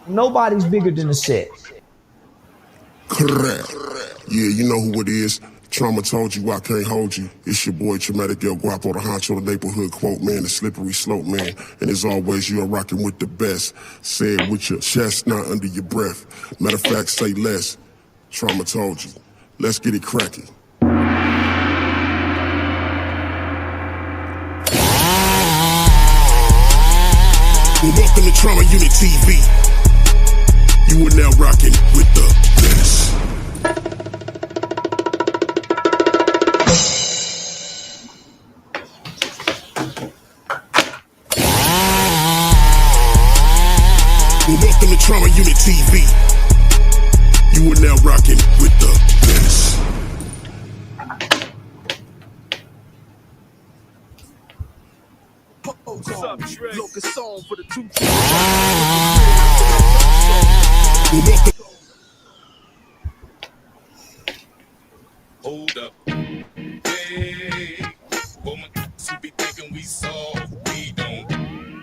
Nobody's bigger than the set. Correct. Yeah, you know who it is. Trama told you I can't hold you. It's your boy Traumatic El Guapo, the honcho, the neighborhood quote man, the slippery slope man. And as always, you are rocking with the best. Say it with your chest, not under your breath. Matter of fact, say less. Trama told you. Let's get it cracking. Well, welcome to Trauma Unit TV. You are now rocking with the best. Well, welcome to Trauma Unit TV. You are now rocking with the best. What's up, Trey? Locust song for the two. Well, welcome. Hold up. Hey, woman, you be thinking we soft, we don't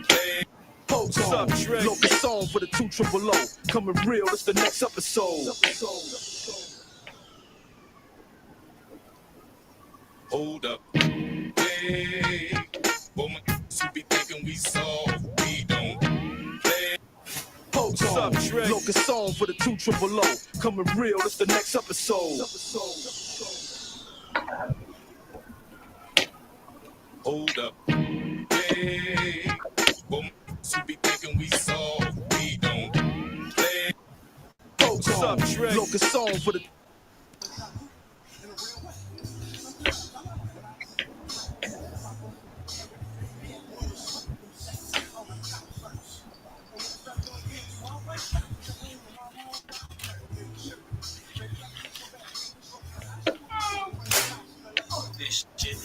play. What's up, Trey? Locust song for the 200. Coming real, it's the next episode. Hold up. Hey, woman, you be thinking we soft, we don't play. What's up, Trey? Locust song for the 200. Coming real, it's the next episode. Hold up. Hey, woman, you be thinking we soft, we don't play. What's up, Trey? Locust song for the. This shit.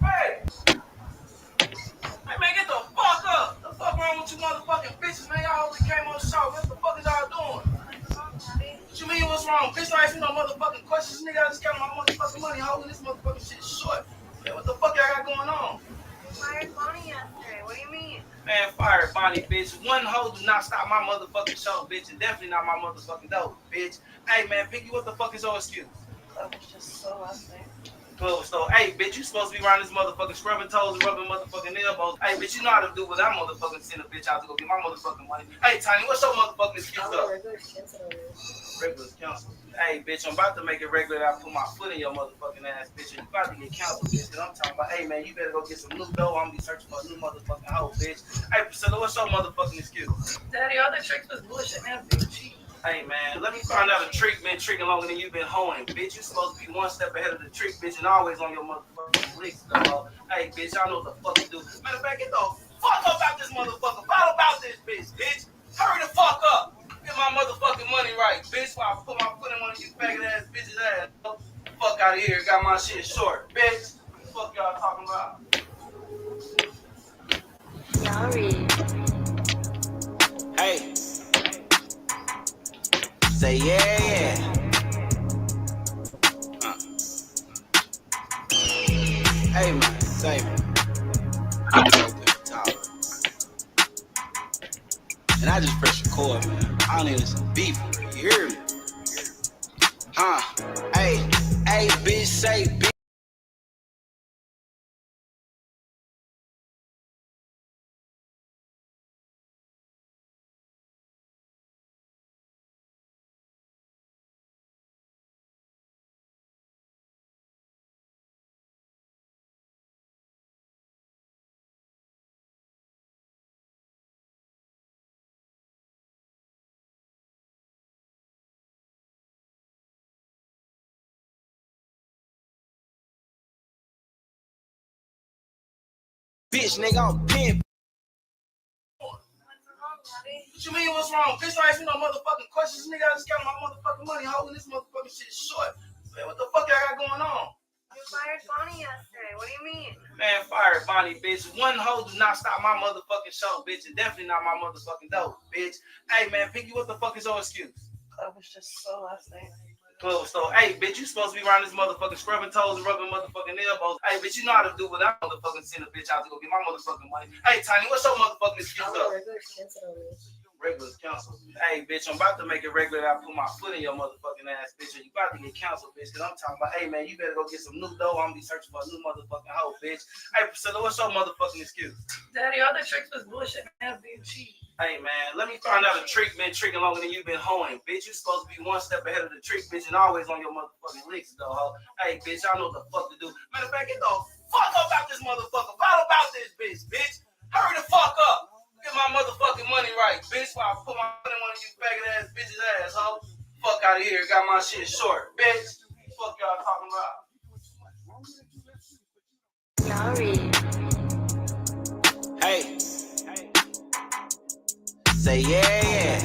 Hey! Hey man, get the fuck up! The fuck wrong with you motherfucking bitches, man? Y'all only came on the show. What the fuck is y'all doing? What you mean what's wrong? Bitch, don't ask me no motherfucking questions. Nigga, I just got my motherfucking money holding this motherfucking shit short. Man, what the fuck y'all got going on? Fired Bonnie yesterday. What do you mean? Man, fire Bonnie, bitch. One hoe do not stop my motherfucking show, bitch. And definitely not my motherfucking dope, bitch. Hey man, Piggy, what the fuck is your excuse? That was just so last night. Close store. Hey, bitch, you supposed to be around this motherfucking scrubbing toes and rubbing motherfucking elbows. Hey, bitch, you know how to do what I motherfucking send a bitch out to go get my motherfucking money. Hey, Tiny, what's your motherfucking excuse up? Regular's counsel. Hey, bitch, I'm about to make it regular that I put my foot in your motherfucking ass, bitch. And you about to get counseled, bitch. Cause I'm talking about, hey, man, you better go get some new dough. I'm gonna be searching for a new motherfucking hoe, bitch. Hey, Priscilla, what's your motherfucking excuse? Daddy, all the tricks was bullshit, man. Big cheat. Hey, man, let me find out a trick been tricking longer than you've been hoeing. Bitch, you supposed to be one step ahead of the trick, bitch, and always on your motherfucking licks, dog. Hey, bitch, I know what the fuck to do. Matter of fact, get the fuck up out this motherfucker. Follow about this bitch. Hurry the fuck up. Get my motherfucking money right, bitch, while I put my foot in one of you faggot ass bitches' ass. Fuck out of here. Got my shit short, bitch. What the fuck y'all talking about? Sorry. Hey. Say yeah. Hey man, say man. I'm open tolerant. And I just press record, man. I don't even listen to beef, you hear me? Hey, bitch, say bitch. Bitch, nigga, I'm pimp. What you mean what's wrong? Bitch, don't ask me no motherfucking questions. Nigga, I just got my motherfucking money holding this motherfucking shit short. Man, what the fuck y'all got going on? You fired Bonnie yesterday. What do you mean? Man, fire Bonnie, bitch. One hoe do not stop my motherfucking show, bitch. And definitely not my motherfucking dope, bitch. Hey, man, Piggy, what the fuck is your excuse? That was just so last night. Close store. Hey, bitch, you supposed to be around this motherfucking scrubbing toes and rubbing motherfucking elbows. Hey, bitch, you know how to do what I motherfucking send a bitch out to go get my motherfucking money. Hey, Tiny, what's your motherfucking excuse up? regular counsel. Hey, bitch, I'm about to make it regular that I put my foot in your motherfucking ass, bitch. You about to get counseled, bitch, because I'm talking about, hey, man, you better go get some new dough. I'm going to be searching for a new motherfucking hoe, bitch. Hey, Priscilla, what's your motherfucking excuse? Daddy, all the tricks was bullshit, man. Being cheap. Hey, man, let me find out a trick been tricking longer than you been hoeing, bitch. You supposed to be one step ahead of the trick, bitch, and always on your motherfucking licks, though, ho. Hey, bitch, I know what the fuck to do. Matter of fact, get the fuck up out this motherfucker. Follow about this bitch. Hurry the fuck up. Get my motherfucking money right, bitch, while I put my money on you faggot ass bitch's ass, ho. Fuck out of here. Got my shit short, bitch. Fuck y'all talking about. Sorry. Hey. Say yeah.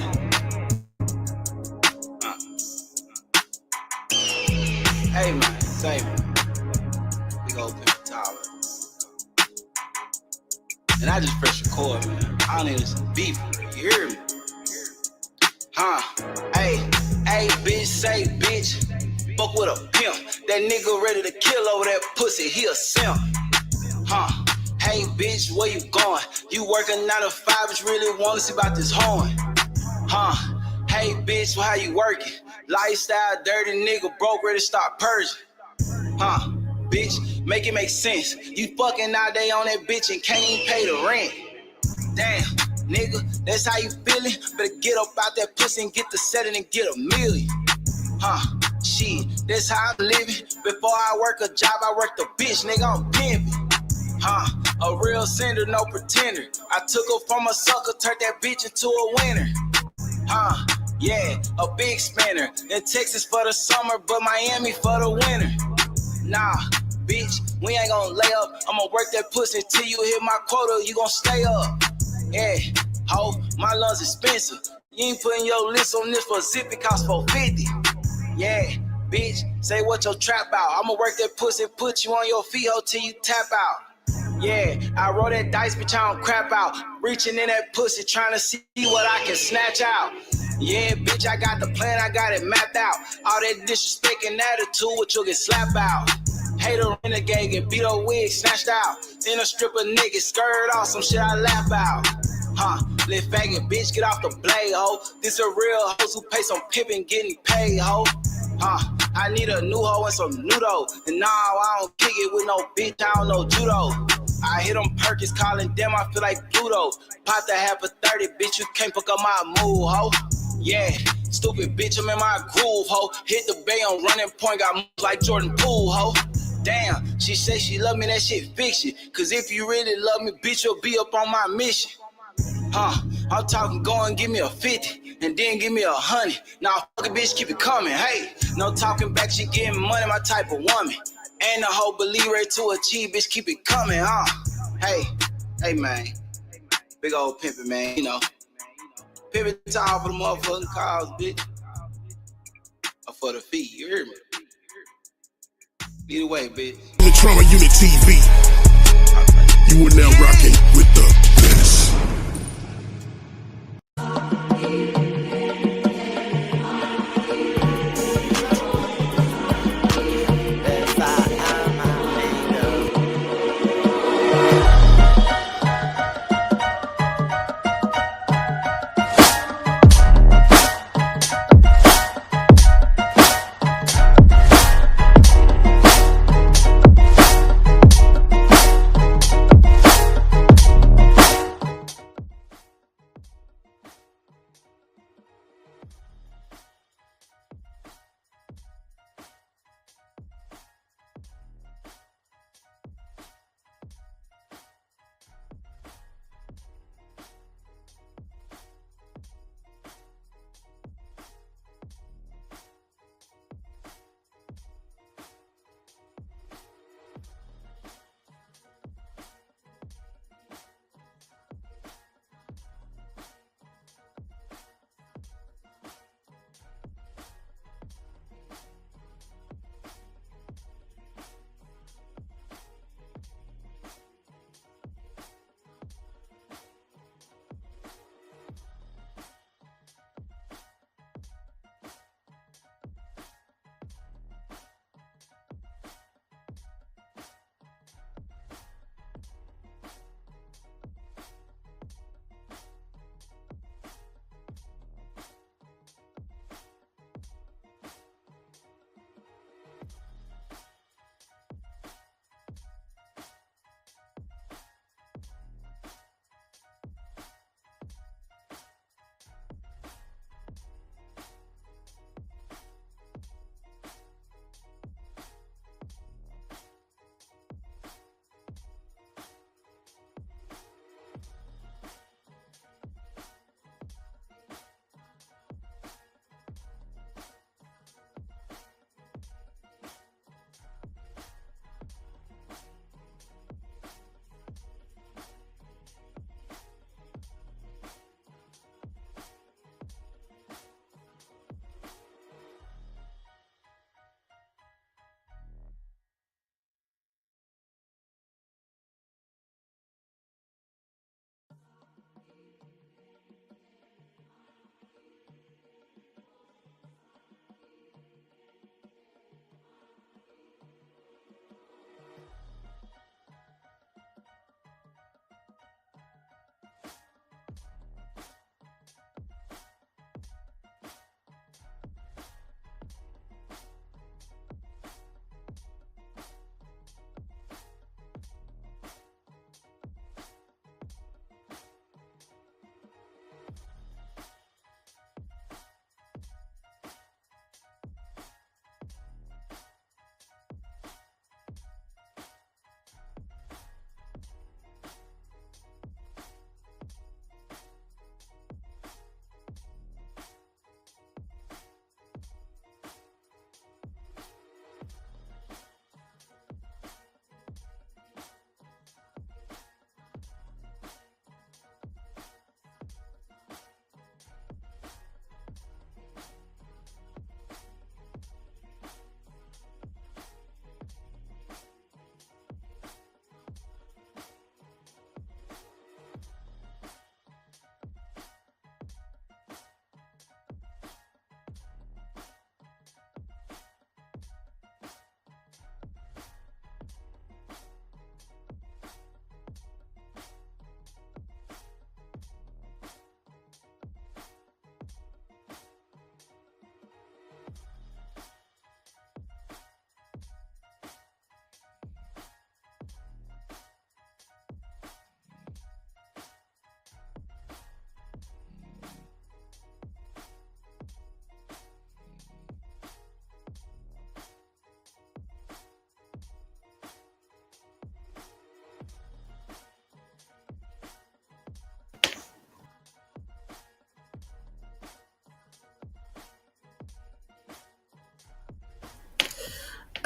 Hey, man, say man. Big old pimp tower. And I just press record, man. I don't even some beef. You hear me? Hey, bitch, say bitch. Fuck with a pimp. That nigga ready to kill over that pussy. He a simp. Hey, bitch, where you going? You working 9 to 5, but you really wanna see about this horn. Hey, bitch, how you working? Lifestyle, dirty nigga, broke, ready to start purging. Bitch, make it make sense. You fucking all day on that bitch and can't even pay the rent. Damn, nigga, that's how you feeling? Better get up out that pussy and get the setting and get $1 million. Shit, that's how I'm living. Before I work a job, I work the bitch, nigga, I'm pimping. A real sender, no pretender. I took her from a sucker, turned that bitch into a winner. Yeah, a big spinner. In Texas for the summer, but Miami for the winter. Nah, bitch, we ain't gonna lay up. I'ma work that pussy till you hit my quota, you gon' stay up. Yeah, ho, my lungs expensive. You ain't putting your list on this for zip, it cost $450. Yeah, bitch, say what your trap out. I'ma work that pussy, put you on your feet, ho, till you tap out. Yeah, I roll that dice, bitch, I don't crap out. Reaching in that pussy, trying to see what I can snatch out. Yeah, bitch, I got the plan, I got it mapped out. All that disrespect and attitude, what you'll get slapped out. Hater renegade, get beat up wig, snatched out. In a stripper nigga, skirt off, some shit I laugh out. Lit faggot, bitch, get off the blade, ho. This a real hoes who pay some pimpin' getting paid, ho. I need a new hoe and some noodle. And now I don't kick it with no bitch, I don't know judo. I hit them Perkins calling them, I feel like Pluto. Pop the half of 30, bitch, you can't fuck up my mood, ho. Yeah, stupid bitch, I'm in my groove, ho. Hit the bay on running point, got moves like Jordan Poole, ho. Damn, she say she love me, that shit fiction. Cause if you really love me, bitch, you'll be up on my mission. I'm talking, go and give me a 50, and then give me 100. Now, fuck a bitch, keep it coming, hey. No talking back, she getting money, my type of woman. And the whole believe ready to achieve, bitch, keep it coming, Hey, man. Big old pimpin', man, you know. Pimpin' time for the motherfucking cars, bitch. Or for the feet, you hear me? Either way, bitch. The Trama Unit TV. You are now rocking with the best.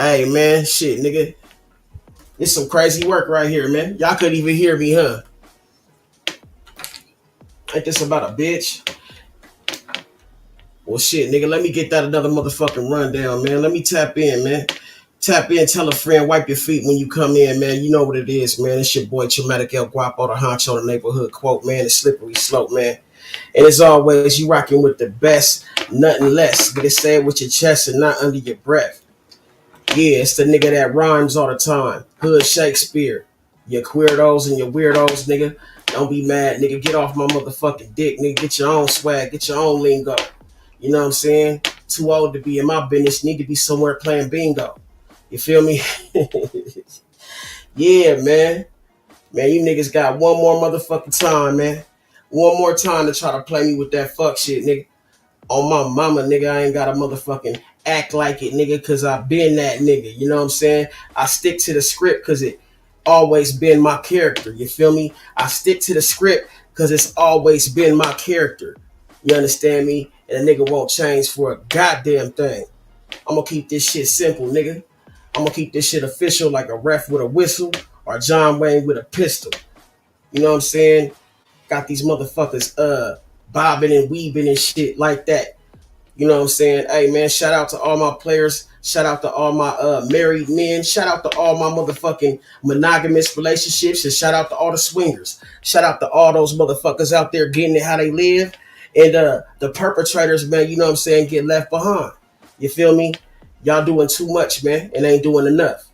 Hey, man, shit, nigga. It's some crazy work right here, man. Y'all couldn't even hear me, huh? Ain't this about a bitch? Well, shit, nigga, let me get that another motherfucking rundown, man. Let me tap in, man. Tap in, tell a friend, wipe your feet when you come in, man. You know what it is, man. It's your boy, Traumatic El Guapo, the honcho, the neighborhood quote, man. The slippery slope, man. And as always, you rocking with the best, nothing less. Get it said with your chest and not under your breath. Yeah, it's the nigga that rhymes all the time. Hood Shakespeare. You queerdos and your weirdos, nigga. Don't be mad, nigga. Get off my motherfucking dick, nigga. Get your own swag. Get your own lingo. You know what I'm saying? Too old to be in my business. Need to be somewhere playing bingo. You feel me? Yeah, man. Man, you niggas got one more motherfucking time, man. One more time to try to play me with that fuck shit, nigga. On my mama, nigga, I ain't gotta motherfucking act like it, nigga, cause I been that nigga. You know what I'm saying? I stick to the script cause it always been my character. You feel me? I stick to the script cause it's always been my character. You understand me? And a nigga won't change for a goddamn thing. I'm gonna keep this shit simple, nigga. I'm gonna keep this shit official like a ref with a whistle or John Wayne with a pistol. You know what I'm saying? Got these motherfuckers bobbing and weaving and shit like that. You know what I'm saying? Hey man, shout out to all my players. Shout out to all my married men. Shout out to all my motherfucking monogamous relationships. And shout out to all the swingers. Shout out to all those motherfuckers out there getting it how they live. And the perpetrators, man, you know what I'm saying, get left behind. You feel me? Y'all doing too much, man, and ain't doing enough.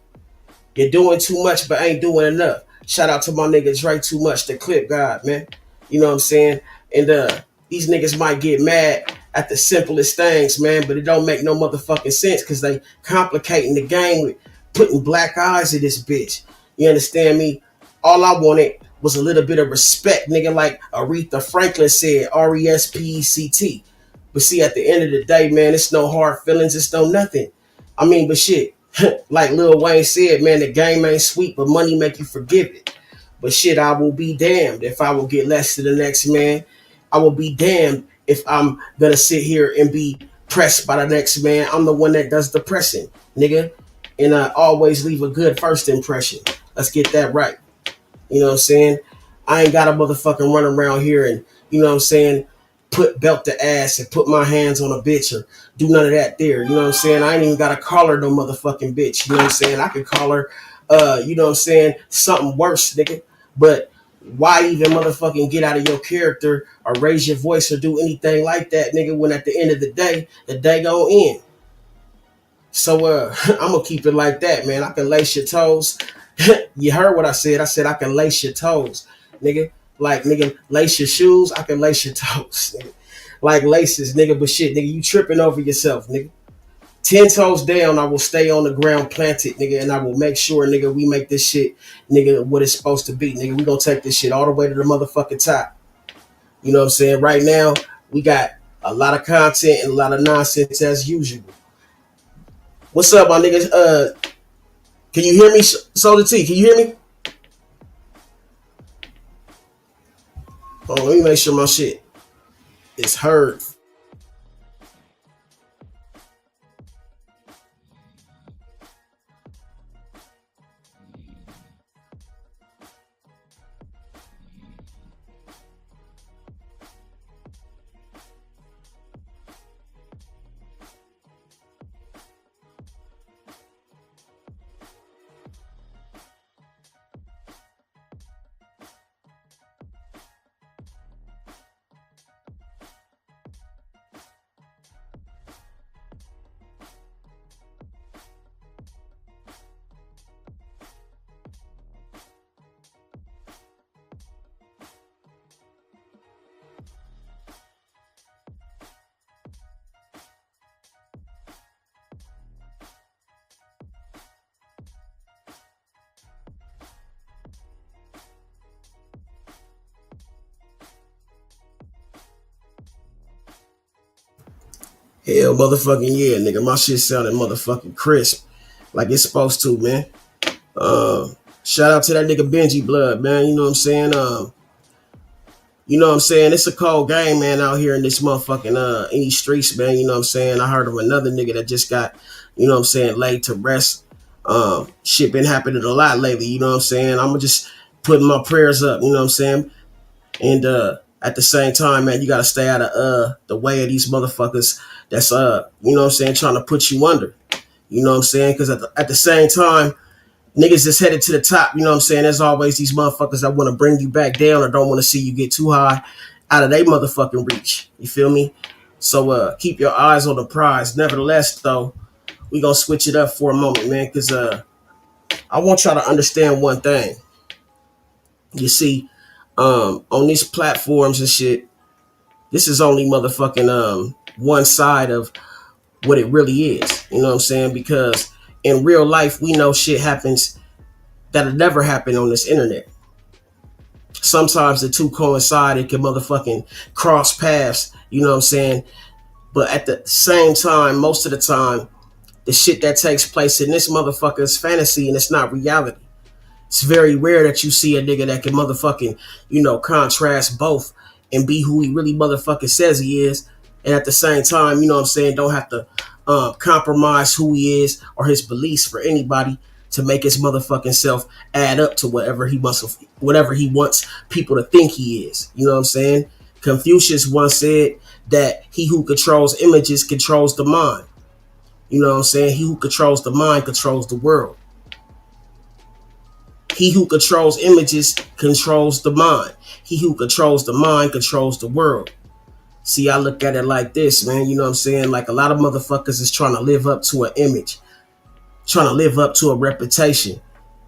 You're doing too much, but ain't doing enough. Shout out to my niggas Drake Too Much, the clip god, man. You know what I'm saying? And these niggas might get mad at the simplest things, man, but it don't make no motherfucking sense because they complicating the game with putting black eyes in this bitch. You understand me? All I wanted was a little bit of respect, nigga, like Aretha Franklin said, RESPECT. But see, at the end of the day, man, it's no hard feelings, it's no nothing. I mean, but shit, like Lil Wayne said, man, the game ain't sweet, but money make you forgive it. But shit, I will be damned if I will get less to the next man. I will be damned if I'm gonna sit here and be pressed by the next man. I'm the one that does the pressing, nigga. And I always leave a good first impression. Let's get that right. You know what I'm saying? I ain't got a motherfucking run around here and, you know what I'm saying, put belt to ass and put my hands on a bitch or do none of that there. You know what I'm saying? I ain't even got to call her no motherfucking bitch. You know what I'm saying? I could call her, you know what I'm saying, something worse, nigga. But why even motherfucking get out of your character or raise your voice or do anything like that, nigga, when at the end of the day gonna end. So I'm gonna keep it like that, man. I can lace your toes. You heard what I said. I said I can lace your toes, nigga. Like, nigga, lace your shoes. I can lace your toes, nigga. Like laces, nigga. But shit, nigga, you tripping over yourself, nigga. 10 toes down, I will stay on the ground planted, nigga, and I will make sure, nigga, we make this shit, nigga, what it's supposed to be, nigga. We gonna take this shit all the way to the motherfucking top. You know what I'm saying? Right now, we got a lot of content and a lot of nonsense as usual. What's up, my niggas? Can you hear me, Soda T? Can you hear me? Oh, let me make sure my shit is heard. Hell, motherfucking yeah, nigga. My shit sounded motherfucking crisp, like it's supposed to, man. Shout out to that nigga Benji Blood, man. You know what I'm saying? You know what I'm saying? It's a cold game, man, out here in this motherfucking in these streets, man. You know what I'm saying? I heard of another nigga that just got, you know what I'm saying, laid to rest. Shit been happening a lot lately, you know what I'm saying? I'm just putting my prayers up, you know what I'm saying? And at the same time, man, you gotta stay out of the way of these motherfuckers that's you know what I'm saying, trying to put you under. You know what I'm saying? Because at the same time, niggas that's headed to the top, you know what I'm saying? There's always these motherfuckers that want to bring you back down or don't want to see you get too high out of their motherfucking reach. You feel me? So keep your eyes on the prize. Nevertheless, though, we gonna switch it up for a moment, man, because I want y'all to understand one thing. You see, on these platforms and shit, this is only motherfucking one side of what it really is. You know what I'm saying? Because in real life, we know shit happens that'll never happen on this internet. Sometimes the two coincide, it can motherfucking cross paths, you know what I'm saying? But at the same time, most of the time, the shit that takes place in this motherfucker is fantasy and it's not reality. It's very rare that you see a nigga that can motherfucking, you know, contrast both and be who he really motherfucking says he is. And at the same time, you know what I'm saying, don't have to compromise who he is or his beliefs for anybody to make his motherfucking self add up to whatever he wants people to think he is. You know what I'm saying? Confucius once said that he who controls images controls the mind. You know what I'm saying? He who controls the mind controls the world. He who controls images controls the mind. He who controls the mind controls the world. See, I look at it like this, man. You know what I'm saying? Like a lot of motherfuckers is trying to live up to an image, trying to live up to a reputation.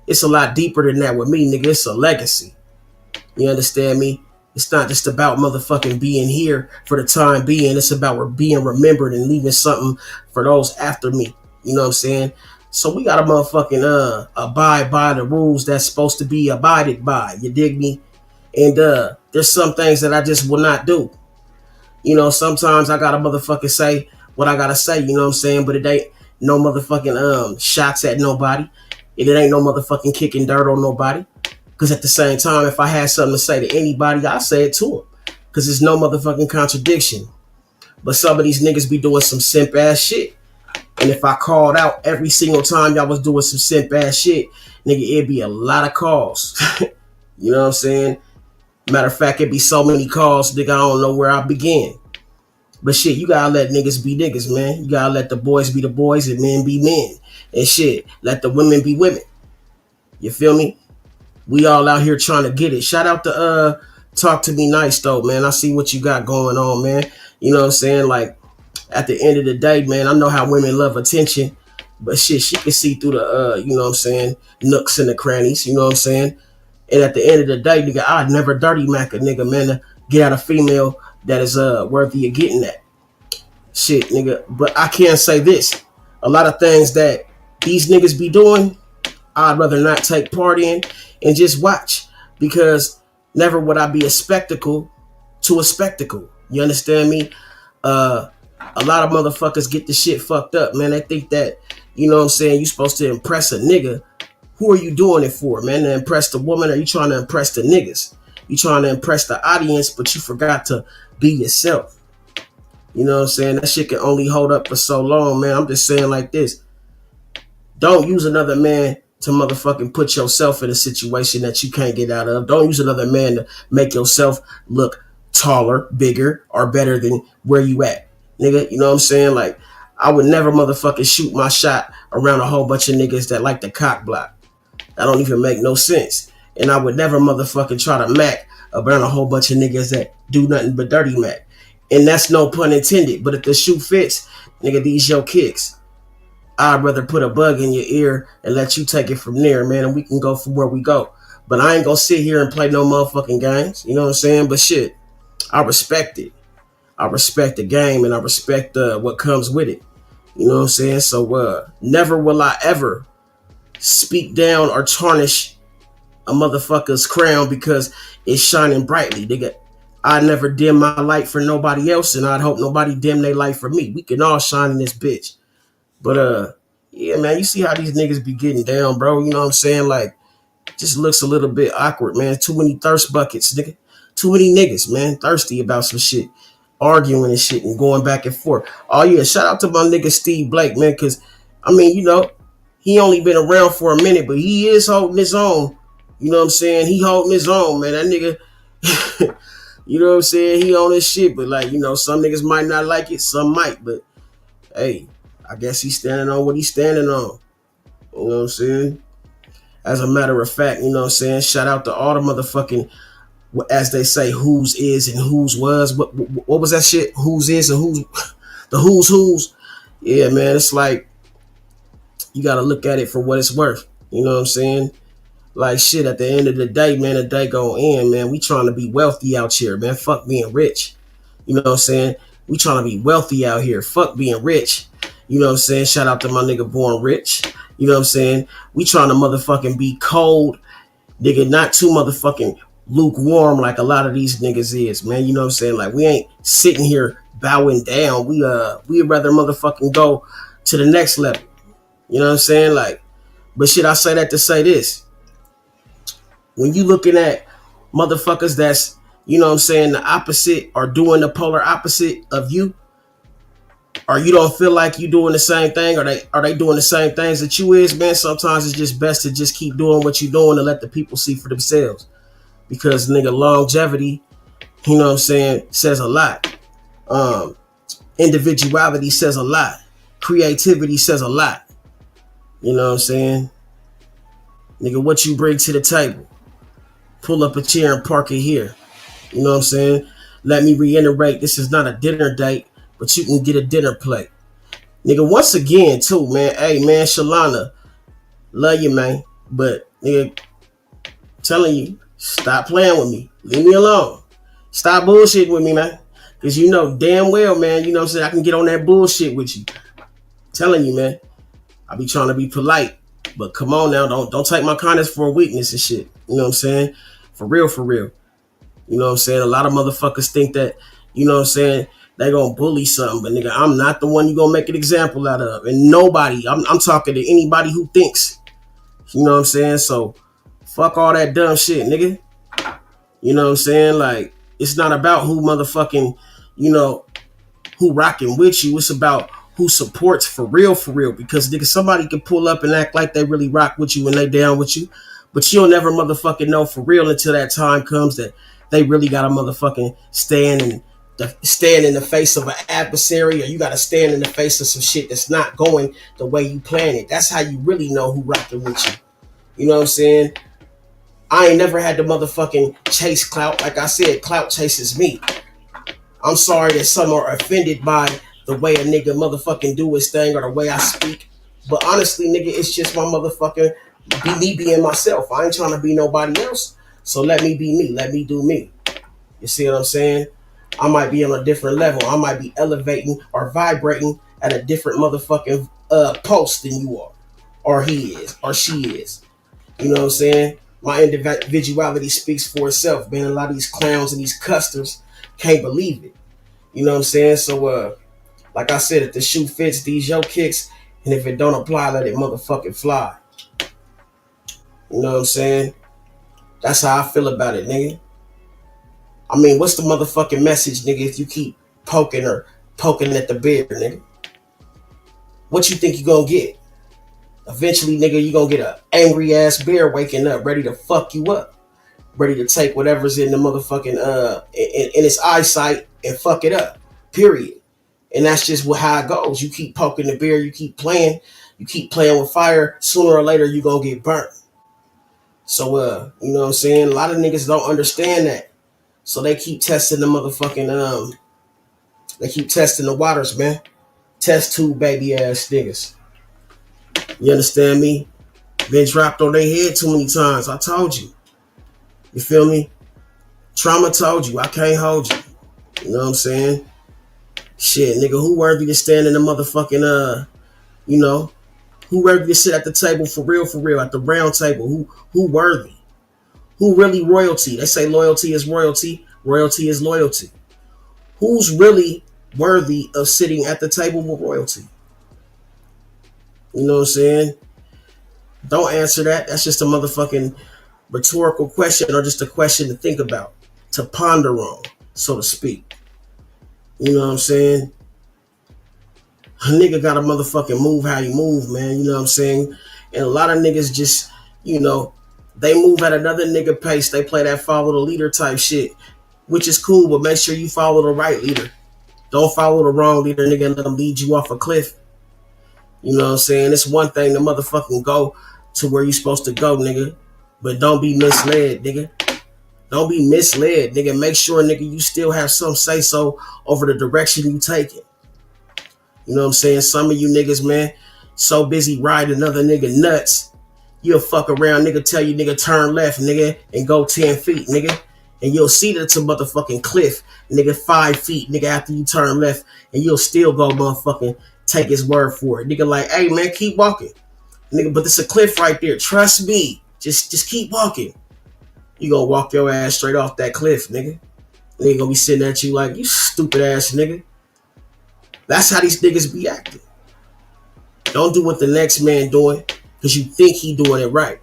It's a lot deeper than that with me, nigga. It's a legacy. You understand me? It's not just about motherfucking being here for the time being. It's about being remembered and leaving something for those after me. You know what I'm saying? So we gotta motherfucking abide by the rules that's supposed to be abided by. You dig me? And there's some things that I just will not do. You know, sometimes I gotta motherfucking say what I gotta say, you know what I'm saying? But it ain't no motherfucking shots at nobody. And it ain't no motherfucking kicking dirt on nobody. Because at the same time, if I had something to say to anybody, I'll say it to them. Because there's no motherfucking contradiction. But some of these niggas be doing some simp ass shit. And if I called out every single time y'all was doing some simp ass shit, nigga, it'd be a lot of calls. You know what I'm saying? Matter of fact, it'd be so many calls, nigga, I don't know where I begin. But shit, you gotta let niggas be niggas, man. You gotta let the boys be the boys and men be men. And shit, let the women be women. You feel me? We all out here trying to get it. Shout out to Talk to Me Nice though, man. I see what you got going on, man. You know what I'm saying? Like, at the end of the day, man, I know how women love attention. But shit, she can see through the you know what I'm saying, nooks and the crannies, you know what I'm saying? And at the end of the day, nigga, I'd never dirty mac a nigga, man, to get out a female that is worthy of getting that. Shit, nigga. But I can say this. A lot of things that these niggas be doing, I'd rather not take part in and just watch. Because never would I be a spectacle to a spectacle. You understand me? A lot of motherfuckers get the shit fucked up, man. They think that, you know what I'm saying, you supposed to impress a nigga. Who are you doing it for, man? To impress the woman, or you trying to impress the niggas? You trying to impress the audience, but you forgot to be yourself. You know what I'm saying? That shit can only hold up for so long, man. I'm just saying like this. Don't use another man to motherfucking put yourself in a situation that you can't get out of. Don't use another man to make yourself look taller, bigger, or better than where you at. Nigga, you know what I'm saying? Like, I would never motherfucking shoot my shot around a whole bunch of niggas that like the cock block. That don't even make no sense. And I would never motherfucking try to mac around a whole bunch of niggas that do nothing but dirty mac. And that's no pun intended. But if the shoe fits, nigga, these your kicks. I'd rather put a bug in your ear and let you take it from there, man, and we can go from where we go. But I ain't gonna sit here and play no motherfucking games. You know what I'm saying? But shit, I respect it. I respect the game and I respect what comes with it. You know what I'm saying? So never will I ever speak down or tarnish a motherfucker's crown because it's shining brightly. Nigga, I never dim my light for nobody else, and I'd hope nobody dim their light for me. We can all shine in this bitch. But yeah, man, you see how these niggas be getting down, bro. You know what I'm saying? Like, just looks a little bit awkward, man. Too many thirst buckets, nigga. Too many niggas, man, thirsty about some shit, arguing and shit and going back and forth. Oh yeah, shout out to my nigga Steve Blake, man, because I mean, he only been around for a minute, but he is holding his own. You know what I'm saying? He holding his own, man. That nigga, you know what I'm saying? He on his shit, but like, some niggas might not like it, some might, but hey, I guess he's standing on what he's standing on. You know what I'm saying? As a matter of fact, you know what I'm saying? Shout out to all the motherfucking, as they say, whose is and whose was. What was that shit? Whose is and whose, the who's. Yeah, man, it's like, you got to look at it for what it's worth. You know what I'm saying? Like shit, at the end of the day, man, the day gonna end, man. We trying to be wealthy out here, man. Fuck being rich. You know what I'm saying? We trying to be wealthy out here. Fuck being rich. You know what I'm saying? Shout out to my nigga Born Rich. You know what I'm saying? We trying to motherfucking be cold, nigga, not too motherfucking lukewarm like a lot of these niggas is, man. You know what I'm saying? Like we ain't sitting here bowing down. We'd rather motherfucking go to the next level. You know what I'm saying? Like, but shit, I say that to say this. When you looking at motherfuckers that's, you know what I'm saying, the opposite or doing the polar opposite of you, or you don't feel like you doing the same thing, or they doing the same things that you is, man, sometimes it's just best to just keep doing what you're doing and let the people see for themselves. Because nigga, longevity, you know what I'm saying, says a lot. Individuality says a lot. Creativity says a lot. You know what I'm saying? Nigga, what you bring to the table. Pull up a chair and park it here. You know what I'm saying? Let me reiterate, this is not a dinner date, but you can get a dinner plate. Nigga, once again, too, man. Hey, man, Shalana, love you, man. But, nigga, telling you, stop playing with me. Leave me alone. Stop bullshitting with me, man. Because you know damn well, man, you know what I'm saying, I can get on that bullshit with you. Telling you, man. I be trying to be polite. But come on now, don't take my kindness for a weakness and shit. You know what I'm saying? For real, for real. You know what I'm saying? A lot of motherfuckers think that, you know what I'm saying, they gonna bully something. But nigga, I'm not the one you gonna make an example out of. And nobody, I'm talking to anybody who thinks. You know what I'm saying? So, fuck all that dumb shit, nigga. You know what I'm saying? Like, it's not about who motherfucking, who rocking with you. It's about who supports for real, because nigga, somebody can pull up and act like they really rock with you and they down with you, but you'll never motherfucking know for real until that time comes that they really gotta motherfucking stand in the face of an adversary, or you gotta stand in the face of some shit that's not going the way you planned it. That's how you really know who rocking with you. You know what I'm saying? I ain't never had to motherfucking chase clout. Like I said, clout chases me. I'm sorry that some are offended by the way a nigga motherfucking do his thing or the way I speak. But honestly, nigga, it's just my motherfucking me being myself. I ain't trying to be nobody else. So let me be me. Let me do me. You see what I'm saying? I might be on a different level. I might be elevating or vibrating at a different motherfucking pulse than you are. Or he is. Or she is. You know what I'm saying? My individuality speaks for itself, man. A lot of these clowns and these customers can't believe it. You know what I'm saying? So, like I said, if the shoe fits, these your kicks, and if it don't apply, let it motherfucking fly. You know what I'm saying? That's how I feel about it, nigga. I mean, what's the motherfucking message, nigga, if you keep poking at the bear, nigga? What you think you gonna get? Eventually, nigga, you gonna get an angry ass bear waking up, ready to fuck you up. Ready to take whatever's in the motherfucking, in its eyesight and fuck it up. Period. And that's just how it goes. You keep poking the bear, you keep playing with fire, sooner or later you gonna get burnt. So, you know what I'm saying? A lot of niggas don't understand that. So they keep testing the motherfucking, they keep testing the waters, man. Test tube baby ass niggas. You understand me? Been dropped on their head too many times. I told you. You feel me? Trama told you, I can't hold you. You know what I'm saying? Shit, nigga, who worthy to stand in the motherfucking, who worthy to sit at the table for real, at the round table? Who worthy? Who really royalty? They say loyalty is royalty. Royalty is loyalty. Who's really worthy of sitting at the table with royalty? You know what I'm saying? Don't answer that. That's just a motherfucking rhetorical question or just a question to think about. to ponder on, so to speak. You know what I'm saying? A nigga gotta motherfucking move how you move, man. You know what I'm saying? And a lot of niggas just, you know, they move at another nigga pace. They play that follow the leader type shit, which is cool, but make sure you follow the right leader. Don't follow the wrong leader, nigga, and let them lead you off a cliff. You know what I'm saying? It's one thing to motherfucking go to where you supposed to go, nigga, but don't be misled, nigga. Don't be misled, nigga. Make sure, nigga, you still have some say-so over the direction you taking. You know what I'm saying? Some of you niggas, man, so busy riding another nigga nuts, you'll fuck around, nigga, tell you, nigga, turn left, nigga, and go 10 feet, nigga. And you'll see that it's a motherfucking cliff, nigga, 5 feet, nigga, after you turn left, and you'll still go motherfucking take his word for it. Nigga like, hey, man, keep walking. Nigga, but there's a cliff right there. Trust me. Just keep walking. You gonna walk your ass straight off that cliff, nigga. Nigga gonna be sitting at you like, you stupid ass nigga. That's how these niggas be acting. Don't do what the next man doing because you think he doing it right.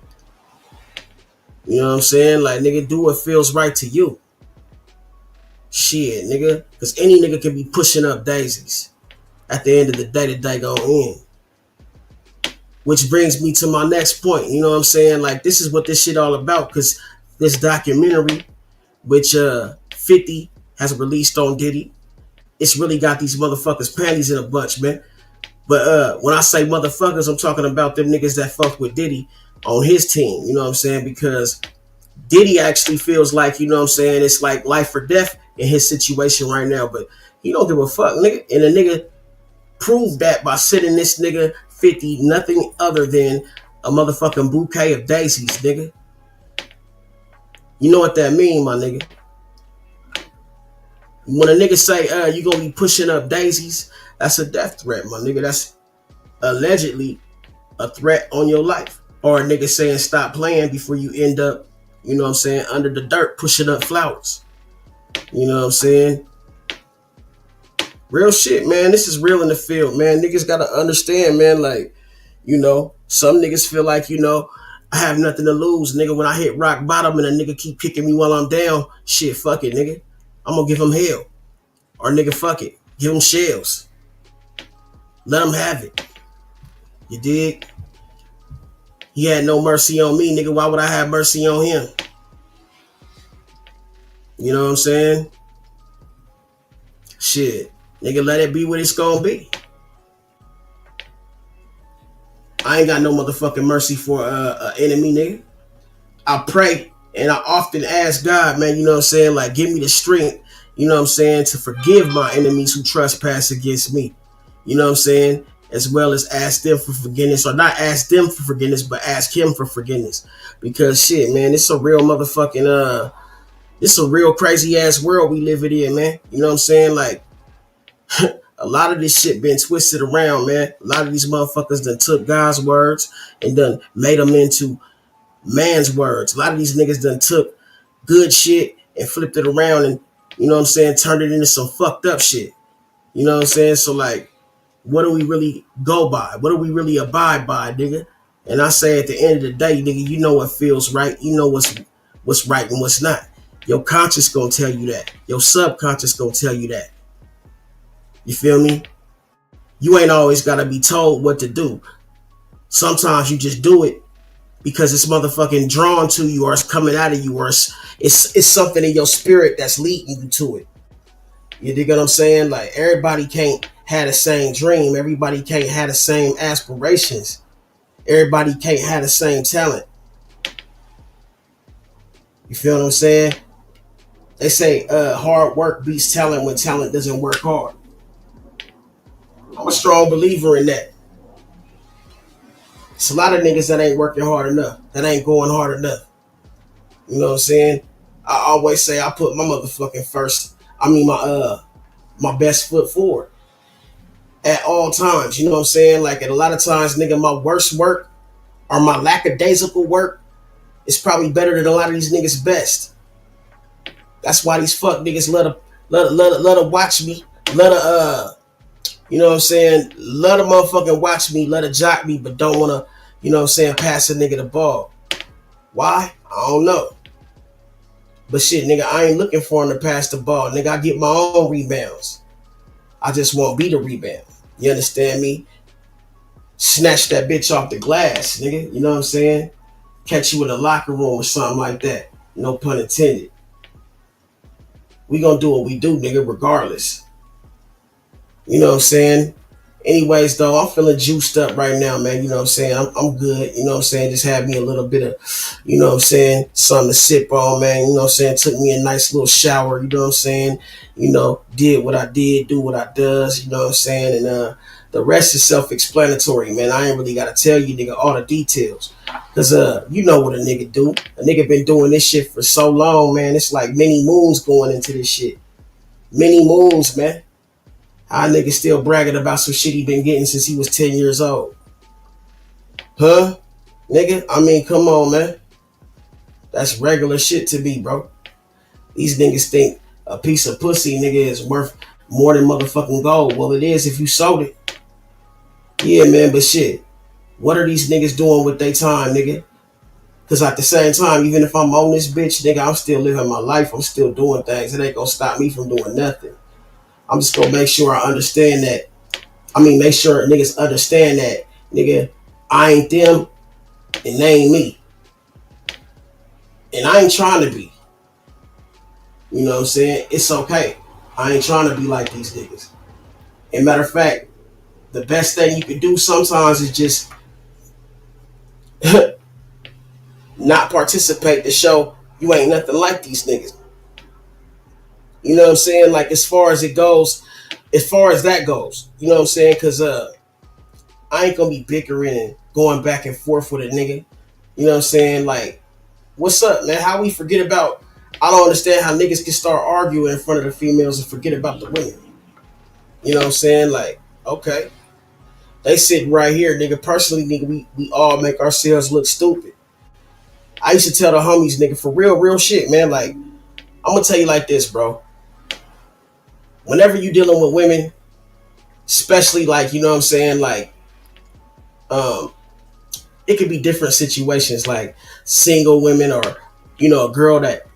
You know what I'm saying? Like, nigga, do what feels right to you. Shit, nigga. Because any nigga can be pushing up daisies. At the end of the day gonna end. Which brings me to my next point. You know what I'm saying? Like, this is what this shit all about. Because this documentary, which 50 has released on Diddy, it's really got these motherfuckers panties in a bunch, man. But when I say motherfuckers, I'm talking about them niggas that fuck with Diddy on his team. You know what I'm saying? Because Diddy actually feels like, you know what I'm saying, it's like life or death in his situation right now. But he don't give a fuck, nigga. And the nigga proved that by sending this nigga 50 nothing other than a motherfucking bouquet of daisies, nigga. You know what that mean, my nigga? When a nigga say, you gonna be pushing up daisies, that's a death threat, my nigga. That's allegedly a threat on your life. Or a nigga saying stop playing before you end up, you know what I'm saying, under the dirt pushing up flowers. You know what I'm saying? Real shit, man. This is real in the field, man. Niggas gotta understand, man, like, you know, some niggas feel like, you know, I have nothing to lose, nigga. When I hit rock bottom and a nigga keep kicking me while I'm down, shit, fuck it, nigga. I'm gonna give him hell. Or nigga, fuck it. Give him shells. Let him have it. You dig? He had no mercy on me, nigga. Why would I have mercy on him? You know what I'm saying? Shit. Nigga, let it be what it's gonna be. I ain't got no motherfucking mercy for an enemy, nigga. I pray and I often ask God, man, you know what I'm saying? Like, give me the strength, you know what I'm saying, to forgive my enemies who trespass against me. You know what I'm saying? As well as ask them for forgiveness, or not ask them for forgiveness, but ask him for forgiveness. Because shit, man, it's a real motherfucking, it's a real crazy ass world we live in, man. You know what I'm saying? Like, a lot of this shit been twisted around, man. A lot of these motherfuckers done took God's words and done made them into man's words. A lot of these niggas done took good shit and flipped it around and, you know what I'm saying, turned it into some fucked up shit. You know what I'm saying? So, like, what do we really go by? What do we really abide by, nigga? And I say at the end of the day, nigga, you know what feels right. You know what's right and what's not. Your conscience gonna tell you that. Your subconscious gonna tell you that. You feel me? You ain't always gotta be told what to do. Sometimes you just do it because it's motherfucking drawn to you, or it's coming out of you, or it's something in your spirit that's leading you to it. You dig what I'm saying? Like, everybody can't have the same dream. Everybody can't have the same aspirations. Everybody can't have the same talent. You feel what I'm saying? They say hard work beats talent when talent doesn't work hard. I'm a strong believer in that. It's a lot of niggas that ain't working hard enough, that ain't going hard enough. You know what I'm saying? I always say I put my motherfucking my best foot forward at all times. You know what I'm saying? Like, at a lot of times, nigga, my worst work or my lackadaisical work is probably better than a lot of these niggas' best. That's why these fuck niggas let her watch me, you know what I'm saying, let a motherfucking watch me, let her jock me, but don't want to, you know what I'm saying, pass a nigga the ball. Why? I don't know. But shit, nigga, I ain't looking for him to pass the ball. Nigga, I get my own rebounds. I just won't be the rebound. You understand me? Snatch that bitch off the glass, nigga. You know what I'm saying? Catch you in the locker room or something like that. No pun intended. We gonna do what we do, nigga, regardless. You know what I'm saying? Anyways, though, I'm feeling juiced up right now, man. You know what I'm saying? I'm good. You know what I'm saying? Just had me a little bit of, you know what I'm saying, something to sip on, man. You know what I'm saying? Took me a nice little shower, you know what I'm saying? You know, did what I did, do what I does, you know what I'm saying? And the rest is self-explanatory, man. I ain't really got to tell you, nigga, all the details. Because, you know what a nigga do. A nigga been doing this shit for so long, man. It's like many moons going into this shit. Many moons, man. Our nigga still bragging about some shit he been getting since he was 10 years old. Huh? Nigga, I mean, come on, man. That's regular shit to me, bro. These niggas think a piece of pussy, nigga, is worth more than motherfucking gold. Well, it is if you sold it. Yeah, man, but shit. What are these niggas doing with their time, nigga? Because at the same time, even if I'm on this bitch, nigga, I'm still living my life. I'm still doing things. It ain't gonna stop me from doing nothing. I'm just gonna make sure I understand that. I mean, make sure niggas understand that, nigga, I ain't them and they ain't me. And I ain't trying to be. You know what I'm saying? It's okay. I ain't trying to be like these niggas. And matter of fact, the best thing you can do sometimes is just not participate to show you ain't nothing like these niggas. You know what I'm saying? Like, as far as it goes, as far as that goes, you know what I'm saying? Because I ain't gonna be bickering and going back and forth with a nigga. You know what I'm saying? Like, what's up, man? How we forget about, I don't understand how niggas can start arguing in front of the females and forget about the women. You know what I'm saying? Like, okay. They sitting right here, nigga. Personally, nigga, we all make ourselves look stupid. I used to tell the homies, nigga, for real shit, man. Like, I'm gonna tell you like this, bro. Whenever you dealing with women, especially like, you know what I'm saying, like, it could be different situations, like single women or, you know, a girl that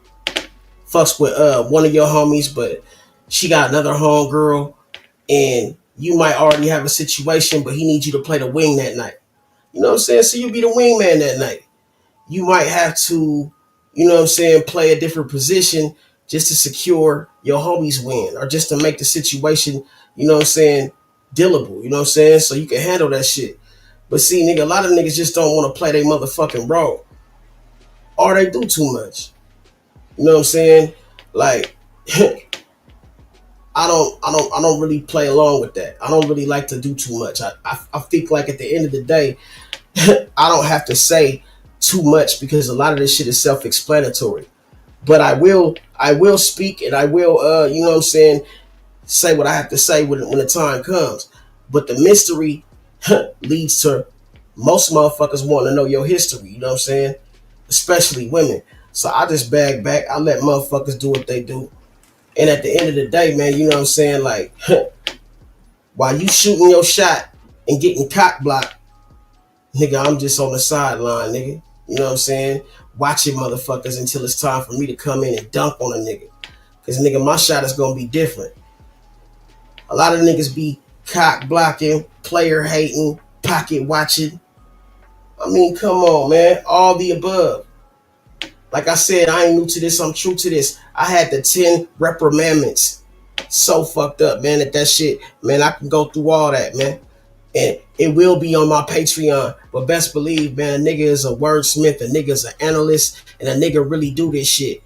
fucks with one of your homies, but she got another homegirl, and you might already have a situation, but he needs you to play the wing that night. You know what I'm saying? So you be the wingman that night. You might have to, you know what I'm saying, play a different position just to secure your homie's win, or just to make the situation, you know what I'm saying, dealable, you know what I'm saying, so you can handle that shit. But see, nigga, a lot of niggas just don't want to play their motherfucking role, or they do too much. You know what I'm saying? Like, I don't really play along with that. I don't really like to do too much. I think like at the end of the day, I don't have to say too much because a lot of this shit is self-explanatory. But I will speak, and I will, you know what I'm saying, say what I have to say when the time comes. But the mystery leads to most motherfuckers wanting to know your history, you know what I'm saying? Especially women. So I just bag back. I let motherfuckers do what they do. And at the end of the day, man, you know what I'm saying? Like, while you shooting your shot and getting cock blocked, nigga, I'm just on the sideline, nigga. You know what I'm saying? Watching motherfuckers until it's time for me to come in and dunk on a nigga. Because, nigga, my shot is going to be different. A lot of niggas be cock blocking, player hating, pocket watching. I mean, come on, man. All the above. Like I said, I ain't new to this. I'm true to this. I had the 10 reprimandments. So fucked up, man, that shit. Man, I can go through all that, man. And it will be on my Patreon. But best believe, man, a nigga is a wordsmith, a nigga is an analyst, and a nigga really do this shit.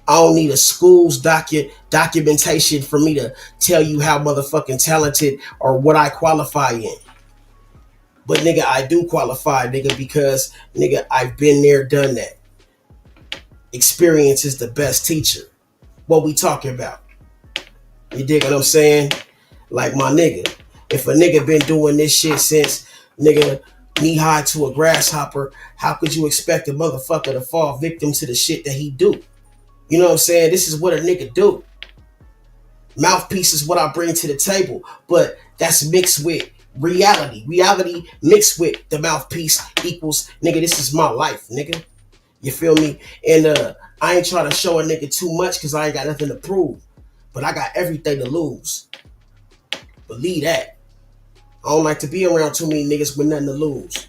I don't need a school's documentation for me to tell you how motherfucking talented or what I qualify in. But nigga, I do qualify, nigga, because nigga, I've been there, done that. Experience is the best teacher. What we talking about? You dig what I'm saying? Like, my nigga, if a nigga been doing this shit since, nigga, knee high to a grasshopper, how could you expect a motherfucker to fall victim to the shit that he do? You know what I'm saying? This is what a nigga do. Mouthpiece is what I bring to the table, but that's mixed with reality. Reality mixed with the mouthpiece equals, nigga, this is my life, nigga. You feel me? And I ain't trying to show a nigga too much because I ain't got nothing to prove. But I got everything to lose. Believe that. I don't like to be around too many niggas with nothing to lose.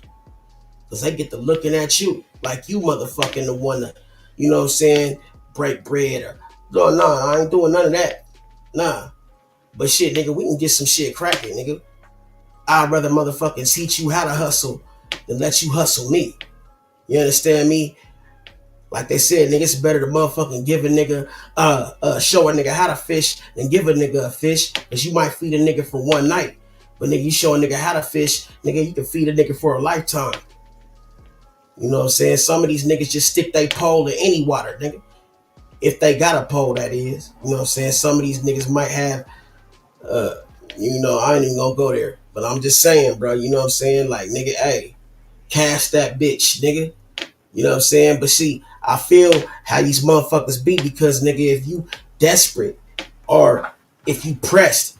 Because they get to looking at you like you motherfucking the one to, you know what I'm saying, break bread or, no, I ain't doing none of that. Nah. But shit, nigga, we can get some shit cracking, nigga. I'd rather motherfucking teach you how to hustle than let you hustle me. You understand me? Like they said, nigga, it's better to motherfucking give a nigga, show a nigga how to fish than give a nigga a fish. Cause you might feed a nigga for one night. But nigga, you show a nigga how to fish, nigga, you can feed a nigga for a lifetime. You know what I'm saying? Some of these niggas just stick their pole in any water, nigga. If they got a pole, that is. You know what I'm saying? Some of these niggas might have, you know, I ain't even gonna go there. But I'm just saying, bro, you know what I'm saying? Like, nigga, hey, cast that bitch, nigga. You know what I'm saying? But see, I feel how these motherfuckers be because, nigga, if you desperate or if you pressed,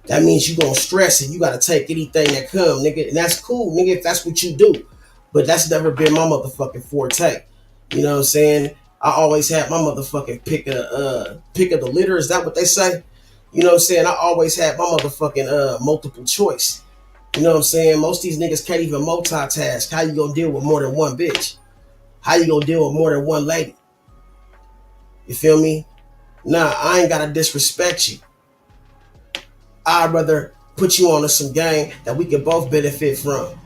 that means you gonna stress and you gotta take anything that come, nigga. And that's cool, nigga, if that's what you do. But that's never been my motherfucking forte. You know what I'm saying? I always had my motherfucking pick of the litter. Is that what they say? You know what I'm saying? I always had my motherfucking multiple choice. You know what I'm saying? Most of these niggas can't even multitask. How you gonna deal with more than one bitch? How you gonna deal with more than one lady? You feel me? Nah, I ain't gotta disrespect you. I'd rather put you on some game that we can both benefit from.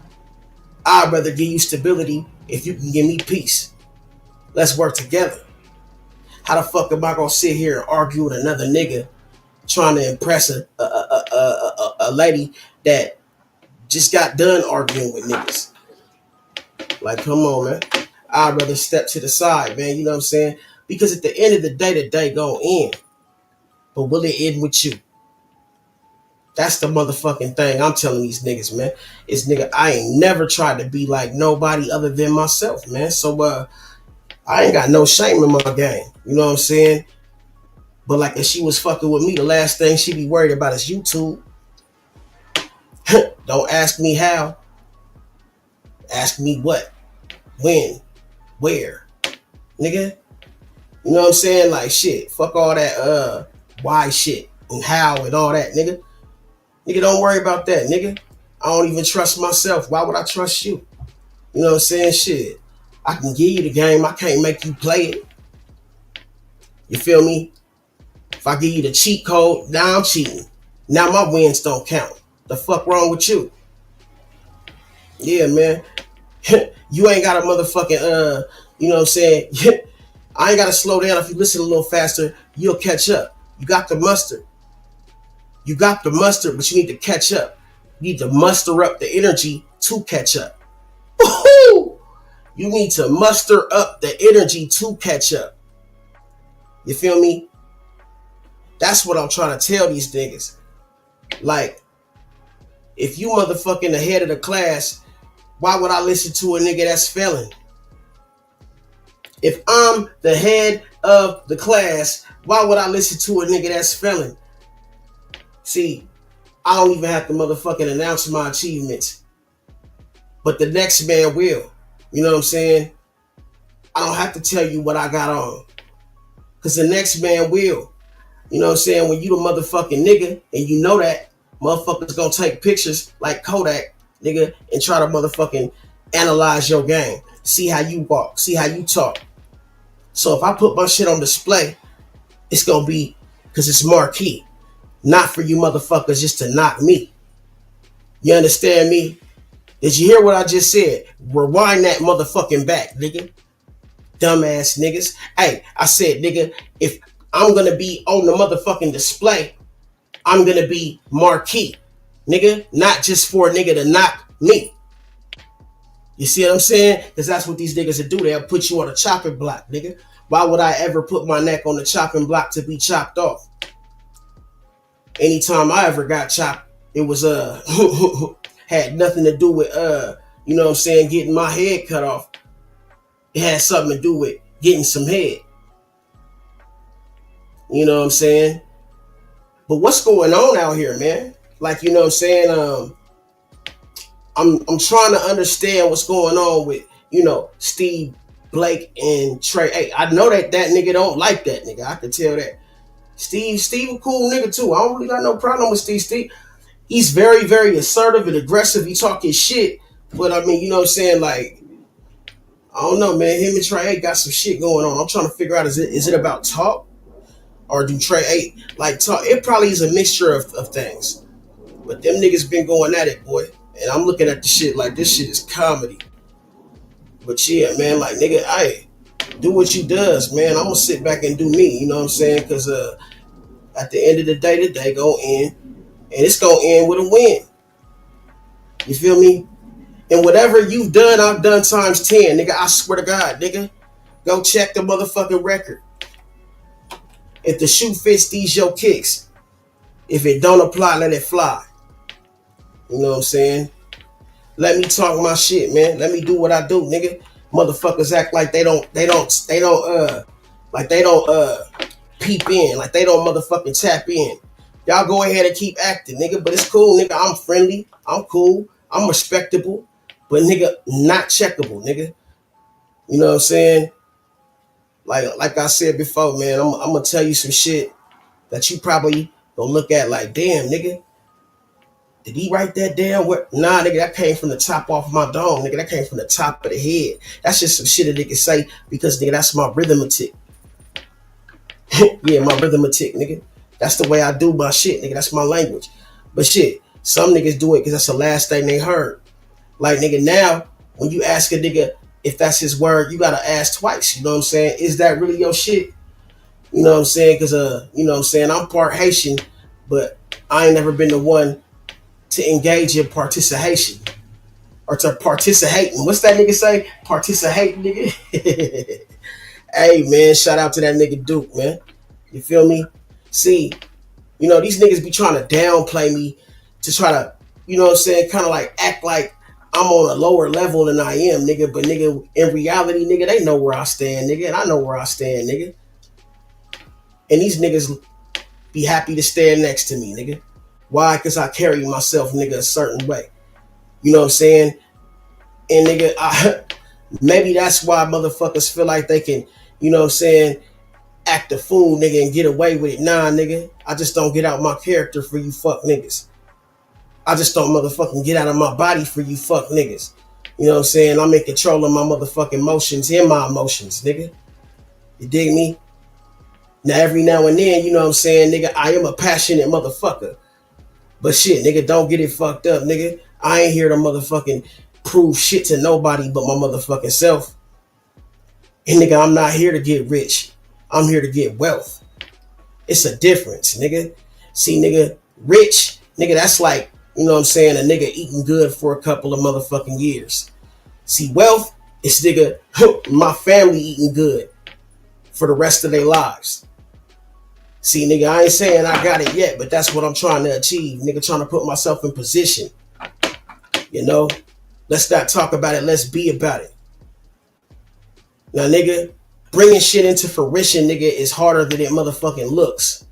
I'd rather give you stability if you can give me peace. Let's work together. How the fuck am I gonna sit here and argue with another nigga trying to impress a lady that just got done arguing with niggas? Like, come on, man. I'd rather step to the side, man. You know what I'm saying? Because at the end of the day gon' end. But will it end with you? That's the motherfucking thing I'm telling these niggas, man. Is nigga, I ain't never tried to be like nobody other than myself, man. So I ain't got no shame in my game. You know what I'm saying? But like if she was fucking with me, the last thing she be worried about is YouTube. Don't ask me how. Ask me what, when, where, nigga. You know what I'm saying? Like shit. Fuck all that why shit and how and all that, nigga. Nigga, don't worry about that, nigga. I don't even trust myself. Why would I trust you? You know what I'm saying? Shit. I can give you the game. I can't make you play it. You feel me? If I give you the cheat code, now I'm cheating. Now my wins don't count. The fuck wrong with you? Yeah, man. You ain't got a motherfucking, you know what I'm saying? I ain't got to slow down. If you listen a little faster, you'll catch up. You got the mustard. You got the mustard, but you need to catch up. You need to muster up the energy to catch up. Woo-hoo! You need to muster up the energy to catch up. You feel me? That's what I'm trying to tell these niggas. Like, if you motherfucking the head of the class, why would I listen to a nigga that's failing? If I'm the head of the class, why would I listen to a nigga that's failing? See, I don't even have to motherfucking announce my achievements. But the next man will. You know what I'm saying? I don't have to tell you what I got on. Because the next man will. You know what I'm saying? When you the motherfucking nigga and you know that, motherfuckers gonna take pictures like Kodak, nigga, and try to motherfucking analyze your game. See how you walk. See how you talk. So if I put my shit on display, it's gonna be because it's marquee. Not for you motherfuckers just to knock me. You understand me? Did you hear what I just said? Rewind that motherfucking back, nigga. Dumbass niggas. Hey, I said, nigga, if I'm gonna be on the motherfucking display, I'm gonna be marquee. Nigga, not just for a nigga to knock me. You see what I'm saying? Because that's what these niggas will do. They'll put you on a chopping block, nigga. Why would I ever put my neck on the chopping block to be chopped off? Anytime I ever got chopped, it was had nothing to do with you know what I'm saying, getting my head cut off. It had something to do with getting some head. You know what I'm saying? But what's going on out here, man? Like, you know what I'm saying? I'm trying to understand what's going on with, you know, Steve Blake and Trey. Hey, I know that nigga don't like that nigga. I can tell that. Steve a cool nigga too. I don't really got no problem with Steve. He's very, very assertive and aggressive. He talking shit. But I mean, you know what I'm saying? Like, I don't know, man. Him and Trey A got some shit going on. I'm trying to figure out, is it about talk? Or do Trey A like talk? It probably is a mixture of things. But them niggas been going at it, boy. And I'm looking at the shit like this shit is comedy. But yeah, man, like nigga, I do what you does, man. I'm gonna sit back and do me, you know what I'm saying? Cause at the end of the day gonna end. And it's gonna end with a win. You feel me? And whatever you've done, I've done times 10, nigga. I swear to God, nigga. Go check the motherfucking record. If the shoe fits these your kicks, if it don't apply, let it fly. You know what I'm saying? Let me talk my shit, man. Let me do what I do, nigga. Motherfuckers act like they don't peep in, like they don't motherfucking tap in. Y'all go ahead and keep acting, nigga. But it's cool, nigga. I'm friendly. I'm cool. I'm respectable. But nigga, not checkable, nigga. You know what I'm saying? Like I said before, man, I'm gonna tell you some shit that you probably gonna look at like, damn, nigga. Did he write that down? What? Nah, nigga, that came from the top off my dome, nigga. That came from the top of the head. That's just some shit that nigga say because, nigga, that's my rhythmatic. Yeah, my rhythmatic, nigga. That's the way I do my shit, nigga. That's my language. But shit, some niggas do it because that's the last thing they heard. Like, nigga, now, when you ask a nigga if that's his word, you gotta ask twice. You know what I'm saying? Is that really your shit? You know what I'm saying? Because, you know what I'm saying? I'm part Haitian, but I ain't never been the one to engage in participation. Or to participating. What's that nigga say? Participate, nigga? Hey, man, shout out to that nigga Duke, man. You feel me? See, you know, these niggas be trying to downplay me to try to, you know what I'm saying, kind of like act like I'm on a lower level than I am, nigga. But, nigga, in reality, nigga, they know where I stand, nigga. And I know where I stand, nigga. And these niggas be happy to stand next to me, nigga. Why? Because I carry myself, nigga, a certain way. You know what I'm saying? And, nigga, maybe that's why motherfuckers feel like they can, you know what I'm saying, act a fool, nigga, and get away with it. Nah, nigga. I just don't get out my character for you fuck niggas. I just don't motherfucking get out of my body for you fuck niggas. You know what I'm saying? I'm in control of my motherfucking motions and my emotions, nigga. You dig me? Now, every now and then, you know what I'm saying, nigga, I am a passionate motherfucker. But shit, nigga, don't get it fucked up, nigga. I ain't here to motherfucking prove shit to nobody but my motherfucking self. And nigga, I'm not here to get rich. I'm here to get wealth. It's a difference, nigga. See, nigga, rich, nigga, that's like, you know what I'm saying, a nigga eating good for a couple of motherfucking years. See, wealth is, nigga, my family eating good for the rest of their lives. See, nigga, I ain't saying I got it yet, but that's what I'm trying to achieve. Nigga, trying to put myself in position. You know? Let's not talk about it. Let's be about it. Now, nigga, bringing shit into fruition, nigga, is harder than it motherfucking looks.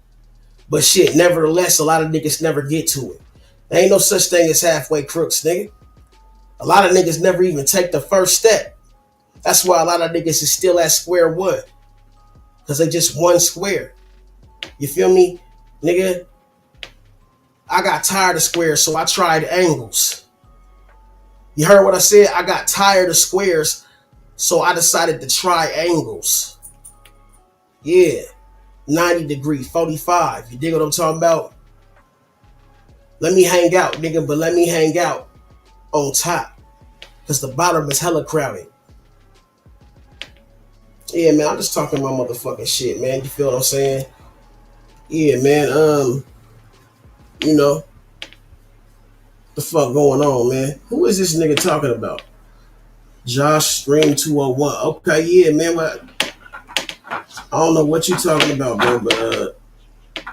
But shit, nevertheless, a lot of niggas never get to it. There ain't no such thing as halfway crooks, nigga. A lot of niggas never even take the first step. That's why a lot of niggas is still at square one. Because they just one square. You feel me? Nigga, I got tired of squares, so I tried angles. You heard what I said? I got tired of squares, so I decided to try angles. Yeah. 90 degree, 45. You dig what I'm talking about? Let me hang out, nigga, but let me hang out on top. Because the bottom is hella crowded. Yeah, man, I'm just talking my motherfucking shit, man. You feel what I'm saying? Yeah, man, you know, the fuck going on, man? Who is this nigga talking about? Josh Stream 201. Okay, yeah, man, but I don't know what you talking about, bro, but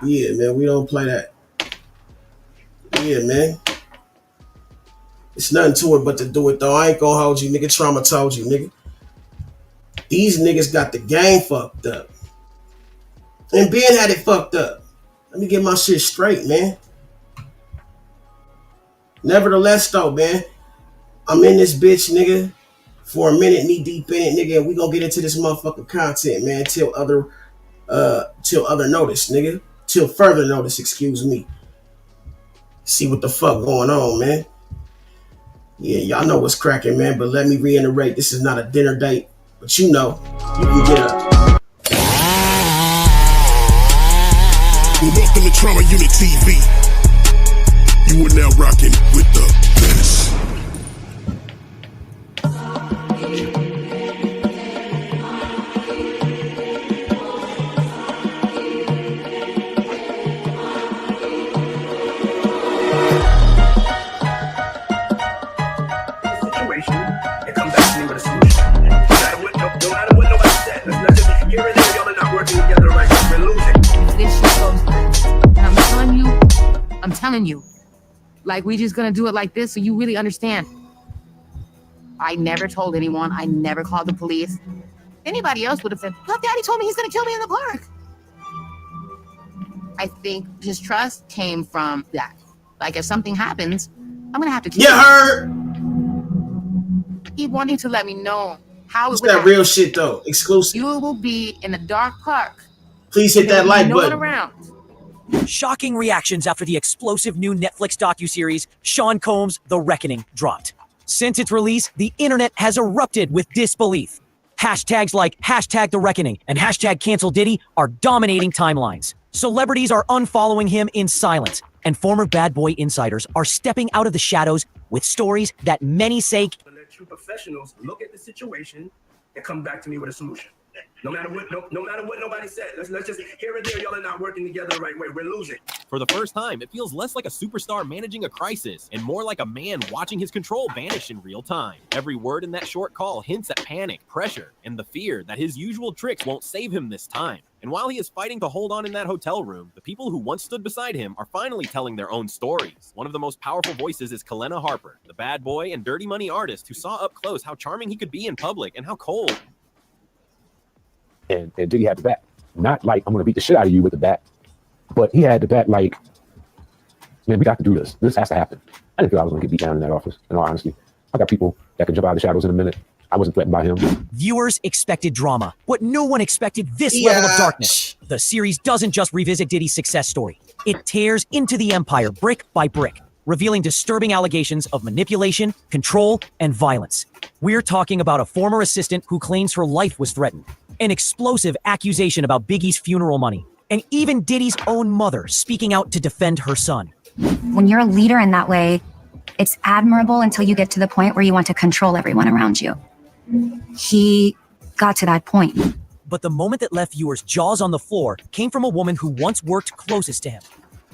yeah, man, we don't play that. Yeah, man. It's nothing to it but to do it, though. I ain't gonna hold you, nigga. Trama told you, nigga. These niggas got the game fucked up. And Ben had it fucked up. Let me get my shit straight, man. Nevertheless, though, man, I'm in this bitch, nigga. for a minute, knee deep in it, nigga, and we gonna get into this motherfucking content, man, till other notice, nigga. Till further notice, excuse me. See what the fuck going on, man. Yeah, y'all know what's cracking, man, but let me reiterate, this is not a dinner date, but you know, you can get up. Welcome to Trauma Unit TV. You are now rocking with the best. Situation and come back to me with a solution. No matter what nobody said, let's just hear it in. Y'all are not working together right now. We're losing. This shit goes left. And I'm telling you, like, we just gonna do it like this so you really understand. I never told anyone. I never called the police. Anybody else would have said, look, Daddy told me he's gonna kill me in the park. I think his trust came from that. Like, if something happens, I'm gonna have to kill You heard? He wanted to let me know how It's it would that happen. real shit, though. Exclusive. You will be in a dark park. Please hit that like no one button. around. Shocking reactions after the explosive new Netflix docuseries Sean Combs' The Reckoning dropped. Since its release, the internet has erupted with disbelief. Hashtags like #TheReckoning and #CancelDiddy are dominating timelines. Celebrities are unfollowing him in silence, and former Bad Boy insiders are stepping out of the shadows with stories that many say Let true professionals look at the situation and come back to me with a solution. No matter what nobody said, let's just hear it there. Y'all are not working together the right way. We're losing. For the first time, it feels less like a superstar managing a crisis and more like a man watching his control vanish in real time. Every word in that short call hints at panic, pressure, and the fear that his usual tricks won't save him this time. And while he is fighting to hold on in that hotel room, the people who once stood beside him are finally telling their own stories. One of the most powerful voices is Kalena Harper, the bad boy and dirty money artist who saw up close how charming he could be in public and how cold. And Diddy had the bat. Not like, I'm going to beat the shit out of you with the bat, but he had the bat like, man, we got to do this. This has to happen. I didn't feel I was going to get beat down in that office, in all honesty. I got people that can jump out of the shadows in a minute. I wasn't threatened by him. viewers expected drama, but no one expected this level of darkness. The series doesn't just revisit Diddy's success story. It tears into the empire brick by brick, revealing disturbing allegations of manipulation, control, and violence. We're talking about a former assistant who claims her life was threatened, an explosive accusation about Biggie's funeral money, and even Diddy's own mother speaking out to defend her son. When you're a leader in that way, it's admirable until you get to the point where you want to control everyone around you. He got to that point. But the moment that left viewers' jaws on the floor came from a woman who once worked closest to him.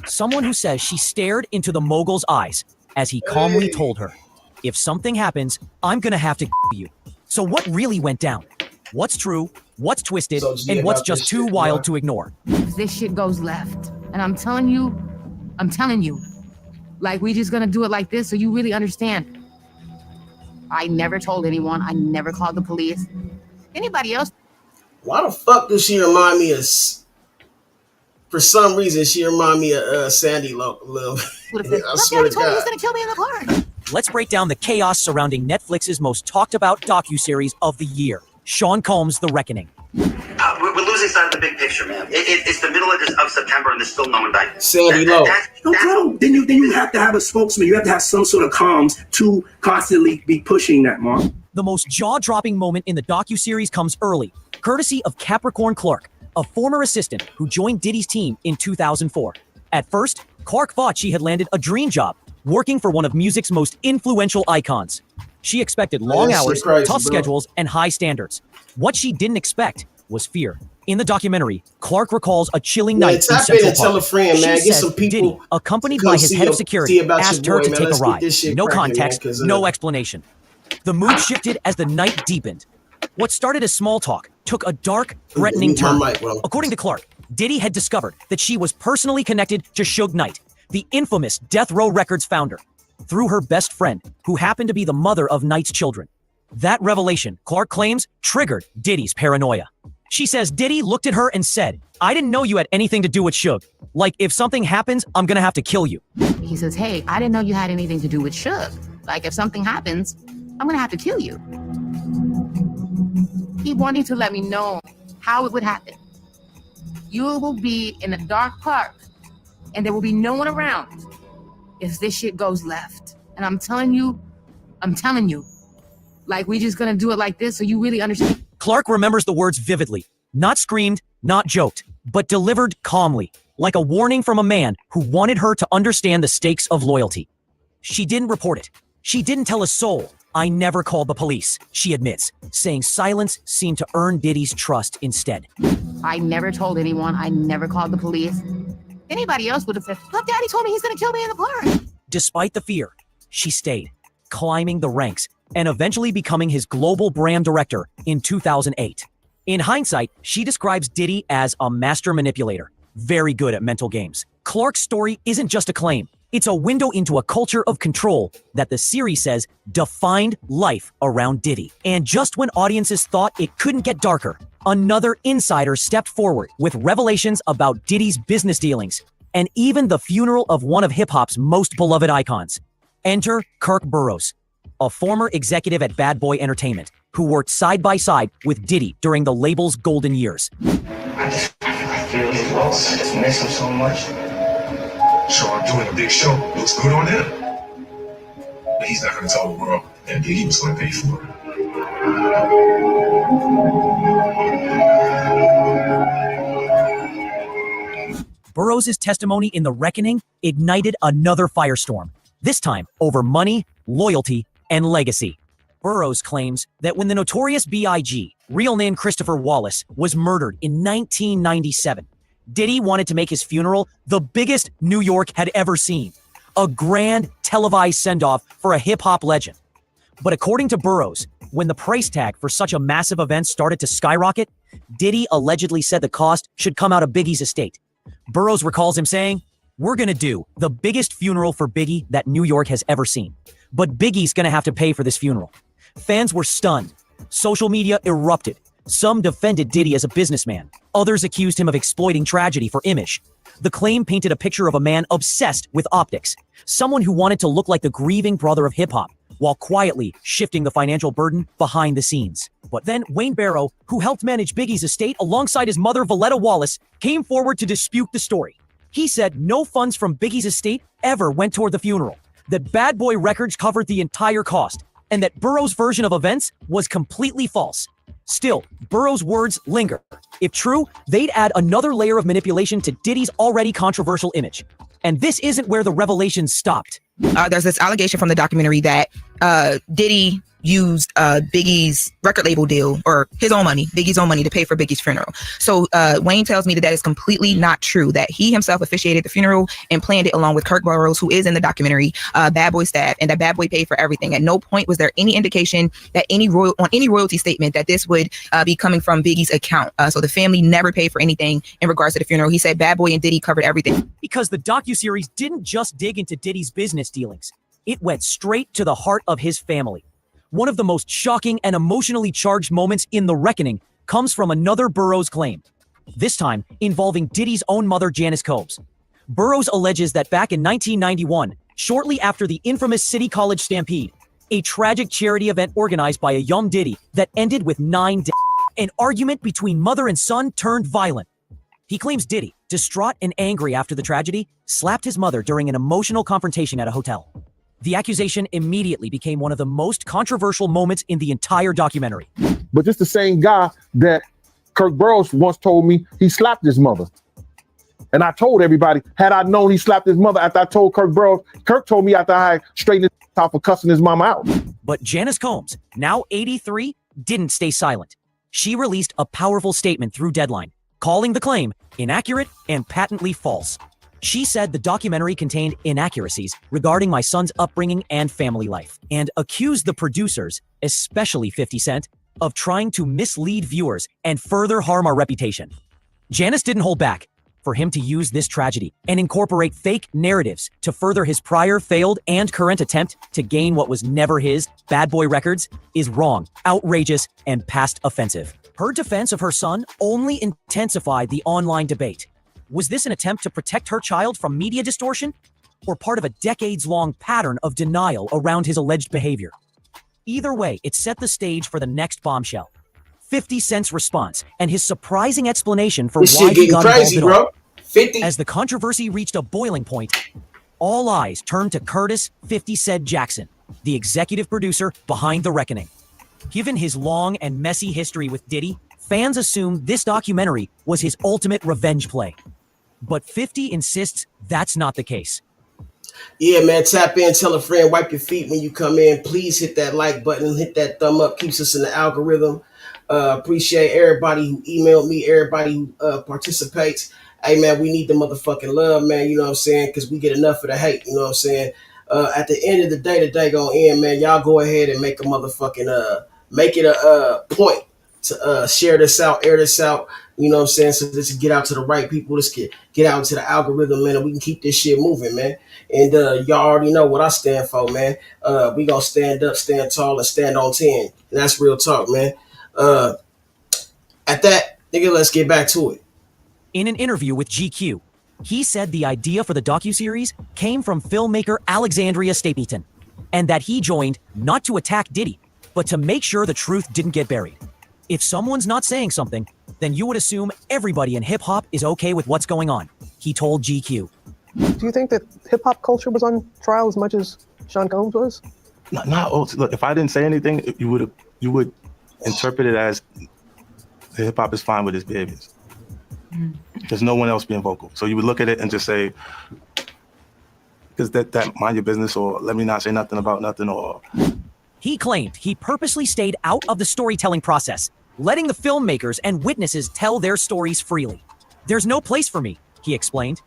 Someone who says she stared into the mogul's eyes as he calmly told her, if something happens, I'm gonna have to you. So what really went down? What's true, what's twisted, and what's just too wild to ignore? This shit goes left. And I'm telling you, like, we just gonna do it like this so you really understand. I never told anyone. I never called the police. Anybody else? Why the fuck does she remind me of? For some reason, she remind me of Sandy a little. I swear to God. He's gonna kill me in the park. Let's break down the chaos surrounding Netflix's most talked about docuseries of the year, Sean Combs' The Reckoning. We're losing sight of the big picture, man. It's the middle of September and there's still no indictment. Sandy Lowe. No problem. Then you have to have a spokesman. You have to have some sort of comms to constantly be pushing that, Mark. The most jaw-dropping moment in the docuseries comes early, courtesy of Capricorn Clark, a former assistant who joined Diddy's team in 2004. At first, Clark thought she had landed a dream job, working for one of music's most influential icons. She expected long hours, tough schedules, and high standards. What she didn't expect was fear. In the documentary, Clark recalls a chilling night in Central tell a Park. friend, man. She Get says some people Diddy, accompanied by his head of security, asked her to take a ride. No context, no explanation. The mood shifted as the night deepened. What started as small talk took a dark, threatening turn. According to Clark, Diddy had discovered that she was personally connected to Suge Knight, the infamous Death Row Records founder, through her best friend, who happened to be the mother of Knight's children. That revelation, Clark claims, triggered Diddy's paranoia. She says Diddy looked at her and said, I didn't know you had anything to do with Suge. Like, if something happens, I'm gonna have to kill you. He says, hey, I didn't know you had anything to do with Suge. Like, if something happens, I'm gonna have to kill you. Keep wanting to let me know how it would happen. You will be in a dark park, and there will be no one around if this shit goes left. And I'm telling you, like we just gonna do it like this so you really understand. Clark remembers the words vividly, not screamed, not joked, but delivered calmly, like a warning from a man who wanted her to understand the stakes of loyalty. She didn't report it. She didn't tell a soul. I never called the police, she admits, saying silence seemed to earn Diddy's trust instead. I never told anyone. I never called the police. Anybody else would have said, look, Daddy told me he's gonna kill me in the park. Despite the fear, she stayed, climbing the ranks, and eventually becoming his global brand director in 2008. In hindsight, she describes Diddy as a master manipulator, very good at mental games. Clark's story isn't just a claim. It's a window into a culture of control that the series says defined life around Diddy. And just when audiences thought it couldn't get darker, another insider stepped forward with revelations about Diddy's business dealings and even the funeral of one of hip-hop's most beloved icons. Enter Kirk Burroughs, a former executive at Bad Boy Entertainment who worked side by side with Diddy during the label's golden years. I feel his loss. I just miss him so much. Sean doing a big show. Looks good on him. But he's not going to tell the world that Biggie was going to pay for it. Burroughs' testimony in The Reckoning ignited another firestorm, this time over money, loyalty, and legacy. Burroughs claims that when the notorious B.I.G., real name Christopher Wallace, was murdered in 1997, Diddy wanted to make his funeral the biggest New York had ever seen, a grand televised send-off for a hip-hop legend. But according to Burroughs, when the price tag for such a massive event started to skyrocket, Diddy allegedly said the cost should come out of Biggie's estate. Burroughs recalls him saying, "We're gonna do the biggest funeral for Biggie that New York has ever seen, but Biggie's gonna have to pay for this funeral." Fans were stunned. Social media erupted. Some defended Diddy as a businessman. Others accused him of exploiting tragedy for image. The claim painted a picture of a man obsessed with optics, someone who wanted to look like the grieving brother of hip-hop, while quietly shifting the financial burden behind the scenes. But then Wayne Barrow, who helped manage Biggie's estate alongside his mother Valletta Wallace, came forward to dispute the story. He said no funds from Biggie's estate ever went toward the funeral, that Bad Boy Records covered the entire cost, and that Burroughs' version of events was completely false. Still, Burroughs' words linger. If true, they'd add another layer of manipulation to Diddy's already controversial image. And this isn't where the revelations stopped. There's this allegation from the documentary that Diddy used Biggie's record label deal, or his own money, Biggie's own money, to pay for Biggie's funeral. So Wayne tells me that that is completely not true, that he himself officiated the funeral and planned it along with Kirk Burroughs, who is in the documentary, Bad Boy staff, and that Bad Boy paid for everything. At no point was there any indication that any royalty statement that this would be coming from Biggie's account. So the family never paid for anything in regards to the funeral. He said Bad Boy and Diddy covered everything. Because the docuseries didn't just dig into Diddy's business dealings. It went straight to the heart of his family. One of the most shocking and emotionally charged moments in The Reckoning comes from another Burroughs claim, this time involving Diddy's own mother, Janice Combs. Burroughs alleges that back in 1991, shortly after the infamous City College Stampede, a tragic charity event organized by a young Diddy that ended with 9 deaths, an argument between mother and son turned violent. He claims Diddy, distraught and angry after the tragedy, slapped his mother during an emotional confrontation at a hotel. The accusation immediately became one of the most controversial moments in the entire documentary. But this the same guy that Kirk Burroughs once told me he slapped his mother. And I told everybody, had I known he slapped his mother after I told Kirk Burroughs, Kirk told me after I straightened his out for cussing his mama out. But Janice Combs, now 83, didn't stay silent. She released a powerful statement through Deadline, calling the claim inaccurate and patently false. She said the documentary contained inaccuracies regarding my son's upbringing and family life, and accused the producers, especially 50 Cent, of trying to mislead viewers and further harm our reputation. Janice didn't hold back. For him to use this tragedy and incorporate fake narratives to further his prior failed and current attempt to gain what was never his, Bad Boy Records, is wrong, outrageous, and past offensive. Her defense of her son only intensified the online debate. Was this an attempt to protect her child from media distortion, or part of a decades-long pattern of denial around his alleged behavior? Either way, it set the stage for the next bombshell. 50 Cent's response and his surprising explanation for why he got involved at all. 50. As the controversy reached a boiling point, all eyes turned to Curtis 50 Cent Jackson, the executive producer behind The Reckoning. Given his long and messy history with Diddy, fans assumed this documentary was his ultimate revenge play. But 50 insists that's not the case. Yeah, man, tap in, tell a friend, wipe your feet when you come in. Please hit that like button, hit that thumb up, keeps us in the algorithm. Appreciate everybody who emailed me, everybody who participates. Hey, man, we need the motherfucking love, man, you know what I'm saying? Because we get enough of the hate, you know what I'm saying? At the end of the day gonna end, man. Y'all go ahead and make a motherfucking, make it a point to share this out, air this out, you know what I'm saying? So this can get out to the right people, let's get out to the algorithm, man, and we can keep this shit moving, man. And y'all already know what I stand for, man. We gonna stand up, stand tall, and stand on 10. And that's real talk, man. At that, nigga, let's get back to it. In an interview with GQ, he said the idea for the docuseries came from filmmaker Alexandria Stapleton, and that he joined not to attack Diddy, but to make sure the truth didn't get buried. If someone's not saying something, then you would assume everybody in hip-hop is okay with what's going on, he told GQ. Do you think that hip-hop culture was on trial as much as Sean Combs was? Look, if I didn't say anything, you would interpret it as the hip-hop is fine with his behaviors. There's no one else being vocal. So you would look at it and just say, because that mind your business, or let me not say nothing about nothing, or... He claimed he purposely stayed out of the storytelling process, letting the filmmakers and witnesses tell their stories freely. There's no place for me, he explained.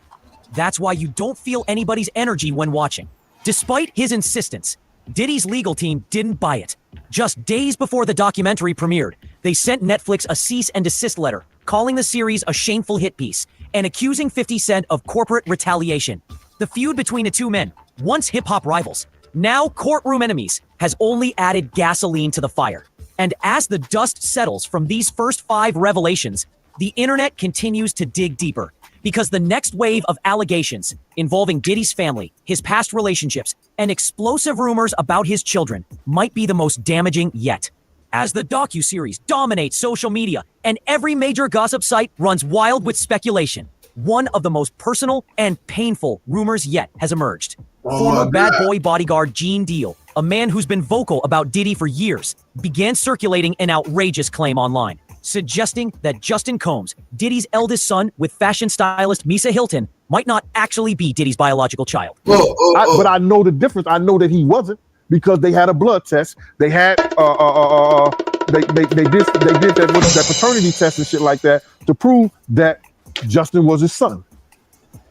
That's why you don't feel anybody's energy when watching. Despite his insistence, Diddy's legal team didn't buy it. Just days before the documentary premiered, they sent Netflix a cease and desist letter, calling the series a shameful hit piece and accusing 50 Cent of corporate retaliation. The feud between the two men, once hip-hop rivals, now courtroom enemies, has only added gasoline to the fire. And as the dust settles from these first 5 revelations, the internet continues to dig deeper, because the next wave of allegations involving Diddy's family, his past relationships, and explosive rumors about his children might be the most damaging yet. As the docuseries dominates social media and every major gossip site runs wild with speculation, one of the most personal and painful rumors yet has emerged. Former Bad Boy bodyguard Gene Deal, a man who's been vocal about Diddy for years, began circulating an outrageous claim online, suggesting that Justin Combs, Diddy's eldest son with fashion stylist Misa Hilton, might not actually be Diddy's biological child. But I know the difference. I know that he wasn't, because they had a blood test. They had they did that paternity test and shit like that to prove that Justin was his son.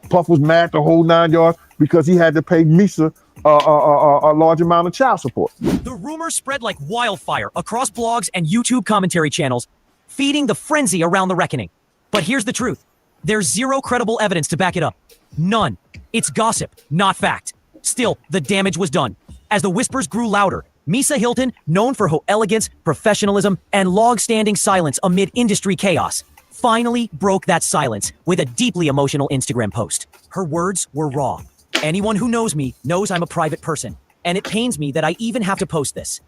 Puff was mad the whole 9 yards because he had to pay Misa a large amount of child support. The rumors spread like wildfire across blogs and YouTube commentary channels, feeding the frenzy around The Reckoning. But here's the truth. There's zero credible evidence to back it up. None. It's gossip, not fact. Still, the damage was done. As the whispers grew louder, Misa Hilton, known for her elegance, professionalism, and long-standing silence amid industry chaos, finally broke that silence with a deeply emotional Instagram post. Her words were raw. Anyone who knows me knows I'm a private person, and it pains me that I even have to post this.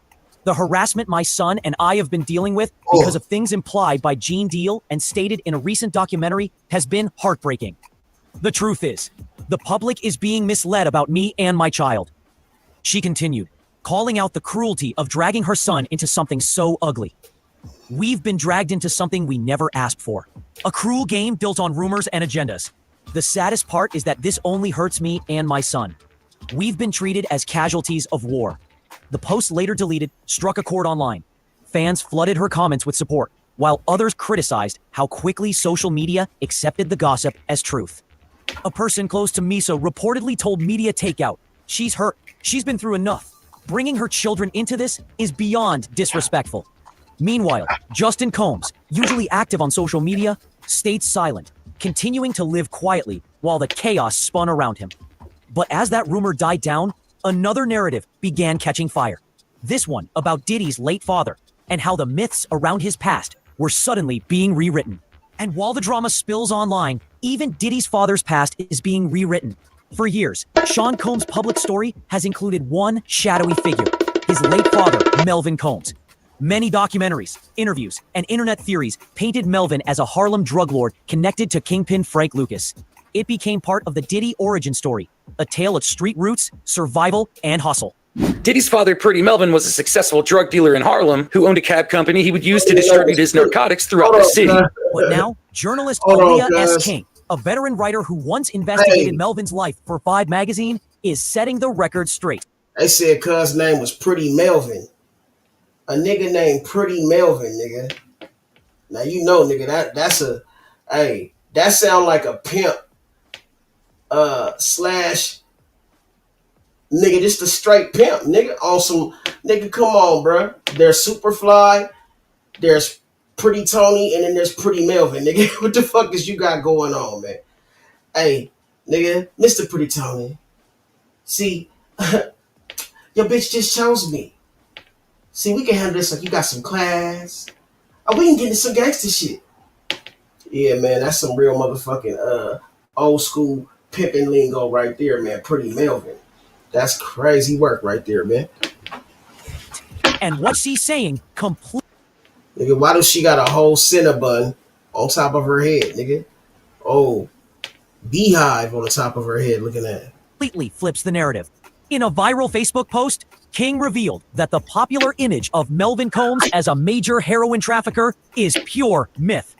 The harassment my son and I have been dealing with because of things implied by Gene Deal and stated in a recent documentary has been heartbreaking. The truth is, the public is being misled about me and my child. She continued, calling out the cruelty of dragging her son into something so ugly. We've been dragged into something we never asked for. A cruel game built on rumors and agendas. The saddest part is that this only hurts me and my son. We've been treated as casualties of war. The post, later deleted, struck a chord online. Fans flooded her comments with support, while others criticized how quickly social media accepted the gossip as truth. A person close to Misa reportedly told Media Takeout, "She's hurt. She's been through enough. Bringing her children into this is beyond disrespectful." Meanwhile, Justin Combs, usually active on social media, stayed silent, continuing to live quietly while the chaos spun around him. But as that rumor died down, another narrative began catching fire. This one about Diddy's late father and how the myths around his past were suddenly being rewritten. And while the drama spills online, even Diddy's father's past is being rewritten. For years, Sean Combs' public story has included one shadowy figure, his his late father, Melvin Combs. Many documentaries, interviews, and internet theories painted Melvin as a Harlem drug lord connected to Kingpin Frank Lucas. It became part of the Diddy origin story, a tale of street roots, survival, and hustle. Diddy's father, Pretty Melvin, was a successful drug dealer in Harlem who owned a cab company he would use to distribute his narcotics throughout the city. But now, journalist Aaliyah S. King, a veteran writer who once investigated Melvin's life for Vibe magazine, is setting the record straight. They said cuz name was Pretty Melvin. A nigga named Pretty Melvin, nigga. Now you know, nigga, that sound like a pimp slash nigga, just a straight pimp, nigga. On some nigga, come on, bruh. There's Superfly, there's Pretty Tony, and then there's Pretty Melvin, nigga. What the fuck is you got going on, man? Hey, nigga, Mr. Pretty Tony. See, your bitch just chose me. See, we can handle this like you got some class. Oh, we can get into some gangster shit. Yeah, man, that's some real motherfucking old school pimping lingo right there, man. Pretty Melvin. That's crazy work right there, man. And what she's saying completely. Nigga, why does she got a whole Cinnabon on top of her head, nigga? Oh, beehive on the top of her head, looking at it. Completely flips the narrative. In a viral Facebook post, King revealed that the popular image of Melvin Combs as a major heroin trafficker is pure myth.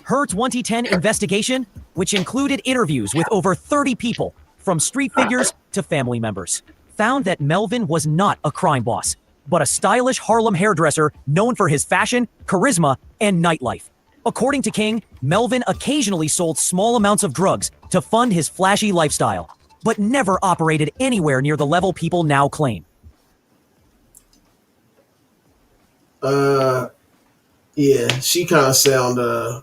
Her 2010 investigation, which included interviews with over 30 people, from street figures to family members, found that Melvin was not a crime boss, but a stylish Harlem hairdresser known for his fashion, charisma, and nightlife. According to King, Melvin occasionally sold small amounts of drugs to fund his flashy lifestyle, but never operated anywhere near the level people now claim. Yeah, she kind of sound, I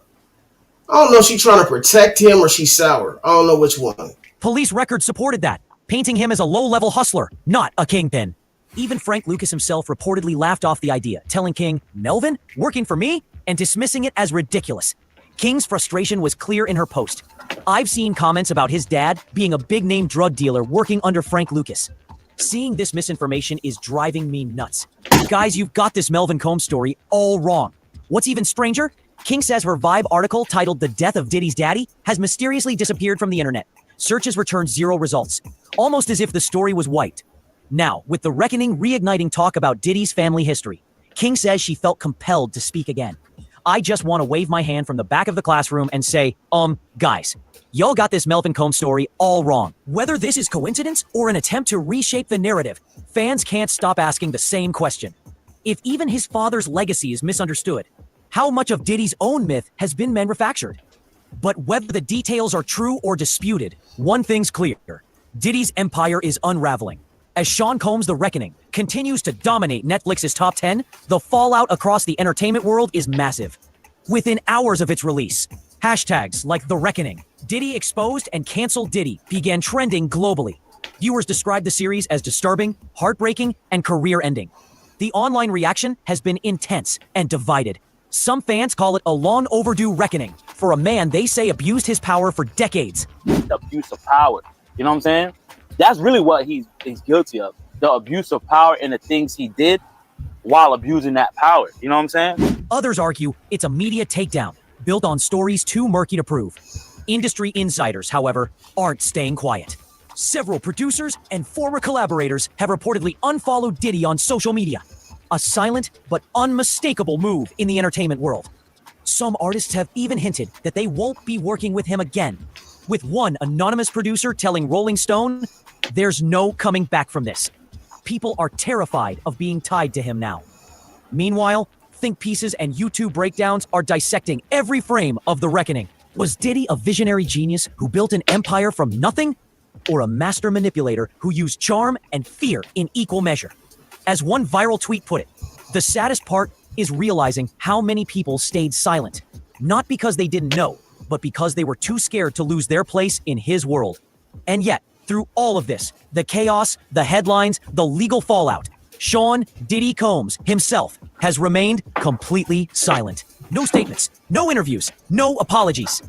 don't know if she's trying to protect him or she's sour. I don't know which one. Police records supported that, painting him as a low-level hustler, not a kingpin. Even Frank Lucas himself reportedly laughed off the idea, telling King, "Melvin, working for me?" and dismissing it as ridiculous. King's frustration was clear in her post. "I've seen comments about his dad being a big-name drug dealer working under Frank Lucas. Seeing this misinformation is driving me nuts. Guys, you've got this Melvin Combs story all wrong. What's even stranger? King says her Vibe article titled 'The Death of Diddy's Daddy' has mysteriously disappeared from the internet. Searches returned 0 results, almost as if the story was wiped. Now, with The Reckoning reigniting talk about Diddy's family history, King says she felt compelled to speak again. "I just want to wave my hand from the back of the classroom and say, guys, y'all got this Melvin Combs story all wrong. Whether this is coincidence or an attempt to reshape the narrative, fans can't stop asking the same question. If even his father's legacy is misunderstood, how much of Diddy's own myth has been manufactured? But whether the details are true or disputed, one thing's clear. Diddy's empire is unraveling. As Sean Combs' The Reckoning continues to dominate Netflix's top 10, the fallout across the entertainment world is massive. Within hours of its release, hashtags like The Reckoning, Diddy Exposed, and Cancel Diddy began trending globally. Viewers described the series as disturbing, heartbreaking, and career-ending. The online reaction has been intense and divided. Some fans call it a long overdue reckoning for a man they say abused his power for decades. The abuse of power. You know what I'm saying? That's really what he's guilty of. The abuse of power and the things he did while abusing that power. You know what I'm saying? Others argue it's a media takedown built on stories too murky to prove. Industry insiders, however, aren't staying quiet. Several producers and former collaborators have reportedly unfollowed Diddy on social media. A silent but unmistakable move in the entertainment world. Some artists have even hinted that they won't be working with him again, with one anonymous producer telling Rolling Stone, "There's no coming back from this." People are terrified of being tied to him now. Meanwhile, think pieces and YouTube breakdowns are dissecting every frame of The Reckoning. Was Diddy a visionary genius who built an empire from nothing? Or a master manipulator who used charm and fear in equal measure? As one viral tweet put it, the saddest part is realizing how many people stayed silent, not because they didn't know, but because they were too scared to lose their place in his world. And yet, through all of this, the chaos, the headlines, the legal fallout, Sean Diddy Combs himself has remained completely silent. No statements, no interviews, no apologies.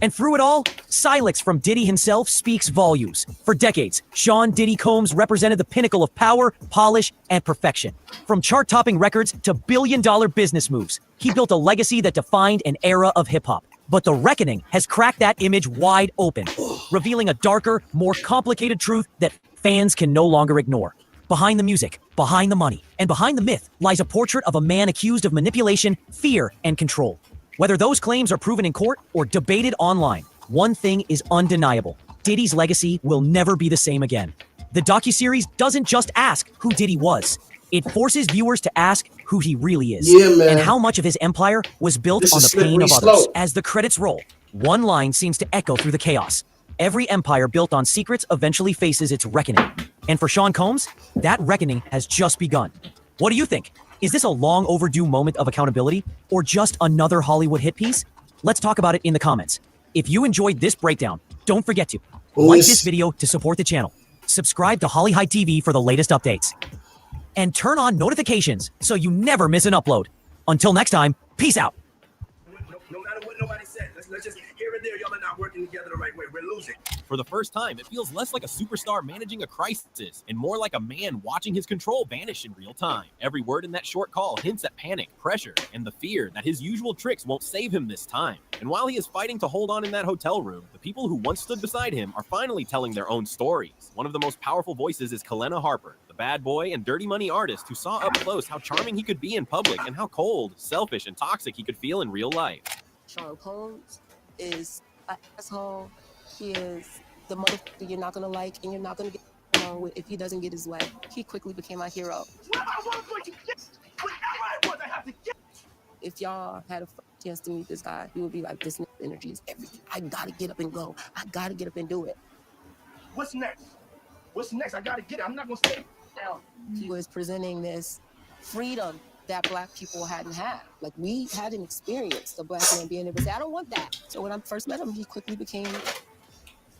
And through it all, silence from Diddy himself speaks volumes. For decades, Sean Diddy Combs represented the pinnacle of power, polish, and perfection. From chart-topping records to billion-dollar business moves, he built a legacy that defined an era of hip-hop. But the reckoning has cracked that image wide open, revealing a darker, more complicated truth that fans can no longer ignore. Behind the music, behind the money, and behind the myth lies a portrait of a man accused of manipulation, fear, and control. Whether those claims are proven in court or debated online, one thing is undeniable. Diddy's legacy will never be the same again. The docuseries doesn't just ask who Diddy was. It forces viewers to ask who he really is. Yeah, man. And how much of his empire was built on the pain of others. As the credits roll, one line seems to echo through the chaos. Every empire built on secrets eventually faces its reckoning. And for Sean Combs, that reckoning has just begun. What do you think? Is this a long overdue moment of accountability or just another Hollywood hit piece? Let's talk about it in the comments. If you enjoyed this breakdown, don't forget to like this video to support the channel, subscribe to Holly High TV for the latest updates, and turn on notifications so you never miss an upload. Until next time, peace out. No matter what nobody said, let's just here and there, y'all are not working together the right way. We're losing. For the first time, it feels less like a superstar managing a crisis and more like a man watching his control vanish in real time. Every word in that short call hints at panic, pressure, and the fear that his usual tricks won't save him this time. And while he is fighting to hold on in that hotel room, the people who once stood beside him are finally telling their own stories. One of the most powerful voices is Kalena Harper, the bad boy and dirty money artist who saw up close how charming he could be in public and how cold, selfish, and toxic he could feel in real life. Sean Combs is an asshole. He is the motherfucker you're not gonna like and you're not gonna get along with if he doesn't get his way. He quickly became my hero. If y'all had a chance to meet this guy, you would be like, this energy is everything. I gotta get up and go. I gotta get up and do it. What's next? What's next? I gotta get it. I'm not gonna stay down. He was presenting this freedom that Black people hadn't had. Like, we hadn't experienced a Black man being able to say, I don't want that. So when I first met him, he quickly became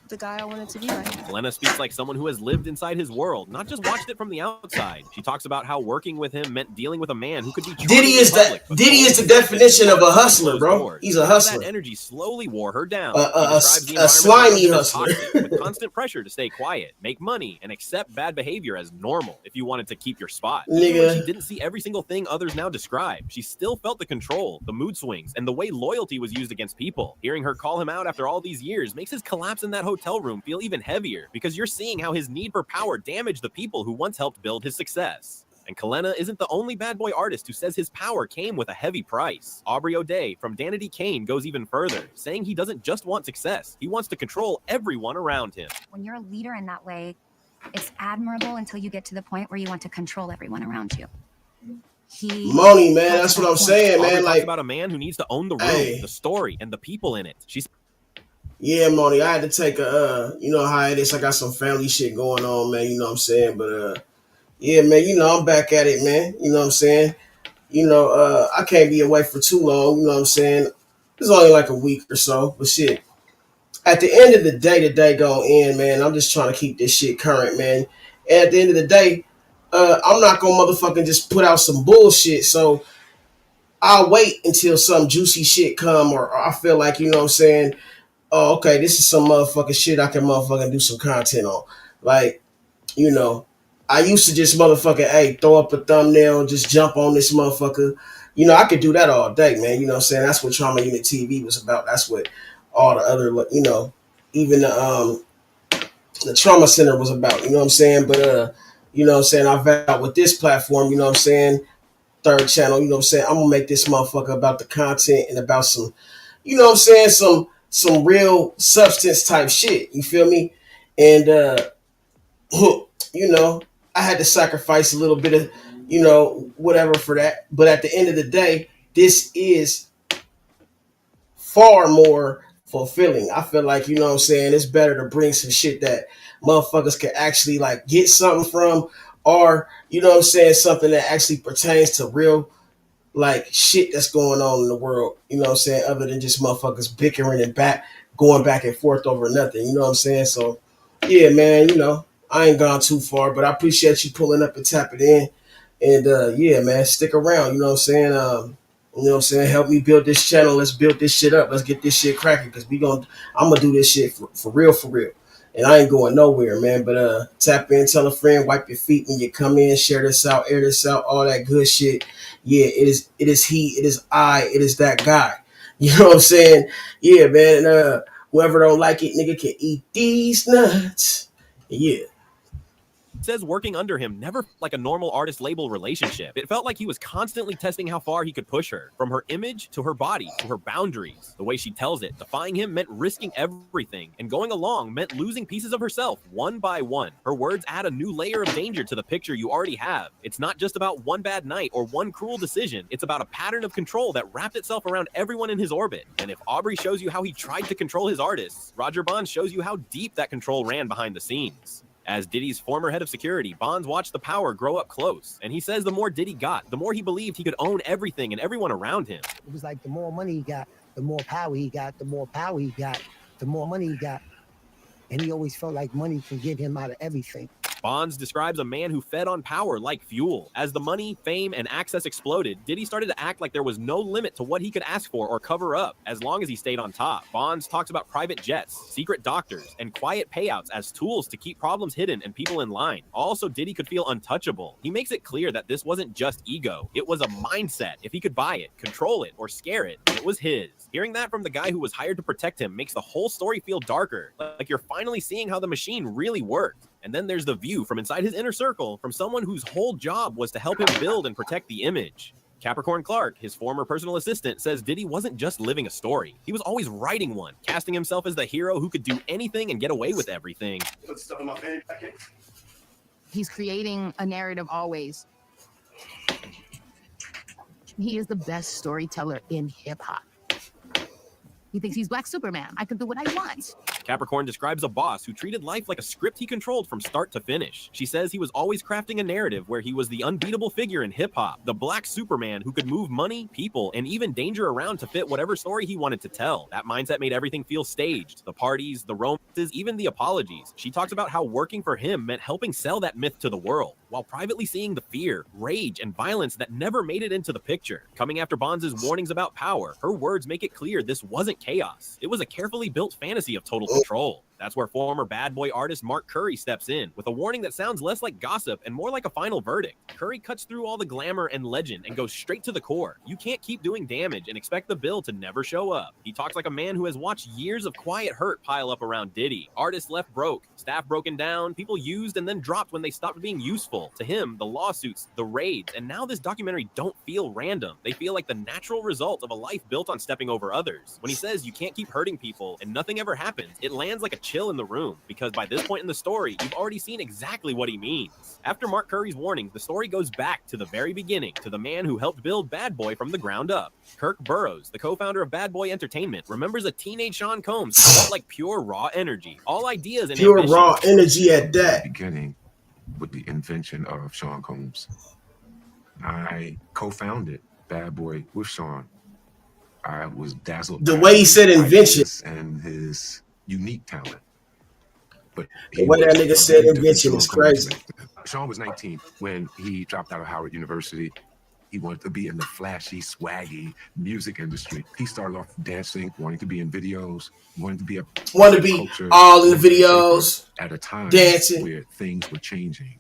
the guy I wanted to be like. Kalena speaks like someone who has lived inside his world, not just watched it from the outside. She talks about how working with him meant dealing with a man who could be Diddy is the definition of a hustler, bro. He's a hustler. That energy slowly wore her down. A slimy hustler. With constant pressure to stay quiet, make money, and accept bad behavior as normal if you wanted to keep your spot. Even when she didn't see every single thing others now describe, she still felt the control, the mood swings, and the way loyalty was used against people. Hearing her call him out after all these years makes his collapse in that hotel room feel even heavier because you're seeing how his need for power damaged the people who once helped build his success. And Kalena isn't the only bad boy artist who says his power came with a heavy price. Aubrey O'Day from Danity Kane goes even further, saying he doesn't just want success, he wants to control everyone around him. When you're a leader in that way, it's admirable until you get to the point where you want to control everyone around you. Money, man, that's what I'm saying, man. Like about a man who needs to own the room, the story, and the people in it. Yeah, Moni, I had to take a, you know how it is. I got some family shit going on, man. You know what I'm saying? But, yeah, man, you know, I'm back at it, man. You know what I'm saying? You know, I can't be away for too long. You know what I'm saying? It's only like a week or so. But shit, at the end of the day gonna end, man. I'm just trying to keep this shit current, man. And at the end of the day, I'm not gonna motherfucking just put out some bullshit. So I'll wait until some juicy shit come or I feel like, you know what I'm saying? Oh, okay, this is some motherfucking shit I can motherfucking do some content on. Like, you know, I used to just motherfucking, hey, throw up a thumbnail, just jump on this motherfucker. You know, I could do that all day, man. You know what I'm saying? That's what Trauma Unit TV was about. That's what all the other, you know, even the Trauma Center was about. You know what I'm saying? But, you know what I'm saying? I vowed with this platform, you know what I'm saying? Third channel, you know what I'm saying? I'm going to make this motherfucker about the content and about some, you know what I'm saying? Some real substance type shit. You feel me? And, you know, I had to sacrifice a little bit of, you know, whatever for that. But at the end of the day, this is far more fulfilling. I feel like, you know what I'm saying, it's better to bring some shit that motherfuckers can actually like get something from, or, you know what I'm saying, something that actually pertains to real like shit that's going on in the world, you know what I'm saying, other than just motherfuckers bickering and going back and forth over nothing, you know what I'm saying? So yeah, man, you know, I ain't gone too far, but I appreciate you pulling up and tapping in. And yeah, man, stick around, you know what I'm saying? You know what I'm saying? Help me build this channel. Let's build this shit up. Let's get this shit cracking because I'm gonna do this shit for real, for real. And I ain't going nowhere, man. But tap in, tell a friend, wipe your feet when you come in, share this out, air this out, all that good shit. Yeah, it is he, it is I, it is that guy. You know what I'm saying? Yeah, man. Whoever don't like it, nigga can eat these nuts. Yeah. Says working under him never felt like a normal artist label relationship. It felt like he was constantly testing how far he could push her, from her image to her body to her boundaries. The way she tells it, defying him meant risking everything, and going along meant losing pieces of herself one by one. Her words add a new layer of danger to the picture you already have. It's not just about one bad night or one cruel decision. It's about a pattern of control that wrapped itself around everyone in his orbit. And if Aubrey shows you how he tried to control his artists, Roger Bonds shows you how deep that control ran behind the scenes. As Diddy's former head of security, Bonds watched the power grow up close, and he says the more Diddy got, the more he believed he could own everything and everyone around him. It was like the more money he got, the more power he got, the more power he got, the more money he got. And he always felt like money could get him out of everything. Bonds describes a man who fed on power like fuel. As the money, fame, and access exploded, Diddy started to act like there was no limit to what he could ask for or cover up, as long as he stayed on top. Bonds talks about private jets, secret doctors, and quiet payouts as tools to keep problems hidden and people in line. Also, Diddy could feel untouchable. He makes it clear that this wasn't just ego. It was a mindset. If he could buy it, control it, or scare it, it was his. Hearing that from the guy who was hired to protect him makes the whole story feel darker, like you're finally seeing how the machine really worked. And then there's the view from inside his inner circle from someone whose whole job was to help him build and protect the image. Capricorn Clark, his former personal assistant, says Diddy wasn't just living a story. He was always writing one, casting himself as the hero who could do anything and get away with everything. Put stuff in my fanny packet. He's creating a narrative always. He is the best storyteller in hip-hop. He thinks he's Black Superman. I can do what I want. Capricorn describes a boss who treated life like a script he controlled from start to finish. She says he was always crafting a narrative where he was the unbeatable figure in hip-hop, the Black Superman who could move money, people, and even danger around to fit whatever story he wanted to tell. That mindset made everything feel staged. The parties, the romances, even the apologies. She talks about how working for him meant helping sell that myth to the world, while privately seeing the fear, rage, and violence that never made it into the picture. Coming after Bonds' warnings about power, her words make it clear this wasn't chaos. It was a carefully built fantasy of total control. That's where former bad boy artist Mark Curry steps in, with a warning that sounds less like gossip and more like a final verdict. Curry cuts through all the glamour and legend and goes straight to the core. You can't keep doing damage and expect the bill to never show up. He talks like a man who has watched years of quiet hurt pile up around Diddy. Artists left broke, staff broken down, people used and then dropped when they stopped being useful. To him, the lawsuits, the raids, and now this documentary don't feel random. They feel like the natural result of a life built on stepping over others. When he says you can't keep hurting people and nothing ever happens, it lands like a chill in the room, because by this point in the story, you've already seen exactly what he means. After Mark Curry's warning, the story goes back to the very beginning, to the man who helped build Bad Boy from the ground up. Kirk Burroughs, the co-founder of Bad Boy Entertainment, remembers a teenage Sean Combs who felt like pure raw energy. All ideas and pure ambitions. Raw energy at that. Beginning with the invention of Sean Combs. I co-founded Bad Boy with Sean. I was dazzled the by way he said invention and his unique talent. But the way that nigga said invention is crazy. Sean was 19 when he dropped out of Howard University. He wanted to be in the flashy, swaggy music industry. He started off dancing, wanting to be in videos, wanting to be all in the videos at a time dancing where things were changing.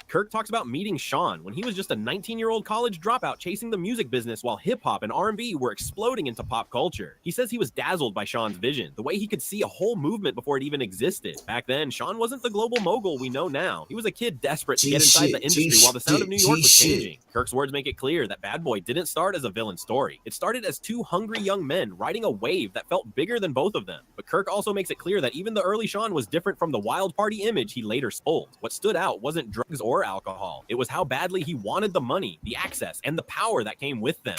Kirk talks about meeting Sean when he was just a 19-year-old college dropout chasing the music business while hip-hop and R&B were exploding into pop culture. He says he was dazzled by Sean's vision, the way he could see a whole movement before it even existed. Back then, Sean wasn't the global mogul we know now. He was a kid desperate to get inside the industry while the sound of New York was changing. Kirk's words make it clear that Bad Boy didn't start as a villain story. It started as two hungry young men riding a wave that felt bigger than both of them. But Kirk also makes it clear that even the early Sean was different from the wild party image he later sold. What stood out wasn't drugs or alcohol. It was how badly he wanted the money, the access, and the power that came with them.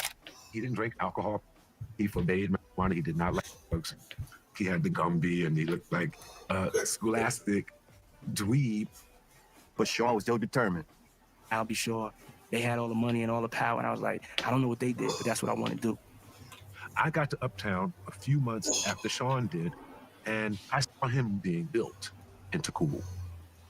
He didn't drink alcohol. He forbade marijuana. He did not like drugs. He had the Gumby and he looked like a scholastic dweeb. But Sean was still determined. I'll be sure. They had all the money and all the power, and I was like, I don't know what they did, but that's what I want to do. I got to Uptown a few months after Sean did, and I saw him being built into cool.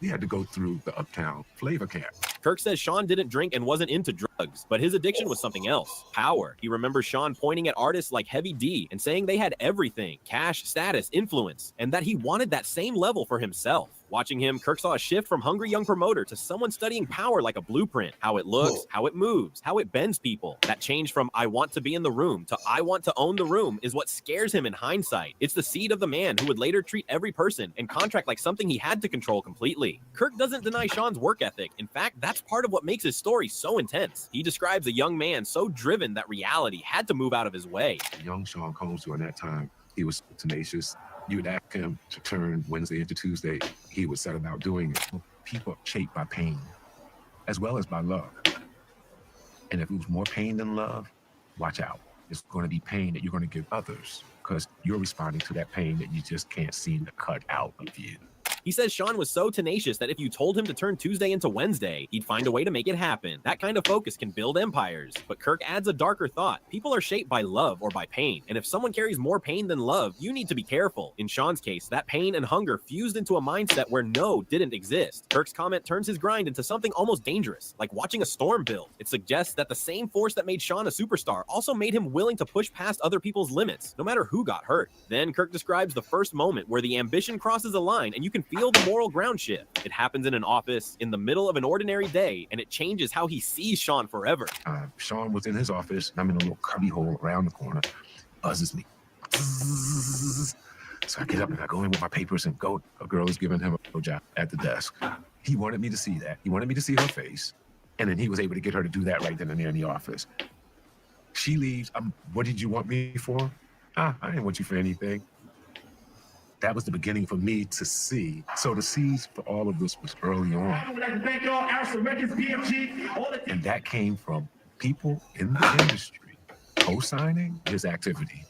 we had to go through the Uptown Flavor Camp. Kirk says Sean didn't drink and wasn't into drugs, but his addiction was something else. Power. He remembers Sean pointing at artists like Heavy D and saying they had everything: cash, status, influence, and that he wanted that same level for himself. Watching him, Kirk saw a shift from hungry young promoter to someone studying power like a blueprint. How it looks, how it moves, how it bends people. That change from I want to be in the room to I want to own the room is what scares him in hindsight. It's the seed of the man who would later treat every person and contract like something he had to control completely. Kirk doesn't deny Sean's work ethic. In fact, that's part of what makes his story so intense. He describes a young man so driven that reality had to move out of his way. Young Sean Combs during that time, he was tenacious. You would ask him to turn Wednesday into Tuesday, he would set about doing it. People are shaped by pain, as well as by love. And if it was more pain than love, watch out. It's going to be pain that you're going to give others because you're responding to that pain that you just can't seem to cut out of you. He says Sean was so tenacious that if you told him to turn Tuesday into Wednesday, he'd find a way to make it happen. That kind of focus can build empires. But Kirk adds a darker thought. People are shaped by love or by pain. And if someone carries more pain than love, you need to be careful. In Sean's case, that pain and hunger fused into a mindset where no didn't exist. Kirk's comment turns his grind into something almost dangerous, like watching a storm build. It suggests that the same force that made Sean a superstar also made him willing to push past other people's limits, no matter who got hurt. Then Kirk describes the first moment where the ambition crosses a line and you can feel the moral ground shift. It happens in an office, in the middle of an ordinary day, and it changes how he sees Sean forever. Sean was in his office, and I'm in a little cubby hole around the corner. Buzzes me. So I get up and I go in with my papers and go. A girl is giving him a job at the desk. He wanted me to see that. He wanted me to see her face. And then he was able to get her to do that right then and there in the office. She leaves. What did you want me for? I didn't want you for anything. That was the beginning for me to see. So the seeds for all of this was early on. And that came from people in the industry co-signing his activity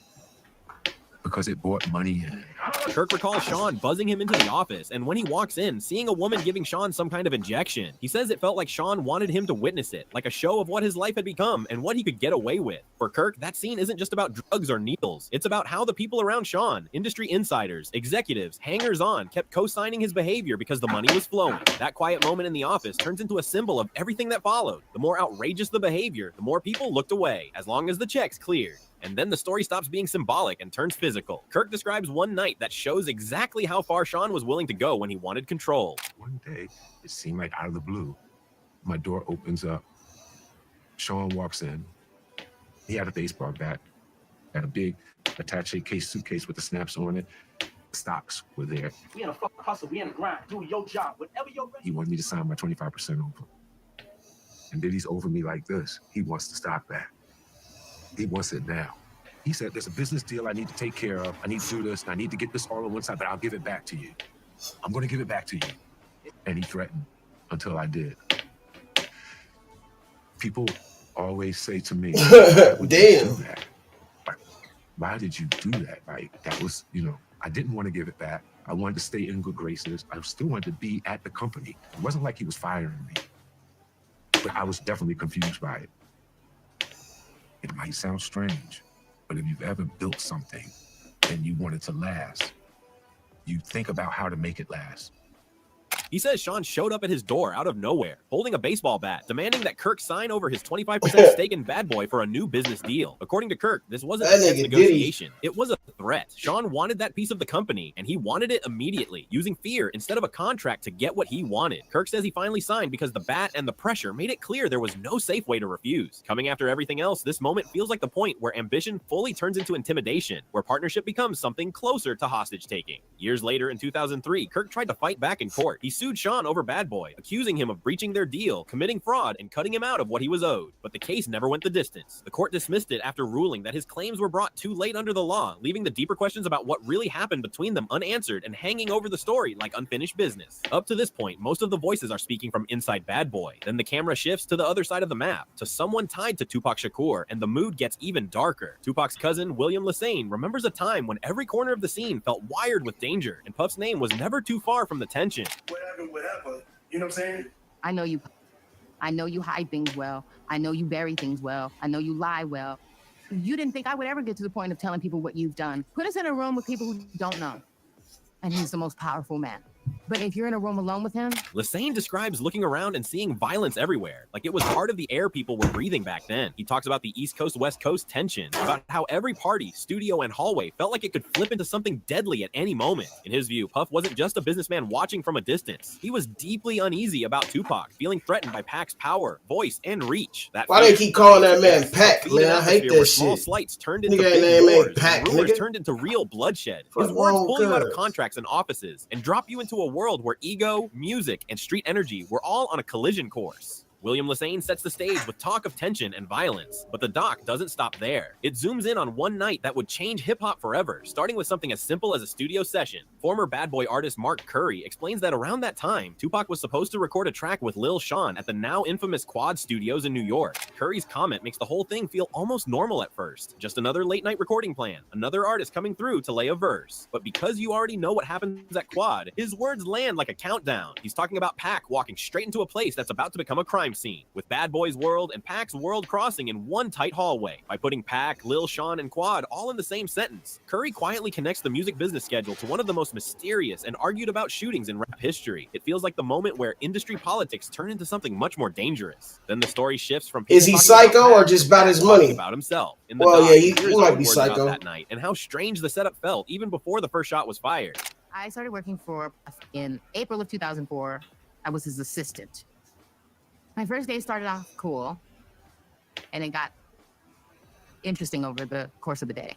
because it brought money in. Kirk recalls Sean buzzing him into the office, and when he walks in, seeing a woman giving Sean some kind of injection. He says it felt like Sean wanted him to witness it, like a show of what his life had become and what he could get away with. For Kirk, that scene isn't just about drugs or needles. It's about how the people around Sean, industry insiders, executives, hangers-on, kept co-signing his behavior because the money was flowing. That quiet moment in the office turns into a symbol of everything that followed. The more outrageous the behavior, the more people looked away, as long as the checks cleared. And then the story stops being symbolic and turns physical. Kirk describes one night that shows exactly how far Sean was willing to go when he wanted control. One day, it seemed like out of the blue, my door opens up. Sean walks in. He had a baseball bat, had a big attaché case suitcase with the snaps on it. The stocks were there. We in a fucking hustle. We in the grind. Doing your job. Whatever you're ready. He wanted me to sign my 25% over. And then he's over me like this. He wants the stock back. He wants it now. He said, there's a business deal I need to take care of. I need to do this, and I need to get this all on one side, but I'll give it back to you. I'm going to give it back to you. And he threatened until I did. People always say to me, damn. Why did you do that? Like, that was, I didn't want to give it back. I wanted to stay in good graces. I still wanted to be at the company. It wasn't like he was firing me, but I was definitely confused by it. It might sound strange, but if you've ever built something and you want it to last, you think about how to make it last. He says Sean showed up at his door out of nowhere, holding a baseball bat, demanding that Kirk sign over his 25% stake in Bad Boy for a new business deal. According to Kirk, this wasn't a negotiation. It was a threat. Sean wanted that piece of the company, and he wanted it immediately, using fear instead of a contract to get what he wanted. Kirk says he finally signed because the bat and the pressure made it clear there was no safe way to refuse. Coming after everything else, this moment feels like the point where ambition fully turns into intimidation, where partnership becomes something closer to hostage-taking. Years later, in 2003, Kirk tried to fight back in court. He sued Sean over Bad Boy, accusing him of breaching their deal, committing fraud, and cutting him out of what he was owed. But the case never went the distance. The court dismissed it after ruling that his claims were brought too late under the law, leaving the deeper questions about what really happened between them unanswered and hanging over the story like unfinished business. Up to this point, most of the voices are speaking from inside Bad Boy. Then the camera shifts to the other side of the map, to someone tied to Tupac Shakur, and the mood gets even darker. Tupac's cousin, William Lassane, remembers a time when every corner of the scene felt wired with danger, and Puff's name was never too far from the tension. Whatever. You know what I'm saying? I know you hide things well. I know you bury things well. I know you lie well. You didn't think I would ever get to the point of telling people what you've done. Put us in a room with people who don't know. And he's the most powerful man. But if you're in a room alone with him... Lesane describes looking around and seeing violence everywhere, like it was part of the air people were breathing back then. He talks about the East Coast, West Coast tension, about how every party, studio, and hallway felt like it could flip into something deadly at any moment. In his view, Puff wasn't just a businessman watching from a distance. He was deeply uneasy about Tupac, feeling threatened by Pac's power, voice, and reach. Why they keep calling that man Pac, man? I hate that small shit. Slights turned into Nigga big name wars, ain't Pac, and rumors nigga. turned into real bloodshed. Fuck His words wrong pull you out of cuz. contracts and offices and drop you into a world where ego, music, and street energy were all on a collision course. William Lesane sets the stage with talk of tension and violence, but the doc doesn't stop there. It zooms in on one night that would change hip-hop forever, starting with something as simple as a studio session. Former Bad Boy artist Mark Curry explains that around that time, Tupac was supposed to record a track with Lil Sean at the now infamous Quad Studios in New York. Curry's comment makes the whole thing feel almost normal at first. Just another late-night recording plan, another artist coming through to lay a verse. But because you already know what happens at Quad, his words land like a countdown. He's talking about Pac walking straight into a place that's about to become a crime scene, with Bad Boy's World and Pac's World crossing in one tight hallway. By putting Pac, Lil Sean, and Quad all in the same sentence, Curry quietly connects the music business schedule to one of the most mysterious and argued about shootings in rap history. It feels like the moment where industry politics turn into something much more dangerous. Then the story shifts from Is he people talking psycho about or Pac just about his to talking money? about himself. In the Well, doc, yeah, he he hears might own be words about psycho. that night and how strange the setup felt even before the first shot was fired. I started working for in April of 2004. I was his assistant. My first day started off cool, and it got interesting over the course of the day.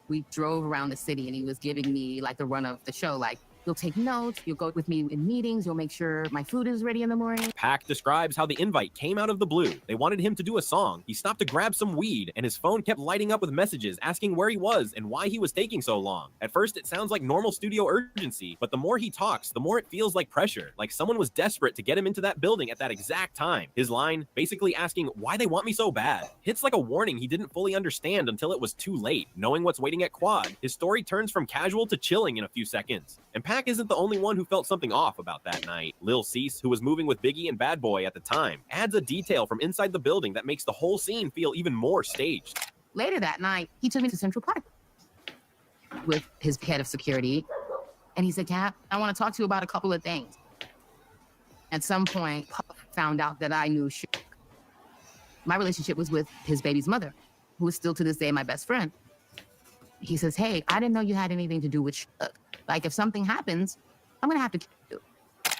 We drove around the city, and he was giving me like the run of the show, like, you'll take notes, you'll go with me in meetings, you'll make sure my food is ready in the morning. Pac describes how the invite came out of the blue. They wanted him to do a song. He stopped to grab some weed, and his phone kept lighting up with messages asking where he was and why he was taking so long. At first, it sounds like normal studio urgency, but the more he talks, the more it feels like pressure, like someone was desperate to get him into that building at that exact time. His line, basically asking why they want me so bad, hits like a warning he didn't fully understand until it was too late. Knowing what's waiting at Quad, his story turns from casual to chilling in a few seconds. And Pac isn't the only one who felt something off about that night. Lil Cease, who was moving with Biggie and Bad Boy at the time, adds a detail from inside the building that makes the whole scene feel even more staged. Later that night, he took me to Central Park with his head of security, and he said, Cap, I want to talk to you about a couple of things. At some point, Puff found out that I knew Suge. My relationship was with his baby's mother, who is still to this day my best friend. He says, hey, I didn't know you had anything to do with Suge. Like, if something happens, I'm going to have to kill you.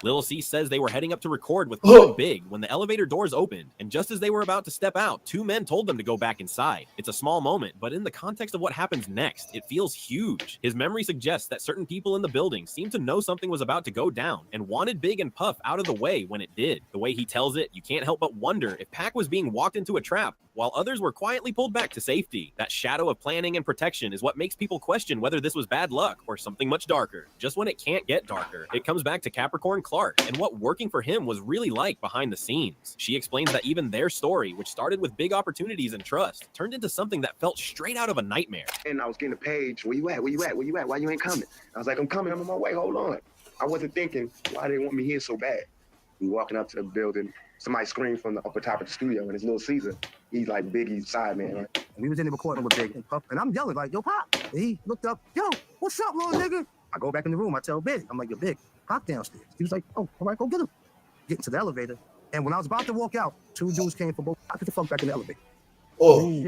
Lil C says they were heading up to record with Puff and Big when the elevator doors opened, and just as they were about to step out, two men told them to go back inside. It's a small moment, but in the context of what happens next, it feels huge. His memory suggests that certain people in the building seemed to know something was about to go down and wanted Big and Puff out of the way when it did. The way he tells it, you can't help but wonder if Pac was being walked into a trap while others were quietly pulled back to safety. That shadow of planning and protection is what makes people question whether this was bad luck or something much darker. Just when it can't get darker, it comes back to Capricorn Clark and what working for him was really like behind the scenes. She explains that even their story, which started with big opportunities and trust, turned into something that felt straight out of a nightmare. And I was getting a page, where you at, where you at, where you at, why you ain't coming? I was like, I'm coming, I'm on my way, hold on. I wasn't thinking, why they want me here so bad? We walking up to the building, somebody screamed from the upper top of the studio, and it's Lil Caesar. He's like Biggie's side man, right? We was in the recording with Big and Puff, and I'm yelling like, yo, Pop. And he looked up, yo, what's up, little nigga? I go back in the room, I tell Big, I'm like, yo, Big, Pop downstairs. He was like, oh, all right, go get him. Get into the elevator, and when I was about to walk out, two dudes came from both. I get the fuck back in the elevator. Oh.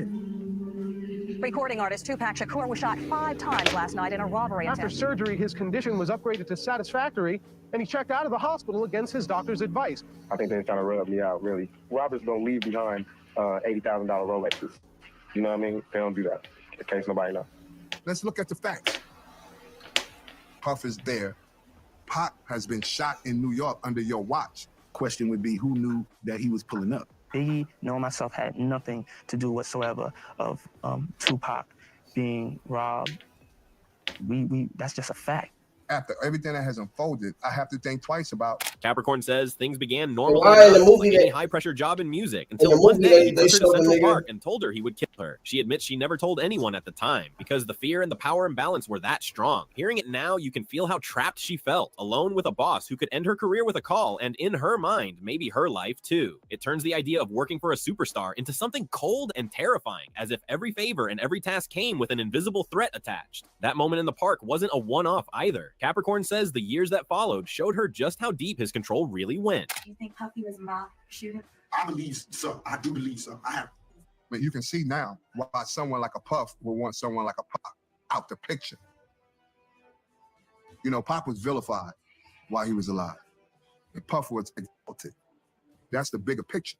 Recording artist Tupac Shakur was shot 5 times last night in a robbery After attempt. surgery, his condition was upgraded to satisfactory, and he checked out of the hospital against his doctor's advice. I think they're trying to rub me out, really. Robbers don't leave behind $80,000 Rolexes. You know what I mean? They don't do that, in case nobody knows. Let's look at the facts. Puff is there. Pac has been shot in New York under your watch. Question would be, who knew that he was pulling up? Biggie, knowing myself, had nothing to do whatsoever of Tupac being robbed. That's just a fact. After everything that has unfolded, I have to think twice about. Capricorn says things began normally Why in the movie like any they- high-pressure job in music In until the one movie day he they took her to showed the Central nigga- Park and told her he would kill her. She admits she never told anyone at the time because the fear and the power imbalance were that strong. Hearing it now, you can feel how trapped she felt, alone with a boss who could end her career with a call and, in her mind, maybe her life too. It turns the idea of working for a superstar into something cold and terrifying, as if every favor and every task came with an invisible threat attached. That moment in the park wasn't a one-off either. Capricorn says the years that followed showed her just how deep his control really went. You think Puffy was involved shooting? I believe so. I do believe so. But you can see now why someone like a Puff would want someone like a Pac out the picture. You know, Pac was vilified while he was alive, and Puff was exalted. That's the bigger picture.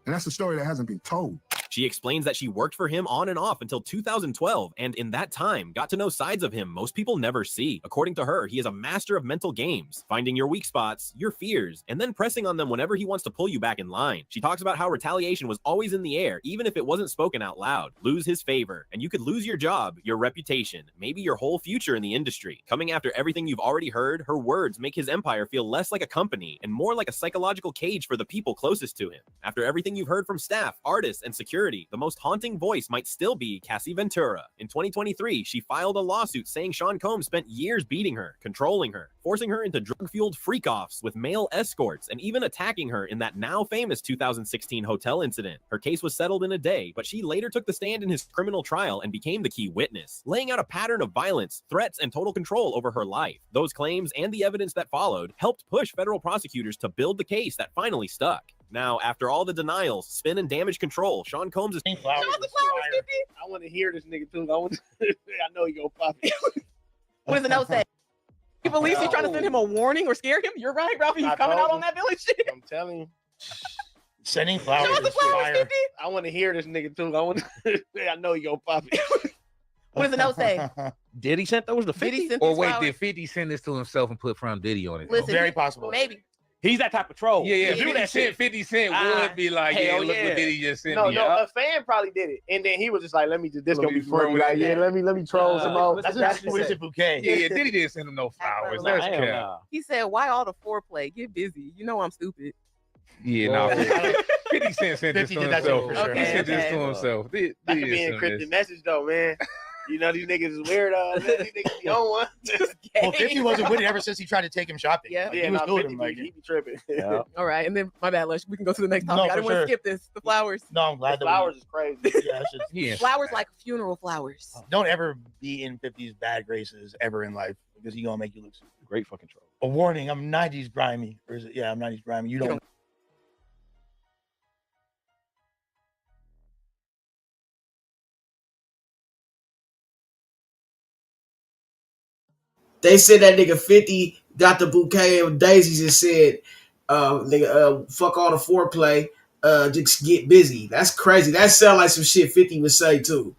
And that's the story that hasn't been told. She explains that she worked for him on and off until 2012, and in that time, got to know sides of him most people never see. According to her, he is a master of mental games, finding your weak spots, your fears, and then pressing on them whenever he wants to pull you back in line. She talks about how retaliation was always in the air, even if it wasn't spoken out loud. Lose his favor, and you could lose your job, your reputation, maybe your whole future in the industry. Coming after everything you've already heard, her words make his empire feel less like a company and more like a psychological cage for the people closest to him. After everything you've heard from staff, artists, and security, the most haunting voice might still be Cassie Ventura. In 2023, she filed a lawsuit saying Sean Combs spent years beating her, controlling her, forcing her into drug-fueled freak-offs with male escorts, and even attacking her in that now famous 2016 hotel incident. Her case was settled in a day, but she later took the stand in his criminal trial and became the key witness, laying out a pattern of violence, threats, and total control over her life. Those claims and the evidence that followed helped push federal prosecutors to build the case that finally stuck. Now, after all the denials, spin, and damage control, Sean Combs is... I want to hear this nigga too. I know you gonna pop it. What does the note say? You believe he's trying to send him a warning or scare him? You're right, Ralphie. He's coming out on that village shit. I'm telling you. Sending flowers is fire. I want to hear this nigga too. I know you gonna pop it. What does the note say? Did he send those to 50? Or wait, did 50 send this to himself and put from Diddy on it? Listen, very possible. Maybe. He's that type of troll. Yeah. Do that shit. 50 Cent would be like, yeah, look what Diddy just sent me. No, a fan probably did it, and then he was just like, "Let me do this. Gonna be funny. Like, yeah, let me troll some more." That's a bouquet. Yeah, Diddy didn't send him no flowers. That's cap. He said, "Why all the foreplay? Get busy. You know I'm stupid." Yeah, no. 50 Cent sent this to himself. He sent this to himself. That could be an encrypted message though, man. You know, these niggas is weirdos. These niggas be on one. Well, 50 wasn't with it ever since he tried to take him shopping. Yeah, like, he was doing him like he be tripping. Yeah. All right, and then my bad, Lush. We can go to the next topic. I didn't want to skip this. The flowers. No, I'm glad the flowers is crazy. Yeah, flowers like funeral flowers. Don't ever be in 50's bad graces ever in life because he's gonna make you look stupid. Great fucking troll. A warning: I'm 90s grimy. Or is it? Yeah, I'm 90s grimy. You don't. They said that nigga 50 got the bouquet of daisies and said, fuck all the foreplay, just get busy. That's crazy. That sound like some shit 50 would say too.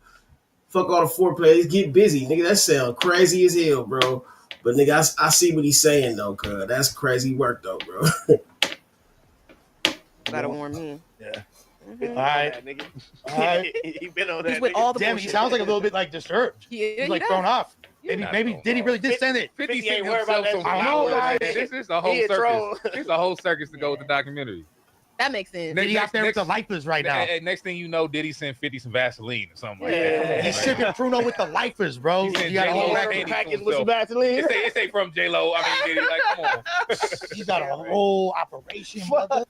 Fuck all the foreplay, just get busy. Nigga, that sound crazy as hell, bro. But nigga, I see what he's saying though, cuz that's crazy work though, bro. Gotta warn me. Yeah. Mm-hmm. All right, nigga. All right. He been on that. He's with all the Damn, bullshit. he sounds like a little bit like disturbed. Yeah, he's like thrown off. Maybe Diddy really did send it. 50 ain't sent worried about himself that some shit. flowers. This is a whole He a troll. circus. It's a whole circus to go with the documentary. That makes sense. Diddy out there with the lifers right now. Next thing you know, Diddy sent 50 some Vaseline or something like Yeah, that. he's sipping Pruno with the lifers, bro. He sent You got a J-Lo whole and package Diddy with some himself. Vaseline. It say from J-Lo. I mean, Diddy, like, come on. He's got a whole operation. Brother.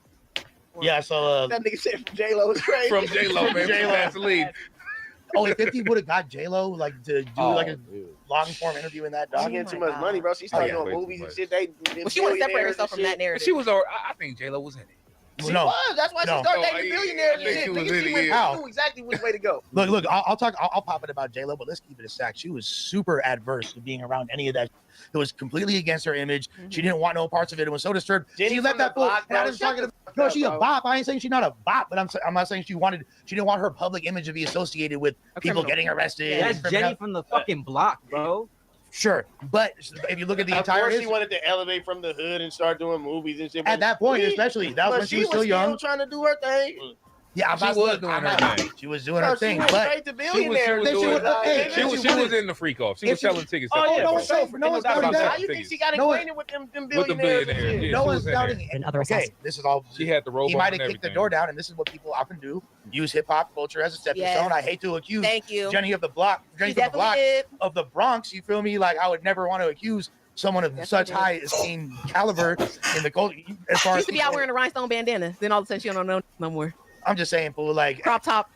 Yeah, so that nigga said from J-Lo is crazy. From J-Lo, man. J-Lo. Vaseline. Oh, if 50 would have got J-Lo like to do like a long form interview in that She dog. getting too much money, bro. She started doing movies and shit. Well, she want to separate herself from that narrative. She was, I think J-Lo was in it. She No. was. That's why she No. started Oh, dating yeah, billionaires I and think shit. she was Nigga, in she it, went yeah. knew exactly which way to go. Look, I'll pop it about J-Lo, but let's keep it a stack. She was super adverse to being around any of that. It was completely against her image. She didn't want no parts of it. It was so disturbed. Jenny She let from that the fool. block, And I bro. was Shut talking the about, fuck no, up, she a bro. bop. I ain't saying she's not a bop, but I'm not saying she didn't want her public image to be associated with people criminal. getting arrested. That's Jenny from the fucking block, bro. Sure, but if you look at the Of entire course, she history, wanted to elevate from the hood and start doing movies and shit. at that point, especially that was when she was still young. trying to do her thing. Yeah, She was doing her thing. She was doing Bro, her she thing, went but straight to billionaires. She was in the freak off. She was selling tickets. Oh, yeah, no for one's sure. no one's doubting How that. you think she got No one- acquainted with them With the billionaires? and billionaires. shit? Yeah, No she one's was in doubting there. it. And other Okay, assets. this is all. She had the robot He might have and kicked the everything. door down, and this is what people often do: use hip hop culture as a stepping Yes. stone. I hate to accuse Thank you. Jenny of the block, Jenny She from the block definitely did. of the Bronx. You feel me? Like I would never want to accuse someone of Yes, such she did. high esteem caliber in the culture. As far She as used to be out wearing a rhinestone bandana. Then all of a sudden she don't know no more. I'm just saying, fool. Like crop top.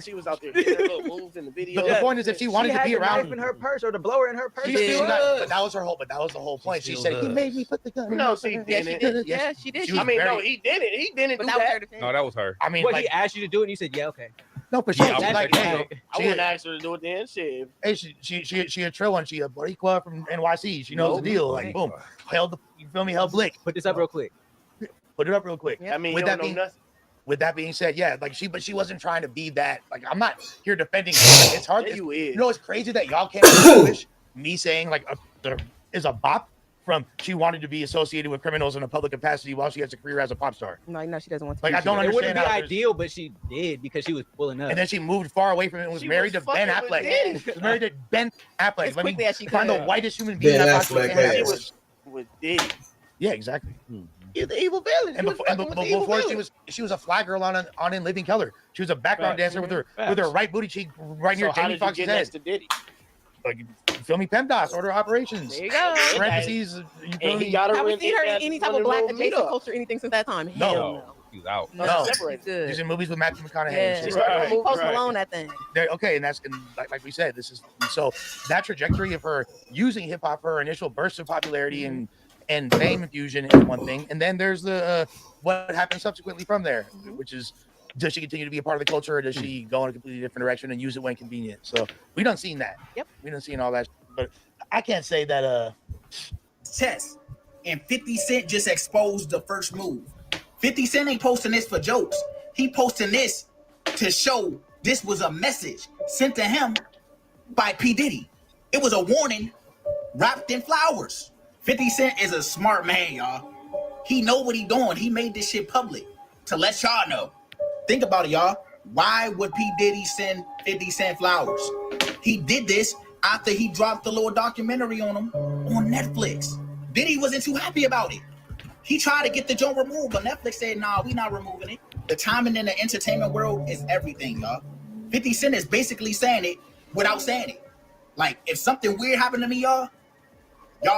She was out there getting her little moves in the video. The point is, if she wanted to be around, knife in her purse or the blower in her purse. But that was her whole. But that was the whole point. She said he made me put the gun. No, she didn't. Yeah, she did. I mean, no, he didn't. He didn't do that. No, that was her. I mean, what like, he asked you to do it, and you said, "Yeah, okay." No, but she Yeah, was like, that's hey, I wouldn't ask her to do it then. Shit. Hey, she a trill one. She a Boricua from NYC. She knows the deal. Like, boom, you feel me? Held Blick. Put this up real quick. Put it up real quick. I mean, you don't know nothing. With that being said, yeah, like she wasn't trying to be that. Like, I'm not here defending her. Like, it's hard. Yeah, you is. You know, it's crazy that y'all can't distinguish me saying like there is a bop from she wanted to be associated with criminals in a public capacity while she has a career as a pop star. No, she doesn't want to. Like, I don't It wouldn't understand be how ideal, but she did because she was pulling up. and then she moved far away from it and was married to Ben Affleck. She was married to Ben Affleck. As quickly as she find could. the whitest human being Ben I possibly Affleck, can. yeah. She was With Diddy. Yeah, exactly. He's the evil villain. And before she was a fly girl on In Living Color. She was a background dancer with her right booty cheek right near So how Jamie did you Foxx's get head. next to Diddy? Like, you feel me? PEMDAS, order operations. There you go. Parentheses. You feel And me? he got her Have we in seen her in that any type one of black little adjacent meetup. culture or anything since that time? No. Hell no. He was out. No. Good. She's in movies with Matthew McConaughey. Yeah. She's Right. Post Malone, that thing. okay, and that's like we said, this is so that trajectory of her using hip hop, her initial burst of popularity and fame infusion is one thing, and then there's the what happens subsequently from there, which is does she continue to be a part of the culture, or does she go in a completely different direction and use it when convenient? So we done seen that. Yep. We done seen all that, but I can't say that. Test and 50 Cent just exposed the first move. 50 Cent ain't posting this for jokes. He posting this to show this was a message sent to him by P. Diddy. It was a warning wrapped in flowers. 50 Cent is a smart man, y'all. He know what he doing. He made this shit public to let y'all know. Think about it, y'all. Why would P. Diddy send 50 Cent flowers? He did this after he dropped the little documentary on him on Netflix. Diddy wasn't too happy about it. He tried to get the joint removed, but Netflix said, nah, we not removing it. The timing in the entertainment world is everything, y'all. 50 Cent is basically saying it without saying it. Like, if something weird happened to me, y'all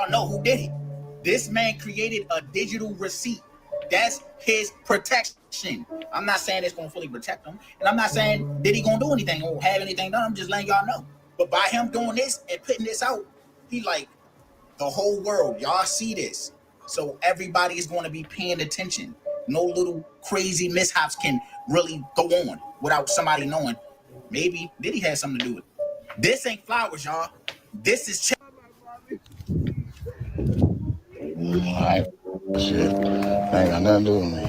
know who did it. This man created a digital receipt. That's his protection. I'm not saying it's gonna fully protect him, and I'm not saying Diddy gonna do anything or have anything done. I'm just letting y'all know. But by him doing this and putting this out, he like, the whole world, y'all see this. So everybody is going to be paying attention. No little crazy mishaps can really go on without somebody knowing. Maybe Diddy had something to do with it. This ain't flowers, y'all. This is Alright, shit. Ain't got nothing to do with me.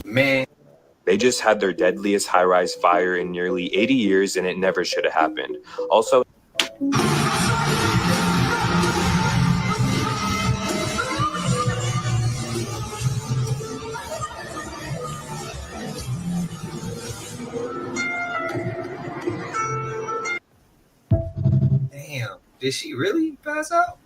Man. They just had their deadliest high-rise fire in nearly 80 years, and it never should have happened. Also, Damn, did she really pass out?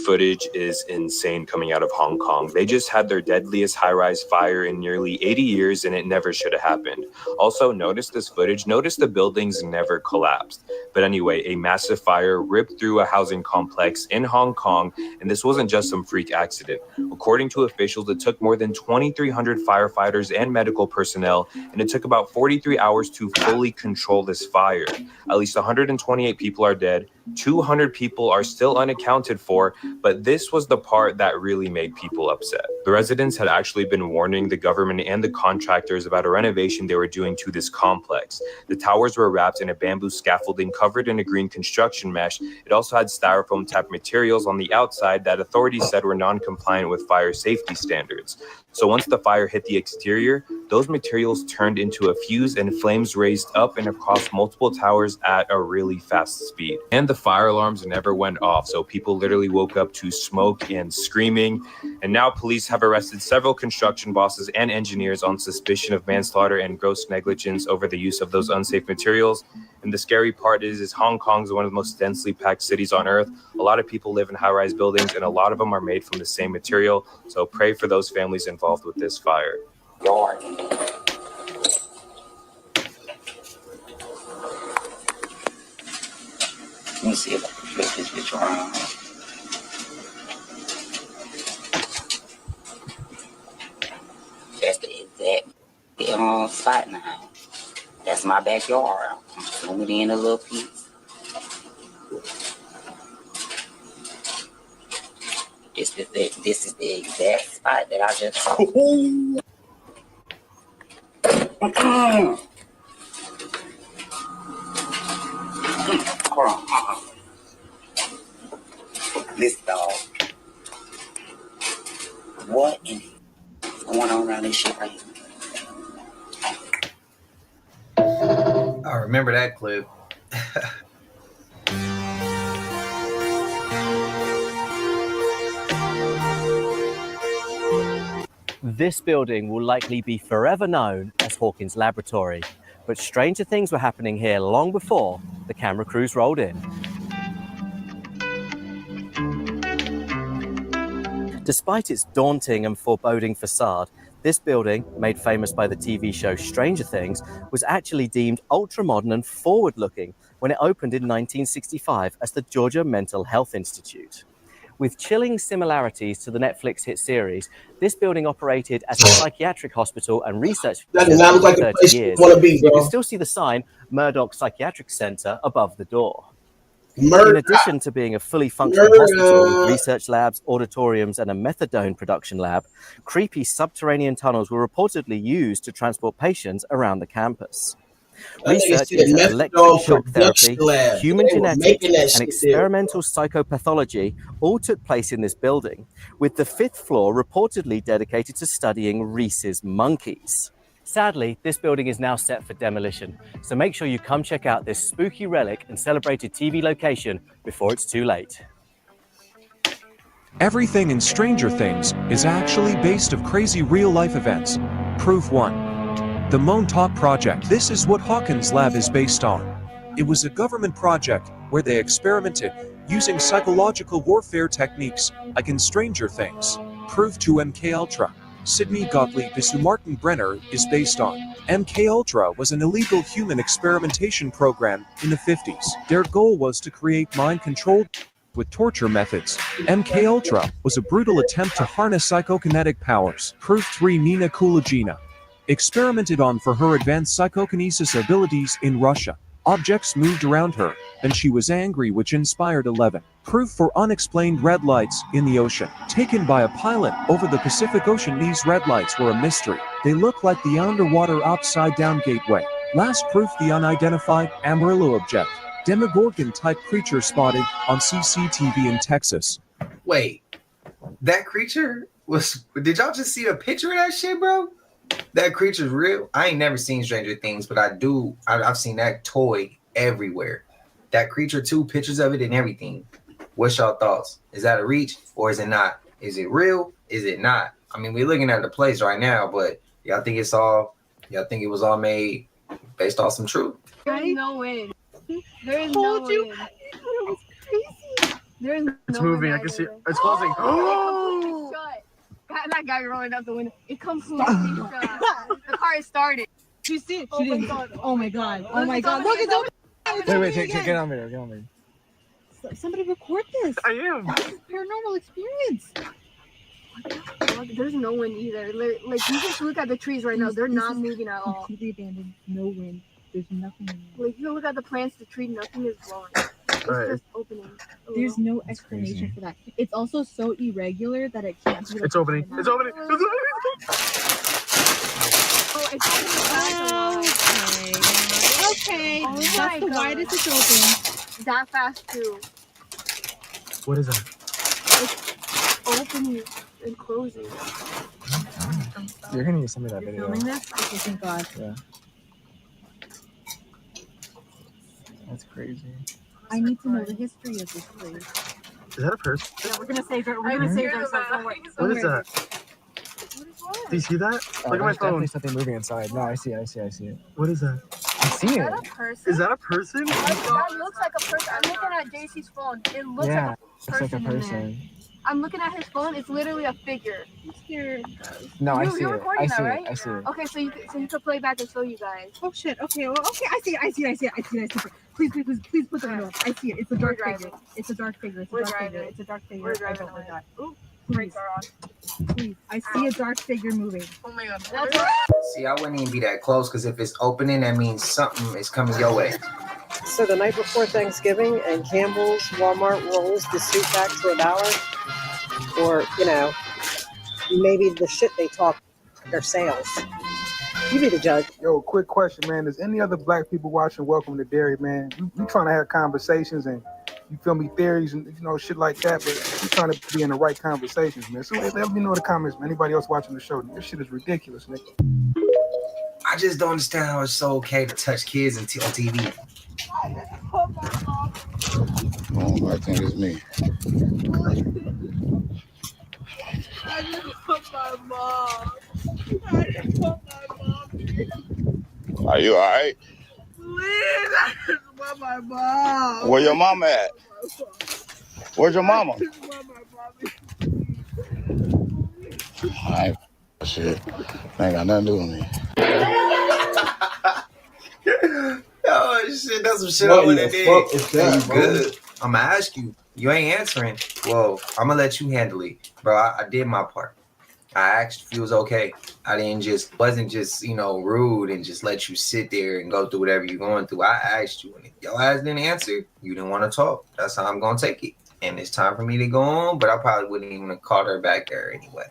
footage is insane coming out of Hong Kong. They just had their deadliest high-rise fire in nearly 80 years, and it never should have happened. Also, notice this footage. Notice the buildings never collapsed. But anyway, a massive fire ripped through a housing complex in Hong Kong, and this wasn't just some freak accident. According to officials, it took more than 2,300 firefighters and medical personnel, and it took about 43 hours to fully control this fire. At least 128 people are dead. 200 people are still unaccounted for, but this was the part that really made people upset. The residents had actually been warning the government and the contractors about a renovation they were doing to this complex. The towers were wrapped in a bamboo scaffolding covered in a green construction mesh. It also had styrofoam type materials on the outside that authorities said were non-compliant with fire safety standards. So once the fire hit the exterior, those materials turned into a fuse and flames raised up and across multiple towers at a really fast speed. And the fire alarms never went off, so people literally woke up to smoke and screaming. And now police have have arrested several construction bosses and engineers on suspicion of manslaughter and gross negligence over the use of those unsafe materials. And the scary part is Hong Kong is one of the most densely packed cities on earth. A lot of people live in high-rise buildings, and a lot of them are made from the same material. So pray for those families involved with this fire. Yard. Let me see if I can flip this bitch around. That's the exact spot now. That's my backyard. I'm zooming in a little piece. This is the exact spot that I just. Hold on. This dog. What in is going on around this shit right here? I remember that clip. This building will likely be forever known as Hawkins Laboratory, but stranger things were happening here long before the camera crews rolled in. Despite its daunting and foreboding facade, this building, made famous by the TV show Stranger Things, was actually deemed ultra-modern and forward-looking when it opened in 1965 as the Georgia Mental Health Institute. With chilling similarities to the Netflix hit series, this building operated as a psychiatric hospital and research facility for 30 years. You can still see the sign, Murdoch Psychiatric Center, above the door. In addition to being a fully functioning hospital with research labs, auditoriums, and a methadone production lab, creepy subterranean tunnels were reportedly used to transport patients around the campus. Research into electric shock therapy, human genetics, and experimental psychopathology all took place in this building, with the 5th floor reportedly dedicated to studying rhesus monkeys. Sadly, this building is now set for demolition, so make sure you come check out this spooky relic and celebrated TV location before it's too late. Everything in Stranger Things is actually based of crazy real-life events. Proof 1. The Montauk Project. This is what Hawkins Lab is based on. It was a government project where they experimented using psychological warfare techniques like in Stranger Things. Proof 2. MKUltra. Sidney Gottlieb is who Martin Brenner is based on. MKUltra was an illegal human experimentation program in the 50s. Their goal was to create mind control with torture methods. MKUltra was a brutal attempt to harness psychokinetic powers. Proof 3. Nina Kulagina. Experimented on for her advanced psychokinesis abilities in Russia. Objects moved around her, and she was angry, which inspired 11. Proof for unexplained red lights in the ocean. Taken by a pilot over the Pacific Ocean, these red lights were a mystery. They look like the underwater upside-down gateway. Last proof, the unidentified Amarillo object. Demogorgon-type creature spotted on CCTV in Texas. Wait, that creature was... Did y'all just see a picture of that shit, bro? That creature's real. I ain't never seen Stranger Things, but I've seen that toy everywhere. That creature too, pictures of it and everything. What's y'all thoughts? Is that a reach or is it not? Is it real? Is it not? I mean, we're looking at the place right now, but y'all think it was all made based off some truth? There's no way. There is no way. It was crazy. There is no It's moving. I can see it. It's closing. Oh! That guy rolling out the window. It completely shut. The car is started. You see it? Oh my god. Oh my god. Oh my god. Look, it's over. Wait, get on video. Get on video. Somebody record this. I am. This is paranormal experience. There's no wind either. Like, you just look at the trees right now. They're not moving at all. Completely abandoned. No wind. There's nothing in there. Like, you look at the plants, the tree, nothing is blowing. It's just opening. There's no explanation for that. It's also so irregular that it can't be. It's opening. It's opening. It's opening. Oh, it's opening. Okay. Oh That's my the god. widest it's open. That fast too. What is that? It's opening and closing. You're gonna need to send me that video. Filming this? Okay, thank God. Yeah. That's crazy. I need to know the history of this place. Is that a purse? Yeah, we're gonna save it. We're gonna save ourselves. Don't worry. What is that? Do you see that? Look at my There's definitely phone. something moving inside. No, I see it. What is that? I see Is it. that a person? Is that a person? That looks like a person. I'm looking at JC's phone. It looks Yeah, like a looks like a person in there. person. I'm looking at his phone. It's literally a figure. I'm scared. No, I see You're it. recording I that, see it. right? I see it. Okay, so you could play back and show you guys. Oh shit. Okay. Well, okay. I see it. I see it. I see it. I see it. I see it. Please put the window up. I see it. It's a dark figure. It's a dark figure. It's a dark figure. It's a dark figure. We're driving I don't like away. that. Ooh, Please. brakes are on. Please. I see a dark figure moving. Oh my god. See, I wouldn't even be that close because if it's opening, that means something is coming your way. So the night before Thanksgiving, and Campbell's Walmart rolls the soup back to $1, or maybe the shit they talk their sales. You be the judge. Yo, quick question, man. Is any other black people watching Welcome to Dairy, man? We trying to have conversations and you feel me, theories and shit like that, but we trying to be in the right conversations, man. So let me know in the comments, man. Anybody else watching the show? This shit is ridiculous, nigga. I just don't understand how it's so okay to touch kids on TV. Oh, I think it's me. I just put my mom. I just put my mom. Are you all right? Please, I just want my mom. Where your mama at? Where's your mama? I just want my mommy. I ain't shit. Ain't got nothing to do with me. Oh shit, that's some shit What I would the have did. fuck is that, You bro? good? I'ma ask you. You ain't answering. Well, I'm gonna let you handle it, bro. I did my part. I asked if you was okay. I wasn't just rude and just let you sit there and go through whatever you're going through. I asked you, and if your ass didn't answer, you didn't want to talk. That's how I'm gonna take it. And it's time for me to go on, but I probably wouldn't even have called her back there anyway.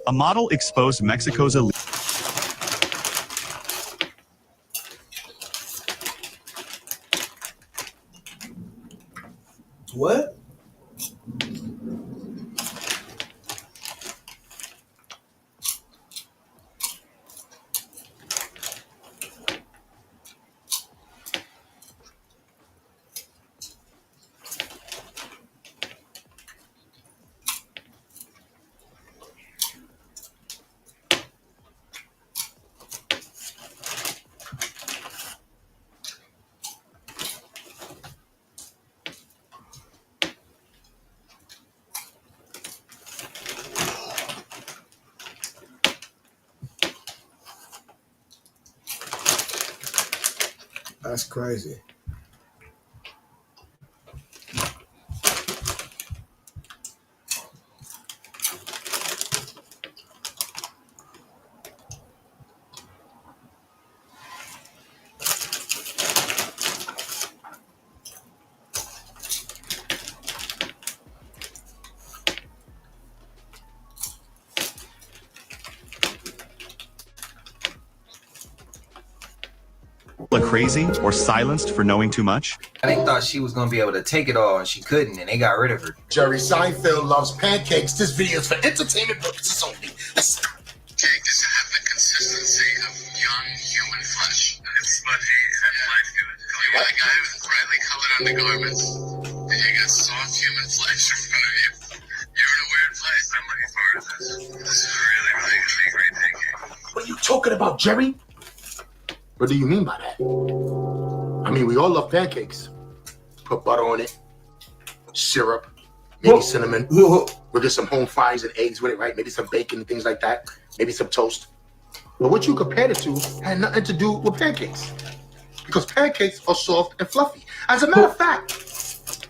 A model exposed Mexico's elite. What? That's crazy. Crazy or silenced for knowing too much? I thought she was gonna be able to take it all, and she couldn't, and they got rid of her. Jerry Seinfeld loves pancakes. This video is for entertainment purposes only. Pancakes have the consistency of young human flesh. It's spongy and life good. You got a guy with brightly colored undergarments, and you got soft human flesh in front of you. You're in a weird place. I'm looking forward to this. This is really, really gonna be a great pancake. What are you talking about, Jerry? What do you mean by that? I mean, we all love pancakes. Put butter on it, syrup, maybe cinnamon. We'll get some home fries and eggs with it, right? Maybe some bacon and things like that. Maybe some toast. But what you compared it to had nothing to do with pancakes. Because pancakes are soft and fluffy. As a matter of fact,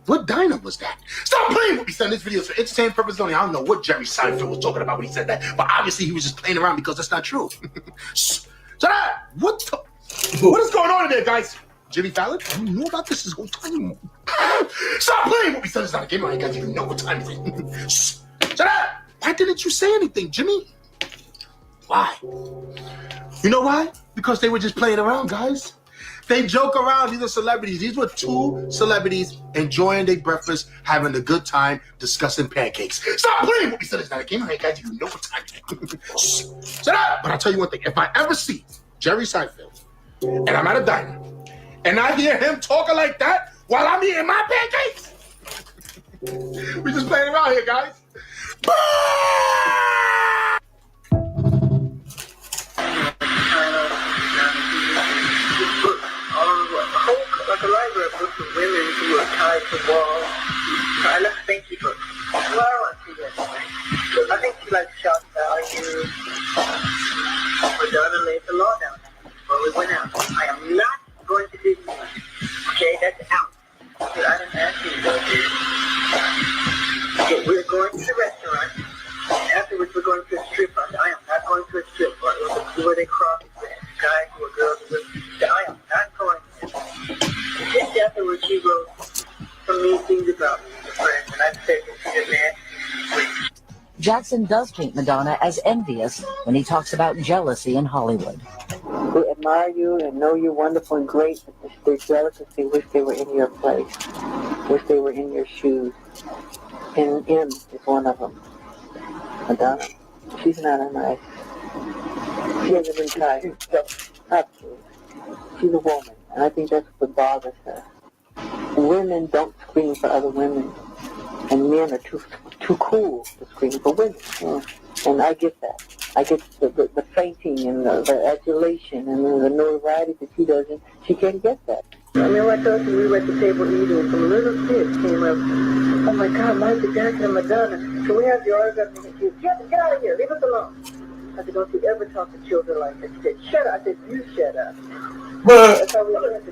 what diner was that? Stop playing with me, son. This video is for entertainment purposes only. I don't know what Jerry Seinfeld was talking about when he said that. But obviously he was just playing around because that's not true. Shut up! What is going on in there, guys? Jimmy Fallon? I don't know about this whole time. Stop playing with me, son. It's not a game. I ain't got to even know what time it is. Shut up! Why didn't you say anything, Jimmy? Why? You know why? Because they were just playing around, guys. They joke around. These are celebrities. These were two celebrities enjoying their breakfast, having a good time, discussing pancakes. Stop playing with me, son. It's not a game. I ain't got to even know what time it is. Shut up! But I'll tell you one thing. If I ever see Jerry Seinfeld and I'm at a diner and I hear him talking like that while I'm eating my pancakes, We just playing around here, guys. Like a library book of women who are tied to walls. I love thinky books. Well, I want to see that. I think she likes shock value. Madonna laid the law down when we went out. I am not going to Disneyland. Okay, that's out. But I didn't ask you to go there. Okay, we're going to the restaurant. Afterwards, we're going to a strip bar. I am not going to a strip bar. Where they cross guys who are girls who I am not going there. Just afterwards, she wrote some mean things about me to friends, and I said to the man, Jackson does paint Madonna as envious when he talks about jealousy in Hollywood. who admire you and know you're wonderful and great, but they're jealous if they wish they were in your place, wish they were in your shoes. And M is one of them. Madonna, she's not a nice. She hasn't been tired. Absolutely. She's a woman, and I think that's what bothers her. Women don't scream for other women, and men are too cool to scream for women. And I get that. I get the fainting and the adulation and the notoriety that she doesn't. She can't get that. I remember I told you we were at the table eating, and some little kids came up. Oh my God, Michael Jackson and Madonna. So we have the autograph and she said, get out of here, leave us alone. I said, don't you ever talk to children like that. She said, shut up. I said, you shut up. That's how we went.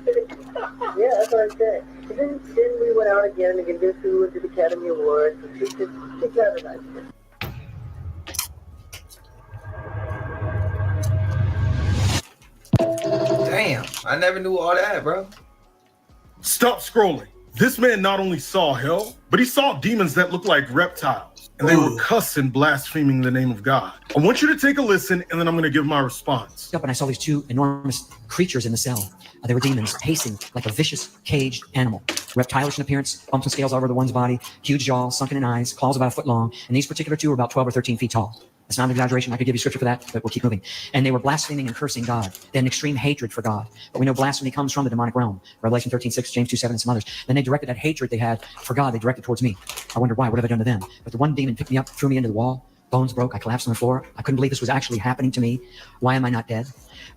Yeah, that's what I said. And then we went out again and convinced we went to the Academy Awards. And she got a nice thing. Damn, I never knew all that, bro. Stop scrolling. This man not only saw hell, but he saw demons that looked like reptiles, and they were cussing, blaspheming the name of God. I want you to take a listen, and then I'm going to give my response. Up and I saw these two enormous creatures in the cell. They were demons, pacing like a vicious, caged animal. Reptilish in appearance, bumps and scales all over the one's body, huge jaws, sunken in eyes, claws about a foot long, and these particular two were about 12 or 13 feet tall. That's not an exaggeration. I could give you scripture for that, but we'll keep moving. And they were blaspheming and cursing God. They had an extreme hatred for God. But we know blasphemy comes from the demonic realm. Revelation 13:6, James 2:7, and some others. Then they directed that hatred they had for God, they directed towards me. I wondered why. What have I done to them? But the one demon picked me up, threw me into the wall. Bones broke. I collapsed on the floor. I couldn't believe this was actually happening to me. Why am I not dead?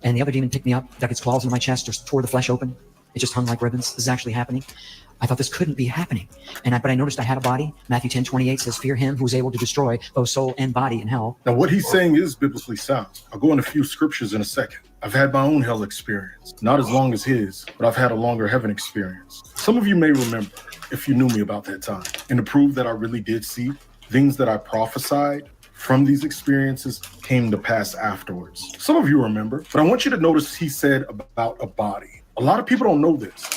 And the other demon picked me up, dug its claws into my chest, just tore the flesh open. It just hung like ribbons. This is actually happening. I thought this couldn't be happening. But I noticed I had a body. Matthew 10:28 says, fear him who is able to destroy both soul and body in hell. Now, what he's saying is biblically sound. I'll go into a few scriptures in a second. I've had my own hell experience. Not as long as his, but I've had a longer heaven experience. Some of you may remember, if you knew me about that time. And to prove that I really did see, things that I prophesied from these experiences came to pass afterwards. Some of you remember, but I want you to notice he said about a body. A lot of people don't know this.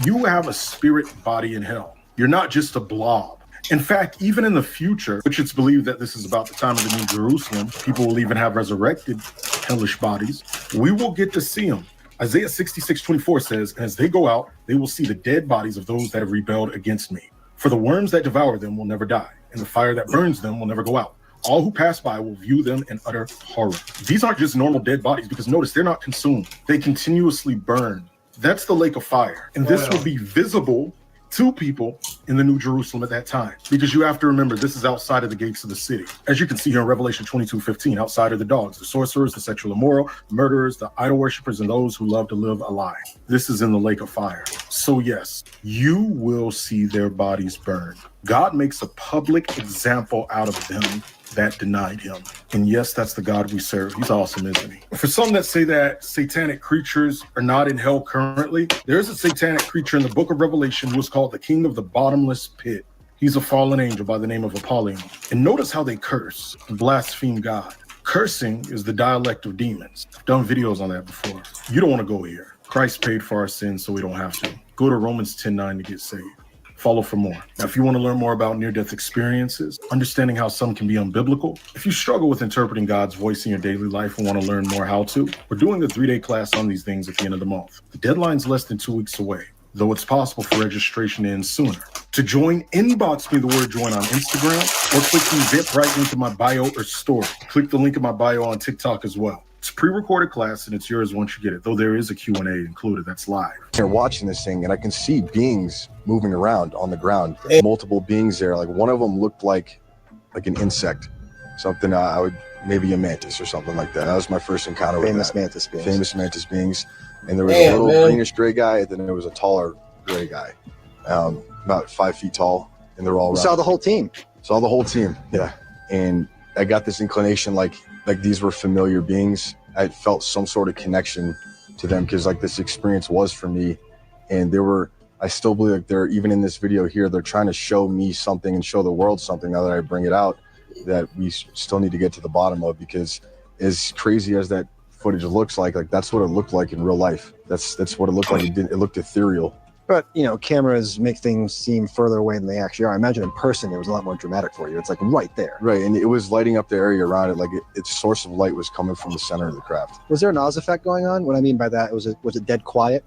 You have a spirit body in hell. You're not just a blob. In fact, even in the future, which it's believed that this is about the time of the New Jerusalem, people will even have resurrected hellish bodies. We will get to see them. Isaiah 66:24 says, as they go out, they will see the dead bodies of those that have rebelled against me. For the worms that devour them will never die, and the fire that burns them will never go out. All who pass by will view them in utter horror. These aren't just normal dead bodies, because notice they're not consumed. They continuously burn. That's the lake of fire. And this will be visible to people in the New Jerusalem at that time. Because you have to remember, this is outside of the gates of the city. As you can see here in Revelation 22:15, outside are the dogs, the sorcerers, the sexual immoral, murderers, the idol worshipers, and those who love to live a lie. This is in the lake of fire. So yes, you will see their bodies burned. God makes a public example out of them that denied him. And yes, that's the God we serve. He's awesome, isn't he? For some that say that satanic creatures are not in hell currently, there's a satanic creature in the book of Revelation who is called the King of the Bottomless Pit. He's a fallen angel by the name of Apollyon. And notice how they curse and blaspheme God. Cursing is the dialect of demons. I've done videos on that before. You don't want to go here. Christ paid for our sins, so we don't have to. Go to Romans 10:9 to get saved. Follow for more. Now, if you want to learn more about near-death experiences, understanding how some can be unbiblical, if you struggle with interpreting God's voice in your daily life and want to learn more how to, we're doing a 3-day class on these things at the end of the month. The deadline's less than 2 weeks away, though it's possible for registration to end sooner. To join, inbox me the word join on Instagram or click the Eventbrite link in my bio or story. Click the link in my bio on TikTok as well. It's pre-recorded class and it's yours once you get it, though there is a Q&A included that's live. They're watching this thing and I can see beings moving around on the ground. There's multiple beings there. Like one of them looked like an insect, something I would, maybe a mantis or something like that. That was my first encounter with Famous that. mantis beings. Famous mantis beings. And there was a little greenish gray guy, and then there was a taller gray guy, about 5 feet tall, and they're all around. Saw the whole team. Saw the whole team, yeah. And I got this inclination like these were familiar beings. I felt some sort of connection to them because like this experience was for me, and I still believe like they're, even in this video here, they're trying to show me something and show the world something now that I bring it out that we still need to get to the bottom of, because as crazy as that footage looks like that's what it looked like in real life. That's what it looked like. It looked ethereal. But, cameras make things seem further away than they actually are. I imagine in person it was a lot more dramatic for you. It's like right there. Right, and it was lighting up the area around it. Like its source of light was coming from the center of the craft. Was there an Oz effect going on? What I mean by that, was it dead quiet?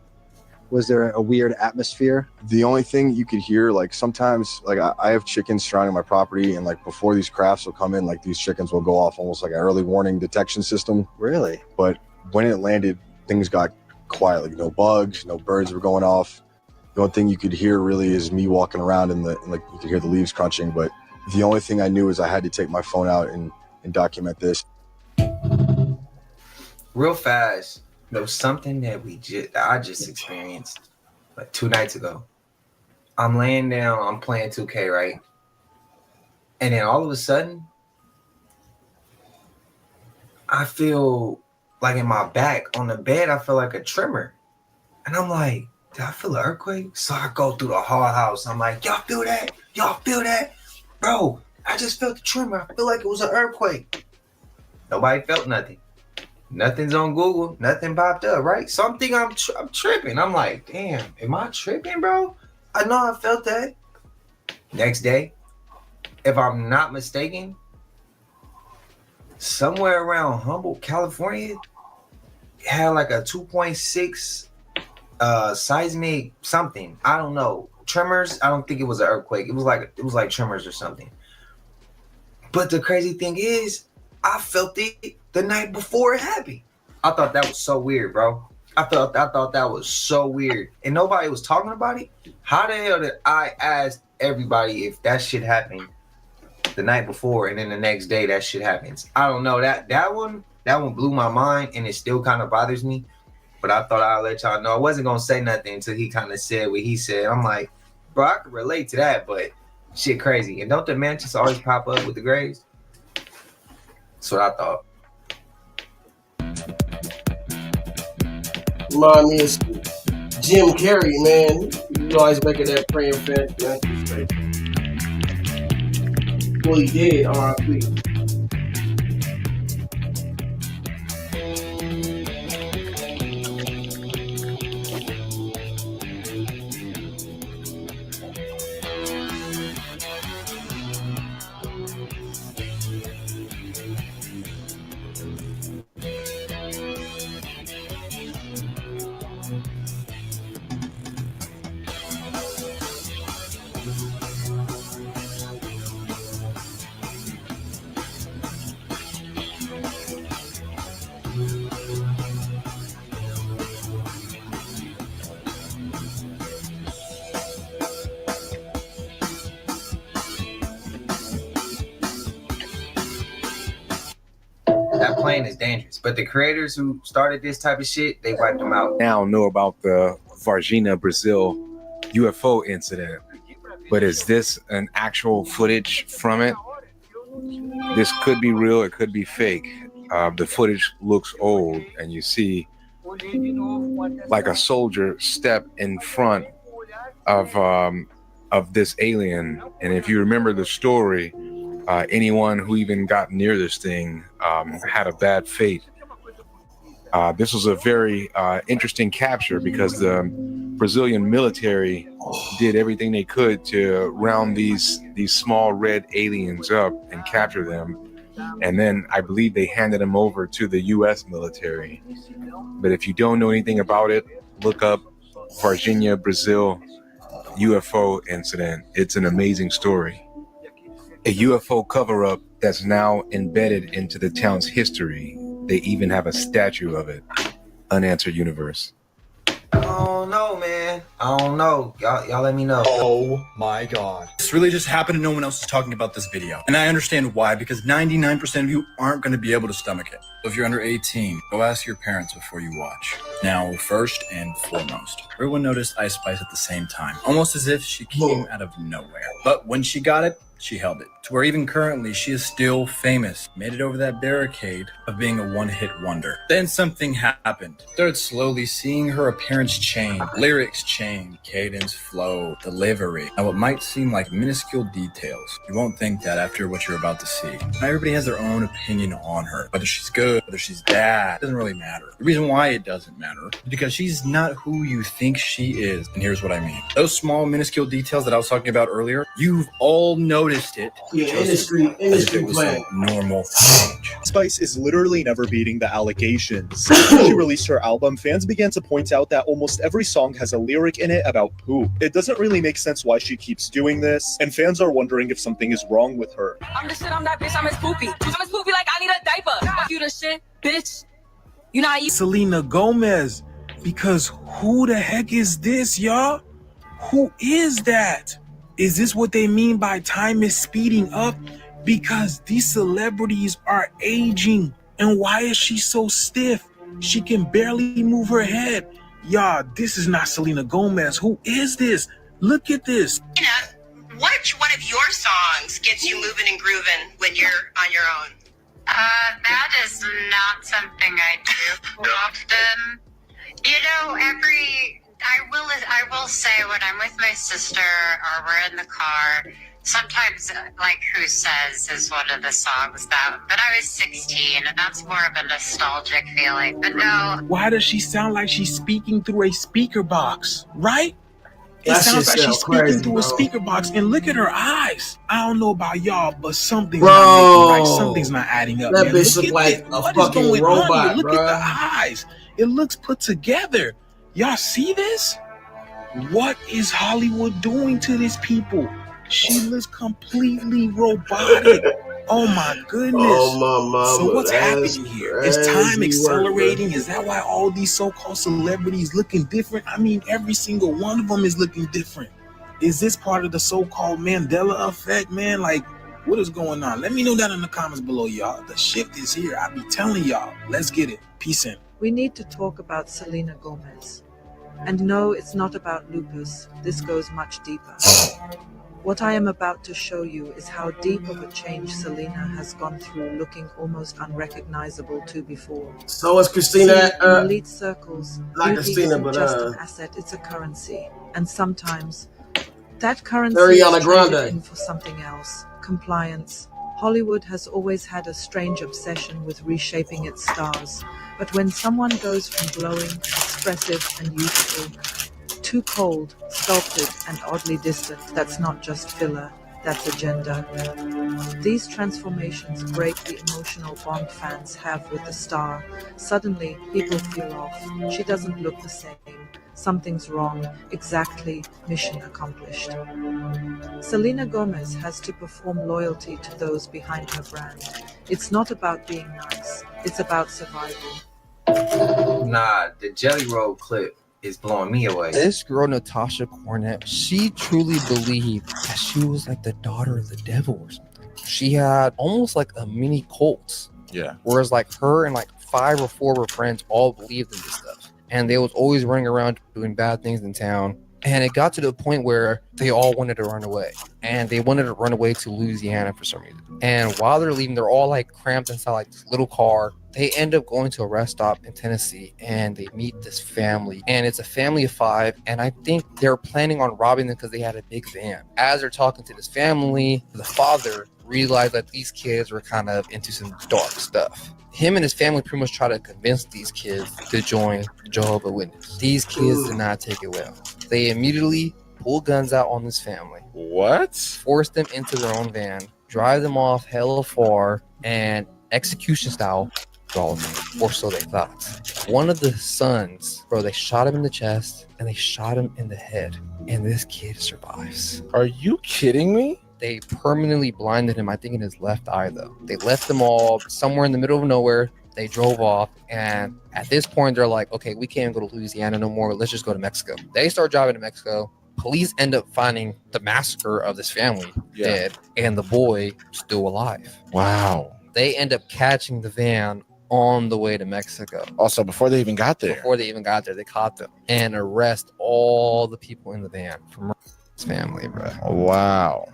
Was there a weird atmosphere? The only thing you could hear, like sometimes, like I have chickens surrounding my property, and like before these crafts will come in, like these chickens will go off almost like an early warning detection system. Really? But when it landed, things got quiet. Like no bugs, no birds were going off. The only thing you could hear really is me walking around and like you could hear the leaves crunching. But the only thing I knew is I had to take my phone out and document this. Real fast, there was something that I just experienced like 2 nights ago. I'm laying down, I'm playing 2K, right? And then all of a sudden, I feel like in my back on the bed, I feel like a tremor. And I'm like, did I feel an earthquake? So I go through the whole house. I'm like, y'all feel that? Y'all feel that? Bro, I just felt the tremor. I feel like it was an earthquake. Nobody felt nothing. Nothing's on Google. Nothing popped up, right? Something I'm tripping. I'm like, damn, am I tripping, bro? I know I felt that. Next day, if I'm not mistaken, somewhere around Humboldt, California, it had like a 2.6 seismic something. I don't know. Tremors. I don't think it was an earthquake. It was like tremors or something. But the crazy thing is, I felt it the night before it happened. I thought that was so weird, bro. I thought that was so weird, and nobody was talking about it. How the hell did I ask everybody if that shit happened the night before, and then the next day that shit happens? I don't know. That one blew my mind, and it still kind of bothers me. But I thought I'd let y'all know. I wasn't gonna say nothing until he kind of said what he said. I'm like, bro, I could relate to that, but shit crazy. And don't the mantis always pop up with the grays? That's what I thought. Remind me of Jim Carrey, man. You always making that praying fast. Well, he did, R.I.P. That plane is dangerous, but the creators who started this type of shit, they wiped them out. Now know about the Varginha, Brazil UFO incident, but is this an actual footage from it? This could be real, it could be fake. The footage looks old, and you see like a soldier step in front of this alien. And if you remember the story, anyone who even got near this thing had a bad fate. This was a very interesting capture because the Brazilian military did everything they could to round these small red aliens up and capture them. And then I believe they handed them over to the U.S. military. But if you don't know anything about it, look up Varginha, Brazil UFO incident. It's an amazing story. A UFO cover-up that's now embedded into the town's history. They even have a statue of it. Unanswered universe. I don't know, man. I don't know. Y'all let me know. Oh my god. This really just happened and no one else is talking about this video. And I understand why, because 99% of you aren't going to be able to stomach it. So if you're under 18, go ask your parents before you watch. Now, first and foremost, everyone noticed Ice Spice at the same time, almost as if she came out of nowhere. But when she got it, she held it. To where even currently, she is still famous. Made it over that barricade of being a one-hit wonder. Then something happened. Started slowly seeing her appearance change, lyrics change, cadence, flow, delivery. Now what might seem like minuscule details, you won't think that after what you're about to see. Now everybody has their own opinion on her. Whether she's good, whether she's bad, it doesn't really matter. The reason why it doesn't matter is because she's not who you think she is. And here's what I mean. Those small minuscule details that I was talking about earlier, you've all noticed it. Yeah, industry plan. Normal. Spice is literally never beating the allegations. When she released her album, fans began to point out that almost every song has a lyric in it about poop. It doesn't really make sense why she keeps doing this, and fans are wondering if something is wrong with her. I'm the shit, I'm that bitch, I'm as poopy. I'm as poopy like I need a diaper. Fuck you the shit, bitch. You not Selena Gomez, because who the heck is this, y'all? Who is that? Is this what they mean by time is speeding up? Because these celebrities are aging. And why is she so stiff? She can barely move her head. Y'all, this is not Selena Gomez. Who is this? Look at this. Which one of your songs gets you moving and grooving when you're on your own? That is not something I do often. You know, I will say when I'm with my sister or we're in the car, sometimes like Who Says is one of the songs but I was 16 and that's more of a nostalgic feeling. But no. Why does she sound like she's speaking through a speaker box, right? It That sounds shit like she's sound crazy, speaking through bro. a speaker box, and look at her eyes. I don't know about y'all, but something's Bro, not making right. Something's not adding up. that man. bitch Look look at like this. a What is fucking going robot, on here? Look bruh. at the eyes. It looks put together. Y'all see this? What is Hollywood doing to these people? She looks completely robotic. Oh my goodness. Oh my mama, So what's that's happening here? Is time crazy work, accelerating? bro. Is that why all these so-called celebrities looking different? I mean, every single one of them is looking different. Is this part of the so-called Mandela effect, man? Like, what is going on? Let me know down in the comments below, y'all. The shift is here. I be telling y'all. Let's get it. Peace in. We need to talk about Selena Gomez. And no, it's not about lupus. This goes much deeper. What I am about to show you is how deep of a change Selena has gone through, looking almost unrecognizable to before. So is Christina, See, in elite circles, not beauty Christina, isn't but, just an asset, it's a currency. And sometimes that currency Ariana is traded Grande. in for something else. Compliance. Hollywood has always had a strange obsession with reshaping its stars. But when someone goes from glowing, expressive, and youthful to cold, sculpted, and oddly distant, that's not just filler, that's agenda. These transformations break the emotional bond fans have with the star. Suddenly, people feel off. She doesn't look the same. Something's wrong. Exactly. Mission accomplished. Selena Gomez has to perform loyalty to those behind her brand. It's not about being nice. It's about survival. Nah, the Jelly Roll clip is blowing me away. This girl, Natasha Cornett, she truly believed that she was like the daughter of the devil or something. She had almost like a mini cult. Yeah. Whereas like her and like 5 or 4 of her friends all believed in this stuff. And they was always running around doing bad things in town. And it got to the point where they all wanted to run away. And they wanted to run away to Louisiana for some reason. And while they're leaving, they're all like cramped inside like this little car. They end up going to a rest stop in Tennessee and they meet this family. And it's a family of 5. And I think they're planning on robbing them because they had a big van. As they're talking to this family, the father realized that these kids were kind of into some dark stuff. Him and his family pretty much try to convince these kids to join Jehovah's Witness. These kids did not take it well. They immediately pull guns out on this family. What? Force them into their own van, drive them off hella far, and execution style, all of them, or so they thought. One of the sons, bro, they shot him in the chest and they shot him in the head, and this kid survives. Are you kidding me? They permanently blinded him, I think in his left eye though. They left them all somewhere in the middle of nowhere. They drove off, and at this point, they're like, okay, we can't go to Louisiana no more. Let's just go to Mexico. They start driving to Mexico. Police end up finding the massacre of this family dead, and the boy still alive. Wow. They end up catching the van on the way to Mexico. Also, before they even got there. Before they even got there, they caught them and arrest all the people in the van from his family, bro. Wow.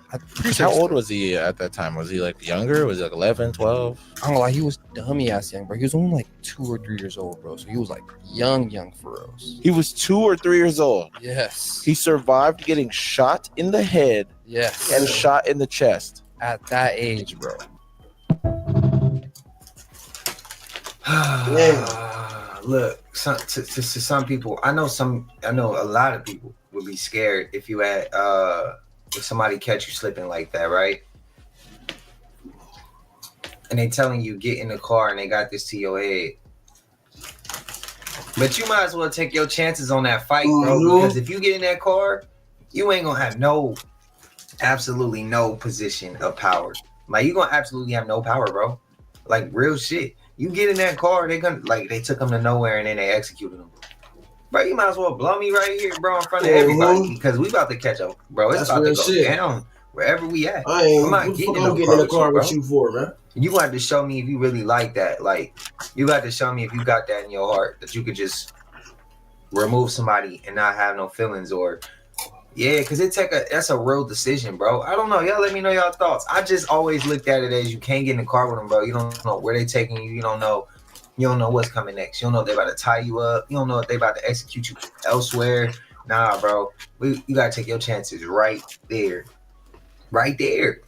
How old was he at that time? Was he like younger? Was he like 11, 12? I don't know, like he was dummy ass young, bro. He was only like 2 or 3 years old, bro. So he was like young for us. He was 2 or 3 years old. Yes. He survived getting shot in the head. Yes. And shot in the chest. At that age, bro. Look, to some people, I know a lot of people would be scared if you had if somebody catch you slipping like that, right? And they telling you get in the car and they got this to your head. But you might as well take your chances on that fight, bro. Because if you get in that car, you ain't gonna have absolutely no position of power. Like you gonna absolutely have no power, bro. Like real shit. You get in that car, they took him to nowhere and then they executed him. Bro, you might as well blow me right here, bro, in front of everybody because we about to catch up, bro. It's about to go down wherever we at. I'm not getting in the car with you for, man. You got to show me if you really like that. Like, you got to show me if you got that in your heart that you could just remove somebody and not have no feelings or. Yeah, because that's a real decision, bro. I don't know. Y'all let me know y'all thoughts. I just always looked at it as you can't get in the car with them, bro. You don't know where they taking you. You don't know what's coming next. You don't know if they about to tie you up. You don't know if they about to execute you elsewhere. Nah, bro. You got to take your chances right there. Right there.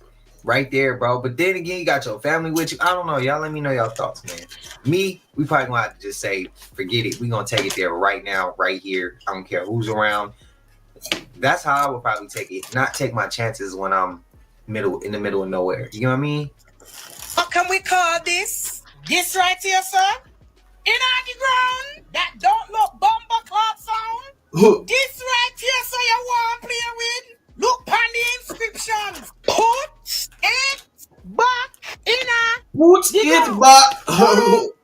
Right there, bro. But then again, you got your family with you. I don't know. Y'all let me know y'all thoughts, man. We probably going to have to just say, forget it. We going to take it there right now, right here. I don't care who's around. That's how I would probably take it. Not take my chances when I'm in the middle of nowhere. You know what I mean? What can we call this? This right here, sir? In on the ground that don't look bomber clock sound. This right here, sir, you want to play with? Look on the inscriptions. Put it back in a. Put it back.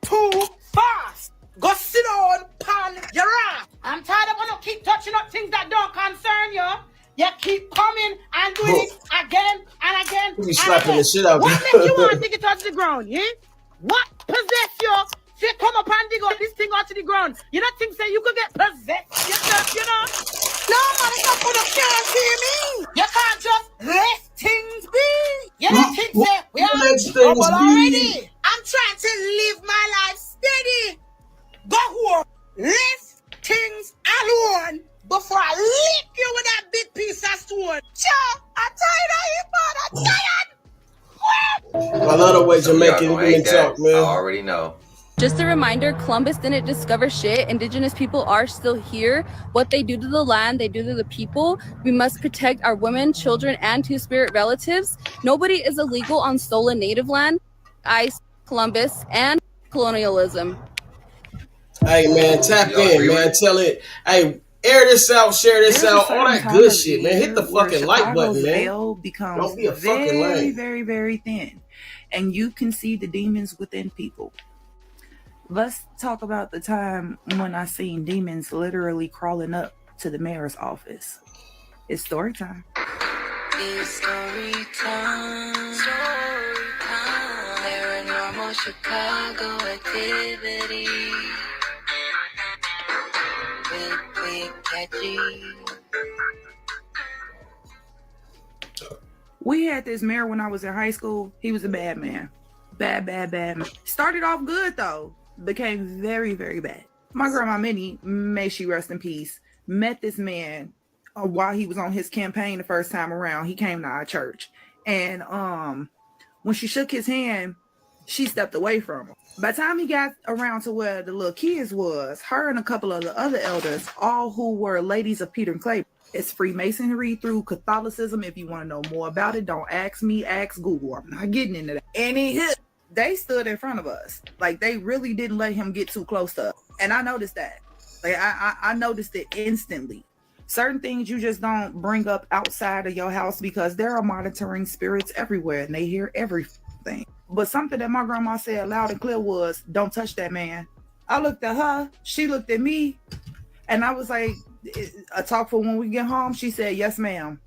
Too fast. Go sit down, pan your ass. I'm tired of gonna keep touching up things that don't concern you. You keep coming and doing it again and again. You be slapping the shit out. What makes you want to dig it touch the ground, yeah? What possess you? Say come up and dig out this thing out to the ground. You don't think say you could get possessed yourself, you know? No, man, it's not gonna can't see me. You can't just let things be. You don't think say we are in trouble already. I'm trying to live my life steady. Go home, leave things alone before I lick you with that big piece of stone. Sure, I'm tired of you, man. I'm tired. I love the way Jamaican women talk, man. I already know. Just a reminder, Columbus didn't discover shit. Indigenous people are still here. What they do to the land, they do to the people. We must protect our women, children, and two-spirit relatives. Nobody is illegal on stolen native land. ICE, Columbus, and colonialism. Hey, man, tap in, man. Tell it. Hey, air this out, share this out, all that good shit, man. Hit the fucking like button, man. Becomes Don't be a fucking very, lame. very, very thin. And you can see the demons within people. Let's talk about the time when I seen demons literally crawling up to the mayor's office. It's story time. It's story time. Story time. Paranormal Chicago activity. With Big Catchy. We had this mayor when I was in high school. He was a bad man. Bad man. Started off good though. Became very, very bad. My grandma Minnie, may she rest in peace, met this man while he was on his campaign the first time around. He came to our church. And when she shook his hand, she stepped away from him. By the time he got around to where the little kids was, her and a couple of the other elders, all who were ladies of Peter and Clay. It's Freemasonry through Catholicism. If you want to know more about it, don't ask me, ask Google. I'm not getting into that. Anywho, they stood in front of us. Like, they really didn't let him get too close to us. And I noticed that. Like, I noticed it instantly. Certain things you just don't bring up outside of your house because there are monitoring spirits everywhere and they hear everything. But something that my grandma said loud and clear was, don't touch that man. I looked at her, she looked at me, and I was like, a talk for when we get home. She said, yes, ma'am.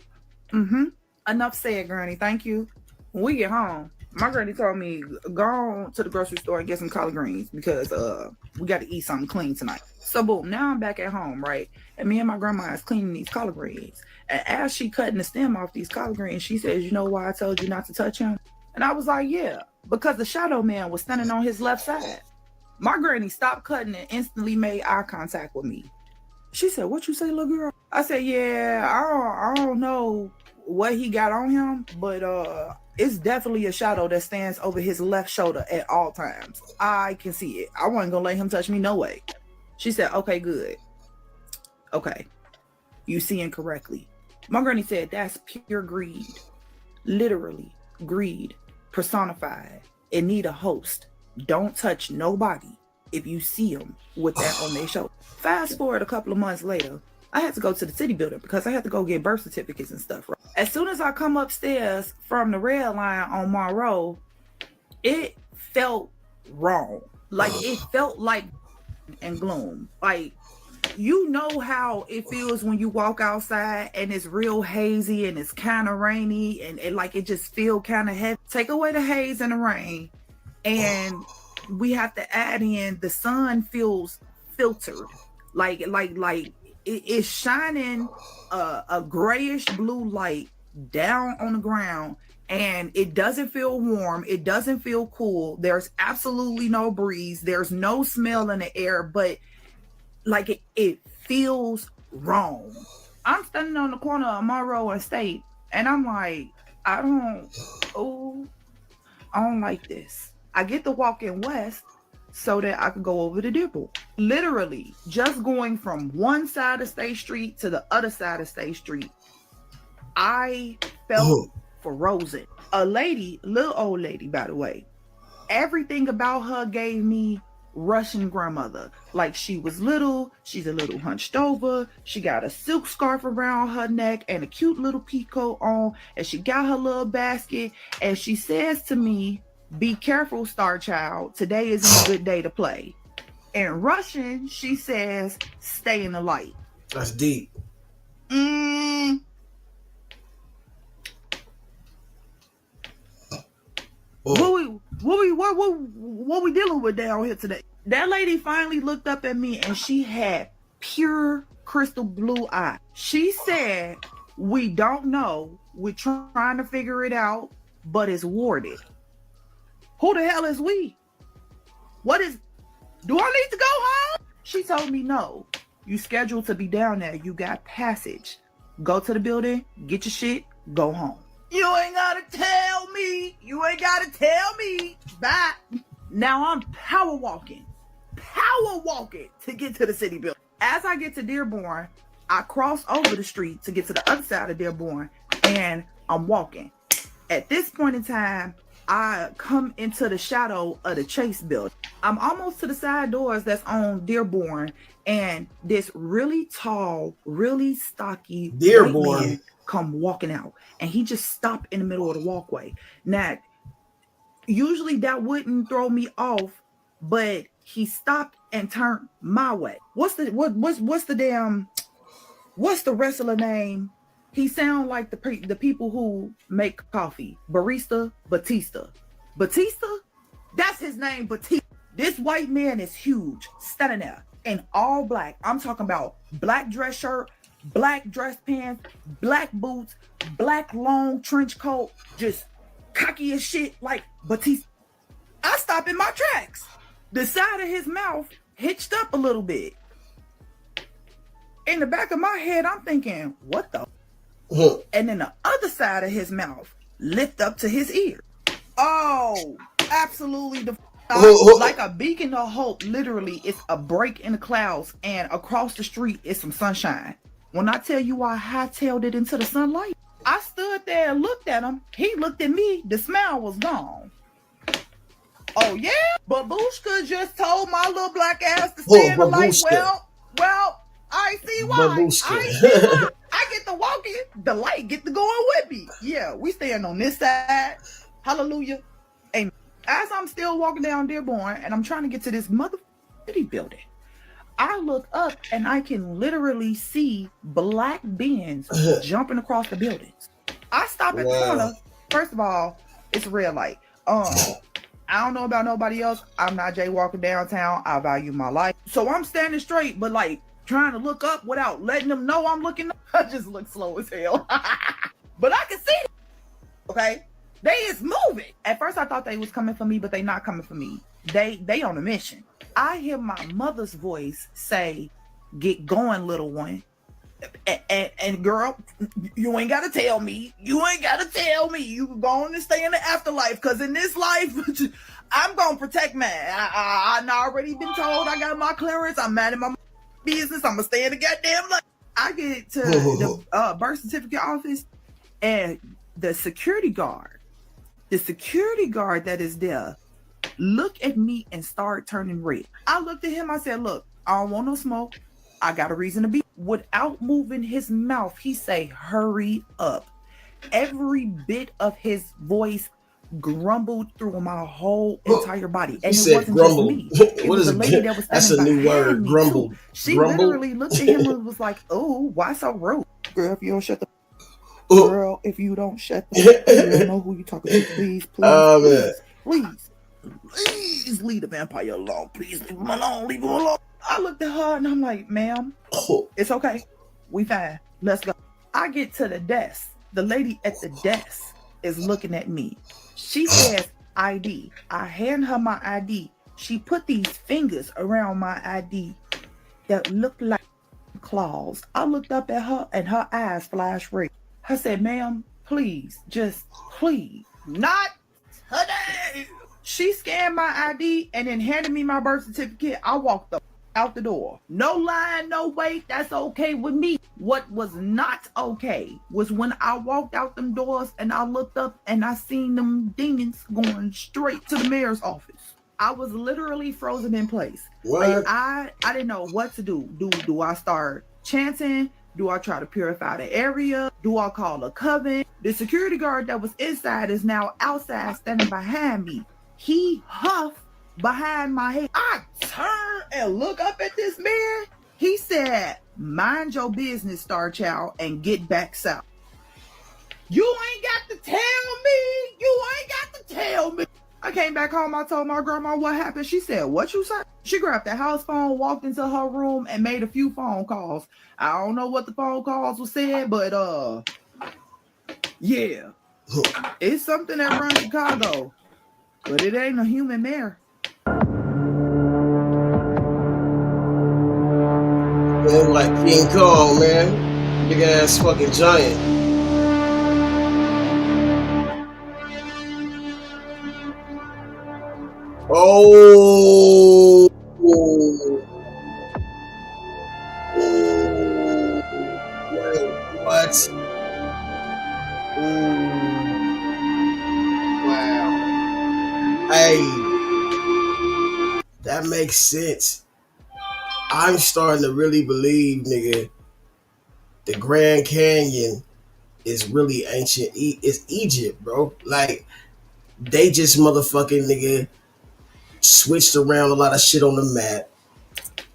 Enough said, Granny. Thank you. When we get home, my granny told me, go on to the grocery store and get some collard greens because we got to eat something clean tonight. So boom, now I'm back at home, right? And me and my grandma is cleaning these collard greens. And as she cutting the stem off these collard greens, she says, you know why I told you not to touch him? And I was like, yeah, because the shadow man was standing on his left side. My granny stopped cutting and instantly made eye contact with me. She said, what you say, little girl? I said, yeah, I don't know what he got on him, but it's definitely a shadow that stands over his left shoulder at all times. I can see it. I wasn't gonna let him touch me, no way. She said, okay, good. Okay, you seeing correctly. My granny said, that's pure greed. Literally, greed personified. It need a host. Don't touch nobody if you see them with that on their shoulder. Fast forward a couple of months later, I had to go to the city building because I had to go get birth certificates and stuff. Right? As soon as I come upstairs from the red line on Monroe, it felt wrong. Like it felt like and gloom. Like, you know how it feels when you walk outside and it's real hazy and it's kind of rainy and like it just feel kind of heavy. Take away the haze and the rain, and we have to add in the sun feels filtered, like it's shining a grayish blue light down on the ground, and it doesn't feel warm, it doesn't feel cool, there's absolutely no breeze, there's no smell in the air, but like it feels wrong. I'm standing on the corner of Monroe and State, and I'm like, I don't like this. I get to walk in west so that I could go over to Dearborn. Literally, just going from one side of State Street to the other side of State Street, I felt frozen. A lady, little old lady, by the way, everything about her gave me Russian grandmother. Like, she was little, she's a little hunched over, she got a silk scarf around her neck and a cute little peacoat on, and she got her little basket, and she says to me, be careful, Star Child, today isn't a good day to play. In Russian, she says, stay in the light. That's deep. What we dealing with down here today? That lady finally looked up at me and she had pure crystal blue eyes. She said, we don't know, we're trying to figure it out, but it's warded. Who the hell is we? Do I need to go home? She told me, no, you scheduled to be down there, you got passage. Go to the building, get your shit, go home. You ain't gotta tell me. Bye. Now I'm power walking to get to the city building. As I get to Dearborn, I cross over the street to get to the other side of Dearborn, and I'm walking. At this point in time, I come into the shadow of the Chase building. I'm almost to the side doors that's on Dearborn, and this really tall, really stocky white man come walking out, and he just stopped in the middle of the walkway. Now, usually that wouldn't throw me off, but he stopped and turned my way. What's the wrestler name? He sound like the people who make coffee. Barista, Batista. That's his name, Batista. This white man is huge, standing there in all black. I'm talking about black dress shirt, black dress pants, black boots, black long trench coat, just cocky as shit like Batista. I stop in my tracks. The side of his mouth hitched up a little bit. In the back of my head, I'm thinking, what the? And then the other side of his mouth lift up to his ear. Oh, absolutely like a beacon of hope. Literally, it's a break in the clouds, and across the street is some sunshine. When I tell you I hightailed it into the sunlight, I stood there and looked at him. He looked at me. The smile was gone. Oh yeah, Babushka just told my little black ass to stay in the light. Well, I see why. I get to walk in, the light get to going with me. Yeah, we staying on this side. Hallelujah. Amen. As I'm still walking down Dearborn and I'm trying to get to this motherfucking building, I look up and I can literally see black Benz jumping across the buildings. I stop at the corner. First of all, it's a red light. I don't know about nobody else. I'm not jaywalking downtown. I value my life. So I'm standing straight, but like trying to look up without letting them know I'm looking up. I just look slow as hell. But I can see them. Okay? They is moving. At first I thought they was coming for me, but they not coming for me. They on a mission. I hear my mother's voice say, "Get going, little one." And girl, you ain't gotta tell me. You ain't gotta tell me. You going to stay in the afterlife, because in this life, I'm gonna protect man. I already been told I got my clearance. I'm mad at my business. I'm gonna stay in the goddamn life. I get to the birth certificate office, and the security guard that is there look at me and start turning red. I looked at him. I said, "Look, I don't want no smoke. I got a reason to be." Without moving his mouth, he say, "Hurry up." Every bit of his voice grumbled through my whole entire body. And it wasn't grumbled. just me. It was a lady that was That's a standing new behind word. me, Grumbled. too. She Grumbled? literally looked at him and was like, "Oh, why so rude? Girl, if you don't shut the girl, if you don't shut the you don't know who you talking to. Please, please leave the vampire alone. Please leave him alone. Leave him alone." I looked at her and I'm like, "Ma'am, it's okay. We fine. Let's go." I get to the desk. The lady at the desk is looking at me. She says, "ID." I hand her my ID. She put these fingers around my ID that looked like claws. I looked up at her and her eyes flashed red. I said, "Ma'am, please, just please, not today." She scanned my ID and then handed me my birth certificate. I walked out the door. No line, no wait. That's okay with me. What was not okay was when I walked out them doors and I looked up and I seen them demons going straight to the mayor's office. I was literally frozen in place. Like I didn't know what to do. Do I start chanting? Do I try to purify the area? Do I call a coven? The security guard that was inside is now outside standing behind me. He huffed behind my head. I turn and look up at this man. He said, "Mind your business, Star Child, and get back south." You ain't got to tell me. You ain't got to tell me. I came back home. I told my grandma what happened. She said, "What you say?" She grabbed the house phone, walked into her room, and made a few phone calls. I don't know what the phone calls were said, but yeah. It's something that runs Chicago, but it ain't a human mayor. Man, like King Kong, man. Big ass fucking giant. Oh. Wait, what? Wow. Hey. That makes sense. I'm starting to really believe, nigga, the Grand Canyon is really ancient. It's Egypt, bro. Like, they just motherfucking, nigga, switched around a lot of shit on the map.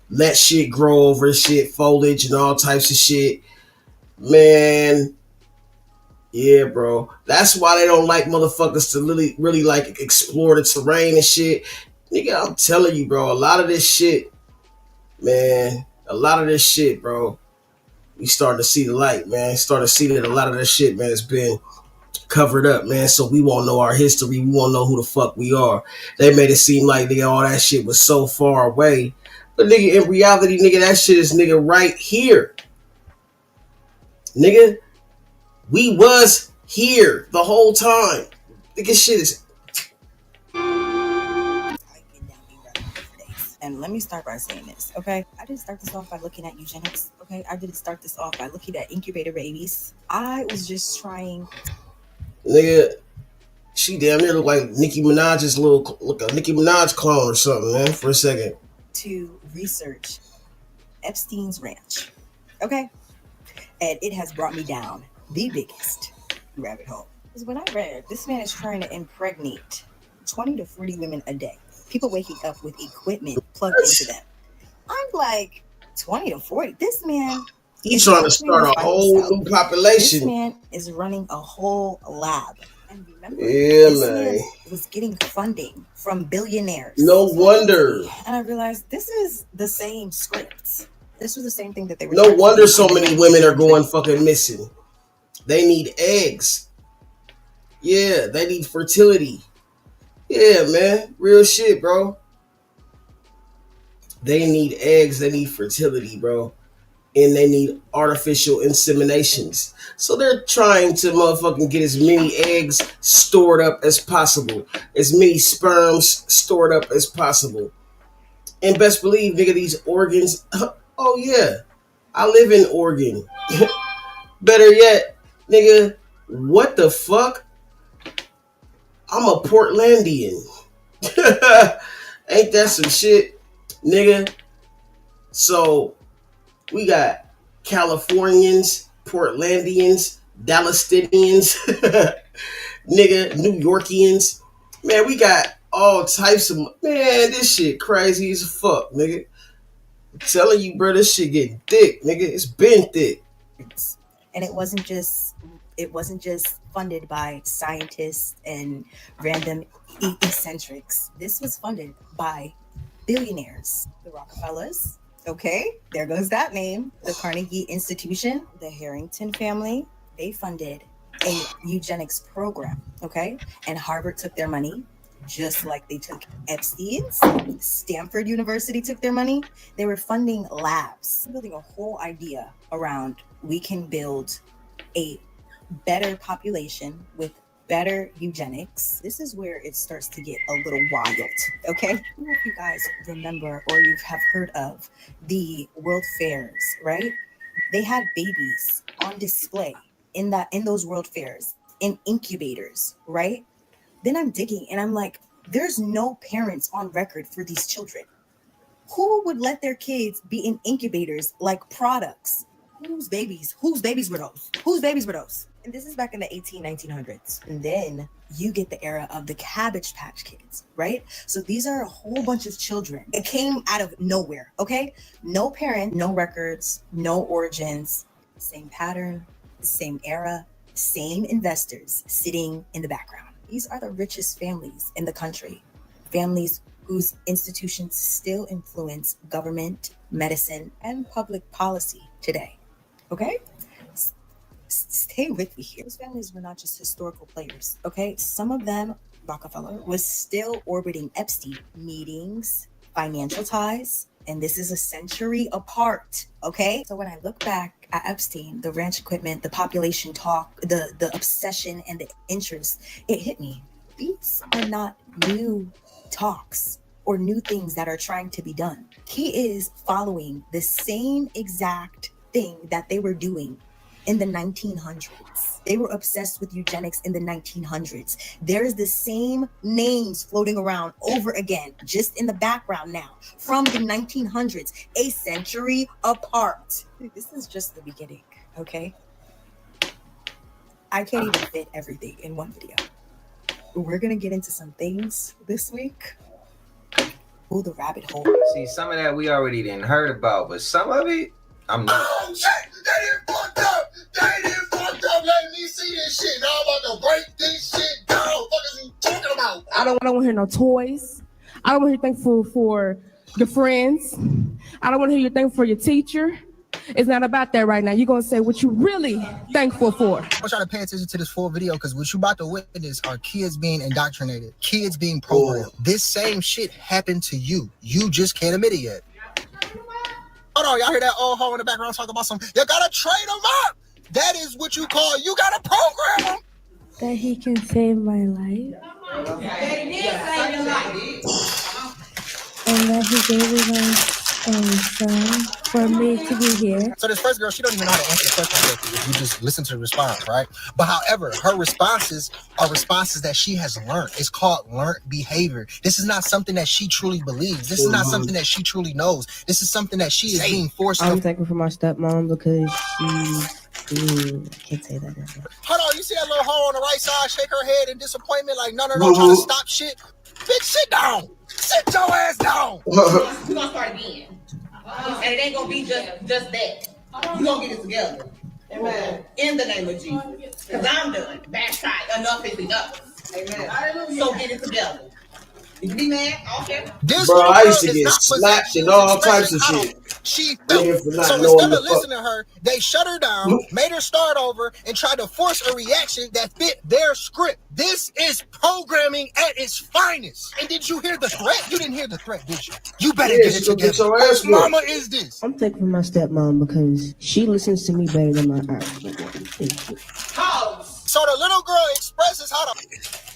Let shit grow over shit, foliage and all types of shit. Man, yeah, bro. That's why they don't like motherfuckers to really like explore the terrain and shit. Nigga, I'm telling you, bro, a lot of this shit, man, bro, we starting to see the light, man. Starting to see that a lot of this shit, man, has been covered up, man. So we won't know our history. We won't know who the fuck we are. They made it seem like, nigga, all that shit was so far away. But nigga, in reality, nigga, that shit is, nigga, right here. Nigga, we was here the whole time. Nigga, shit is... And let me start by saying this, okay? I didn't start this off by looking at eugenics, okay? I didn't start this off by looking at incubator babies. I was just trying... Nigga, she damn near look like Nicki Minaj's look a Nicki Minaj clone or something, man, for a second. ...to research Epstein's ranch, okay? And it has brought me down the biggest rabbit hole. Because when I read, this man is trying to impregnate 20 to 40 women a day. People waking up with equipment plugged into them. I'm like, 20 to 40? This man He's is trying to not doing start this a by whole himself. new population. This man is running a whole lab. And remember, Yeah, this man. man was getting funding from billionaires. No wonder. And I realized this is the same script. This was the same thing that they were. No wonder so many women are going fucking missing. They need eggs. Yeah, they need fertility. Yeah, man. Real shit, bro. They need eggs. They need fertility, bro. And they need artificial inseminations. So they're trying to motherfucking get as many eggs stored up as possible. As many sperms stored up as possible. And best believe, nigga, these organs. Oh, yeah. I live in Oregon. Better yet, nigga, what the fuck? I'm a Portlandian. Ain't that some shit, nigga? So we got Californians, Portlandians, Dallastinians, nigga, New Yorkians. Man, we got all types of, man, this shit crazy as fuck, nigga. I'm telling you, bro, this shit getting thick, nigga. It's been thick. And it wasn't just funded by scientists and random eccentrics. This was funded by billionaires, the Rockefellers. Okay, there goes that name. The Carnegie Institution, the Harrington family, they funded a eugenics program. Okay, and Harvard took their money, just like they took Epstein's. Stanford University took their money. They were funding labs, building a whole idea around we can build a better population with better eugenics. This is where it starts to get a little wild, okay? I don't know if you guys remember or you have heard of the World Fairs, right? They had babies on display in those World Fairs, in incubators, right? Then I'm digging and I'm like, there's no parents on record for these children. Who would let their kids be in incubators like products? Whose babies were those? Whose babies were those? And this is back in the 1900s. And then you get the era of the Cabbage Patch Kids, right? So these are a whole bunch of children. It came out of nowhere, okay? No parent, no records, no origins, same pattern, same era, same investors sitting in the background. These are the richest families in the country, families whose institutions still influence government, medicine, and public policy today. Okay? Stay with me here. Those families were not just historical players, okay? Some of them, Rockefeller, was still orbiting Epstein. Meetings, financial ties, and this is a century apart, okay? So when I look back at Epstein, the ranch equipment, the population talk, the obsession and the interest, it hit me. These are not new talks or new things that are trying to be done. He is following the same exact thing that they were doing in the 1900s. They were obsessed with eugenics in the 1900s. There's the same names floating around over again, just in the background now, from the 1900s, a century apart. This is just the beginning, okay? I can't even fit everything in one video. We're gonna get into some things this week. Oh, the rabbit hole. See, some of that we already didn't heard about, but some of it, I'm not. Oh shit! They didn't fucked up! They didn't fucked up! Let me see this shit! Now I'm about to break this shit down! What is he talking about? I don't want to hear no toys. I don't want to hear you thankful for your friends. I don't want to hear you thankful for your teacher. It's not about that right now. You're going to say what you really thankful for. I want y'all to pay attention to this full video because what you about to witness are kids being indoctrinated, kids being programmed. This same shit happened to you. You just can't admit it yet. Hold on, y'all hear that old hoe in the background talking about some, you gotta train them up. That is what you call, you gotta program them. That he can save my life. That he did save your life. And that he gave his own son for me to be here. So this first girl, she don't even know how to answer the question if you just listen to the response, right? But however, her responses are responses that she has learned. It's called learned behavior. This is not something that she truly believes. This is not something that she truly knows. This is something that she is being forced to. I'm thankful for my stepmom because I can't say that. Hold on, you see that little hoe on the right side shake her head in disappointment like no, trying to stop shit? Bitch, sit down. Sit your ass down. We're gonna start again. And it ain't gonna be just that. You gonna get it together. Amen. In the name of Jesus. Because I'm done. Backside. Enough is enough. Amen. So get it together. You be mad? Okay. This Bro, little I girl used to is get not slapped possessed. She and was all types of expressing shit. how she felt. Nigga for not So knowing instead the of listening to her, they shut her down, made her start over, and tried to force a reaction that fit their script. This is programming at its finest. And did you hear the threat? You didn't hear the threat, did you? You better get it together. Whose mama is this? I'm thankful for my stepmom because she listens to me better than my aunt. Thank you. So the little girl expresses how the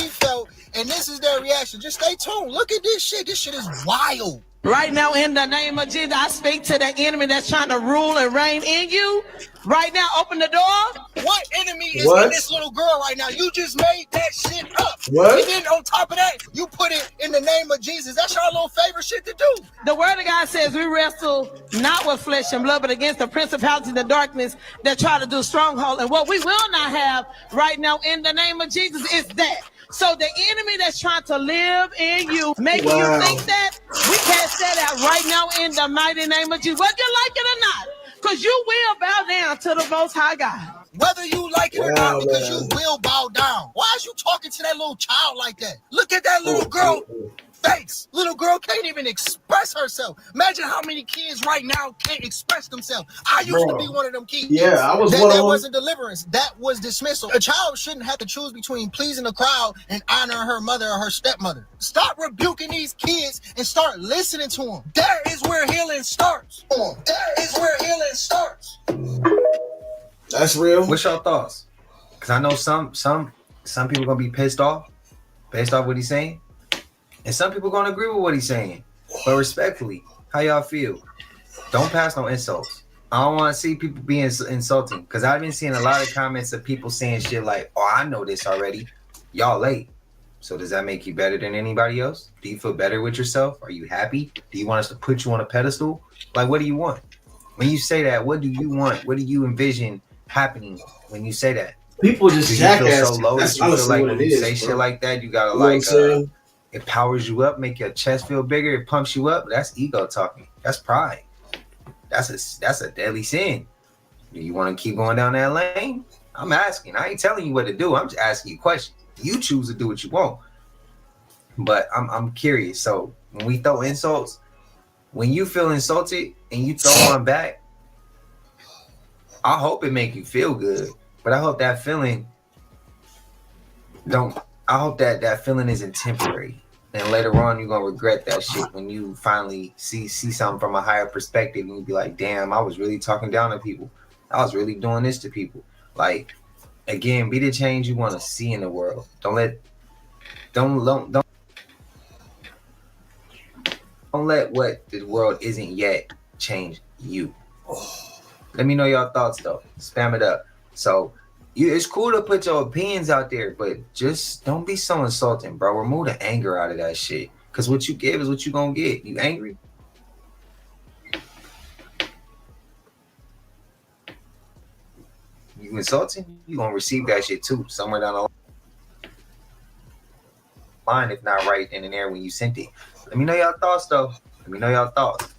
he felt, and this is their reaction. Just stay tuned. Look at this shit. This shit is wild. Right now, in the name of Jesus, I speak to the enemy that's trying to rule and reign in you. Right now, open the door. What enemy is in this little girl right now? You just made that shit up. What? And then on top of that, you put it in the name of Jesus. That's your little favorite shit to do. The word of God says we wrestle not with flesh and blood, but against the principalities of the darkness that try to do stronghold. And what we will not have right now in the name of Jesus is that. So the enemy that's trying to live in you, making you think that, we cast that out right now in the mighty name of Jesus. Whether you like it or not, because you will bow down to the Most High God. Whether you like it or not, because you will bow down. Why is you talking to that little child like that? Look at that little girl face. Little girl can't even express herself. Imagine how many kids right now can't express themselves. I used to be one of them kids. Yeah, I was that, one of that them. wasn't deliverance. That was dismissal. A child shouldn't have to choose between pleasing the crowd and honoring her mother or her stepmother. Stop rebuking these kids and start listening to them. That is where healing starts. That is where healing starts. That's real. What's your thoughts? Because I know some people gonna be pissed off based off what he's saying, and some people gonna agree with what he's saying. But respectfully, how y'all feel? Don't pass no insults. I don't want to see people being insulting, because I've been seeing a lot of comments of people saying shit like, "Oh, I know this already. Y'all late." So does that make you better than anybody else? Do you feel better with yourself? Are you happy? Do you want us to put you on a pedestal? Like, what do you want? When you say that, what do you want? What do you envision happening when you say that? People just jackass. So low that you feel like when you say shit like that, you gotta it powers you up, make your chest feel bigger, it pumps you up. That's ego talking. That's pride. That's a deadly sin. Do you want to keep going down that lane? I'm asking. I ain't telling you what to do. I'm just asking you questions. You choose to do what you want. But I'm curious. So when we throw insults, when you feel insulted and you throw one back, I hope it make you feel good. But I hope that feeling I hope that feeling isn't temporary. And later on, you're gonna regret that shit when you finally see something from a higher perspective, and you be like, "Damn, I was really talking down to people. I was really doing this to people." Like, again, be the change you want to see in the world. Don't let what the world isn't yet change you. Let me know your thoughts though. Spam it up. So it's cool to put your opinions out there, but just don't be so insulting, bro. Remove the anger out of that shit. Cause what you give is what you gonna get. You angry? You insulting? You gonna receive that shit too, somewhere down the line, if not right in and there when you sent it. Let me know your thoughts though. Let me know your thoughts.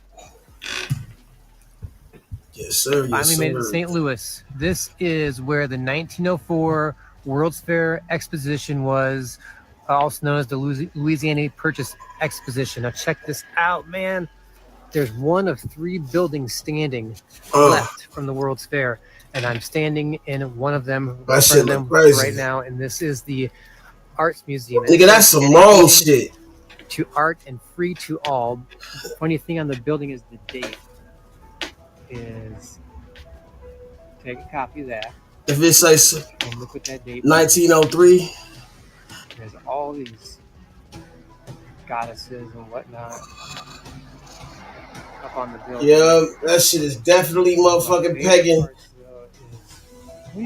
Yes, sir. Yes, Finally made it to sir. St. Louis. This is where the 1904 World's Fair Exposition was, also known as the Louisiana Purchase Exposition. Now check this out, man. There's one of 3 buildings standing left from the World's Fair, and I'm standing in one of them right now, and this is the Arts Museum. Nigga, that's some wrong shit. To art and free to all. The funny thing on the building is the date. Is take a copy of that. If it says and look at that date. 1903. There's all these goddesses and whatnot up on the building. Yeah, that shit is definitely motherfucking pagan.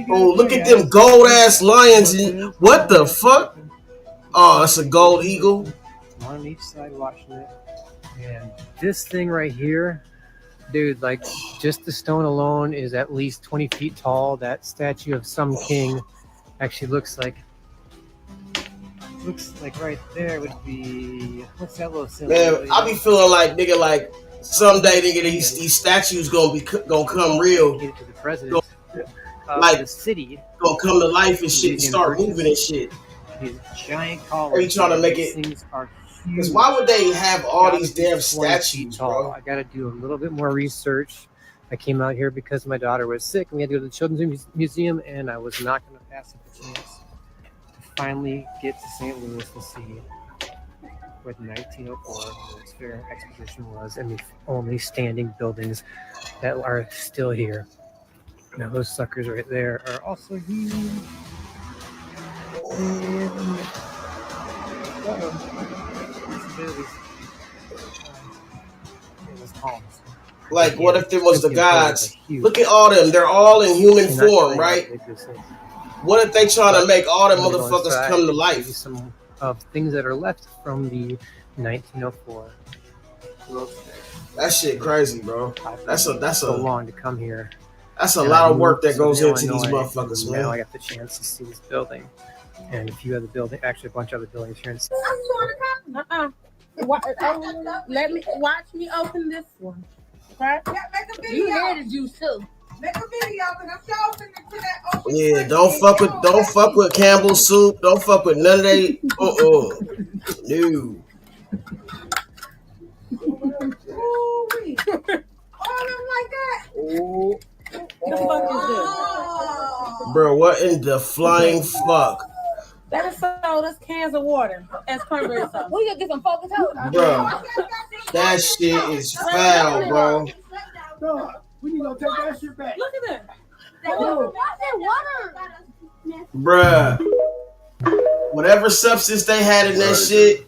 Oh, look at them gold ass lions. What the fuck? Oh, that's a gold eagle. One on each side watching it. And this thing right here, dude, like just the stone alone is at least 20 feet tall. That statue of some king actually looks like Looks like right there would be what's that little symbol? Man, I be feeling like nigga, like someday nigga these statues gonna come real. To the president Like the city gonna come to life and shit and start moving and shit. These giant columns. Are you trying to make it? Things are Because why would they have all these damn statues, bro? I gotta do a little bit more research. I came out here because my daughter was sick and we had to go to the Children's Museum, and I was not gonna pass up the chance to finally get to St. Louis to see where the 1904 World's Fair exposition was and the only standing buildings that are still here. Now those suckers right there are also here. And like, what if it was the gods? Look at all them. They're all in human form, right? What if they trying to make all them motherfuckers come to life? Some of things that are left from the 1904 World Fair. That shit crazy, bro. That's so long to come here. That's a lot of work that goes into these motherfuckers, man. Now I got the chance to see this building and a few other buildings, actually a bunch of other buildings here. Let me watch me open this one. Okay? Yeah, make a video. You headed you too. Make a video, cause I'm sure finna to that open. Yeah, don't fuck with Campbell's soup. Don't fuck with none of they. No. Ooh-wee. All them like that. Ooh. The fuck is this? Bro, what in the flying fuck? That is sold us cans of water as cranberry sauce. We gonna get some focus out. Bro, that shit is foul, bro. No, we need to take that shit back. Look at that. Water. Bruh. Whatever substance they had in that shit.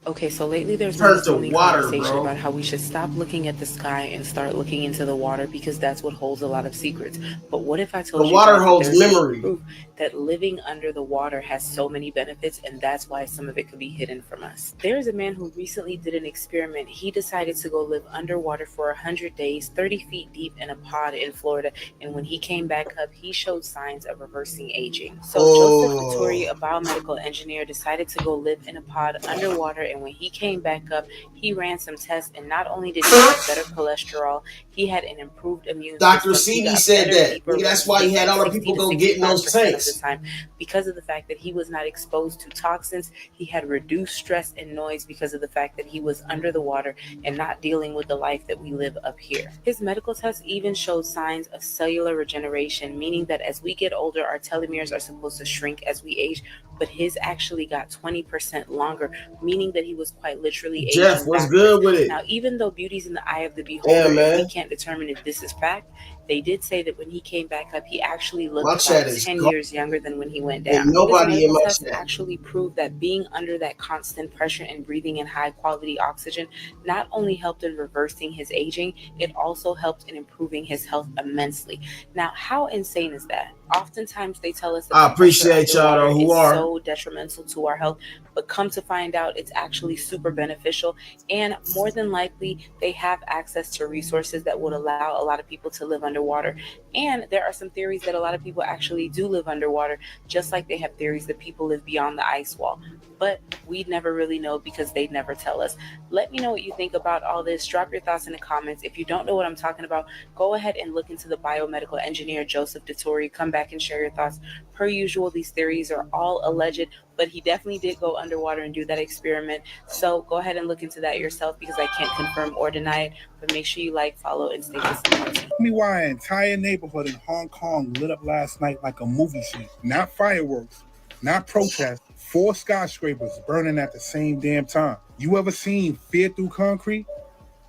Okay, so lately there's been turned this to only water, conversation bro. about how we should stop looking at the sky and start looking into the water because that's what holds a lot of secrets. But what if I told The you water guys that holds there's memory. proof that living under the water has so many benefits, and that's why some of it could be hidden from us? There's a man who recently did an experiment. He decided to go live underwater for 100 days, 30 feet deep in a pod in Florida, and when he came back up, he showed signs of reversing aging. So Joseph Vittori, a biomedical engineer, decided to go live in a pod underwater, and when he came back up, he ran some tests, and not only did he have better cholesterol, he had an improved immune Dr. system. CD said that. Nigga, that's why he had all the people go get in those tanks. Of the time, because of the fact that he was not exposed to toxins, he had reduced stress and noise because of the fact that he was under the water and not dealing with the life that we live up here. His medical tests even showed signs of cellular regeneration, meaning that as we get older, our telomeres are supposed to shrink as we age, but his actually got 20% longer, meaning that he was quite literally aging Jeff, what's backwards. good with it? Now, even though beauty's in the eye of the beholder, man. we can't determine if this is fact. They did say that when he came back up, he actually My looked chat about is 10 gone. years younger than when he went Ain't down. nobody His in my medical tests chat. actually proved that being under that constant pressure and breathing in high quality oxygen not only helped in reversing his aging, it also helped in improving his health immensely. Now, how insane is that? Oftentimes they tell us that I the pressure appreciate y'all underwater who is are. so detrimental to our health, but come to find out it's actually super beneficial, and more than likely they have access to resources that would allow a lot of people to live underwater. And there are some theories that a lot of people actually do live underwater, just like they have theories that people live beyond the ice wall. But we'd never really know because they'd never tell us. Let me know what you think about all this. Drop your thoughts in the comments. If you don't know what I'm talking about, go ahead and look into the biomedical engineer Joseph Vittori. Come back and share your thoughts. Per usual, these theories are all alleged, but he definitely did go underwater and do that experiment. So go ahead and look into that yourself because I can't confirm or deny it. But make sure you like, follow, and stay listening. Tell me why an entire neighborhood in Hong Kong lit up last night like a movie scene. Not fireworks, not protests, 4 skyscrapers burning at the same damn time. You ever seen Fear Through Concrete?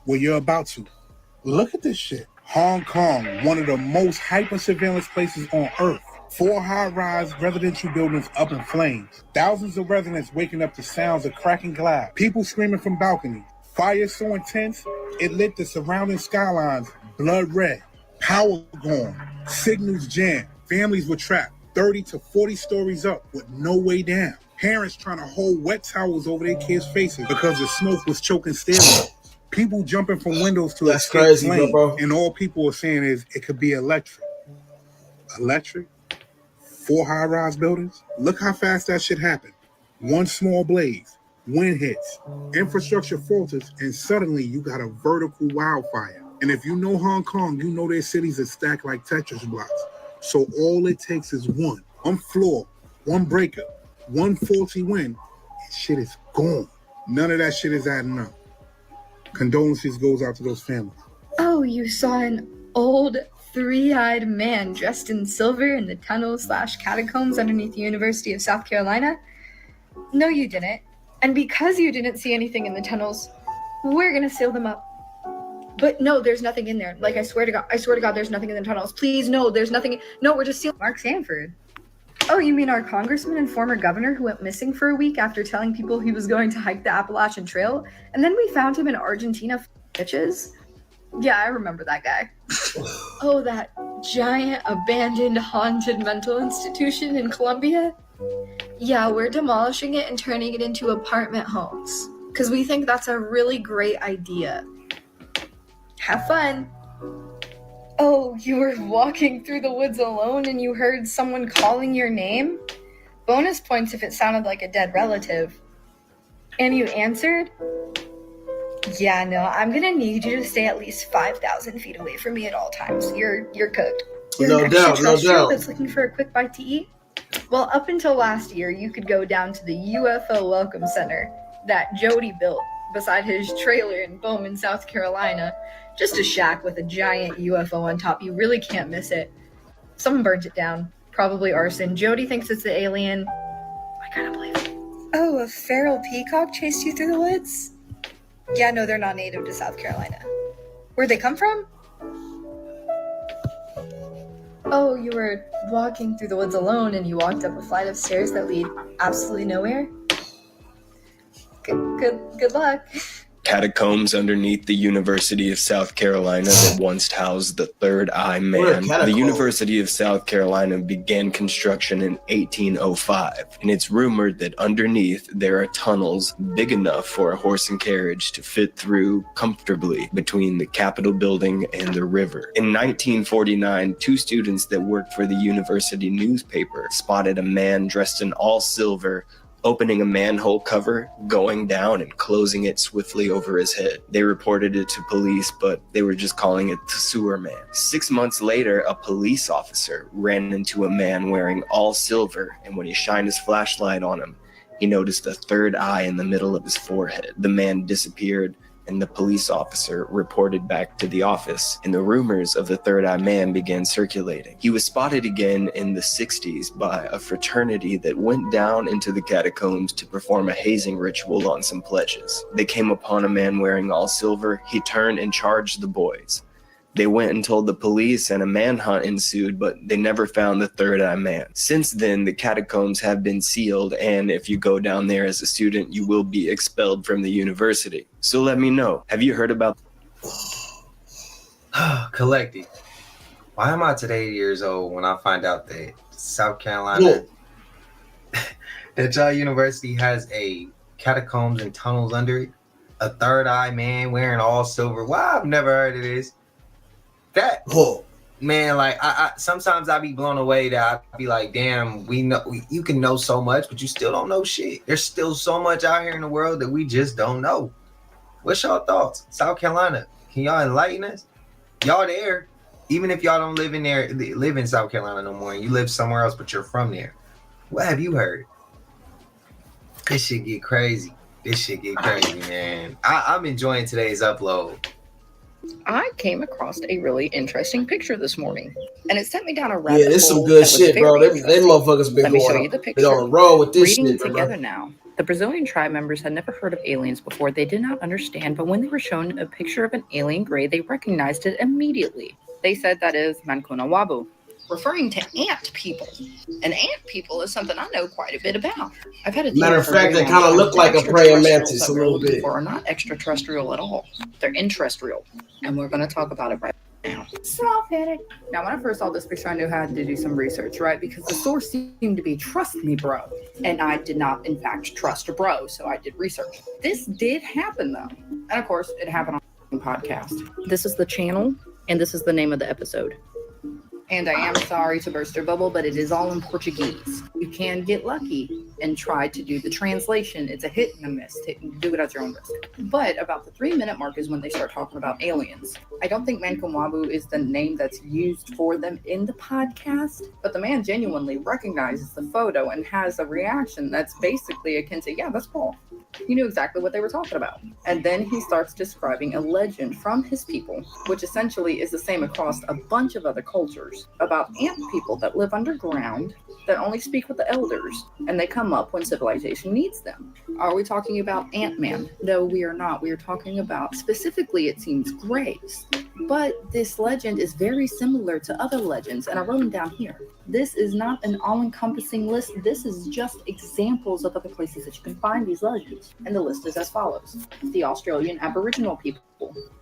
Well, you're about to. Look at this shit. Hong Kong, one of the most hyper-surveillance places on Earth. 4 high-rise residential buildings up in flames. Thousands of residents waking up to sounds of cracking glass. People screaming from balconies. Fire so intense, it lit the surrounding skylines blood red. Power gone. Signals jammed. Families were trapped 30 to 40 stories up with no way down. Parents trying to hold wet towels over their kids' faces because the smoke was choking stairwells. People jumping from windows to That's escape crazy, flames. bro. And all people are saying is it could be electric. Electric? 4 high-rise buildings? Look how fast that shit happened. One small blaze, wind hits, infrastructure falters, and suddenly you got a vertical wildfire. And if you know Hong Kong, you know their cities are stacked like Tetris blocks. So all it takes is one floor, one breaker, one faulty wind, and shit is gone. None of that shit is adding up. Condolences goes out to those families. Oh, you saw an old, three-eyed man dressed in silver in the tunnels/catacombs underneath the University of South Carolina? No, you didn't. And because you didn't see anything in the tunnels, we're gonna seal them up. But no, there's nothing in there. Like, I swear to God, there's nothing in the tunnels. Please, no, there's nothing. No, we're just sealing. Mark Sanford. Oh, you mean our congressman and former governor who went missing for a week after telling people he was going to hike the Appalachian Trail? And then we found him in Argentina, bitches? Yeah, I remember that guy. Oh, that giant, abandoned, haunted mental institution in Colombia? Yeah, we're demolishing it and turning it into apartment homes. Because we think that's a really great idea. Have fun. Oh, you were walking through the woods alone and you heard someone calling your name? Bonus points if it sounded like a dead relative. And you answered? Yeah, no, I'm gonna need you to stay at least 5,000 feet away from me at all times. You're cooked. You're No an doubt, no extraterrestrial doubt. that's looking for a quick bite to eat? Well, up until last year, you could go down to the UFO Welcome Center that Jody built beside his trailer in Bowman, South Carolina. Just a shack with a giant UFO on top. You really can't miss it. Someone burnt it down. Probably arson. Jody thinks it's the alien. I kind of believe it. Oh, a feral peacock chased you through the woods? Yeah, no, they're not native to South Carolina. Where'd they come from? Oh, you were walking through the woods alone and you walked up a flight of stairs that lead absolutely nowhere? Good luck. Catacombs underneath the University of South Carolina that once housed the Third Eye Man. The University of South Carolina began construction in 1805, and it's rumored that underneath there are tunnels big enough for a horse and carriage to fit through comfortably between the Capitol building and the river. In 1949, two students that worked for the university newspaper spotted a man dressed in all silver opening a manhole cover, going down and closing it swiftly over his head. They reported it to police, but they were just calling it the Sewer Man. 6 months later, a police officer ran into a man wearing all silver, and when he shined his flashlight on him, he noticed a third eye in the middle of his forehead. The man disappeared, and the police officer reported back to the office, and the rumors of the Third Eye Man began circulating. He was spotted again in the 60s by a fraternity that went down into the catacombs to perform a hazing ritual on some pledges. They came upon a man wearing all silver. He turned and charged the boys. They went and told the police, and a manhunt ensued, but they never found the Third Eye Man. Since then, the catacombs have been sealed, and if you go down there as a student, you will be expelled from the university. So let me know, have you heard about... Collective. Why am I today 8 years old when I find out that South Carolina, that y'all university has a catacombs and tunnels under it? A Third Eye Man wearing all silver. Wow, I've never heard of this. That man, like I sometimes I be blown away that I be like, damn, you can know so much, but you still don't know shit. There's still so much out here in the world that we just don't know. What's y'all thoughts? South Carolina, can y'all enlighten us? Y'all there, even if y'all don't live in South Carolina no more, and you live somewhere else, but you're from there. What have you heard? This shit get crazy. Man. I'm enjoying today's upload. I came across a really interesting picture this morning, and it sent me down a rabbit hole. Yeah, this some good shit, bro. They motherfuckers been been on the road with this Reading shit, bro. together now. The Brazilian tribe members had never heard of aliens before. They did not understand, but when they were shown a picture of an alien gray, they recognized it immediately. They said that is Mancuna Wabu, referring to ant people. And ant people is something I know quite a bit about. I've had a Matter of fact, they kind of look like a praying mantis a little bit. Are not extraterrestrial at all. They're intraterrestrial, and we're going to talk about it right now. Now, when I first saw this picture, I knew I had to do some research, right? Because the source seemed to be "trust me, bro," and I did not, in fact, trust a bro. So I did research. This did happen, though, and of course, it happened on a podcast. This is the channel, and this is the name of the episode. And I am sorry to burst your bubble, but it is all in Portuguese. You can get lucky and try to do the translation. It's a hit and a miss. Do it at your own risk. But about the 3-minute mark is when they start talking about aliens. I don't think Mankumwabu is the name that's used for them in the podcast, but the man genuinely recognizes the photo and has a reaction that's basically akin to, yeah, that's Paul. He knew exactly what they were talking about. And then he starts describing a legend from his people, which essentially is the same across a bunch of other cultures, about ant people that live underground, that only speak with the elders, and they come up when civilization needs them. Are we talking about Ant-Man? No, we are not. We are talking about, specifically, it seems, Greys. But this legend is very similar to other legends, and I wrote them down here. This is not an all-encompassing list. This is just examples of other places that you can find these legends. And the list is as follows. The Australian Aboriginal people.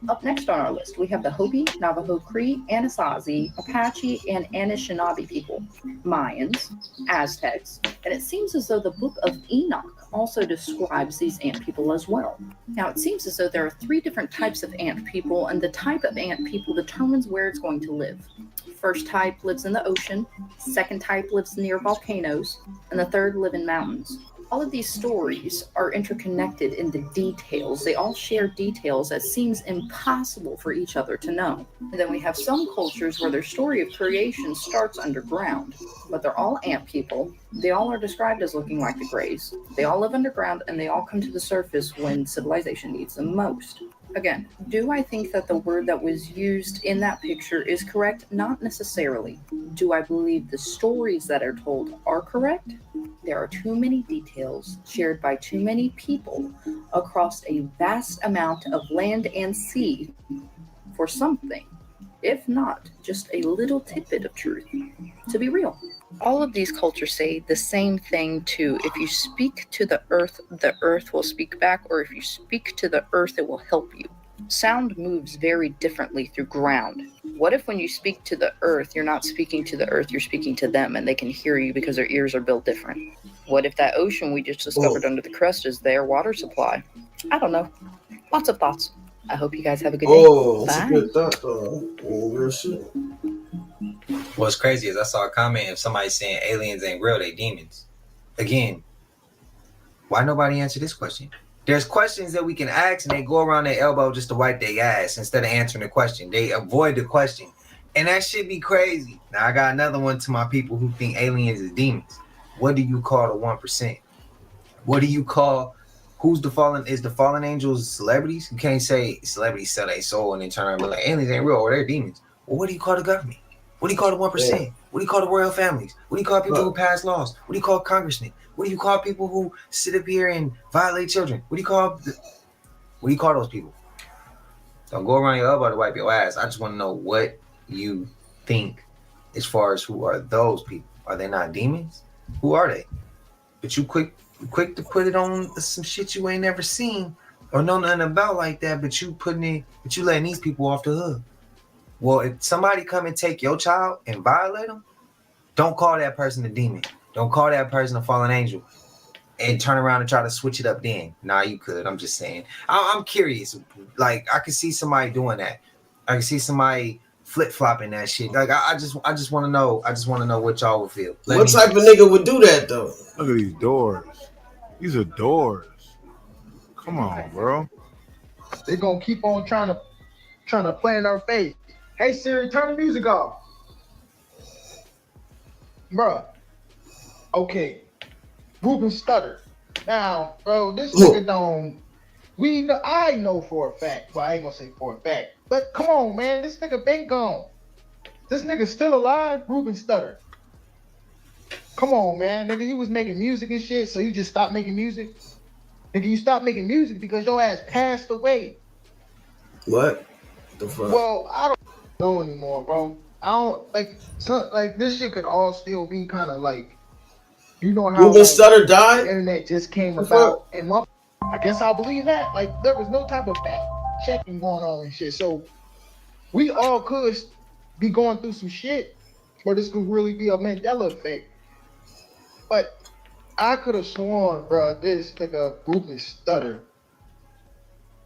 Up next on our list, we have the Hopi, Navajo Cree, Anasazi, Apache, and Anishinaabe people, Mayans, Aztecs, and it seems as though the Book of Enoch also describes these ant people as well. Now, it seems as though there are 3 different types of ant people, and the type of ant people determines where it's going to live. First type lives in the ocean, second type lives near volcanoes, and the third live in mountains. All of these stories are interconnected in the details. They all share details that seems impossible for each other to know. And then we have some cultures where their story of creation starts underground, but they're all ant people. They all are described as looking like the Greys. They all live underground, and they all come to the surface when civilization needs them most. Again, do I think that the word that was used in that picture is correct? Not necessarily. Do I believe the stories that are told are correct? There are too many details shared by too many people across a vast amount of land and sea for something, if not just a little tidbit of truth, to be real. All of these cultures say the same thing too. If you speak to the earth will speak back, or if you speak to the earth, it will help you. Sound moves very differently through ground. What if when you speak to the earth, you're not speaking to the earth, you're speaking to them, and they can hear you because their ears are built different? What if that ocean we just discovered under the crust is their water supply? I don't know. Lots of thoughts. I hope you guys have a good day. Oh, that's Bye. a good thought, though. Real shit. What's crazy is I saw a comment of somebody saying aliens ain't real, they demons. Again, why nobody answer this question? There's questions that we can ask and they go around their elbow just to wipe their ass instead of answering the question. They avoid the question. And that should be crazy. Now I got another one to my people who think aliens is demons. What do you call the 1%? What do you call who's the fallen? Is the fallen angels celebrities? You can't say celebrities sell their soul and then turn around and be like aliens ain't real or they're demons. Well, what do you call the government? What do you call the 1%? Yeah. What do you call the royal families? What do you call people who pass laws? What do you call congressmen? What do you call people who sit up here and violate children? What do you call those people? Don't go around your elbow to wipe your ass. I just want to know what you think as far as who are those people. Are they not demons? Who are they? But you quick to put it on some shit you ain't never seen or know nothing about like that, but you letting these people off the hook. Well, if somebody come and take your child and violate them, don't call that person a demon. Don't call that person a fallen angel and turn around and try to switch it up then. Nah, you could. I'm just saying. I'm curious. Like, I could see somebody doing that. I can see somebody flip-flopping that shit. Like, I just want to know. I just want to know what y'all would feel. What type of nigga would do that, though? Look at these doors. These are doors. Come on, bro. They're gonna keep on trying to play in our face. Hey Siri, turn the music off. Bruh. Okay. Ruben Stutter. Now, bro, this nigga don't. I know for a fact. Well, I ain't gonna say for a fact. But come on, man. This nigga been gone. This nigga still alive? Ruben Stutter. Come on, man. Nigga, you was making music and shit, so you just stopped making music? Nigga, you stopped making music because your ass passed away. What the fuck? Well, I don't know anymore, bro. I don't like this shit could all still be kind of like, you know how Ruben Stutter died? The internet just came about, and I guess I'll believe that. Like there was no type of fact checking going on and shit. So we all could be going through some shit, or this could really be a Mandela effect. But I could have sworn, bro, this nigga Ruben Stutter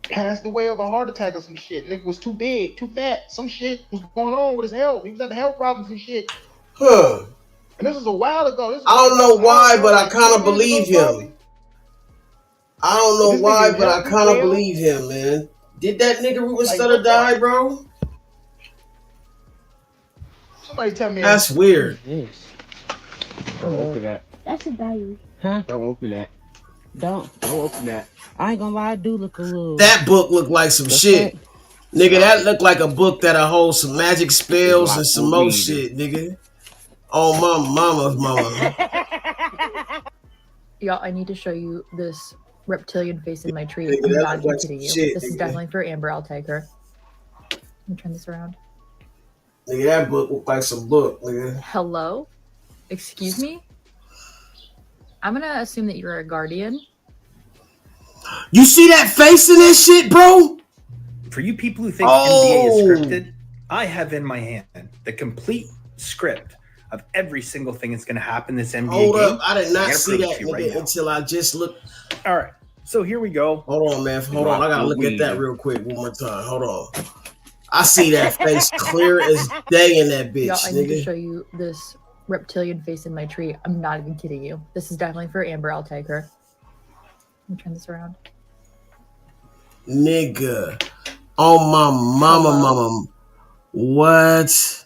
passed away of a heart attack or some shit. Nigga was too big, too fat. Some shit was going on with his health. He was having health problems and shit. Huh. And this is a while ago. I don't know why, but I kind of believe him. I don't know why, but I kind of believe him, man. Did that nigga Ruben Stutter die, bro? Somebody tell me. That's weird. Don't open that. That's a diary. Huh? Don't open that. Don't open that. I ain't gonna lie, I do look a little. That book looked like some shit. Nigga, that looked like a book that'll hold some magic spells and some more shit, nigga. Oh, my mama's mama. Y'all, I need to show you this reptilian face in my tree. Nigga, I'm that not look like kidding you. shit, This is nigga. definitely for Amber. I'll take her. Let me turn this around. Nigga, that book looked like some book, nigga. Hello? Excuse me? I'm gonna assume that you're a guardian. You see that face in that shit, bro? For you people who think NBA is scripted, I have in my hand the complete script of every single thing that's going to happen this NBA Hold game. up, I did not I'm gonna see prove it that to you nigga right now. until I just looked. All right, so here we go. Hold on, man. Hold on. I gotta look at that real quick one more time. Hold on. I see that face clear as day in that bitch, Y'all, I need to nigga. show you this reptilian face in my tree. I'm not even kidding you. This is definitely for Amber. I'll take her. Let me turn this around. Nigga. Oh my mama. What?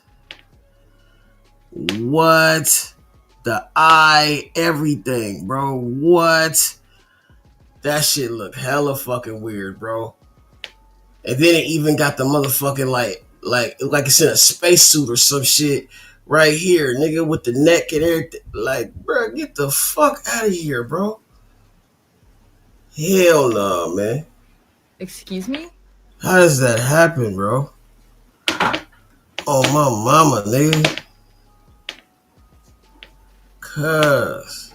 The eye, everything, bro. What? That shit look hella fucking weird, bro. And then it even got the motherfucking like it's in a spacesuit or some shit right here, nigga, with the neck and everything. Like, bro, get the fuck out of here, bro. Hell no, man. Excuse me? How does that happen, bro? Oh my mama, nigga. Cuz.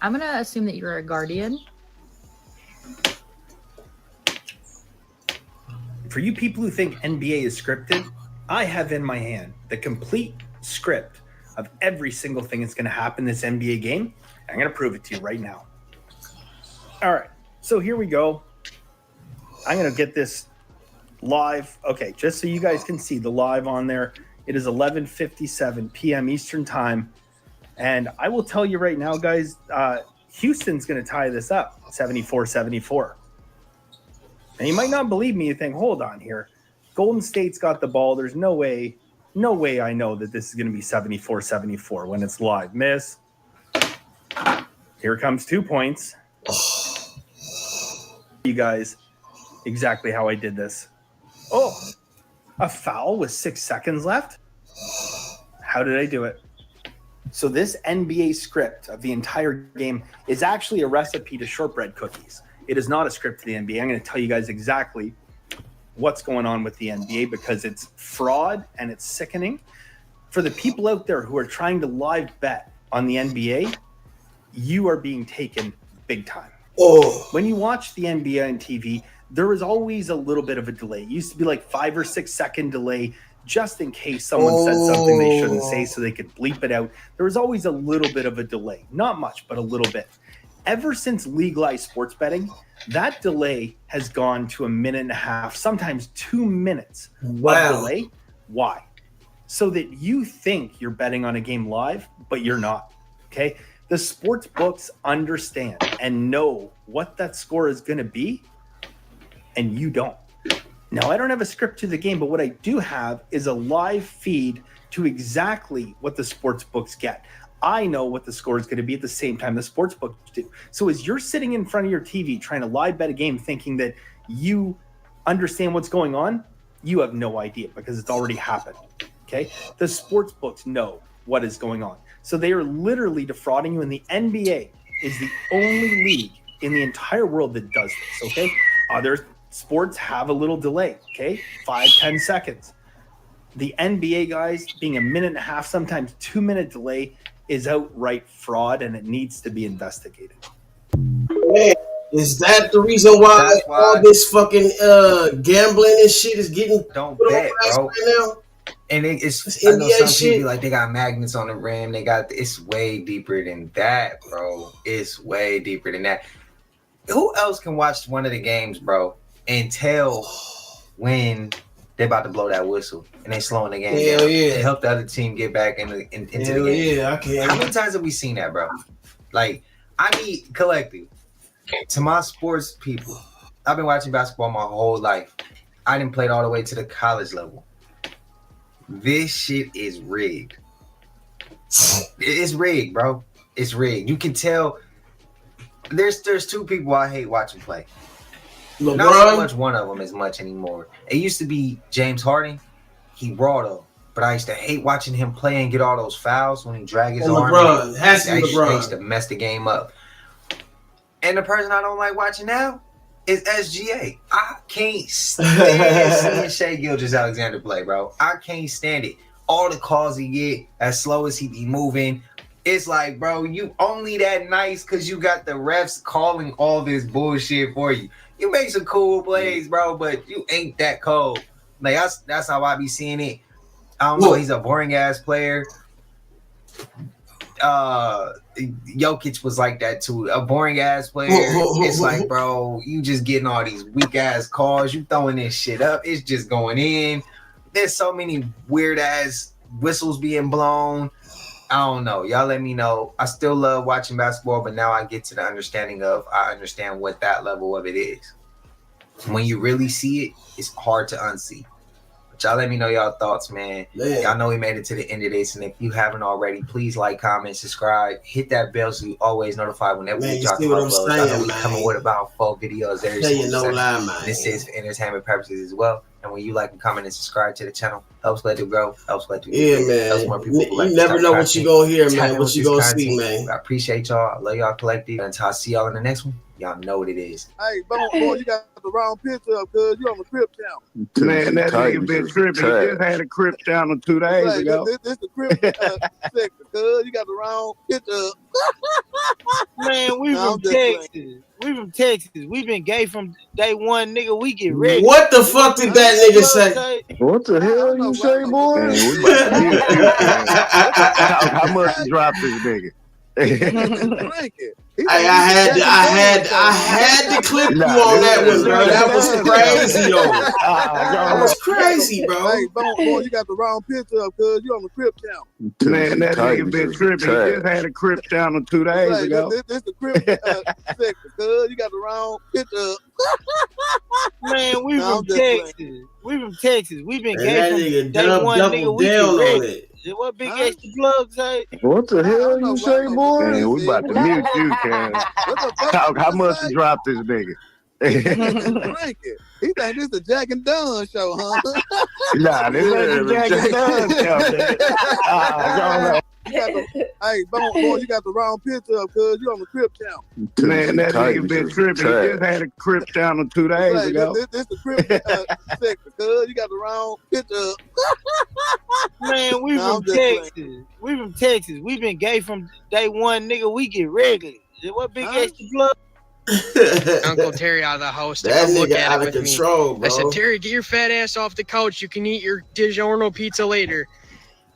I'm gonna assume that you're a guardian. For you people who think NBA is scripted, I have in my hand the complete script of every single thing that's going to happen this NBA game. I'm going to prove it to you right now. All right, so here we go. I'm going to get this live. Okay, just so you guys can see the live on there. It is 11:57 p.m. Eastern time. And I will tell you right now, guys, Houston's going to tie this up 74-74. And you might not believe me. You think, hold on here. Golden State's got the ball. There's no way I know that this is going to be 74-74 when it's live. Miss. Here comes 2 points. You guys, exactly how I did this. Oh, a foul with 6 seconds left? How did I do it? So this NBA script of the entire game is actually a recipe to shortbread cookies. It is not a script to the NBA. I'm going to tell you guys exactly what's going on with the NBA because it's fraud and it's sickening. For the people out there who are trying to live bet on the NBA, you are being taken big time. Oh. When you watch the NBA on TV, there is always a little bit of a delay. It used to be like 5 or 6 second delay just in case someone said something they shouldn't say so they could bleep it out. There was always a little bit of a delay. Not much, but a little bit. Ever since legalized sports betting, that delay has gone to 1.5 minutes, sometimes 2 minutes of delay. Why? So that you think you're betting on a game live, but you're not. Okay? The sports books understand and know what that score is going to be, and you don't. Now, I don't have a script to the game, but what I do have is a live feed to exactly what the sports books get. I know what the score is going to be at the same time the sports books do. So as you're sitting in front of your TV trying to live bet a game thinking that you understand what's going on, you have no idea because it's already happened. Okay? The sports books know what is going on. So they are literally defrauding you, and the NBA is the only league in the entire world that does this. Okay? Other sports have a little delay. Okay? 5-10 seconds. The NBA, guys, being 1.5 minutes, sometimes 2 minute delay is outright fraud, and it needs to be investigated. Man, is that the reason why all this fucking gambling and shit is getting don't put bet, on bro. right now? And it's It's I know NBA some shit. people like they got magnets on the rim. It's way deeper than that, bro. It's way deeper than that. Who else can watch one of the games, bro, and tell when they about to blow that whistle and they slowing the game Hell down. yeah. They help the other team get back into the game. Yeah, I can't. How many times have we seen that, bro? Like, I need collective. To my sports people, I've been watching basketball my whole life. I didn't play it all the way to the college level. This shit is rigged. It's rigged, bro. It's rigged. You can tell. There's two people I hate watching play. LeBron? Not so much one of them as much anymore. It used to be James Harden. He raw though, but I used to hate watching him play and get all those fouls when he drag his arm. LeBron. Has to be I LeBron. used to mess the game up. And the person I don't like watching now is SGA. I can't stand seeing Shai Gilgeous-Alexander play, bro. I can't stand it. All the calls he get, as slow as he be moving, it's like, bro, you only that nice because you got the refs calling all this bullshit for you. You make some cool plays, bro, but you ain't that cold. Like that's how I be seeing it. I don't know. He's a boring ass player. Jokic was like that too. A boring ass player. It's like, bro, you just getting all these weak ass calls. You throwing this shit up. It's just going in. There's so many weird ass whistles being blown. I don't know. Y'all let me know. I still love watching basketball, but now I get to the understanding of I understand what that level of it is. When you really see it, it's hard to unsee. But y'all let me know y'all thoughts, man. Y'all know we made it to the end of this, and if you haven't already, please like, comment, subscribe, hit that bell so you always notified whenever we drop uploads. I know we coming with about 4 videos every single session. This is for entertainment purposes as well. And when you like and comment and subscribe to the channel, helps let it grow, helps let it man. helps more people. You never know what you gonna hear, man. What you gonna see, man. I appreciate y'all. I love y'all collective. Until I see y'all in the next one, y'all know what it is. Hey, boy, you got the wrong picture up, cuz you on the Crip channel. Man, that nigga been tripping. He just had a Crip channel 2 days ago. This the Crip sector, cuz you got the wrong picture up. Man, we from Texas. We from Texas. We been gay from day one, nigga. We get ready. What the fuck did that nigga say? What the hell you say, boy? Man, we about to mute you, man. How much you drop this nigga? I had to clip you on that one, bro. That was crazy, though. That was crazy, bro. Hey, boy, you got the wrong picture up, cuz you on the Crip channel. Man, that nigga been tripping. He just had a Crip channel 2 days ago. This the Crip sector, cuz you got the wrong picture up. Man, we from Texas. We from Texas. We been And gay that from nigga day one, nigga. We down get on ready. it. What big extra plug say? What the hell you say, boy? Man, we about to mute you, Ken. Talk how much you drop this nigga. He think this a Jack and Dunn show, huh? Nah, this ain't a Jack and Dunn show. Hey, boy, you got the wrong picture up, cuz you on the Crip channel. Man, that nigga been tripping. He just had a Crip channel 2 days ago. This the Crip sector, cuz you got the wrong picture up. Man, we from Texas. We from Texas. We been gay from day one, nigga. We get regular. What big extra plug? Uncle Terry out of the house to That come look nigga at out it of with control, me. bro. I said, Terry, get your fat ass off the couch. You can eat your DiGiorno pizza later.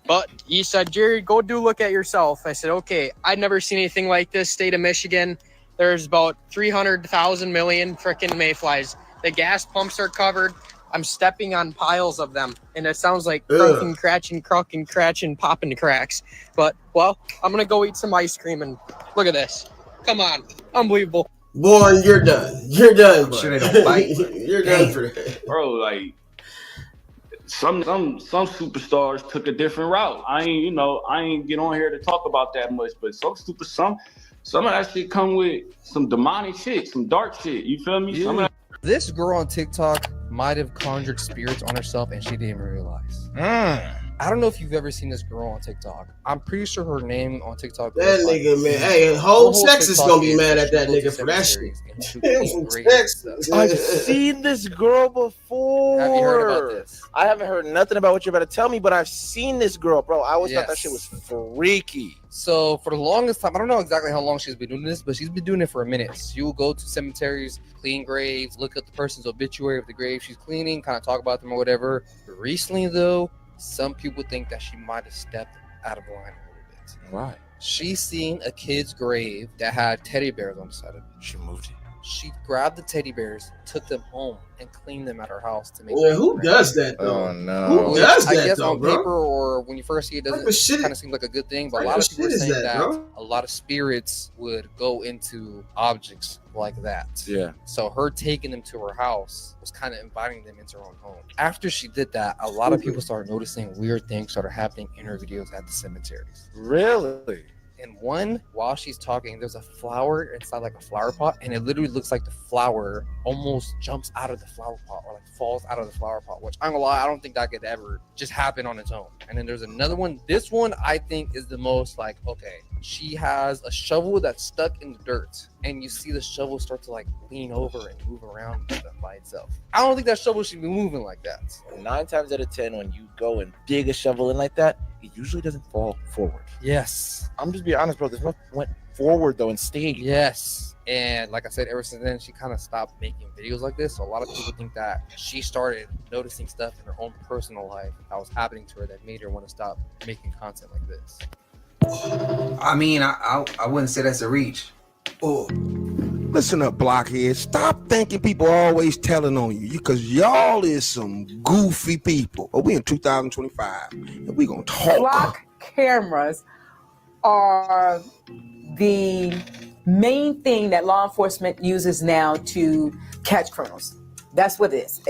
But he said, Jerry, go look at yourself. I said, okay. I'd never seen anything like this. State of Michigan, there's about 300,000 million freaking mayflies. The gas pumps are covered. I'm stepping on piles of them, and it sounds like crunking, cracking, popping cracks. But, well, I'm going to go eat some ice cream, and look at this. Come on. Unbelievable. Born, you're done. You're done, bro. Sure they don't bite. You're done for that. Bro, like, some superstars took a different route. I ain't get on here to talk about that much, but some of that shit come with some demonic shit, some dark shit. You feel me? Yeah. This girl on TikTok might have conjured spirits on herself and she didn't realize. I don't know if you've ever seen this girl on TikTok. I'm pretty sure her name on TikTok. That nigga, man. Hey, whole Texas gonna be mad at that nigga for that shit. Texas. I've seen this girl before. Have you heard about this? I haven't heard nothing about what you're about to tell me, but I've seen this girl, bro. I always thought that shit was freaky. So for the longest time, I don't know exactly how long she's been doing this, but she's been doing it for a minute. She will go to cemeteries, clean graves, look at the person's obituary of the grave she's cleaning, kind of talk about them or whatever. But recently, though, some people think that she might have stepped out of line a little bit. Right. She's seen a kid's grave that had teddy bears on the side of it. She moved it. She grabbed the teddy bears, took them home, and cleaned them at her house to make. Well, who does that though? Oh no. Who does that I guess though, on bro? paper or when you first see it, doesn't kind of seem like a good thing. But a lot of people are saying that a lot of spirits would go into objects like that. Yeah. So her taking them to her house was kind of inviting them into her own home. After she did that, a lot of people started noticing weird things started happening in her videos at the cemeteries. Really? And one, while she's talking, there's a flower inside like a flower pot, and it literally looks like the flower almost jumps out of the flower pot or like falls out of the flower pot, which I'm gonna lie, I don't think that could ever just happen on its own. And then there's another one. This one I think is the most like, okay, she has a shovel that's stuck in the dirt, and you see the shovel start to like lean over and move around by itself. I don't think that shovel should be moving like that. 9 times out of 10, when you go and dig a shovel in like that, it usually doesn't fall forward. Yes. I'm just being honest, bro. This one went forward though and stayed. Yes. And like I said, ever since then, she kind of stopped making videos like this. So a lot of people think that she started noticing stuff in her own personal life that was happening to her that made her want to stop making content like this. I mean, I wouldn't say that's a reach. Oh, listen up, blockheads. Stop thinking people are always telling on you, because y'all is some goofy people. But we in 2025, and we gonna talk. Block cameras are the main thing that law enforcement uses now to catch criminals. That's what it is.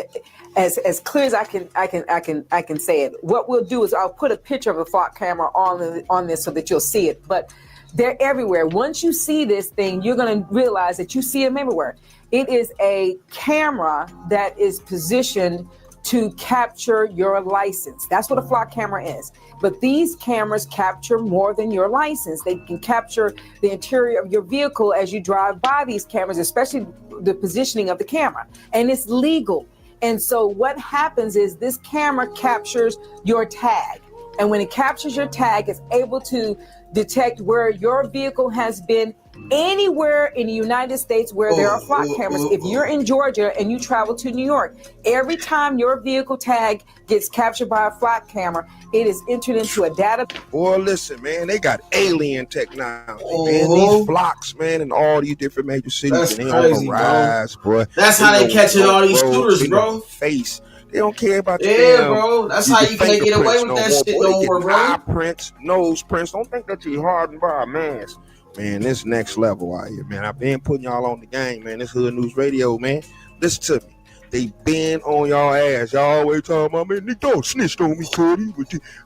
As clear as I can say it. What we'll do is I'll put a picture of a flock camera on this so that you'll see it. But they're everywhere. Once you see this thing, you're going to realize that you see them everywhere. It is a camera that is positioned to capture your license. That's what a flock camera is. But these cameras capture more than your license. They can capture the interior of your vehicle as you drive by these cameras, especially the positioning of the camera. And it's legal. And so what happens is this camera captures your tag. And when it captures your tag, it's able to detect where your vehicle has been anywhere in the United States where there are flock cameras. If you're in Georgia and you travel to New York, every time your vehicle tag gets captured by a flock camera, it is entered into a data. Boy, listen, man, they got alien technology, man. These flocks, man, in all these different major cities, That's and they crazy, on the rise, bro. That's how they catching all these shooters, bro. Face. They don't care about your Yeah, damn, bro. That's how you can't get away with that shit no more, bro. Eye prints, nose prints. Don't think that you're hardened by a mask. Man, this next level out here, man. I've been putting y'all on the game, man. This Hood News Radio, man. Listen to me. They been on y'all ass. Y'all always talking about, man, they don't snitched on me, Cody.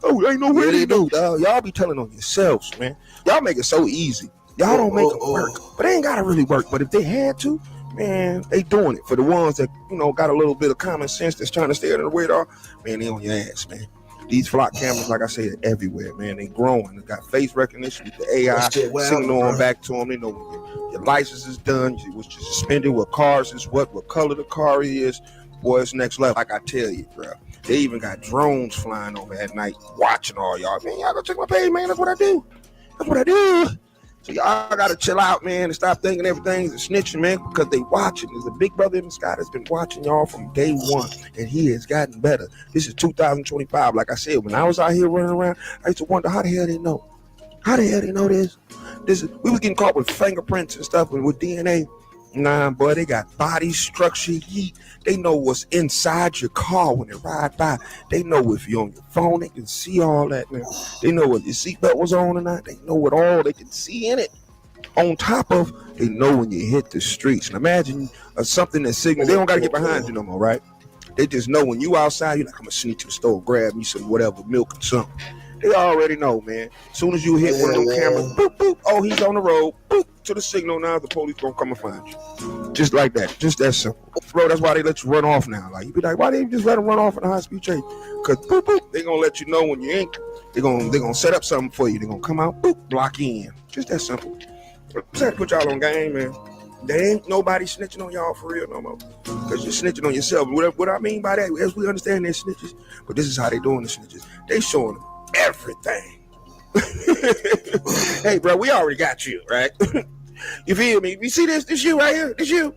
Oh, ain't no way they do. Y'all be telling on yourselves, man. Y'all make it so easy. Y'all don't make it work. But they ain't got to really work. But if they had to, man, they doing it. For the ones that, got a little bit of common sense that's trying to stay out of the radar, man, they on your ass, man. These flock cameras, like I said, are everywhere, man. They growing. They got face recognition with the AI signaling back to them. They know when your license is done, what you're suspended, what cars is what color the car is. Boy, it's next level. Like I tell you, bro. They even got drones flying over at night watching all y'all. Man, y'all go check my page, man. That's what I do. That's what I do. So y'all gotta chill out, man, and stop thinking everything's a snitching, man, because they watching. There's a big brother in the sky that's been watching y'all from day one, and he has gotten better. This is 2025. Like I said, when I was out here running around, I used to wonder how the hell they know. How the hell they know this? We was getting caught with fingerprints and stuff and with DNA. Nah, boy, they got body structure, heat. They know what's inside your car when they ride by. They know if you're on your phone, they can see all that, man. They know what your seatbelt was on or not. They know what all they can see in it. On top of, they know when you hit the streets. And imagine something that signals, they don't got to get behind you no more, right? They just know when you outside, you're like, I'm going to sneak to the store, grab me some whatever, milk or something. They already know, man. As soon as you hit one of them cameras, boop, boop, oh, he's on the road, boop, to the signal now, the police gonna come and find you. Just like that. Just that simple. Bro, that's why they let you run off now. Like, you be like, why they just let them run off in a high-speed chase? Because, boop, boop, they gonna let you know when you ain't. They gonna set up something for you. They gonna come out, boop, block you in. Just that simple. Just had to put y'all on game, man. There ain't nobody snitching on y'all for real no more. Because you're snitching on yourself. What I mean by that, as we understand they're snitches, but this is how they doing the snitches. They showing them everything. Hey, bro, we already got you, right? You feel me? You see this you right here? This you?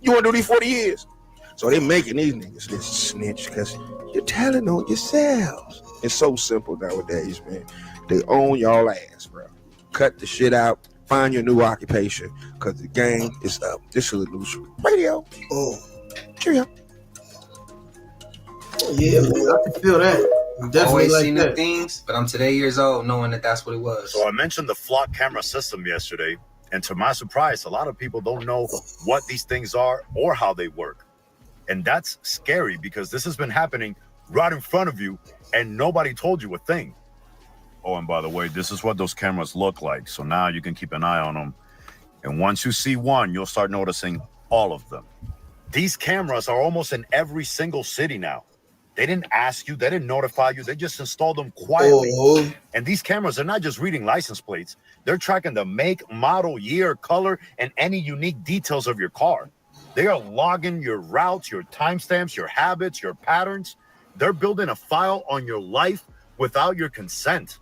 You want to do these 40 years? So they making these niggas this snitch because you're telling on yourselves. It's so simple nowadays, man. They own y'all ass, bro. Cut the shit out. Find your new occupation, because the game is up. This is Illusory Radio. Oh. Cheerio. Yeah, man, I can feel that. Definitely Always like seen that. the things, but I'm today years old knowing that that's what it was. So I mentioned the flock camera system yesterday, and to my surprise, a lot of people don't know what these things are or how they work. And that's scary because this has been happening right in front of you, and nobody told you a thing. Oh, and by the way, this is what those cameras look like. So now you can keep an eye on them. And once you see one, you'll start noticing all of them. These cameras are almost in every single city now. They didn't ask you, they didn't notify you, they just installed them quietly. Oh. And these cameras are not just reading license plates, they're tracking the make, model, year, color, and any unique details of your car. They are logging your routes, your timestamps, your habits, your patterns. They're building a file on your life without your consent.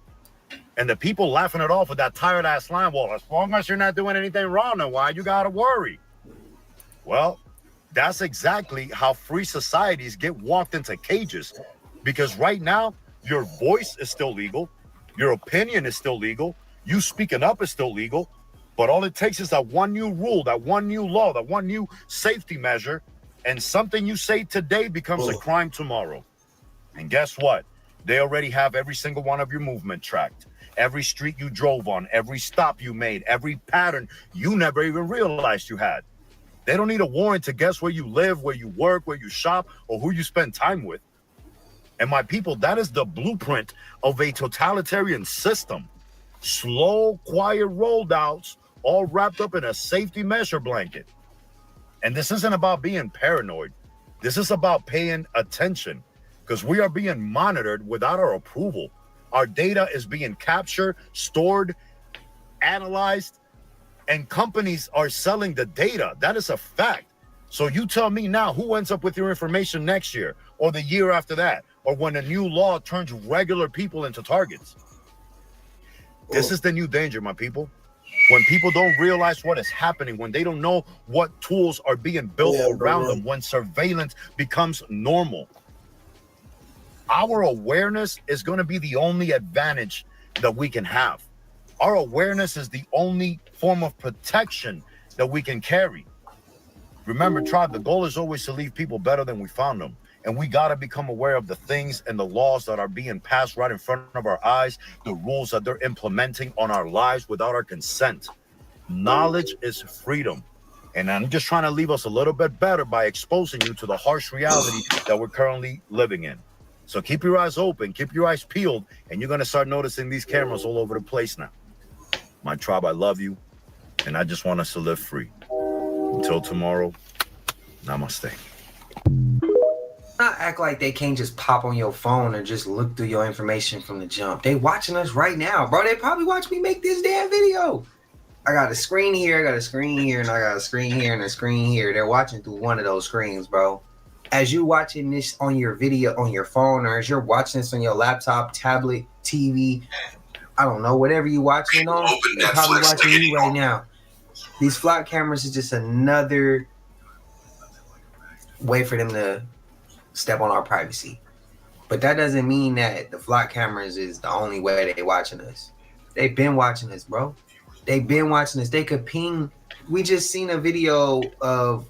And the people laughing it off with that tired ass line, well, as long as you're not doing anything wrong, then why you gotta worry? Well, that's exactly how free societies get walked into cages. Because right now, your voice is still legal, your opinion is still legal, you speaking up is still legal, but all it takes is that one new rule, that one new law, that one new safety measure, and something you say today becomes a crime tomorrow. And guess what? They already have every single one of your movement tracked. Every street you drove on, every stop you made, every pattern you never even realized you had. They don't need a warrant to guess where you live, where you work, where you shop, or who you spend time with. And my people, that is the blueprint of a totalitarian system. Slow, quiet rollouts, all wrapped up in a safety measure blanket. And this isn't about being paranoid. This is about paying attention, because we are being monitored without our approval. Our data is being captured, stored, analyzed, and companies are selling the data. That is a fact. So you tell me now who ends up with your information next year or the year after that, or when a new law turns regular people into targets. This is the new danger, my people. When people don't realize what is happening, when they don't know what tools are being built around them, when surveillance becomes normal. Our awareness is going to be the only advantage that we can have. Our awareness is the only form of protection that we can carry. Remember, tribe, the goal is always to leave people better than we found them. And we got to become aware of the things and the laws that are being passed right in front of our eyes, the rules that they're implementing on our lives without our consent. Knowledge is freedom. And I'm just trying to leave us a little bit better by exposing you to the harsh reality that we're currently living in. So keep your eyes open, keep your eyes peeled, and you're going to start noticing these cameras all over the place now. My tribe, I love you, and I just want us to live free. Until tomorrow, namaste. Not act like they can't just pop on your phone and just look through your information from the jump. They watching us right now, bro. They probably watch me make this damn video. I got a screen here, I got a screen here, and I got a screen here and a screen here. They're watching through one of those screens, bro. As you're watching this on your video, on your phone, or as you're watching this on your laptop, tablet, TV, I don't know, whatever you're watching it on, they're probably watching you right now. These flock cameras is just another way for them to step on our privacy. But that doesn't mean that the flock cameras is the only way they're watching us. They've been watching us, bro. They've been watching us. They could ping. We just seen a video of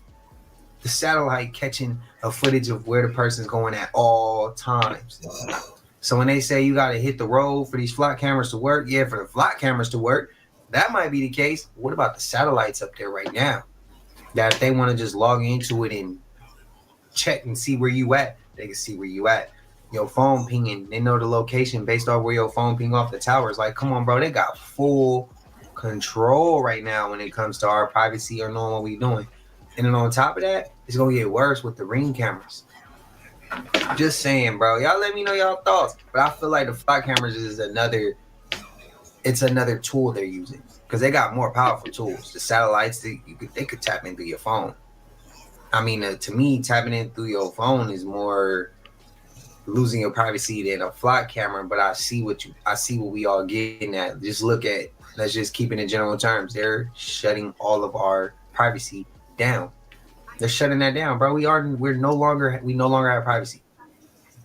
the satellite catching a footage of where the person's going at all times. So when they say you got to hit the road for these flock cameras to work, yeah, for the flock cameras to work, that might be the case. What about the satellites up there right now? That if they want to just log into it and check and see where you at, they can see where you at. Your phone pinging, they know the location based off where your phone ping off the towers. Like, come on, bro, they got full control right now when it comes to our privacy or knowing what we doing. And then on top of that, it's gonna get worse with the Ring cameras. Just saying, bro. Y'all let me know y'all thoughts. But I feel like the flock cameras is another tool they're using, because they got more powerful tools. The satellites, they could tap in through your phone. I mean, to me, tapping in through your phone is more losing your privacy than a flock camera. But I see what we all getting at. Just look at, let's just keep it in general terms. They're shutting all of our privacy down. They're shutting that down, bro. We no longer have privacy.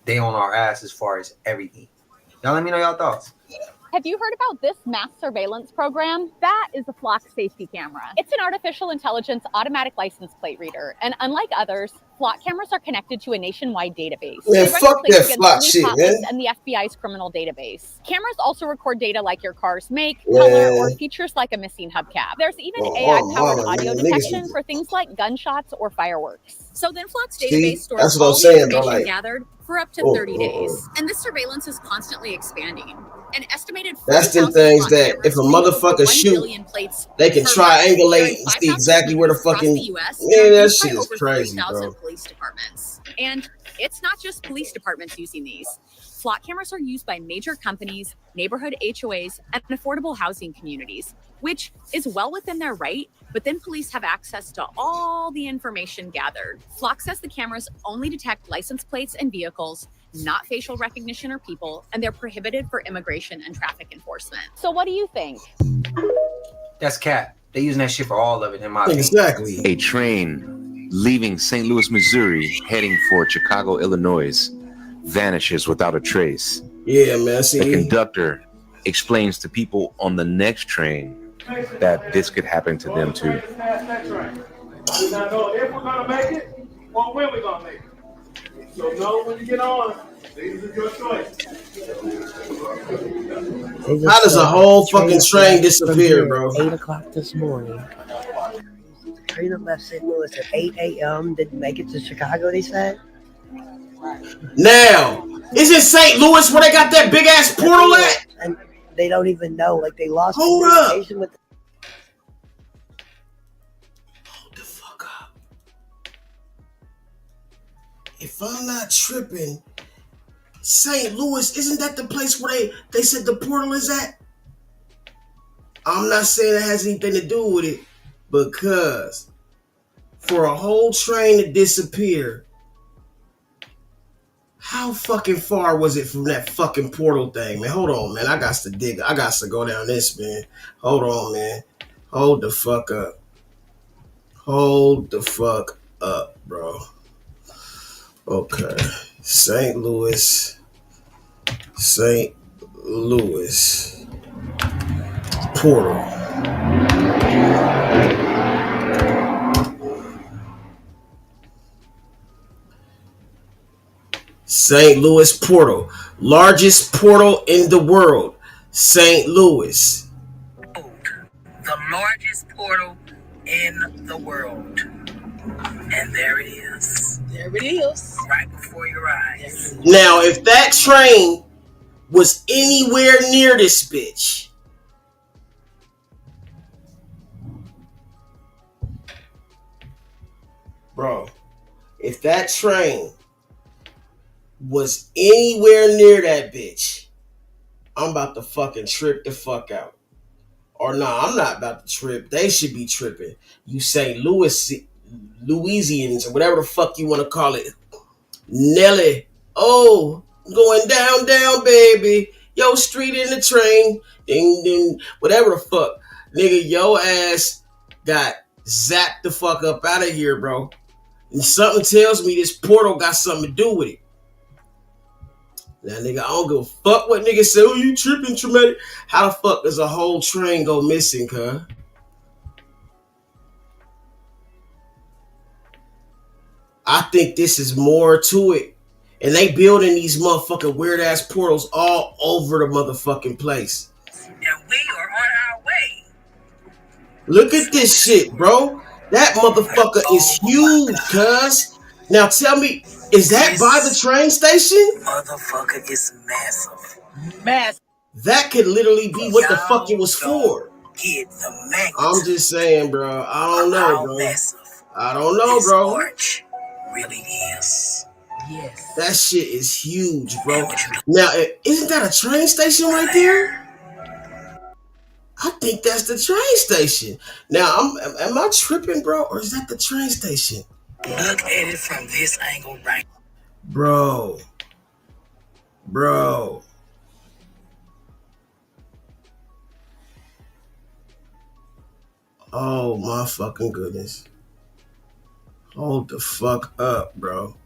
They on our ass as far as everything. Y'all let me know y'all thoughts. Have you heard about this mass surveillance program? That is a Flock safety camera. It's an artificial intelligence automatic license plate reader, and unlike others, Flock cameras are connected to a nationwide database. Man, They run fuck in place that against Flock police shit, hot man. lists and the FBI's criminal database. Cameras also record data like your car's make, color, or features like a missing hubcap. There's even AI-powered audio detection for things like gunshots or fireworks. So then Flock's database stores that's what I'm all the saying, bro. information Like, gathered for up to 30 days. And this surveillance is constantly expanding. An estimated that's them 40,000 things Flock that if a cameras read over motherfucker 1 shoot, billion plates they can per triangulate month. and see exactly where the fucking. The US, Man, that used by shit is over crazy, 3,000 bro. police departments. And it's not just police departments using these. Flock cameras are used by major companies, neighborhood HOAs, and affordable housing communities, which is well within their right, but then police have access to all the information gathered. Flock says the cameras only detect license plates and vehicles, not facial recognition or people, and they're prohibited for immigration and traffic enforcement. So what do you think? That's cap. They using that shit for all of it, in my opinion. Exactly. A train leaving St. Louis, Missouri, heading for Chicago, Illinois, vanishes without a trace. Yeah, man. See, the conductor explains to people on the next train that this could happen to them too. We not know if we're gonna make it or when we're gonna make it. So know when you get on. These are your choice. How does a whole fucking train disappear, bro? 8 o'clock this morning. The train that left St. Louis at 8 a.m. didn't make it to Chicago, they said. Now, isn't St. Louis where they got that big ass portal at? And they don't even know. Like, they lost Hold up. communication with. Hold the fuck up. If I'm not tripping, St. Louis, isn't that the place where they said the portal is at? I'm not saying it has anything to do with it, because for a whole train to disappear, how fucking far was it from that fucking portal thing, man? Hold on, man. I got to go down this, man. Hold on, man. Hold the fuck up. Hold the fuck up, bro. Okay. St. Louis. Portal. St. Louis portal. Largest portal in the world. St. Louis. The largest portal in the world. And there it is. There it is. Right before your eyes. Now, if that train was anywhere near this bitch, bro, if that train was anywhere near that bitch, I'm about to fucking trip the fuck out. Or nah, I'm not about to trip. They should be tripping. You St. Louisians, or whatever the fuck you want to call it. Nelly, oh, going down, down, baby. Yo, street in the train. Ding, ding, whatever the fuck. Nigga, yo ass got zapped the fuck up out of here, bro. And something tells me this portal got something to do with it. Now, nigga, I don't give a fuck what niggas say. Oh, you tripping, traumatic. How the fuck does a whole train go missing, cuz? I think this is more to it. And they building these motherfucking weird ass portals all over the motherfucking place. And we are on our way. Look at this shit, bro. That motherfucker is huge, cuz. Now tell me, is that by the train station? Motherfucker is massive. Massive. That could literally be what the fuck it was for. Get the magnitude. I'm just saying, bro. I don't know, bro. I don't know, bro. Arch really is. Yes. That shit is huge, bro. Now, isn't that a train station right there? I think that's the train station. Now, am I tripping, bro? Or is that the train station? Look at it from this angle right. Bro. Oh, my fucking goodness. Hold the fuck up, bro.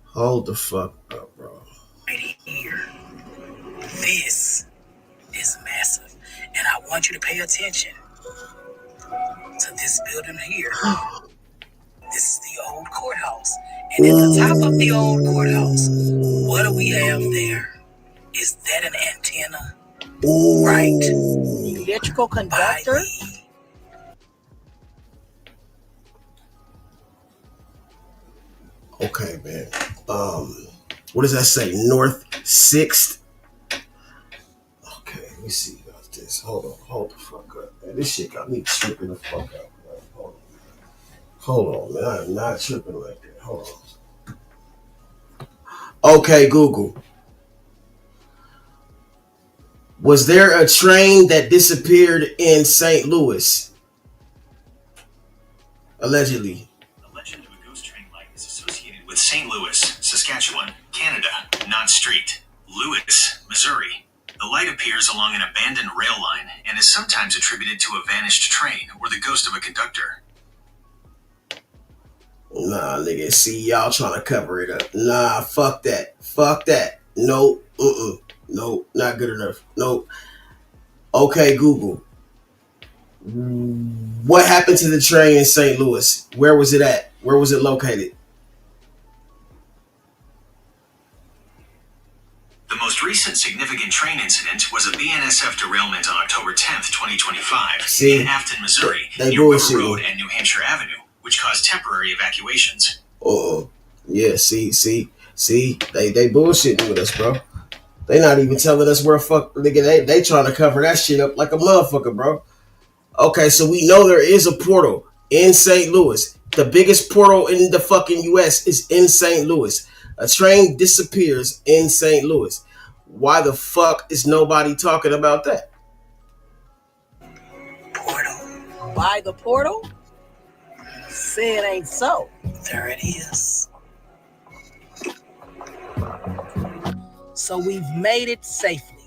Hold the fuck up, bro. Right here. This is want you to pay attention to this building here. This is the old courthouse. And at the top of the old courthouse, what do we have there? Is that an antenna? Right. Electrical conductor? Okay, man. What does that say? North 6th? Okay, let me see about this. Hold the fuck up, man. This shit got me tripping the fuck out, man. Hold on, man. I am not tripping like that. Hold on. Okay, Google. Was there a train that disappeared in St. Louis? Allegedly. The legend of a ghost train light is associated with St. Louis, Saskatchewan, Canada, not street, Louis, Missouri. The light appears along an abandoned rail line and is sometimes attributed to a vanished train or the ghost of a conductor. Nah, nigga. See, y'all trying to cover it up. Nah, fuck that. Fuck that. Nope. Nope. Not good enough. Nope. Okay, Google. What happened to the train in St. Louis? Where was it at? Where was it located? The most recent significant train incident was a BNSF derailment on October 10th, 2025 in Afton, Missouri, near River Road and New Hampshire Avenue, which caused temporary evacuations. Yeah, see, they bullshitting with us, bro. They not even telling us where fuck, nigga, they trying to cover that shit up like a motherfucker, bro. Okay, so we know there is a portal in St. Louis. The biggest portal in the fucking U.S. is in St. Louis. A train disappears in St. Louis. Why the fuck is nobody talking about that? By the portal? Say it ain't so. There it is. So we've made it safely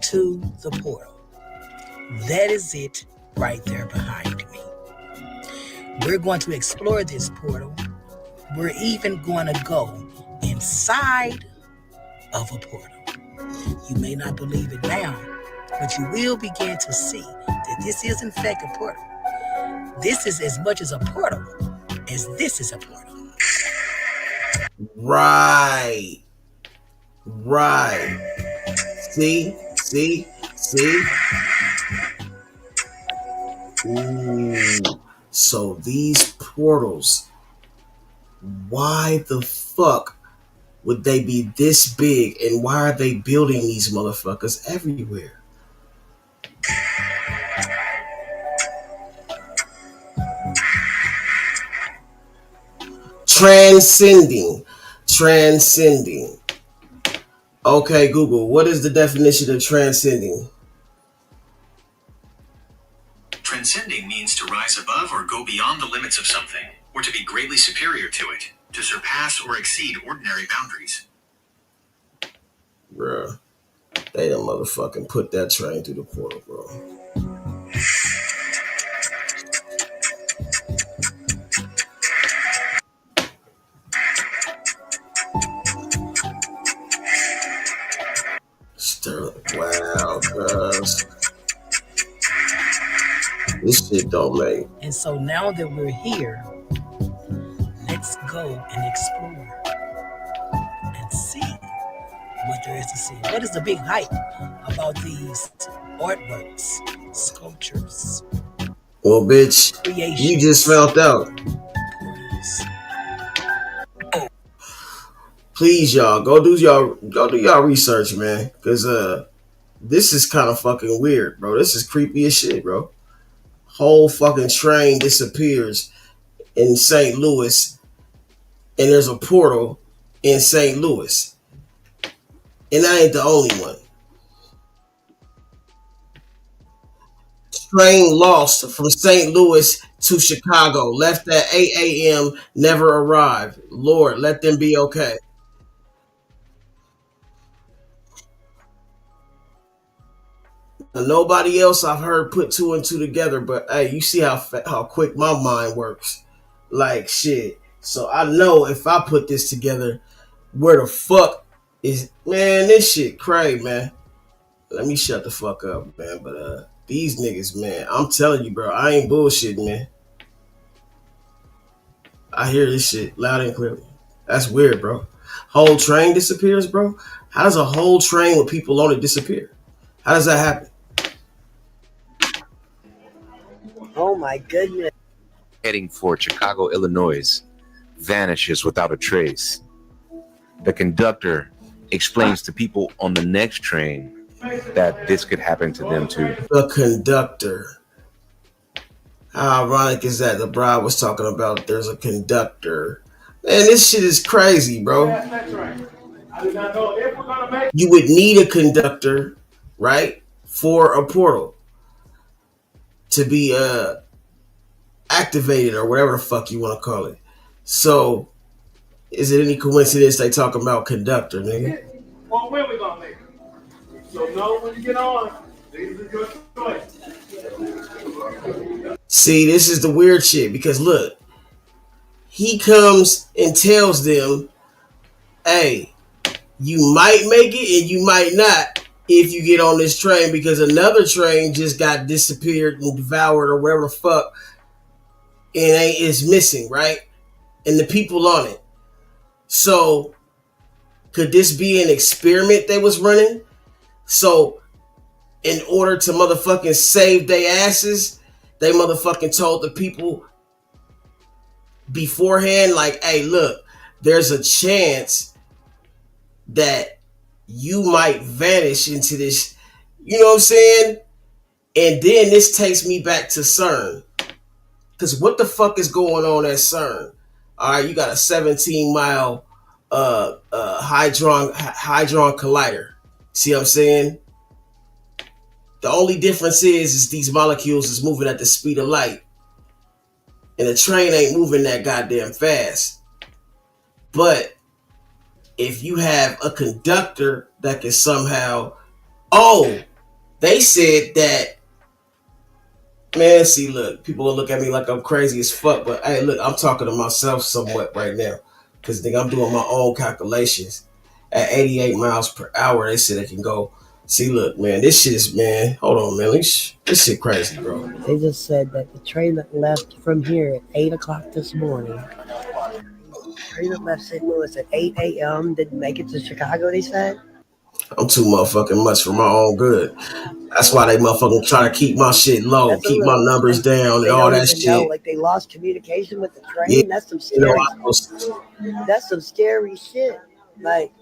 to the portal. That is it right there behind me. We're going to explore this portal. We're even going to go inside of a portal. You may not believe it now, but you will begin to see that this is in fact a portal. This is as much as a portal as this is a portal. Right. See? Ooh. So these portals, why the fuck would they be this big, and why are they building these motherfuckers everywhere? Transcending. Okay, Google, what is the definition of transcending? Transcending means to rise above or go beyond the limits of something, or to be greatly superior to it, to surpass or exceed ordinary boundaries. Bruh, they done motherfucking put that train through the portal, bro. Sterling, wow, cuz. This shit don't make. And so now that we're here, let's go and explore and see what there is to see. What is the big hype about these artworks, sculptures? Well, bitch, you just felt out. Please, y'all, go do y'all research, man, because this is kind of fucking weird, bro. This is creepy as shit, bro. Whole fucking train disappears in St. Louis, and there's a portal in St. Louis, and that ain't the only one. Train lost from St. Louis to Chicago, left at 8 a.m., never arrived. Lord, let them be okay. Nobody else I've heard put two and two together, but hey, you see how quick my mind works. Like shit. So I know if I put this together, where the fuck is, man, this shit crazy, man. Let me shut the fuck up, man. But These niggas, man. I'm telling you, bro. I ain't bullshitting, man. I hear this shit loud and clear. That's weird, bro. Whole train disappears, bro. How does a whole train with people on it disappear? How does that happen? Oh my goodness. Heading for Chicago, Illinois, vanishes without a trace. The conductor explains to people on the next train that this could happen to them too. The conductor. How ironic is that? The bride was talking about there's a conductor. Man, this shit is crazy, bro. You would need a conductor, right, for a portal to be activated or whatever the fuck you want to call it. So, is it any coincidence they talking about conductor, nigga? Well, when we gonna make it? So know when you get on, these are your choice. See, this is the weird shit because look, he comes and tells them, hey, you might make it and you might not if you get on this train because another train just got disappeared and devoured or whatever the fuck and is missing, right? And the people on it. So could this be an experiment they was running? So in order to motherfucking save their asses, they motherfucking told the people beforehand, like, hey, look, there's a chance that you might vanish into this, you know what I'm saying? And then this takes me back to CERN. Because what the fuck is going on at CERN? All right, you got a 17-mile hadron collider. See what I'm saying? The only difference is these molecules is moving at the speed of light. And the train ain't moving that goddamn fast. But if you have a conductor that can somehow... Oh, they said that... Man, see, look, people will look at me like I'm crazy as fuck. But hey, look, I'm talking to myself somewhat right now. Because I'm doing my own calculations. At 88 miles per hour, they said they can go... See, look, man, this shit is, man, hold on, man. This shit crazy, bro. They just said that the train that left from here at 8 o'clock this morning, the train that left St. Louis at 8 a.m. didn't make it to Chicago, they said? I'm too motherfucking much for my own good. That's why they motherfucking try to keep my shit low, keep my numbers down and all that shit. Know, like they lost communication with the train. Yeah, that's some scary That's some scary shit. Like,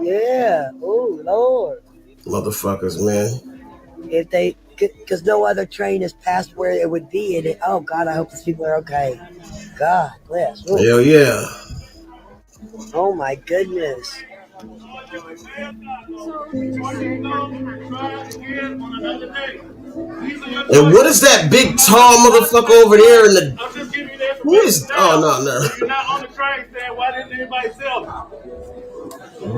yeah, oh Lord. Motherfuckers, man. If they, because no other train has passed where it would be, and oh God, I hope these people are okay. God bless. Ooh. Hell yeah. Oh my goodness. And what is that big tall motherfucker over there in the... Who is... Oh, no. You're not on the train saying, why didn't anybody sell them?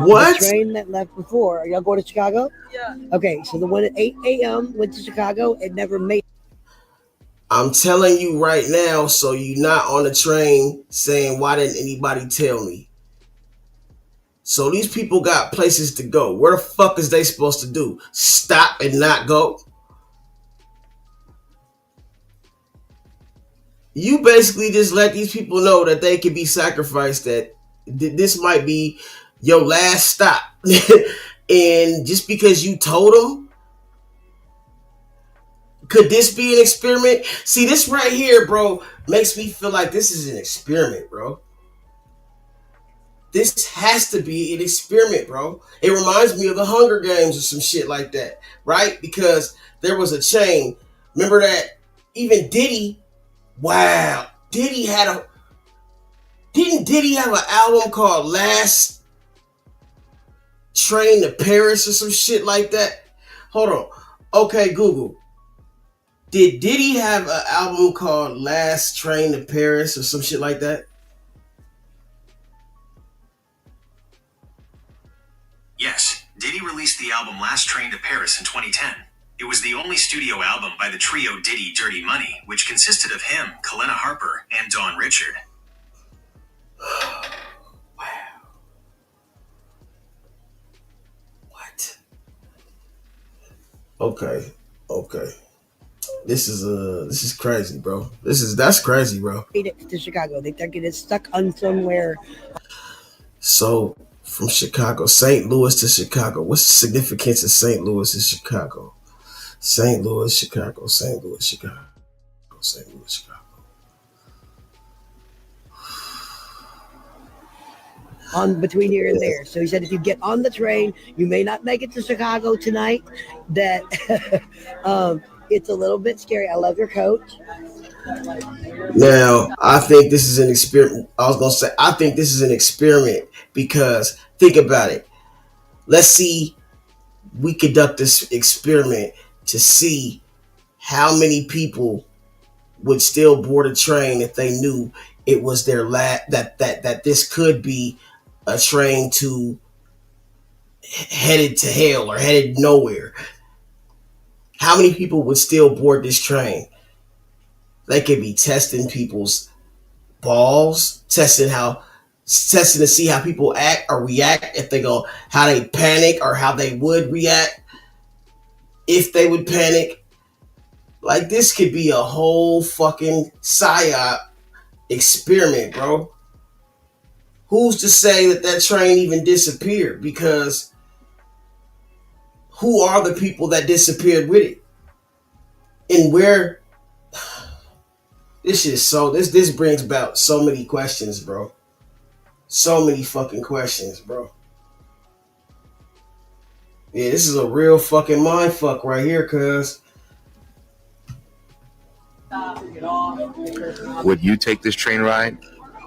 What? The train that left before. Are y'all going to Chicago? Yeah. Okay, so the one at 8 a.m. went to Chicago and never made... I'm telling you right now, so you're not on the train saying, why didn't anybody tell me? So these people got places to go. Where the fuck is they supposed to do? Stop and not go? You basically just let these people know that they can be sacrificed, that this might be your last stop. And just because you told them, could this be an experiment? See, this right here, bro, makes me feel like this is an experiment, bro. This has to be an experiment, bro. It reminds me of the Hunger Games or some shit like that, right? Because there was a chain. Remember that even Diddy, wow, Diddy had a... Didn't Diddy have an album called Last Train to Paris or some shit like that? Hold on. Okay, Google. Did Diddy have an album called Last Train to Paris or some shit like that? Yes, Diddy released the album Last Train to Paris in 2010. It was the only studio album by the trio Diddy Dirty Money, which consisted of him, Kalena Harper, and Dawn Richard. Wow. What? Okay. Okay. This is crazy, bro. That's crazy, bro. To Chicago. They think it is stuck on somewhere. So from Chicago, St. Louis to Chicago. What's the significance of St. Louis to Chicago? St. Louis, Chicago, St. Louis, Chicago, St. Louis, Chicago. On between here and there. So he said if you get on the train, you may not make it to Chicago tonight. That it's a little bit scary. I love your coat. Now, I think this is an experiment. I think this is an experiment because think about it. Let's see, we conduct this experiment to see how many people would still board a train if they knew it was their that this could be a train to headed to hell or headed nowhere. How many people would still board this train? They could be testing people's balls, testing to see how people act or react, if they go, how they panic or how they would react if they would panic. Like, this could be a whole fucking psyop experiment, bro. Who's to say that train even disappeared? Because who are the people that disappeared with it? And where? This brings about so many questions, bro. So many fucking questions, bro. Yeah, this is a real fucking mind fuck right here, cuz. Would you take this train ride?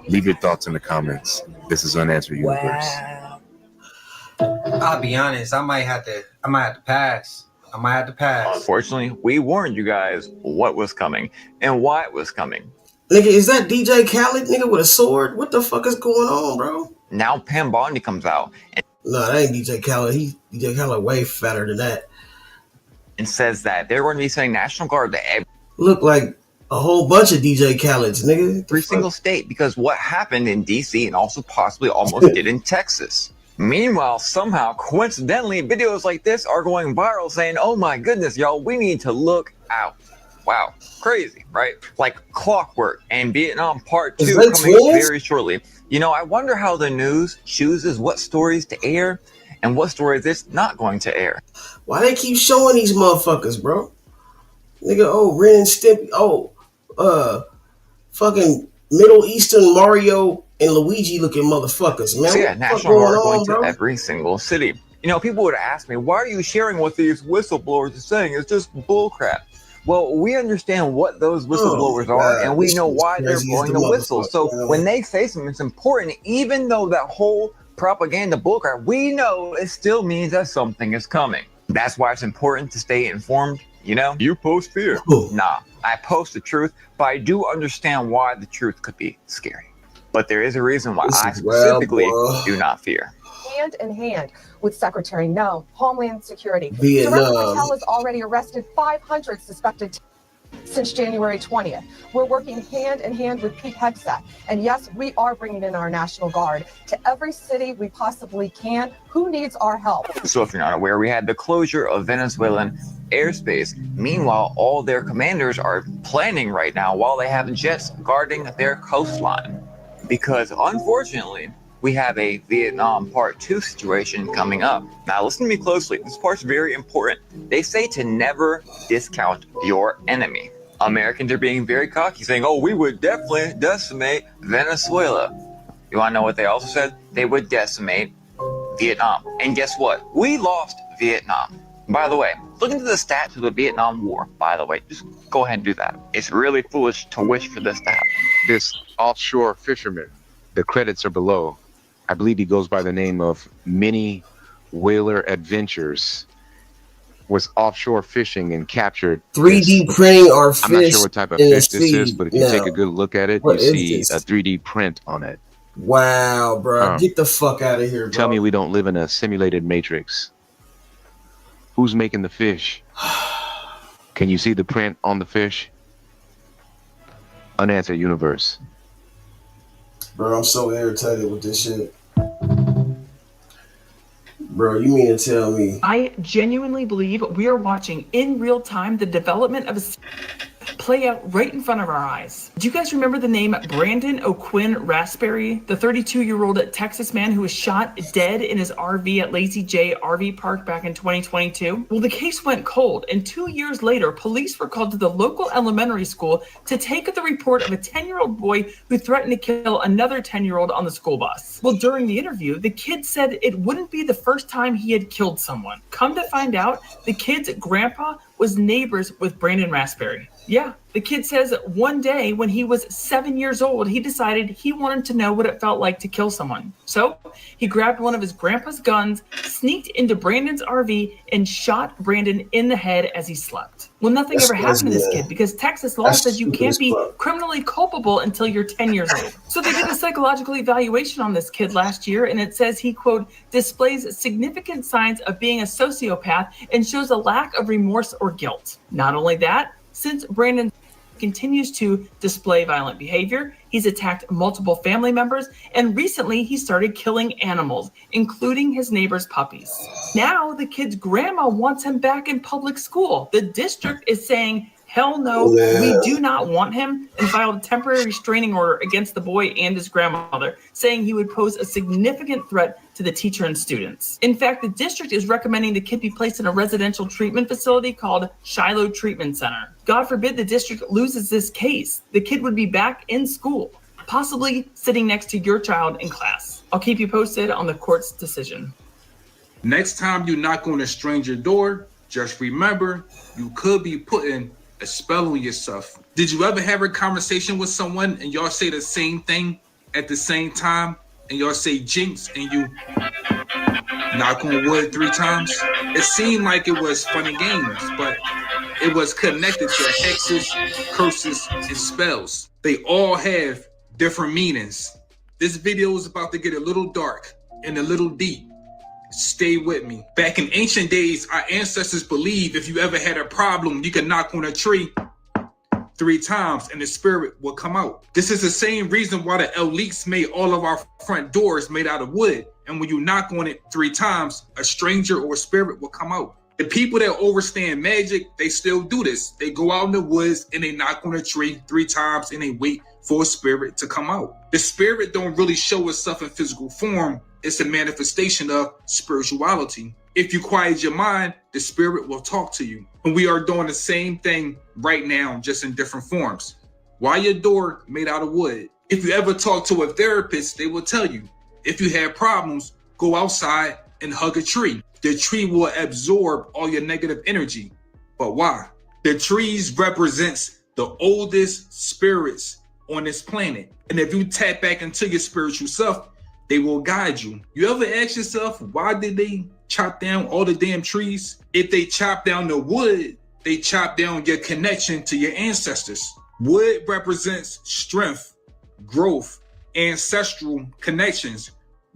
Leave your thoughts in the comments. This is Unanswered Universe. Wow. I'll be honest, I might have to pass. Unfortunately, we warned you guys what was coming and why it was coming. Nigga, is that DJ Khaled, nigga, with a sword? What the fuck is going on, bro? Now Pam Bondi comes out. No, that ain't DJ Khaled. DJ Khaled way fatter than that. And says that they're going to be sending National Guard to every look like a whole bunch of DJ Khaled's, nigga. Every single state, because what happened in DC and also possibly almost did in Texas. Meanwhile, somehow, coincidentally, videos like this are going viral saying, oh my goodness, y'all, we need to look out. Wow, crazy, right? Like clockwork, and Vietnam Part 2 coming very shortly. You know, I wonder how the news chooses what stories to air and what stories it's not going to air. Why they keep showing these motherfuckers, bro? Nigga, Ren and Stimpy, fucking Middle Eastern Mario and Luigi looking motherfuckers, man. So yeah, National Guard going to every single city. You know, people would ask me, why are you sharing what these whistleblowers are saying? It's just bullcrap. Well, we understand what those whistleblowers are, and we know why they're blowing the whistle. So when they say something, it's important, even though that whole propaganda bullcrap, we know it still means that something is coming. That's why it's important to stay informed. You know, you post fear. Nah, I post the truth, but I do understand why the truth could be scary. But there is a reason why I specifically do not fear. Hand in hand with Secretary No, Homeland Security. Vietnam. Director Patel has already arrested 500 suspected since January 20th. We're working hand in hand with Pete Hegseth. And yes, we are bringing in our National Guard to every city we possibly can. Who needs our help? So if you're not aware, we had the closure of Venezuelan airspace. Meanwhile, all their commanders are planning right now while they have jets guarding their coastline. Because unfortunately, we have a Vietnam Part 2 situation coming up. Now listen to me closely, this part's very important. They say to never discount your enemy. Americans are being very cocky, saying, oh, we would definitely decimate Venezuela. You wanna know what they also said? They would decimate Vietnam. And guess what? We lost Vietnam. By the way, look into the stats of the Vietnam War, by the way. Just go ahead and do that. It's really foolish to wish for this to happen. This offshore fisherman, the credits are below. I believe he goes by the name of Mini Whaler Adventures, was offshore fishing and captured 3D printing our fish. I'm not sure what type of fish this is, but if you take a good look at it, you see a 3D print on it. Wow, bro. Get the fuck out of here, bro. Tell me we don't live in a simulated matrix. Who's making the fish? Can you see the print on the fish? Unanswered Universe. Bro, I'm so irritated with this shit. Bro, you mean to tell me? I genuinely believe we are watching in real time the development of a play out right in front of our eyes. Do you guys remember the name Brandon O'Quinn Raspberry, the 32-year-old Texas man who was shot dead in his RV at Lazy J RV Park back in 2022? Well, the case went cold, and 2 years later, police were called to the local elementary school to take the report of a 10-year-old boy who threatened to kill another 10-year-old on the school bus. Well, during the interview, the kid said it wouldn't be the first time he had killed someone. Come to find out, the kid's grandpa was neighbors with Brandon Raspberry. Yeah, the kid says one day when he was 7 years old, he decided he wanted to know what it felt like to kill someone. So he grabbed one of his grandpa's guns, sneaked into Brandon's RV, and shot Brandon in the head as he slept. Well, nothing ever happened to this kid because Texas law says you can't be criminally culpable until you're 10 years old. So they did a psychological evaluation on this kid last year, and it says he, quote, displays significant signs of being a sociopath and shows a lack of remorse or guilt. Not only that, since Brandon continues to display violent behavior, he's attacked multiple family members, and recently he started killing animals, including his neighbor's puppies. Now the kid's grandma wants him back in public school. The district is saying, hell no, we do not want him, and filed a temporary restraining order against the boy and his grandmother, saying he would pose a significant threat to the teacher and students. In fact, the district is recommending the kid be placed in a residential treatment facility called Shiloh Treatment Center. God forbid the district loses this case. The kid would be back in school, possibly sitting next to your child in class. I'll keep you posted on the court's decision. Next time you knock on a stranger door, just remember, you could be putting a spell on yourself. Did you ever have a conversation with someone and y'all say the same thing at the same time, and y'all say jinx and you knock on wood 3 times? It seemed like it was fun and games, but it was connected to hexes, curses, and spells. They all have different meanings. This video is about to get a little dark and a little deep. Stay with me. Back in ancient days, our ancestors believed if you ever had a problem, you could knock on a tree 3 times and the spirit will come out. This is the same reason why the elites made all of our front doors made out of wood. And when you knock on it 3 times, a stranger or a spirit will come out. The people that understand magic, they still do this. They go out in the woods and they knock on a tree 3 times and they wait for a spirit to come out. The spirit don't really show itself in physical form. It's a manifestation of spirituality. If you quiet your mind, the spirit will talk to you. And we are doing the same thing right now, just in different forms. Why your door made out of wood? If you ever talk to a therapist, they will tell you, if you have problems, go outside and hug a tree. The tree will absorb all your negative energy. But why? The trees represents the oldest spirits on this planet. And if you tap back into your spiritual self, they will guide you. You ever ask yourself, why did they chop down all the damn trees? If they chop down the wood, they chop down your connection to your ancestors. Wood represents strength, growth, ancestral connections,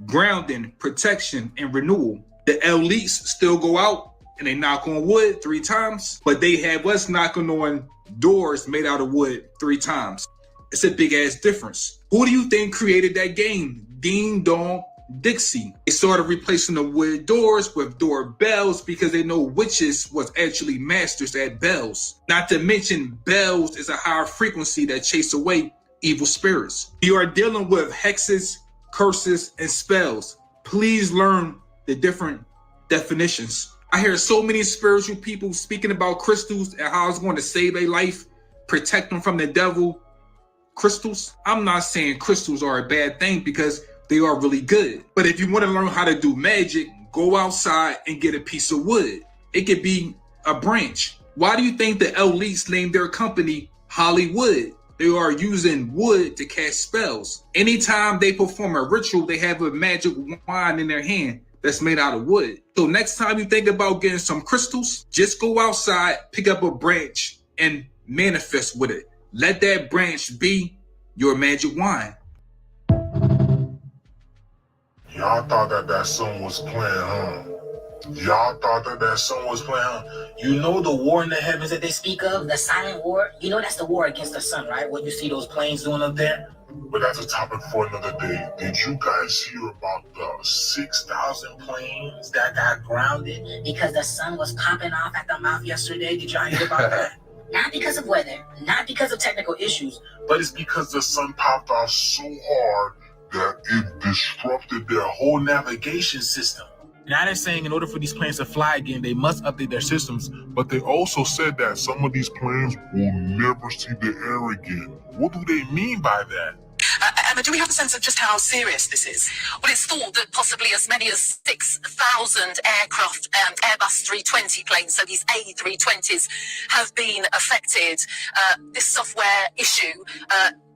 grounding, protection, and renewal. The elites still go out and they knock on wood 3 times, but they have us knocking on doors made out of wood 3 times. It's a big ass difference. Who do you think created that game? Ding Dong Dixie. They started replacing the wood doors with doorbells because they know witches was actually masters at bells. Not to mention bells is a higher frequency that chase away evil spirits. You are dealing with hexes, curses, and spells. Please learn the different definitions. I hear so many spiritual people speaking about crystals and how it's going to save their life, protect them from the devil. Crystals? I'm not saying crystals are a bad thing because they are really good. But if you want to learn how to do magic, go outside and get a piece of wood. It could be a branch. Why do you think the elites named their company Hollywood? They are using wood to cast spells. Anytime they perform a ritual, they have a magic wand in their hand that's made out of wood. So next time you think about getting some crystals, just go outside, pick up a branch, and manifest with it. Let that branch be your magic wand. Y'all thought that song was playing, huh? Y'all thought that song was playing, huh? You know the war in the heavens that they speak of, the silent war? You know that's the war against the sun, right? What you see those planes doing up there? But that's a topic for another day. Did you guys hear about the 6,000 planes that got grounded because the sun was popping off at the mouth yesterday? Did y'all hear about that? Not because of weather, not because of technical issues, but it's because the sun popped off so hard that it disrupted their whole navigation system. Now they're saying in order for these planes to fly again, they must update their systems. But they also said that some of these planes will never see the air again. What do they mean by that? Emma, do we have a sense of just how serious this is? Well, it's thought that possibly as many as 6,000 aircraft, Airbus 320 planes, so these A320s, have been affected. This software issue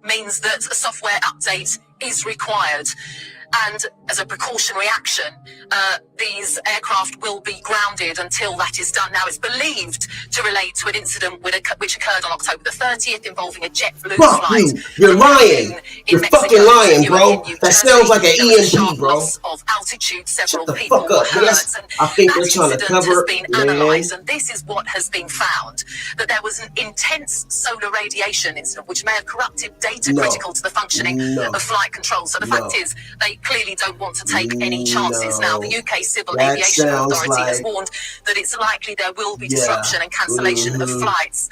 means that a software update is required. And as a precautionary action, these aircraft will be grounded until that is done. Now, it's believed to relate to an incident which occurred on October the 30th involving a JetBlue flight. You're lying. You're fucking lying, bro. That sounds like an EMP, bro. Of altitude, several Shut the people fuck up. were hurt. Yes, And I think that they're trying to incident cover has it, been man. analysed, and this is what has been found: that there was an intense solar radiation incident which may have corrupted data critical to the functioning of flight control. So the fact is, they clearly don't want to take any chances. Now, the UK Civil Aviation Authority has warned that it's likely there will be disruption and cancellation of flights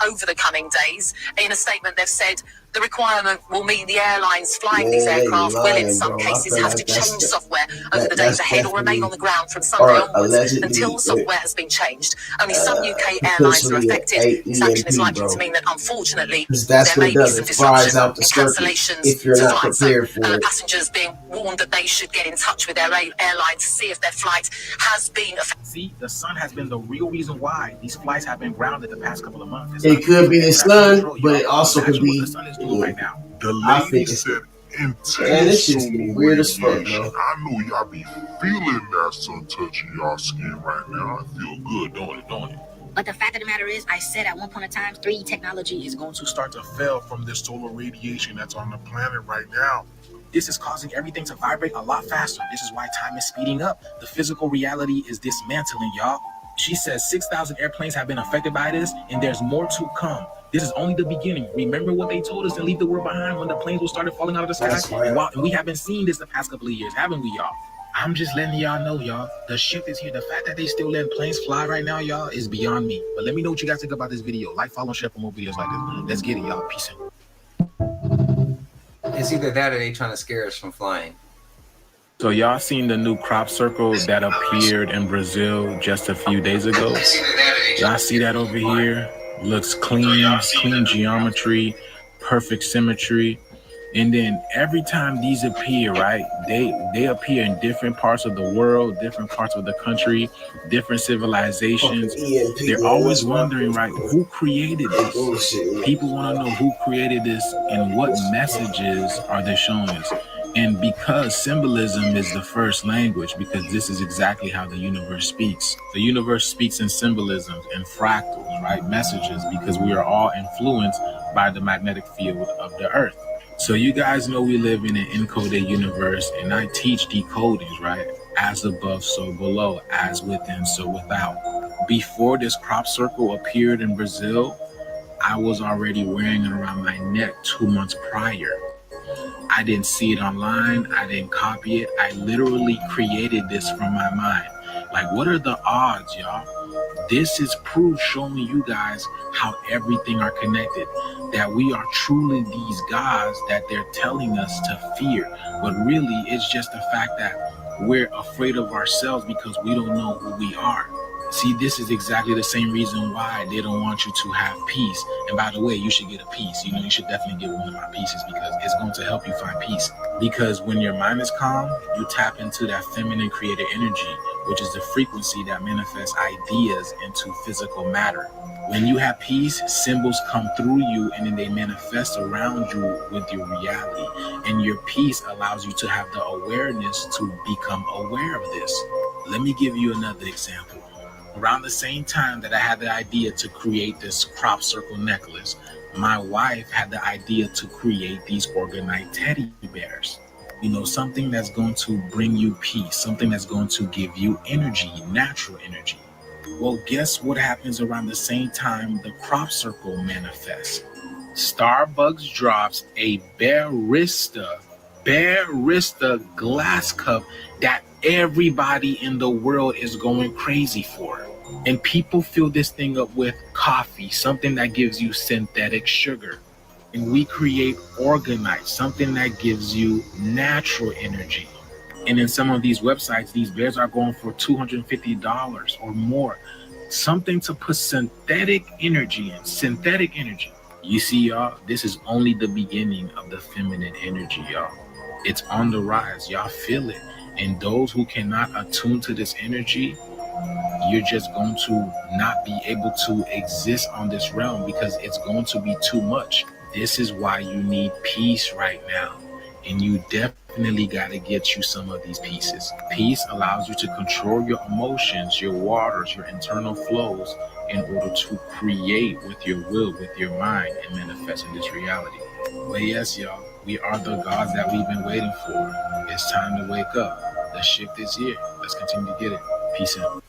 over the coming days. In a statement, they've said the requirement will mean the airlines flying these aircraft will, in some cases, have to change software over the days ahead or remain on the ground from Sunday onwards until the software has been changed. Only some UK airlines are affected. This action is likely to mean that, unfortunately, there may be some disruption and cancellations to flights. So passengers being warned that they should get in touch with their airline to see if their flight has been affected. See, the sun has been the real reason why these flights have been grounded the past couple of months. It could be the sun, but it also could be. Right now. The lady said intense weird as fuck, bro. I know y'all be feeling that sun touching y'all skin right now. I feel good, don't it? But the fact of the matter is, I said at one point in time, 3D technology is going to start to fail from this solar radiation that's on the planet right now. This is causing everything to vibrate a lot faster. This is why time is speeding up. The physical reality is dismantling, y'all. She says 6,000 airplanes have been affected by this, and there's more to come. This is only the beginning. Remember what they told us to leave the world behind when the planes will started falling out of the sky? And we have been seeing this the past couple of years, haven't we, y'all? I'm just letting y'all know, y'all. The shift is here. The fact that they still letting planes fly right now, y'all, is beyond me. But let me know what you guys think about this video. Like, follow, share for more videos like this. Let's get it, y'all. Peace out. It's either that or they trying to scare us from flying. So y'all seen the new crop circle that appeared in Brazil just a few days ago? Y'all see that over here? Looks clean geometry, perfect symmetry. And then every time these appear, right, they appear in different parts of the world, different parts of the country, different civilizations. They're always wondering, right, who created this? People want to know who created this and what messages are they showing us. And because symbolism is the first language, because this is exactly how the universe speaks. The universe speaks in symbolisms and fractals, right? Messages, because we are all influenced by the magnetic field of the earth. So you guys know we live in an encoded universe, and I teach decodings, right? As above, so below, as within, so without. Before this crop circle appeared in Brazil, I was already wearing it around my neck 2 months prior. I didn't see it online. I didn't copy it. I literally created this from my mind. Like, what are the odds, y'all? This is proof showing you guys how everything are connected, that we are truly these gods that they're telling us to fear. But really, it's just the fact that we're afraid of ourselves because we don't know who we are. See, this is exactly the same reason why they don't want you to have peace. And by the way, you should get a piece. You know, you should definitely get one of my pieces because it's going to help you find peace. Because when your mind is calm, you tap into that feminine creative energy, which is the frequency that manifests ideas into physical matter. When you have peace, symbols come through you and then they manifest around you with your reality. And your peace allows you to have the awareness to become aware of this. Let me give you another example. Around the same time that I had the idea to create this crop circle necklace, my wife had the idea to create these organite teddy bears. You know, something that's going to bring you peace, something that's going to give you energy, natural energy. Well, guess what happens around the same time the crop circle manifests? Starbucks drops a barista glass cup that everybody in the world is going crazy for. And people fill this thing up with coffee, something that gives you synthetic sugar. And we create organite, something that gives you natural energy. And in some of these websites, these bears are going for $250 or more. Something to put synthetic energy in. Synthetic energy. You see, y'all, this is only the beginning of the feminine energy, y'all. It's on the rise. Y'all feel it. And those who cannot attune to this energy, you're just going to not be able to exist on this realm because it's going to be too much. This is why you need peace right now. And you definitely got to get you some of these pieces. Peace allows you to control your emotions, your waters, your internal flows in order to create with your will, with your mind, and manifest in this reality. But yes, y'all, we are the gods that we've been waiting for. It's time to wake up. The shift is here. Let's continue to get it. Peace out.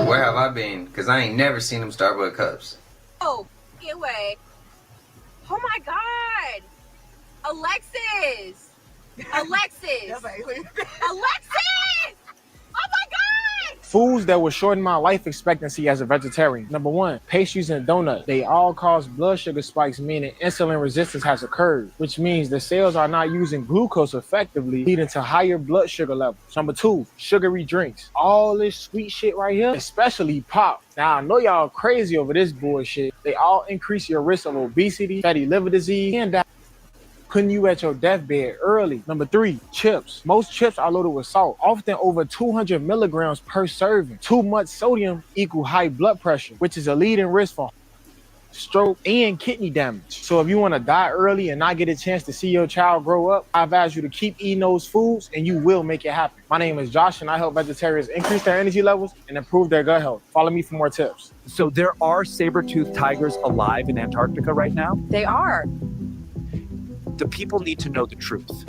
Where have I been? Because I ain't never seen them Starbucks cups. Oh, get away. Oh my God. Alexis. Alexis. Alexis! Oh my God! Foods that will shorten my life expectancy as a vegetarian. Number 1, pastries and donuts. They all cause blood sugar spikes, meaning insulin resistance has occurred, which means the cells are not using glucose effectively, leading to higher blood sugar levels. Number 2, sugary drinks. All this sweet shit right here, especially pop. Now, I know y'all crazy over this bullshit. They all increase your risk of obesity, fatty liver disease, and diabetes, putting you at your deathbed early. Number 3, chips. Most chips are loaded with salt, often over 200 milligrams per serving. Too much sodium equals high blood pressure, which is a leading risk for stroke and kidney damage. So if you want to die early and not get a chance to see your child grow up, I advise you to keep eating those foods and you will make it happen. My name is Josh and I help vegetarians increase their energy levels and improve their gut health. Follow me for more tips. So there are saber-toothed tigers alive in Antarctica right now? They are. The people need to know the truth.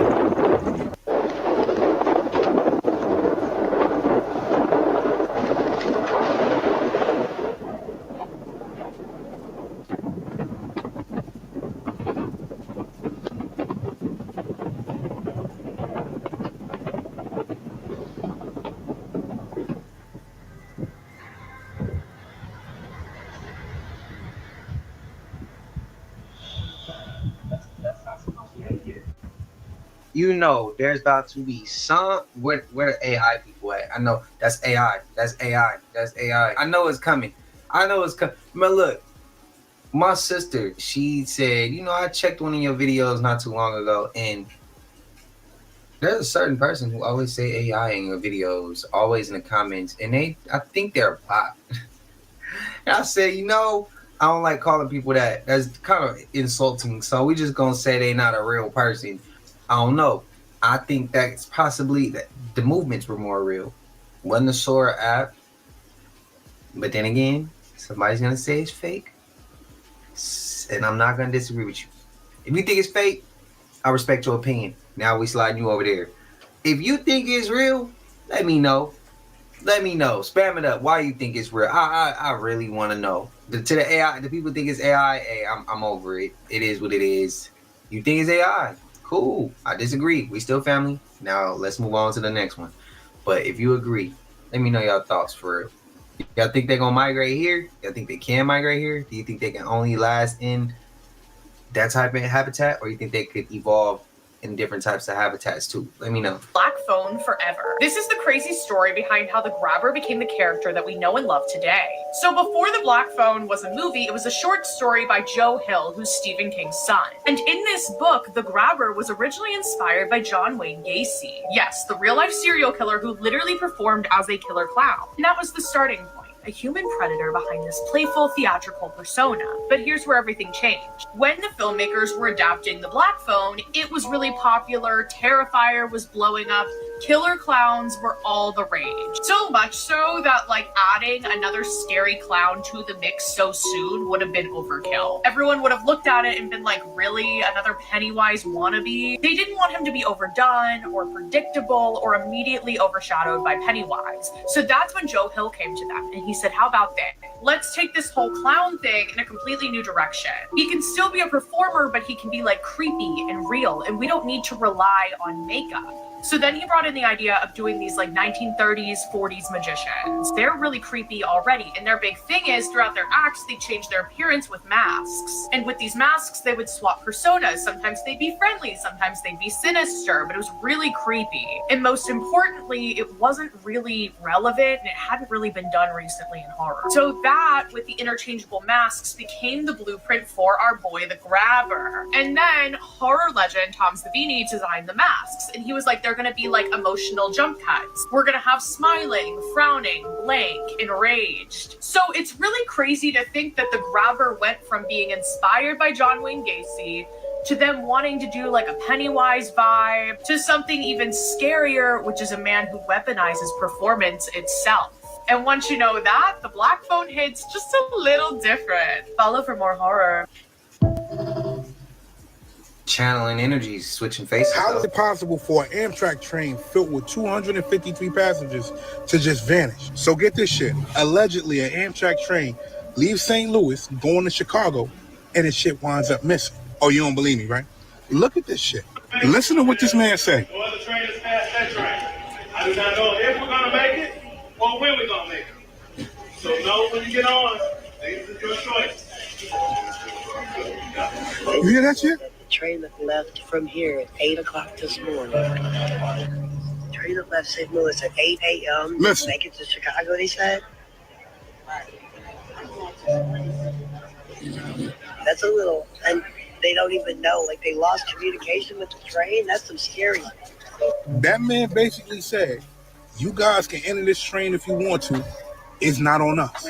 You know, there's about to be some where the AI people at. I know that's AI. That's AI. That's AI. I know it's coming. I know it's coming. Man, look, my sister, she said, you know, I checked one of your videos not too long ago, and there's a certain person who always say AI in your videos, always in the comments, and I think they're a bot. And I said, you know, I don't like calling people that. That's kind of insulting. So we just gonna say they not a real person. I don't know. I think that's possibly that the movements were more real. Wasn't the Sora app. But then again, somebody's gonna say it's fake. And I'm not gonna disagree with you. If you think it's fake, I respect your opinion. Now we sliding you over there. If you think it's real, let me know. Let me know. Spam it up. Why you think it's real? I really want to know. To the AI, the people think it's AI. Hey, I'm over it. It is what it is. You think it's AI? Cool. I disagree. We still family. Now let's move on to the next one. But if you agree, let me know your thoughts for real. Y'all think they're gonna migrate here? Y'all think they can migrate here? Do you think they can only last in that type of habitat, or you think they could evolve in different types of habitats too? Let me know. Black phone forever. This is the crazy story behind how the grabber became the character that we know and love today. So before the Black Phone was a movie, it was a short story by Joe Hill, who's Stephen King's son. And in this book, the grabber was originally inspired by John Wayne Gacy. Yes, the real-life serial killer who literally performed as a killer clown. And that was the starting point. A human predator behind this playful theatrical persona. But here's where everything changed. When the filmmakers were adapting the Black Phone, it was really popular, Terrifier was blowing up, Killer clowns were all the rage. So much so that like adding another scary clown to the mix so soon would have been overkill. Everyone would have looked at it and been like, really? Another Pennywise wannabe? They didn't want him to be overdone or predictable or immediately overshadowed by Pennywise. So that's when Joe Hill came to them and he said, how about this? Let's take this whole clown thing in a completely new direction. He can still be a performer, but he can be like creepy and real, and we don't need to rely on makeup. So then he brought in the idea of doing these like 1930s, 40s magicians. They're really creepy already, and their big thing is throughout their acts, they change their appearance with masks. And with these masks, they would swap personas. Sometimes they'd be friendly, sometimes they'd be sinister, but it was really creepy. And most importantly, it wasn't really relevant, and it hadn't really been done recently in horror. So that, with the interchangeable masks, became the blueprint for our boy, the Grabber. And then horror legend Tom Savini designed the masks, and he was like, they're gonna be like emotional jump cuts. We're gonna have smiling, frowning, blank, enraged. So it's really crazy to think that the Grabber went from being inspired by John Wayne Gacy to them wanting to do like a Pennywise vibe to something even scarier, which is a man who weaponizes performance itself. And once you know that, the Black Phone hits just a little different. Follow for more horror. Channeling energies, switching faces. How is it possible for an Amtrak train filled with 253 passengers to just vanish? So get this shit. Allegedly, an Amtrak train leaves St. Louis going to Chicago, and this shit winds up missing. Oh, you don't believe me, right? Look at this shit. Listen to what this man say. No other train has passed that train. I do not know if we're gonna make it or when we're gonna make it. So know when you get on, this is your choice. You hear that shit? The train that left from here at 8 o'clock this morning. The train that left St. Louis at 8 a.m. Listen. Make it to Chicago, they said. That's a little, and they don't even know, like they lost communication with the train. That's some scary. That man basically said, you guys can enter this train if you want to. It's not on us.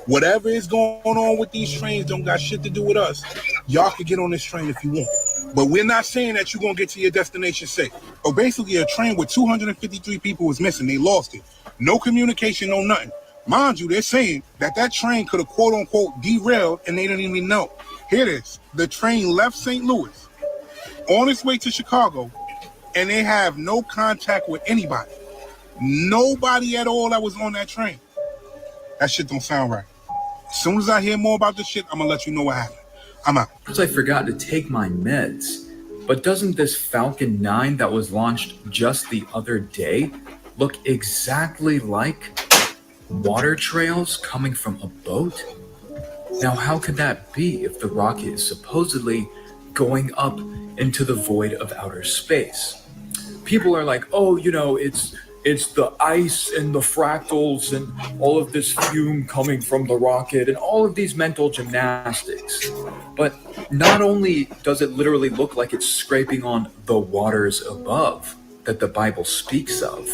Whatever is going on with these trains don't got shit to do with us. Y'all can get on this train if you want. But we're not saying that you're going to get to your destination safe. Or basically a train with 253 people was missing. They lost it. No communication, no nothing. Mind you, they're saying that that train could have quote unquote derailed and they didn't even know. Here it is. The train left St. Louis on its way to Chicago and they have no contact with anybody. Nobody at all that was on that train. That shit don't sound right. As soon as I hear more about this shit, I'm gonna let you know what happened. I'm out. Because I forgot to take my meds. But doesn't this Falcon 9 that was launched just the other day look exactly like water trails coming from a boat? Now, how could that be if the rocket is supposedly going up into the void of outer space? People are like, oh, you know, it's the ice and the fractals and all of this fume coming from the rocket and all of these mental gymnastics. But not only does it literally look like it's scraping on the waters above that the Bible speaks of,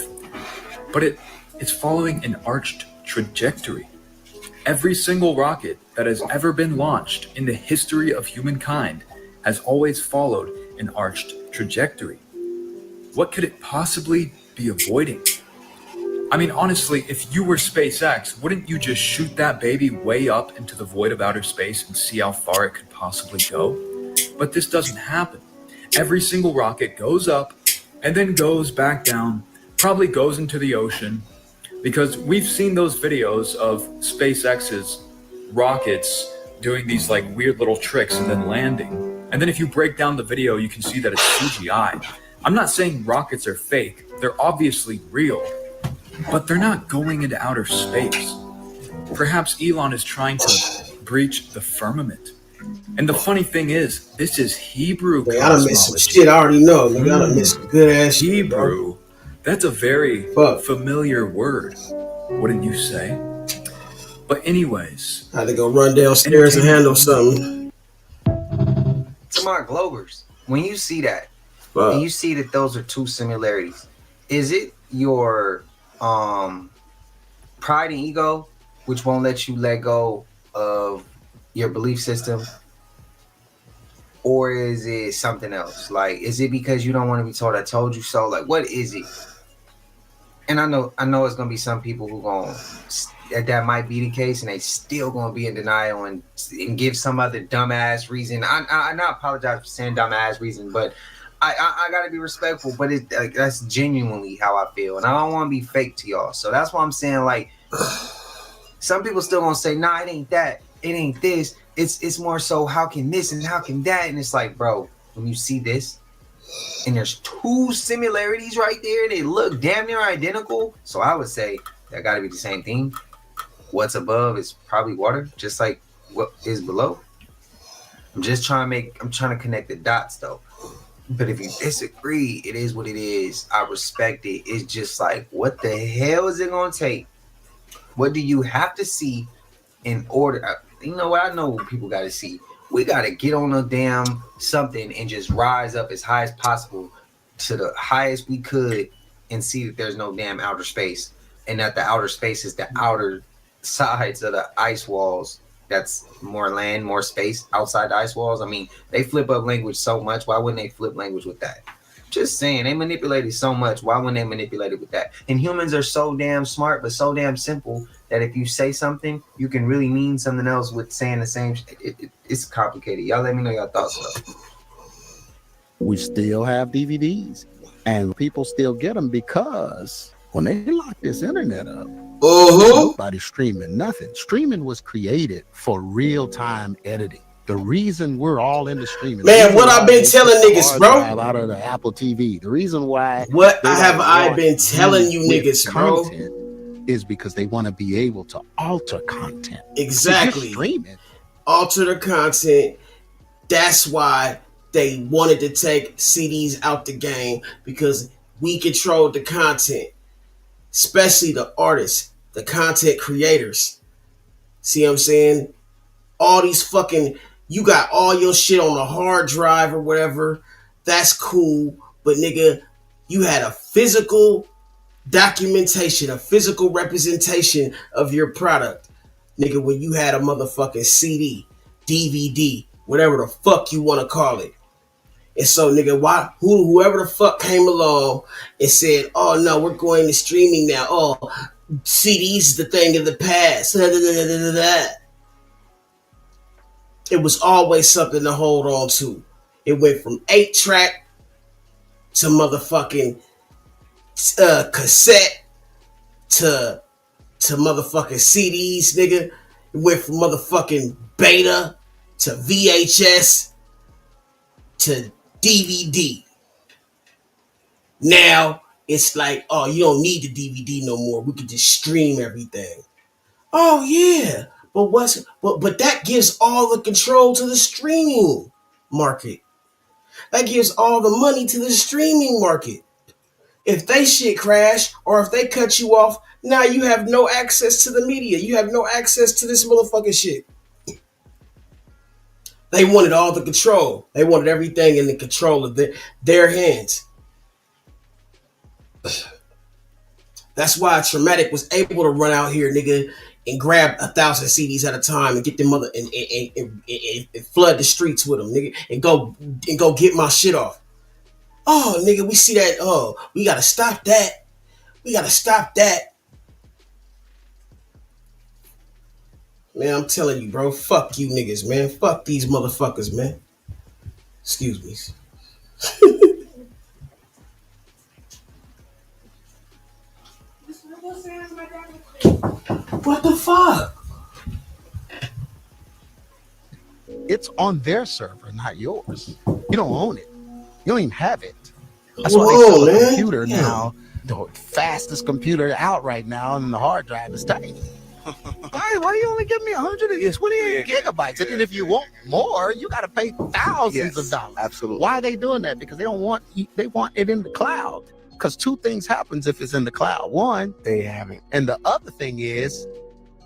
but it's following an arched trajectory. Every single rocket that has ever been launched in the history of humankind has always followed an arched trajectory. What could it possibly be avoiding? I mean, honestly, if you were SpaceX, wouldn't you just shoot that baby way up into the void of outer space and see how far it could possibly go? But this doesn't happen. Every single rocket goes up and then goes back down, probably goes into the ocean, because we've seen those videos of SpaceX's rockets doing these like weird little tricks and then landing. And then if you break down the video, you can see that it's CGI. I'm not saying rockets are fake. They're obviously real, but they're not going into outer space. Perhaps Elon is trying to breach the firmament. And the funny thing is, this is Hebrew cosmology. I done missed some shit I already know. I done missed some good ass Hebrew. Shit, that's a very familiar word, wouldn't you say? But anyways, I had to go run downstairs and handle something. To my Globers, when you see that, and you see that those are two similarities, is it your pride and ego which won't let you let go of your belief system, or is it something else? Like, is it because you don't want to be told I told you so? Like, what is it? And I know it's gonna be some people who that might be the case, and they still gonna be in denial and give some other dumbass reason. I not apologize for saying dumbass reason, but I gotta be respectful. But it like, that's genuinely how I feel, and I don't want to be fake to y'all. So that's why I'm saying, like, some people still gonna say, nah, it ain't that, it ain't this. It's more so, how can this and how can that? And it's like, bro, when you see this, and there's two similarities right there, they look damn near identical. So I would say that got to be the same thing. What's above is probably water, just like what is below. I'm trying to connect the dots though. But if you disagree, it is what it is. I respect it. It's just like, what the hell is it gonna take? What do you have to see in order? You know what? I know what people got to see. We got to get on a damn something and just rise up as high as possible to the highest we could and see that there's no damn outer space, and that the outer space is the outer sides of the ice walls. That's more land, more space outside the ice walls. I mean, they flip up language so much. Why wouldn't they flip language with that? Just saying, they manipulate it so much. Why wouldn't they manipulate it with that? And humans are so damn smart, but so damn simple that if you say something, you can really mean something else with saying the same. It's complicated. Y'all let me know your thoughts though. We still have DVDs, and people still get them because when they lock this internet up, nobody's streaming nothing. Streaming was created for real-time editing. The reason we're all into streaming, man, what I've been telling niggas, bro, out of the Apple TV. The reason why I been telling you niggas, bro, is because they want to be able to alter content. Exactly. Streaming, alter the content. That's why they wanted to take CDs out the game, because we controlled the content, especially the artists, the content creators. See what I'm saying? All these fucking, you got all your shit on a hard drive or whatever. That's cool. But nigga, you had a physical documentation, a physical representation of your product. Nigga, when you had a motherfucking CD, DVD, whatever the fuck you want to call it. And so, nigga, whoever the fuck came along and said, oh no, we're going to streaming now. Oh, CDs is the thing of the past. It was always something to hold on to. It went from 8-track to motherfucking cassette to motherfucking CDs, nigga. It went from motherfucking beta to VHS to DVD. Now it's like, oh, you don't need the DVD no more. We can just stream everything. Oh yeah. But that gives all the control to the streaming market. That gives all the money to the streaming market. If they shit crash or if they cut you off, now you have no access to the media. You have no access to this motherfucking shit. They wanted all the control. They wanted everything in the control of their hands. That's why Traumatic was able to run out here, nigga, and grab 1,000 CDs at a time and get them and flood the streets with them, nigga, and go get my shit off. Oh, nigga, we see that. Oh, we gotta stop that. We gotta stop that. Man, I'm telling you, bro. Fuck you niggas, man. Fuck these motherfuckers, man. Excuse me. What the fuck? It's on their server, not yours. You don't own it. You don't even have it. That's why they sell a computer now. The fastest computer out right now, and the hard drive is tiny. Why do you only give me 128 gigabytes? And then if you want more, you got to pay thousands of dollars. Absolutely. Why are they doing that? Because they want it in the cloud. Because two things happens if it's in the cloud. One, they have it. And the other thing is,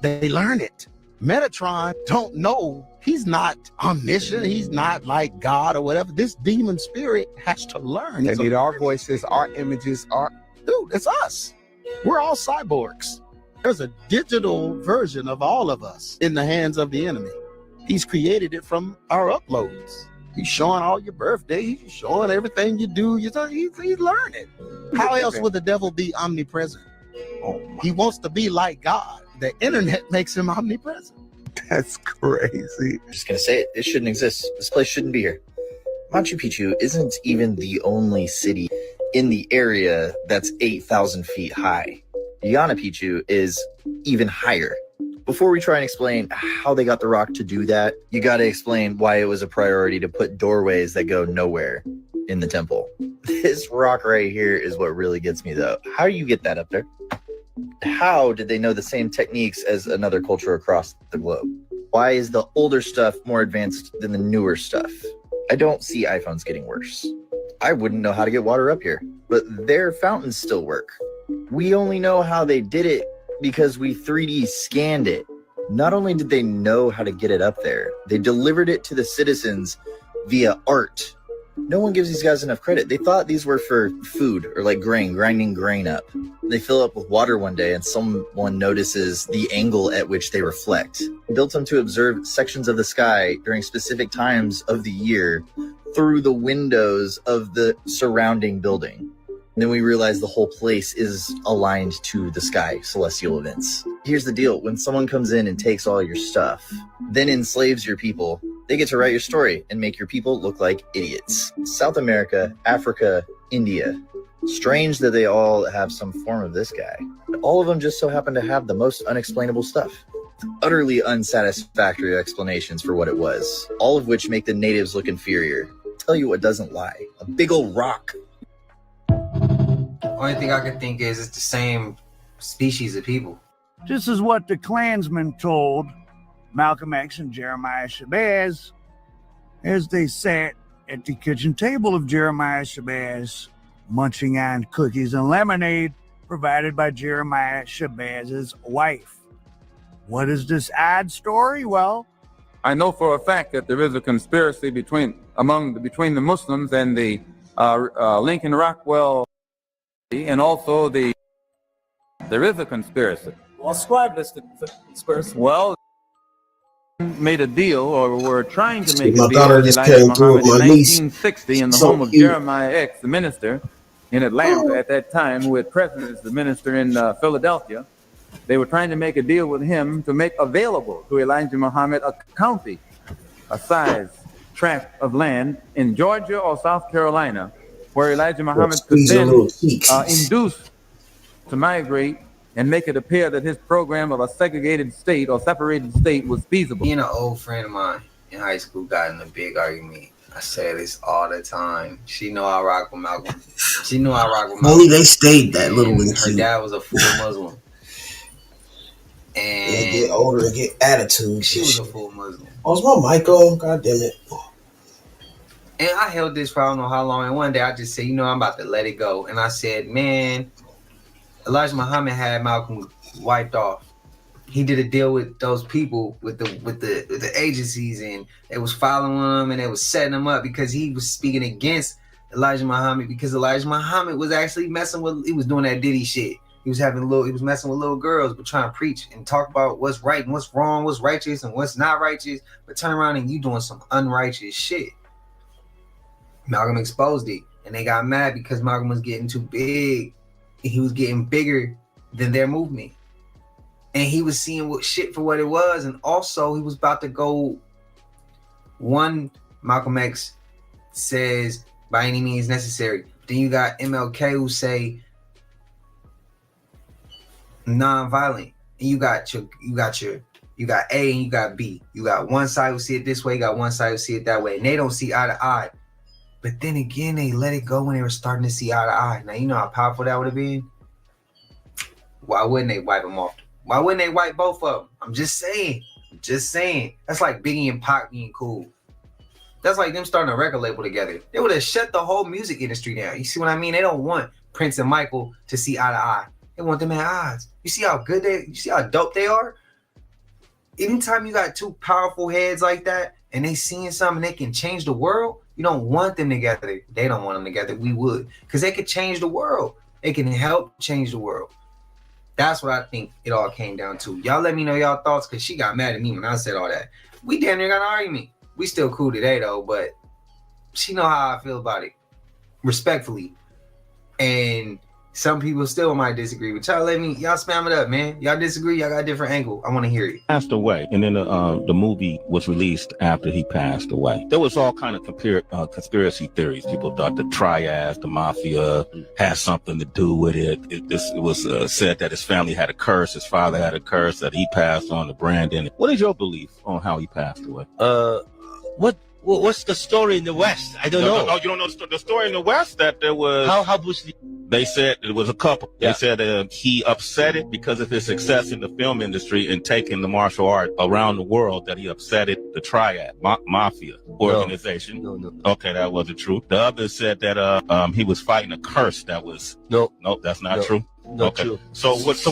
they learn it. Metatron don't know. He's not omniscient. He's not like God or whatever. This demon spirit has to learn. They need our voices, our images, Dude, it's us. We're all cyborgs. There's a digital version of all of us in the hands of the enemy. He's created it from our uploads. He's showing all your birthdays. He's showing everything you do. He's learning. How else would the devil be omnipresent? He wants to be like God. The internet makes him omnipresent. That's crazy. I'm just gonna say it. It shouldn't exist. This place shouldn't be here. Machu Picchu isn't even the only city in the area that's 8,000 feet high. Yana Picchu is even higher. Before we try and explain how they got the rock to do that, you gotta explain why it was a priority to put doorways that go nowhere in the temple. This rock right here is what really gets me though. How do you get that up there? How did they know the same techniques as another culture across the globe? Why is the older stuff more advanced than the newer stuff? I don't see iPhones getting worse. I wouldn't know how to get water up here, but their fountains still work. We only know how they did it because we 3D scanned it. Not only did they know how to get it up there, they delivered it to the citizens via art. No one gives these guys enough credit. They thought these were for food or like grain, grinding grain up. They fill up with water one day and someone notices the angle at which they reflect. Built them to observe sections of the sky during specific times of the year through the windows of the surrounding building. And then we realize the whole place is aligned to the sky, celestial events. Here's the deal. When someone comes in and takes all your stuff, then enslaves your people, they get to write your story and make your people look like idiots. South America, Africa, India. Strange that they all have some form of this guy. All of them just so happen to have the most unexplainable stuff. Utterly unsatisfactory explanations for what it was, all of which make the natives look inferior. Tell you what doesn't lie. A big old rock. Only thing I can think is it's the same species of people. This is what the Klansmen told Malcolm X and Jeremiah Shabazz as they sat at the kitchen table of Jeremiah Shabazz, munching on cookies and lemonade provided by Jeremiah Shabazz's wife. What is this odd story? Well, I know for a fact that there is a conspiracy between the Muslims and the Lincoln Rockwell, and also there is a conspiracy. Well, describe this conspiracy. Well, made a deal, or were trying to make My a deal daughter with just Elijah came through Muhammad with in my niece. 1960 in the So home of cute. Jeremiah X, the minister in Atlanta at that time, who had present as the minister in Philadelphia. They were trying to make a deal with him to make available to Elijah Muhammad a county, a size tract of land in Georgia or South Carolina, where Elijah Muhammad could then induce to migrate and make it appear that his program of a segregated state or separated state was feasible. Me and an old friend of mine in high school got in a big argument. I say this all the time. She know I rock with Malcolm. She knew I rock with Malcolm. Only they stayed that little and Her cute. dad was a full Muslim. And They get older and get attitude. she was a full Muslim. Oh, is my mic on? God damn it. And I held this for I don't know how long. And one day I just said, I'm about to let it go. And I said, man, Elijah Muhammad had Malcolm wiped off. He did a deal with those people, with the agencies, and they was following him and they was setting him up because he was speaking against Elijah Muhammad, because Elijah Muhammad was actually he was doing that Diddy shit. He was messing with little girls, but trying to preach and talk about what's right and what's wrong, what's righteous and what's not righteous, but turn around and you doing some unrighteous shit. Malcolm exposed it, and they got mad because Malcolm was getting too big. He was getting bigger than their movement. And he was seeing what shit for what it was, and also he was about to go. One, Malcolm X says, by any means necessary. Then you got MLK who say non-violent. And you got A and you got B. You got one side who see it this way, you got one side who see it that way. And they don't see eye to eye. But then again, they let it go when they were starting to see eye to eye. Now, you know how powerful that would have been? Why wouldn't they wipe them off? Why wouldn't they wipe both of them? I'm just saying. That's like Biggie and Pac being cool. That's like them starting a record label together. They would have shut the whole music industry down. You see what I mean? They don't want Prince and Michael to see eye to eye. They want them at odds. You see how dope they are? Anytime you got two powerful heads like that and they seeing something they can change the world, you don't want them together. They don't want them together. We would. Because they could change the world. They can help change the world. That's what I think it all came down to. Y'all let me know y'all thoughts, because she got mad at me when I said all that. We damn near got an argument. We still cool today, though, but she know how I feel about it, respectfully. And some people still might disagree, but y'all spam it up, man. Y'all disagree, y'all got a different angle. I want to hear it. Passed away, and then the movie was released after he passed away. There was all kind of conspiracy theories. People thought the triads, the mafia, had something to do with it. It was said that his family had a curse, his father had a curse, that he passed on to Brandon. What is your belief on how he passed away? What's the story in the West? I don't know. No, you don't know the story in the West, that there was... How Bruce Lee... They said it was a couple. Yeah. They said he upset it because of his success in the film industry and taking the martial art around the world, that he upset it, the triad, mafia organization. No. Okay, that wasn't true. The other said that he was fighting a curse that was... No, that's not true. Not true. So what's the...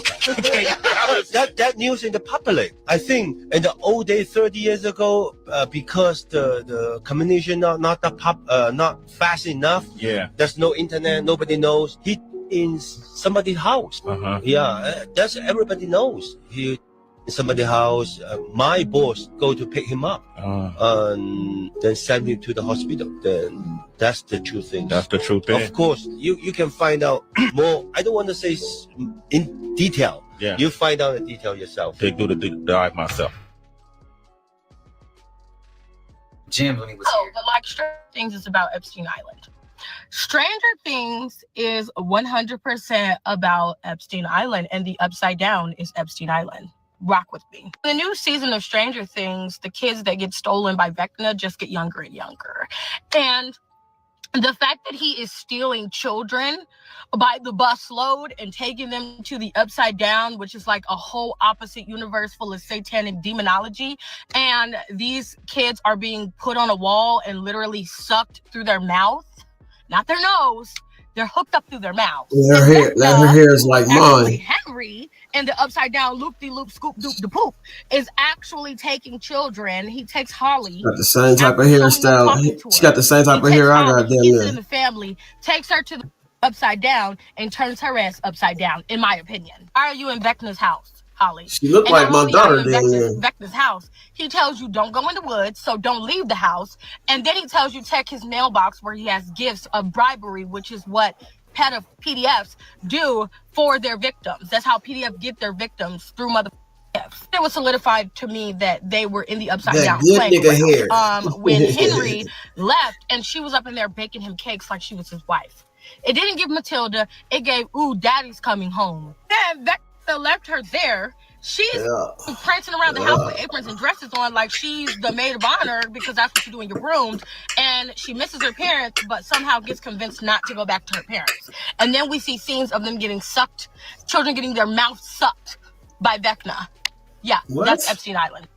that news in the public. I think in the old days, 30 years ago, because the communication not fast enough. Yeah. There's no internet. Nobody knows. He in somebody's house. Yeah, that's everybody knows. He in somebody's house. My boss go to pick him up, and then send him to the hospital. Then that's the true thing. That's the true thing. Of course, you can find out more. I don't want to say in detail. Yeah. You find out the detail yourself. They do the deep dive myself. Jim, when he was here. But like Stranger Things is about Epstein Island. Stranger Things is 100% about Epstein Island, and the Upside Down is Epstein Island. Rock with me. In the new season of Stranger Things, the kids that get stolen by Vecna just get younger and younger. And the fact that he is stealing children by the busload and taking them to the Upside Down, which is like a whole opposite universe full of satanic demonology, and these kids are being put on a wall and literally sucked through their mouth, not their nose. They're hooked up through their mouth. Her hair is like mine. Henry in the Upside Down loop-de-loop scoop-doop-de-poop is actually taking children. He takes Holly. Got the same type of hairstyle. She got the same type of hair I got. Keeps it in the family, takes her to the Upside Down, and turns her ass upside down, in my opinion. Why are you in Vecna's house, Holly? She looked like my daughter down there. Vecna's house. He tells you don't go in the woods, so don't leave the house. And then he tells you check his mailbox where he has gifts of bribery, which is what PDFs do for their victims. That's how PDF get their victims, through mother. It was solidified to me that they were in the Upside Down playground when Henry left, and she was up in there baking him cakes like she was his wife. It didn't give Matilda. It gave, ooh, daddy's coming home. Then Vecna left her there. She's prancing around the house with aprons and dresses on like she's the maid of honor, because that's what you do in your rooms. And she misses her parents, but somehow gets convinced not to go back to her parents. And then we see scenes of them getting sucked, children getting their mouths sucked by Vecna. Yeah, that's Epstein Island.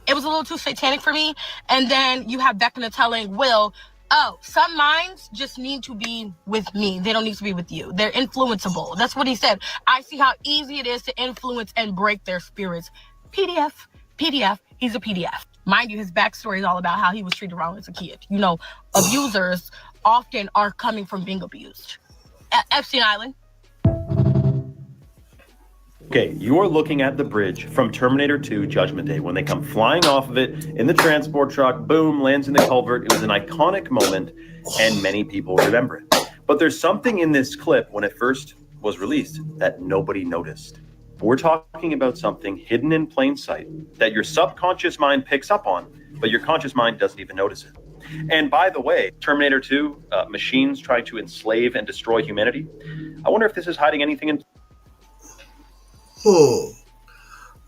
It was a little too satanic for me. And then you have Vecna telling Will, oh, some minds just need to be with me. They don't need to be with you. They're influenceable. That's what he said. I see how easy it is to influence and break their spirits. PDF, he's a PDF. Mind you, his backstory is all about how he was treated wrong as a kid. You know, abusers often are coming from being abused. Epstein Island. Okay, you're looking at the bridge from Terminator 2 Judgment Day when they come flying off of it in the transport truck, boom, lands in the culvert. It was an iconic moment, and many people remember it. But there's something in this clip when it first was released that nobody noticed. We're talking about something hidden in plain sight that your subconscious mind picks up on, but your conscious mind doesn't even notice it. And by the way, Terminator 2, machines try to enslave and destroy humanity. I wonder if this is hiding anything in...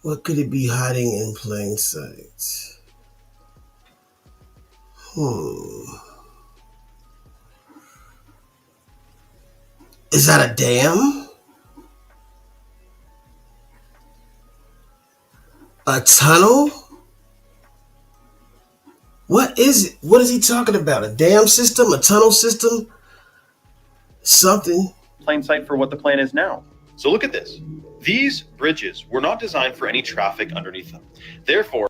What could it be hiding in plain sight? Is that a dam? A tunnel? What is it? What is he talking about? A dam system? A tunnel system? Something. Plain sight for what the plan is now. So look at this. These bridges were not designed for any traffic underneath them. Therefore,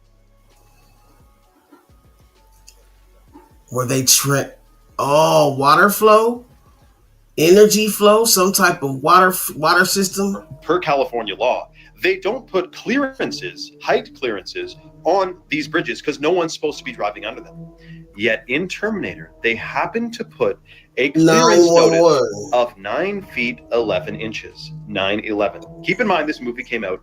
were they water flow? Energy flow? Some type of water system? Per California law, they don't put clearances, height clearances, on these bridges because no one's supposed to be driving under them. Yet in Terminator, they happened to put a clearance notice of 9 feet 11 inches. 9/11. Keep in mind, this movie came out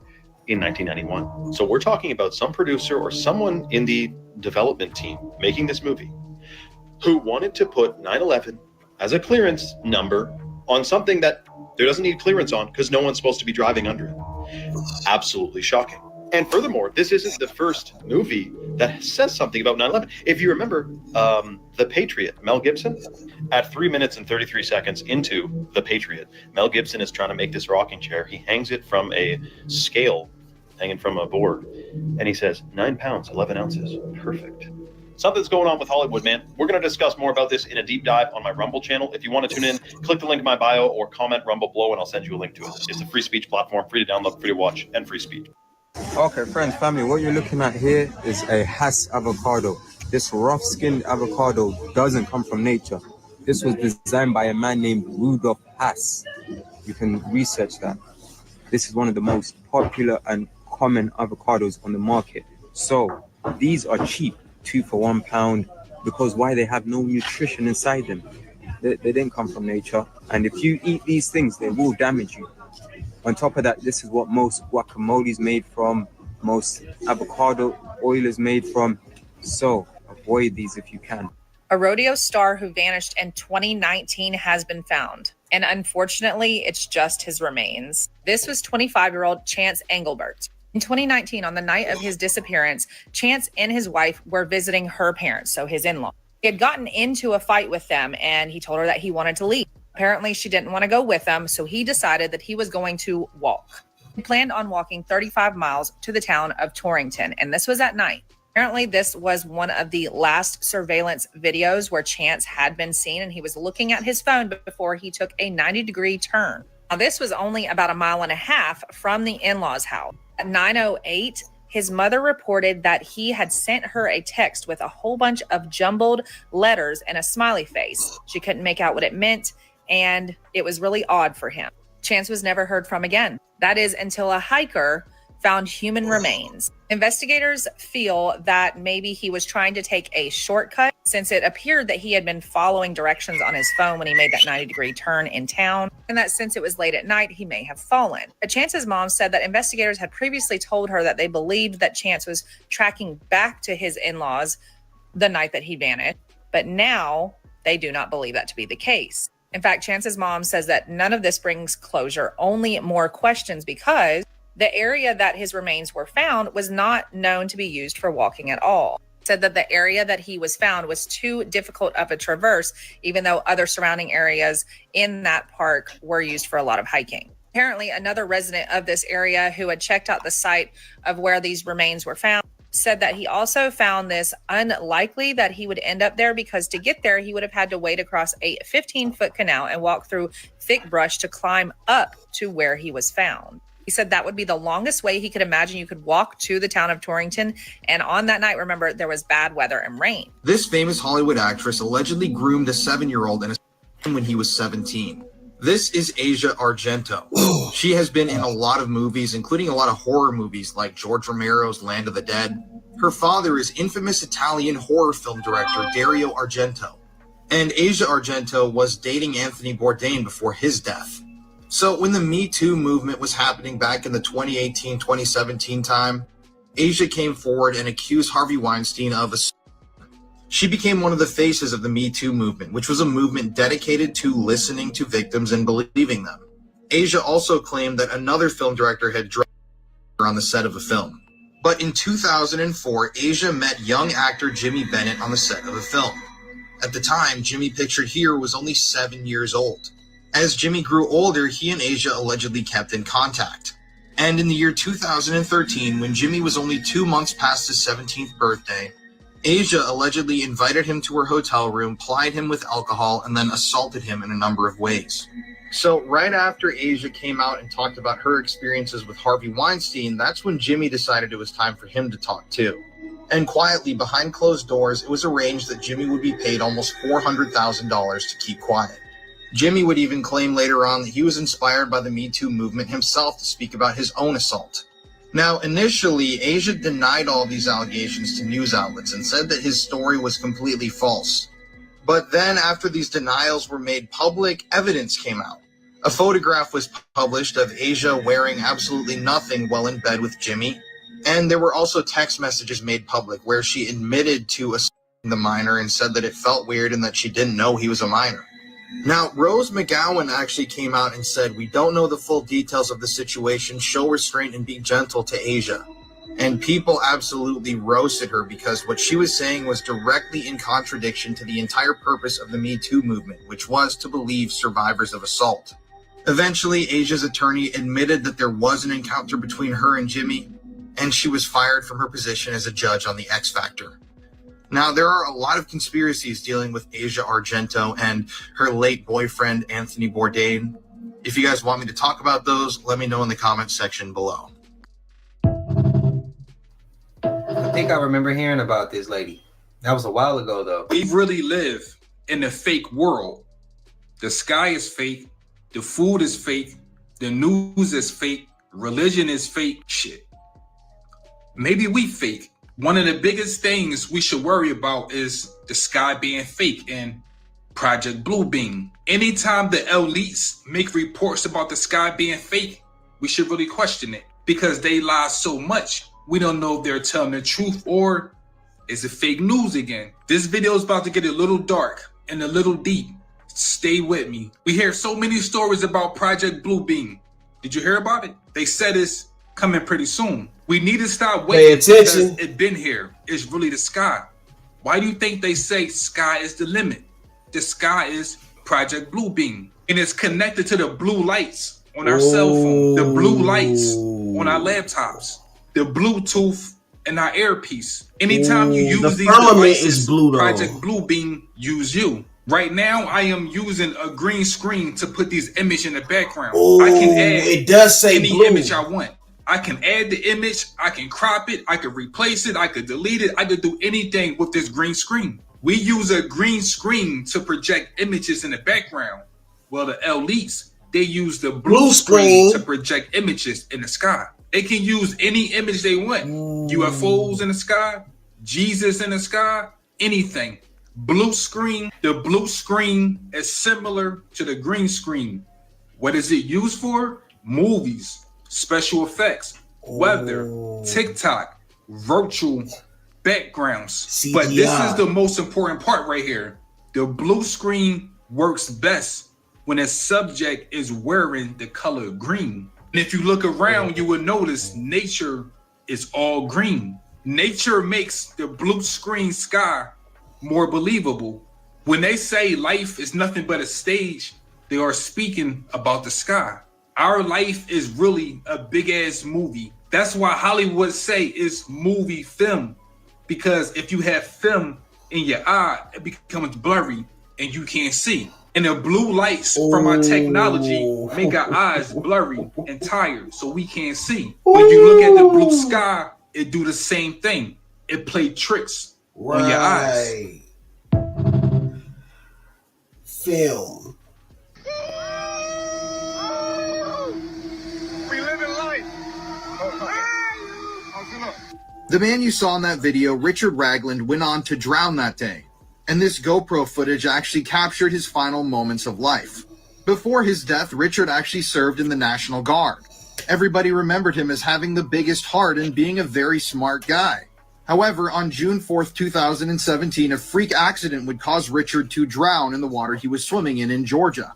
in 1991. So we're talking about some producer or someone in the development team making this movie who wanted to put 9/11 as a clearance number on something that there doesn't need clearance on because no one's supposed to be driving under it. Absolutely shocking. And furthermore, this isn't the first movie that says something about 9/11. If you remember, The Patriot, Mel Gibson, at 3 minutes and 33 seconds into The Patriot, Mel Gibson is trying to make this rocking chair. He hangs it from a scale, hanging from a board, and he says, 9 pounds, 11 ounces. Perfect. Something's going on with Hollywood, man. We're going to discuss more about this in a deep dive on my Rumble channel. If you want to tune in, click the link in my bio or comment Rumble below, and I'll send you a link to it. It's a free speech platform, free to download, free to watch, and free speech. Okay, friends, family, what you're looking at here is a Hass avocado. This rough-skinned avocado doesn't come from nature. This was designed by a man named Rudolf Hass. You can research that. This is one of the most popular and common avocados on the market. So these are cheap, 2 for £1, because why? They have no nutrition inside them. They didn't come from nature. And if you eat these things, they will damage you. On top of that, this is what most guacamole is made from, most avocado oil is made from. So avoid these if you can. A rodeo star who vanished in 2019 has been found, and unfortunately, it's just his remains. This was 25-year-old Chance Engelbert. In 2019, on the night of his disappearance, Chance and his wife were visiting her parents, so his in-law. He had gotten into a fight with them, and he told her that he wanted to leave. Apparently, she didn't want to go with him, so he decided that he was going to walk. He planned on walking 35 miles to the town of Torrington, and this was at night. Apparently, this was one of the last surveillance videos where Chance had been seen, and he was looking at his phone before he took a 90-degree turn. Now, this was only about a mile and a half from the in-laws' house. At 9:08, his mother reported that he had sent her a text with a whole bunch of jumbled letters and a smiley face. She couldn't make out what it meant, and it was really odd for him. Chance was never heard from again. That is until a hiker found human remains. Investigators feel that maybe he was trying to take a shortcut, since it appeared that he had been following directions on his phone when he made that 90-degree turn in town, and that since it was late at night, he may have fallen. But Chance's mom said that investigators had previously told her that they believed that Chance was tracking back to his in-laws the night that he vanished, but now they do not believe that to be the case. In fact, Chance's mom says that none of this brings closure, only more questions, because the area that his remains were found was not known to be used for walking at all. Said that the area that he was found was too difficult of a traverse, even though other surrounding areas in that park were used for a lot of hiking. Apparently, another resident of this area who had checked out the site of where these remains were found said that he also found this unlikely that he would end up there, because to get there, he would have had to wade across a 15-foot canal and walk through thick brush to climb up to where he was found. He said that would be the longest way he could imagine you could walk to the town of Torrington. And on that night, remember, there was bad weather and rain. This famous Hollywood actress allegedly groomed a 7-year-old when he was 17. This is Asia Argento. She has been in a lot of movies, including a lot of horror movies like George Romero's Land of the Dead. Her father is infamous Italian horror film director Dario Argento. And Asia Argento was dating Anthony Bourdain before his death. So when the Me Too movement was happening back in the 2018-2017 time, Asia came forward and accused Harvey Weinstein of assault. She became one of the faces of the Me Too movement, which was a movement dedicated to listening to victims and believing them. Asia also claimed that another film director had drugged her on the set of a film. But in 2004, Asia met young actor Jimmy Bennett on the set of a film. At the time, Jimmy pictured here was only 7 years old. As Jimmy grew older, he and Asia allegedly kept in contact. And in the year 2013, when Jimmy was only 2 months past his 17th birthday, Asia allegedly invited him to her hotel room, plied him with alcohol, and then assaulted him in a number of ways. So right after Asia came out and talked about her experiences with Harvey Weinstein, that's when Jimmy decided it was time for him to talk too. And quietly, behind closed doors, it was arranged that Jimmy would be paid almost $400,000 to keep quiet. Jimmy would even claim later on that he was inspired by the Me Too movement himself to speak about his own assault. Now, initially, Asia denied all these allegations to news outlets and said that his story was completely false. But then, after these denials were made public, evidence came out. A photograph was published of Asia wearing absolutely nothing while in bed with Jimmy, and there were also text messages made public where she admitted to assaulting the minor and said that it felt weird and that she didn't know he was a minor. Now, Rose McGowan actually came out and said, "We don't know the full details of the situation. Show restraint and be gentle to Asia." And people absolutely roasted her because what she was saying was directly in contradiction to the entire purpose of the Me Too movement, which was to believe survivors of assault. Eventually, Asia's attorney admitted that there was an encounter between her and Jimmy, and she was fired from her position as a judge on the X Factor. Now, there are a lot of conspiracies dealing with Asia Argento and her late boyfriend, Anthony Bourdain. If you guys want me to talk about those, let me know in the comments section below. I think I remember hearing about this lady. That was a while ago, though. We really live in a fake world. The sky is fake. The food is fake. The news is fake. Religion is fake. Shit. Maybe we fake. One of the biggest things we should worry about is the sky being fake and Project Bluebeam. Anytime the elites make reports about the sky being fake, we should really question it because they lie so much. We don't know if they're telling the truth or is it fake news again. This video is about to get a little dark and a little deep. Stay with me. We hear so many stories about Project Bluebeam. Did you hear about it? They said it's coming pretty soon. We need to stop waiting because it's been here. It's really the sky. Why do you think they say sky is the limit? The sky is Project Bluebeam. And it's connected to the blue lights on our cell phone, the blue lights on our laptops, the Bluetooth in our earpiece. Anytime you use these devices, Project Bluebeam use you. Right now, I am using a green screen to put these images in the background. I can add it does say any blue. image I want. I can add the image, I can crop it, I can replace it, I could delete it, I could do anything with this green screen. We use a green screen to project images in the background. Well, the elites, they use the blue screen to project images in the sky. They can use any image they want. UFOs in the sky, Jesus in the sky, anything. Blue screen, the blue screen is similar to the green screen. What is it used for? Movies, special effects, weather, TikTok, virtual backgrounds. CGI. But this is the most important part right here. The blue screen works best when a subject is wearing the color green. And if you look around, you will notice nature is all green. Nature makes the blue screen sky more believable. When they say life is nothing but a stage, they are speaking about the sky. Our life is really a big ass movie. That's why Hollywood say it's movie film, because if you have film in your eye, it becomes blurry and you can't see. And the blue lights from our technology make our eyes blurry and tired so we can't see. When you look at the blue sky, it do the same thing. It play tricks on your eyes. Film. We live in life. The man you saw in that video, Richard Ragland, went on to drown that day. And this GoPro footage actually captured his final moments of life. Before his death, Richard actually served in the National Guard. Everybody remembered him as having the biggest heart and being a very smart guy. However, on June 4th, 2017, a freak accident would cause Richard to drown in the water he was swimming in Georgia.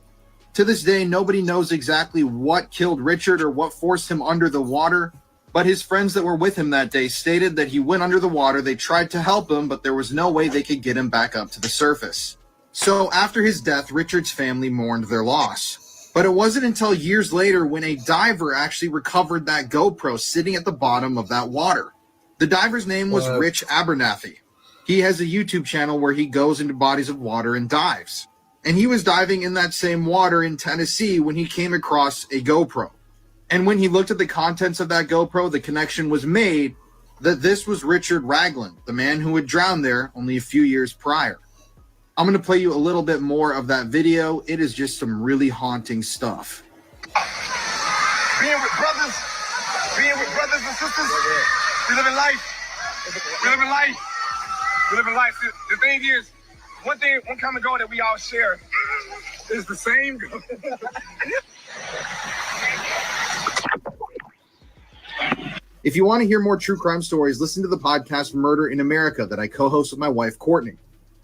To this day, nobody knows exactly what killed Richard or what forced him under the water, but his friends that were with him that day stated that he went under the water. They tried to help him, but there was no way they could get him back up to the surface. So after his death, Richard's family mourned their loss. But it wasn't until years later when a diver actually recovered that GoPro sitting at the bottom of that water. The diver's name was Rich Abernathy. He has a YouTube channel where he goes into bodies of water and dives. And he was diving in that same water in Tennessee when he came across a GoPro. And when he looked at the contents of that GoPro, the connection was made that this was Richard Ragland, the man who had drowned there only a few years prior. I'm going to play you a little bit more of that video. It is just some really haunting stuff. Being with brothers and sisters. We live in life. We live in life. We live in life. The thing is, one common goal that we all share is the same goal. If you want to hear more true crime stories, listen to the podcast Murder in America that I co-host with my wife, Courtney.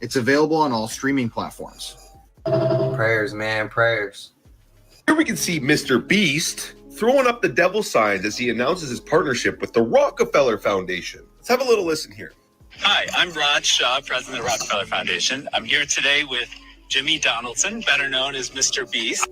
It's available on all streaming platforms. Prayers, man, prayers. Here we can see Mr. Beast throwing up the devil signs as he announces his partnership with the Rockefeller Foundation. Let's have a little listen here. Hi, I'm Rod Shaw, president of the Rockefeller Foundation. I'm here today with Jimmy Donaldson, better known as Mr. Beast.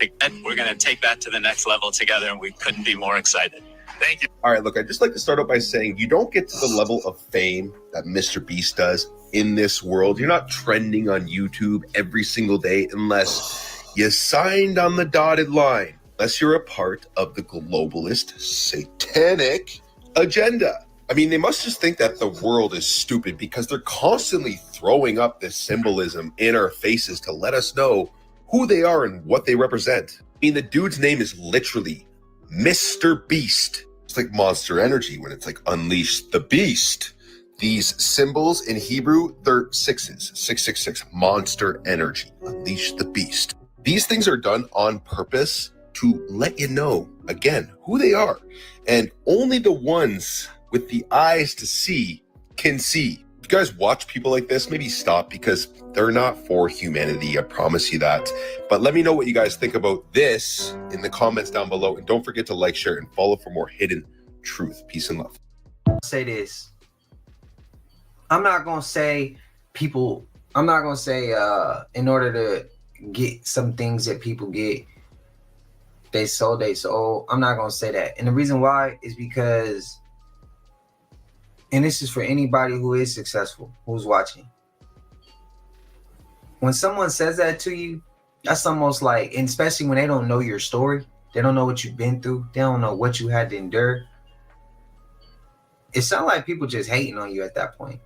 We're going to take that to the next level together, and we couldn't be more excited. Thank you. All right, look, I'd just like to start out by saying you don't get to the level of fame that Mr. Beast does in this world. You're not trending on YouTube every single day unless you signed on the dotted line, unless you're a part of the globalist satanic agenda. I mean, they must just think that the world is stupid because they're constantly throwing up this symbolism in our faces to let us know who they are and what they represent. I mean, the dude's name is literally Mr. Beast. It's like Monster Energy when it's like Unleash the Beast. These symbols in Hebrew, they're sixes. 666, Monster Energy, Unleash the Beast. These things are done on purpose to let you know, again, who they are. And only the ones with the eyes to see can see. If you guys watch people like this, maybe stop because they're not for humanity. I promise you that. But let me know what you guys think about this in the comments down below. And don't forget to like, share, and follow for more hidden truth. Peace and love. Say this. I'm not going to say people, I'm not going to say in order to get some things that people get, they sold. I'm not going to say that. And the reason why is because, and this is for anybody who is successful, who's watching. When someone says that to you, that's almost like, and especially when they don't know your story, they don't know what you've been through, they don't know what you had to endure. It sounds like people just hating on you at that point.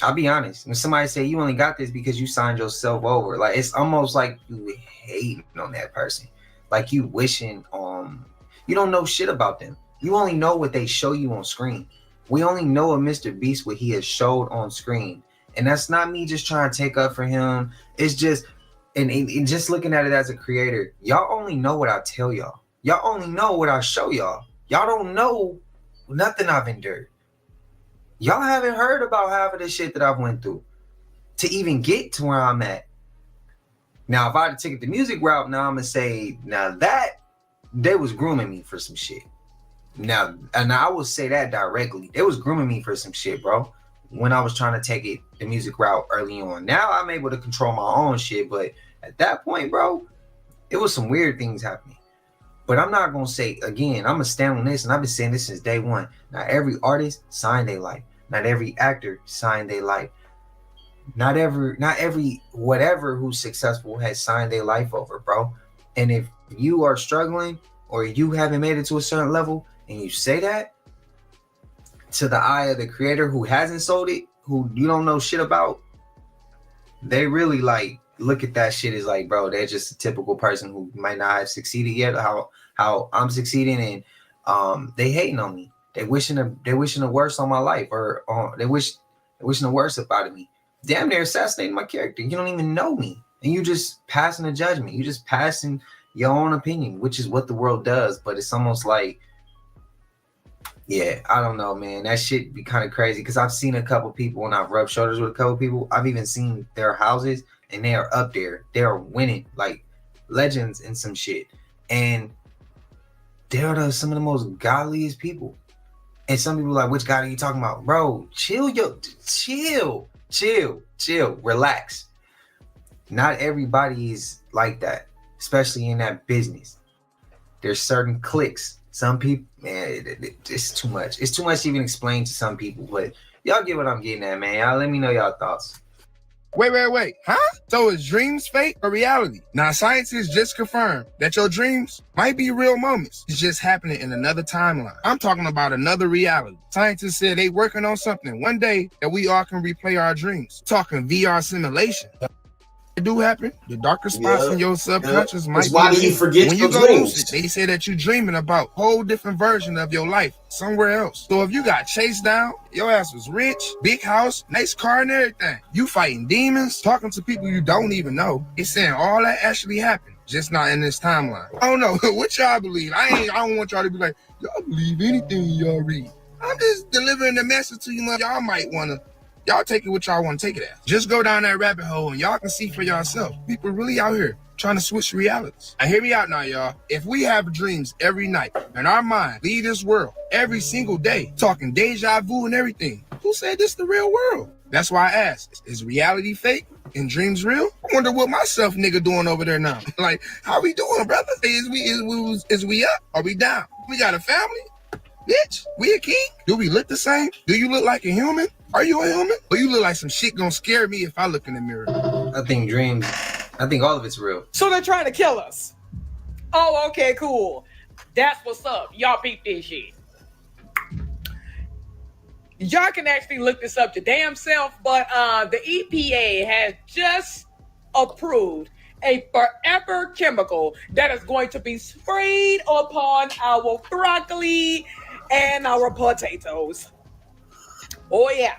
I'll be honest. When somebody say you only got this because you signed yourself over, like it's almost like you hating on that person. Like you wishing you don't know shit about them. You only know what they show you on screen. We only know of Mr. Beast what he has showed on screen. And that's not me just trying to take up for him. It's just, and just looking at it as a creator, y'all only know what I tell y'all. Y'all only know what I show y'all. Y'all don't know nothing I've endured. Y'all haven't heard about half of the shit that I've went through to even get to where I'm at. Now, if I had to take the music route, now I'm going to say, now that, they was grooming me for some shit. Now, and I will say that directly. They was grooming me for some shit, bro, when I was trying to take the music route early on. Now I'm able to control my own shit, but at that point, bro, it was some weird things happening. But I'm not going to say, again, I'm going to stand on this, and I've been saying this since day one. Not every artist signed their life. Not every actor signed their life. Not every whatever who's successful has signed their life over, bro. And if you are struggling or you haven't made it to a certain level, and you say that to the eye of the creator who hasn't sold it, who you don't know shit about, they really like look at that shit as like, bro, they're just a typical person who might not have succeeded yet, how I'm succeeding, and they hating on me. They wishing the worst on my life, or they wishing the worst about me. Damn, they're assassinating my character. You don't even know me, and you just passing a judgment. You just passing your own opinion, which is what the world does. But it's almost like, yeah, I don't know, man. That shit be kind of crazy because I've seen a couple people and I've rubbed shoulders with a couple people. I've even seen their houses and they are up there. They are winning like legends and some shit. And they're some of the most godliest people. And some people are like, which God are you talking about? Bro, chill, relax. Not everybody is like that, especially in that business. There's certain cliques. Some people, man, it's too much. It's too much to even explain to some people, but y'all get what I'm getting at, man. Y'all let me know y'all thoughts. Wait. Huh? So is dreams fake or reality? Now, scientists just confirmed that your dreams might be real moments. It's just happening in another timeline. I'm talking about another reality. Scientists said they working on something one day that we all can replay our dreams. Talking VR simulation. do happen. The darker spots in your subconscious might It's why be do you lit. forget When your you go dreams? lucid, they say that you're dreaming about a whole different version of your life somewhere else. So if you got chased down, your ass was rich, big house, nice car and everything. You fighting demons, talking to people you don't even know. It's saying all that actually happened, just not in this timeline. I don't know what y'all believe. I don't want y'all to be like, y'all believe anything y'all read. I'm just delivering the message to you. Y'all might want to. Y'all take it what y'all want to take it as. Just go down that rabbit hole and y'all can see for yourself. People really out here trying to switch realities. And hear me out now, y'all. If we have dreams every night and our mind leave this world every single day, talking deja vu and everything, who said this the real world? That's why I asked, is reality fake and dreams real? I wonder what myself nigga doing over there now. Like, how we doing, brother? Is we up? Are we down? We got a family? Bitch, we a king? Do we look the same? Do you look like a human? Are you a human? Or you look like some shit gonna scare me if I look in the mirror? I think all of it's real. So they're trying to kill us. Oh, okay, cool. That's what's up. Y'all beat this shit. Y'all can actually look this up your damn self, but the EPA has just approved a forever chemical that is going to be sprayed upon our broccoli and our potatoes. Oh yeah.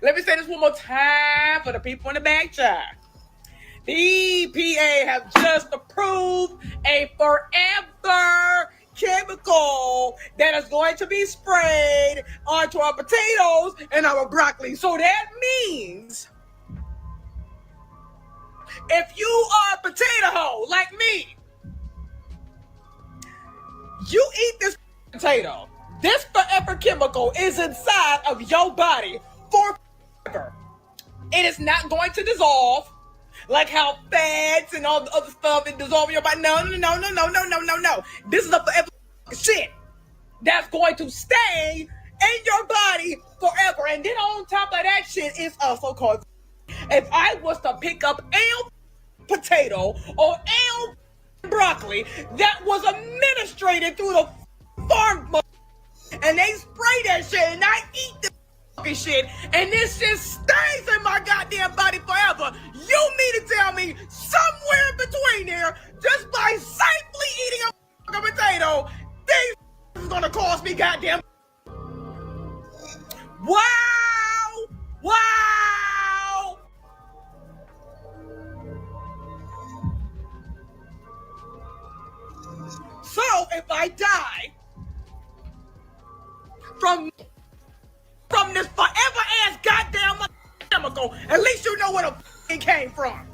Let me say this one more time for the people in the back chat. The EPA have just approved a forever chemical that is going to be sprayed onto our potatoes and our broccoli. So that means if you are a potato hoe like me, you eat this potato. This forever chemical is inside of your body forever. It is not going to dissolve like how fats and all the other stuff it dissolve in your body. No. This is a forever shit that's going to stay in your body forever. And then on top of that shit is also called. If I was to pick up a potato or a broccoli that was administrated through the farm and they spray that shit and I eat this fucking shit and this shit stays in my goddamn body forever, you mean to tell me somewhere in between there, just by safely eating a potato, these is gonna cost me goddamn. Wow! So if I die from this forever ass goddamn chemical, at least you know where the came from.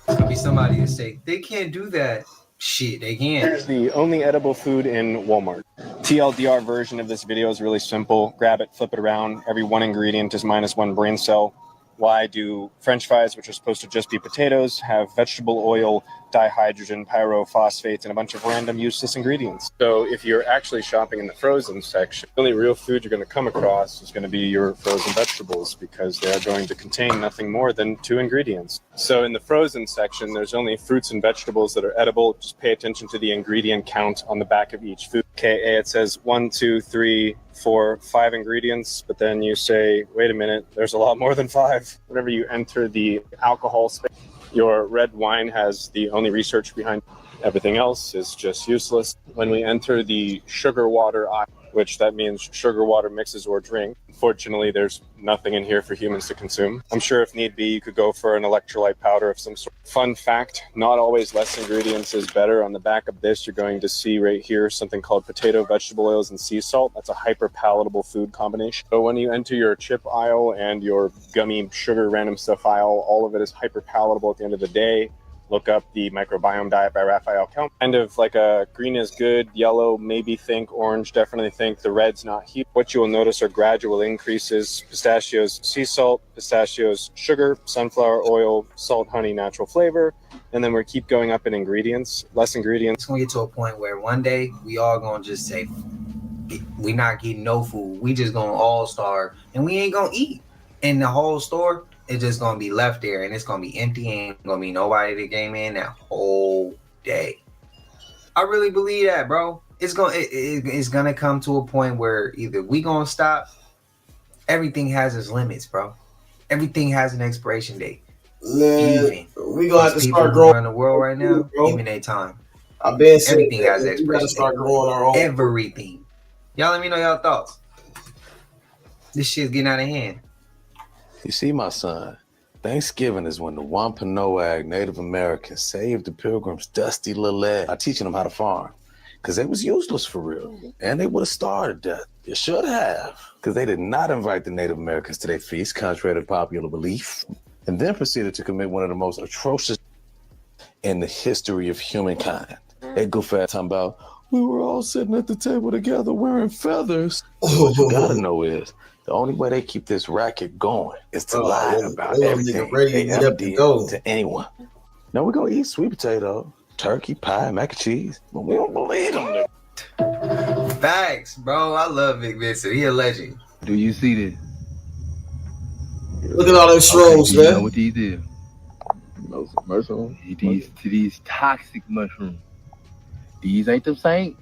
There's gonna be somebody to say they can't do that. Shit, they can. Here's the only edible food in Walmart. TLDR version of this video is really simple. Grab it, flip it around. Every one ingredient is -1 brain cell. Why do French fries, which are supposed to just be potatoes, have vegetable oil, dihydrogen, pyrophosphates, and a bunch of random useless ingredients? So if you're actually shopping in the frozen section, the only real food you're going to come across is going to be your frozen vegetables because they are going to contain nothing more than 2 ingredients. So in the frozen section, there's only fruits and vegetables that are edible. Just pay attention to the ingredient count on the back of each food. Okay, it says 1, 2, 3, 4, 5 ingredients, but then you say, wait a minute, there's a lot more than 5. Whenever you enter the alcohol space, your red wine has the only research behind it. Everything else is just useless. When we enter the sugar water aisle, which that means sugar water mixes or drink, unfortunately, there's nothing in here for humans to consume. I'm sure if need be, you could go for an electrolyte powder of some sort. Fun fact, not always less ingredients is better. On the back of this, you're going to see right here something called potato, vegetable oils, and sea salt. That's a hyper palatable food combination. So when you enter your chip aisle and your gummy sugar random stuff aisle, all of it is hyper palatable at the end of the day. Look up the Microbiome Diet by Raphael Kelm. Kind of like a green is good, yellow maybe think, orange definitely think, the red's not huge. What you will notice are gradual increases. Pistachios, sea salt, pistachios, sugar, sunflower oil, salt, honey, natural flavor. And then we keep going up in ingredients, less ingredients. It's gonna get to a point where one day we all gonna just say, we not getting no food. We just gonna all starve and we ain't gonna eat. And the whole store, it's just gonna be left there and it's gonna be empty and ain't gonna be nobody that came in that whole day. I really believe that, bro. It's gonna come to a point where either we gonna stop. Everything has its limits, bro. Everything has an expiration date. Man, we gonna have to These start people who growing run the world right now, bro. give me their time. I've been saying Everything has that, an we gotta expiration start date. growing our own. Everything. Y'all let me know y'all thoughts. This shit's getting out of hand. You see, my son, Thanksgiving is when the Wampanoag Native Americans saved the Pilgrims' dusty little legs by teaching them how to farm. Because they was useless for real. And they would have starved to death. They should have. Because they did not invite the Native Americans to their feast, contrary to popular belief. And then proceeded to commit one of the most atrocious in the history of humankind. They goof at talking about, we were all sitting at the table together wearing feathers. What you gotta know is, the only way they keep this racket going is to lie about everything they ever did to anyone. Now we're gonna eat sweet potato, turkey, pie, mac and cheese, but we don't believe them. Facts, bro. I love Vic Vincent. He a legend. Do you see this? Look at all those shrooms, You know man. what these is? These toxic mushrooms. These ain't them same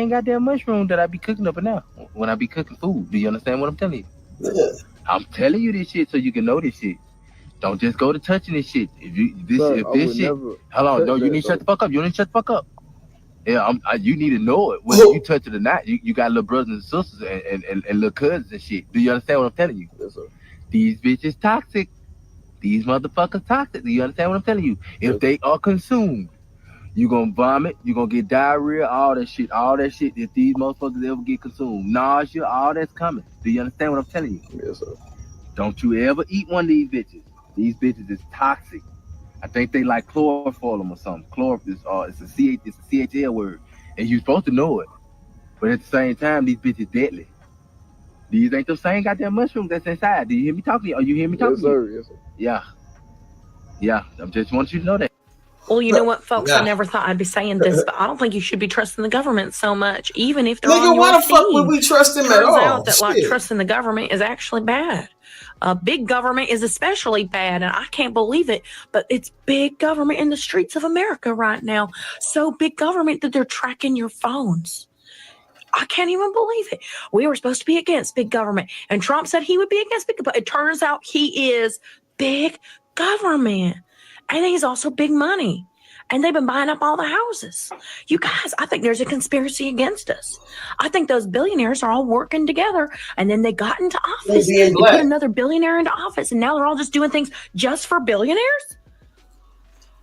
goddamn mushrooms that I be cooking up and now when I be cooking food. Do you understand what I'm telling you? Yeah. I'm telling you this shit so you can know this shit. Don't just go to touching this shit. Hold on, no, you need to shut the fuck up. You need to shut the fuck up. Yeah, you need to know it. Whether you touch it or not, you got little brothers and sisters and little cousins and shit. Do you understand what I'm telling you? Yes, sir. These bitches toxic. These motherfuckers toxic. Do you understand what I'm telling you? If they are consumed, you gonna vomit, you gonna get diarrhea, all that shit. If these motherfuckers ever get consumed, nausea, all that's coming. Do you understand what I'm telling you? Yes, sir. Don't you ever eat one of these bitches. These bitches is toxic. I think they like chloroform or something. It's a CHL word, and you're supposed to know it. But at the same time, these bitches deadly. These ain't the same goddamn mushrooms that's inside. Do you hear me talking? Are you hear me talking? Yes, sir. Yes, sir. Yeah. I just want you to know that. Well, you know what, folks? I never thought I'd be saying this, but I don't think you should be trusting the government so much, even if they're on your why the fuck team. would we trust them at Turns all? out that like Shit. trusting the government is actually bad. Big government is especially bad, and I can't believe it, but it's big government in the streets of America right now. So big government that they're tracking your phones. I can't even believe it. We were supposed to be against big government, and Trump said he would be against big, but it turns out he is big government, and he's also big money. And they've been buying up all the houses. You guys, I think there's a conspiracy against us. I think those billionaires are all working together, and then they got into office. They put another billionaire into office, and now they're all just doing things just for billionaires.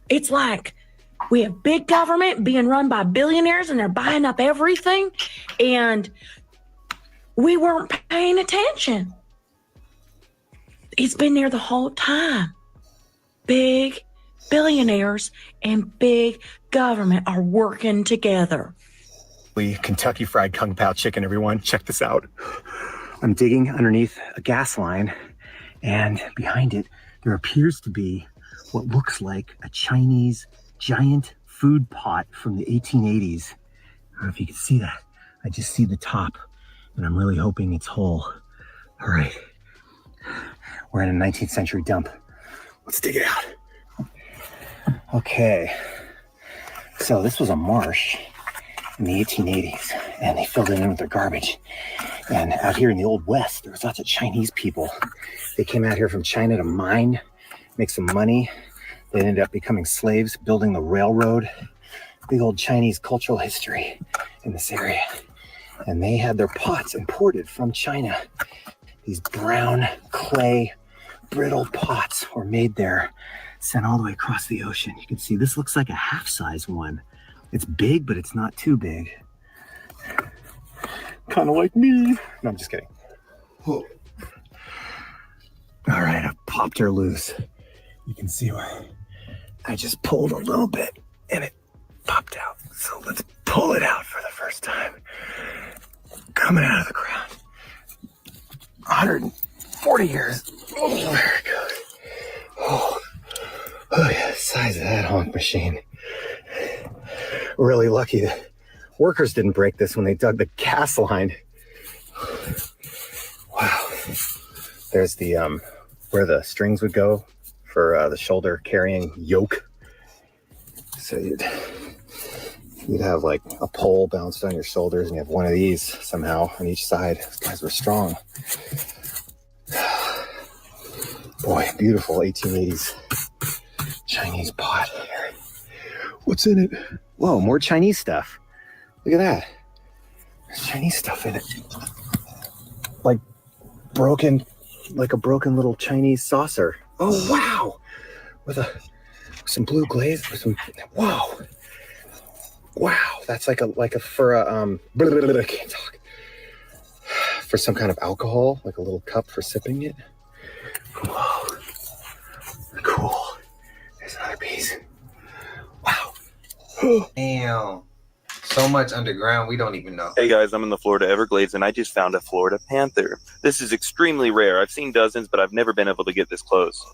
It's like we have big government being run by billionaires, and they're buying up everything, and we weren't paying attention. It's been there the whole time. Big billionaires and big government are working together. Kentucky Fried Kung Pao chicken, everyone. Check this out. I'm digging underneath a gas line, and behind it, there appears to be what looks like a Chinese giant food pot from the 1880s. I don't know if you can see that. I just see the top, and I'm really hoping it's whole. All right. We're in a 19th century dump. Let's dig it out. Okay, so this was a marsh in the 1880s, and they filled it in with their garbage. And out here in the Old West, there was lots of Chinese people. They came out here from China to mine, make some money. They ended up becoming slaves, building the railroad. Big old Chinese cultural history in this area. And they had their pots imported from China. These brown clay, brittle pots were made there, sent all the way across the ocean. You can see this looks like a half-size one. It's big, but it's not too big. Kind of like me. No, I'm just kidding. All right, I popped her loose. You can see where I just pulled a little bit and it popped out. So let's pull it out for the first time. Coming out of the ground. 140 years. Oh, there it goes. Oh yeah, the size of that honk machine. Really lucky that workers didn't break this when they dug the gas line. Wow. There's the where the strings would go for the shoulder carrying yoke. So you'd have like a pole balanced on your shoulders, and you have one of these somehow on each side. These guys were strong. Boy, beautiful 1880s Chinese pot. What's in it? Whoa, more Chinese stuff. Look at that. There's Chinese stuff in it. Like a broken little Chinese saucer. Oh, wow. With some blue glaze, wow. Wow, that's like a for a I can't talk. For some kind of alcohol, like a little cup for sipping it. Whoa. Cool. There's another piece. Wow. Damn. So much underground, we don't even know. Hey guys, I'm in the Florida Everglades and I just found a Florida panther. This is extremely rare. I've seen dozens, but I've never been able to get this close.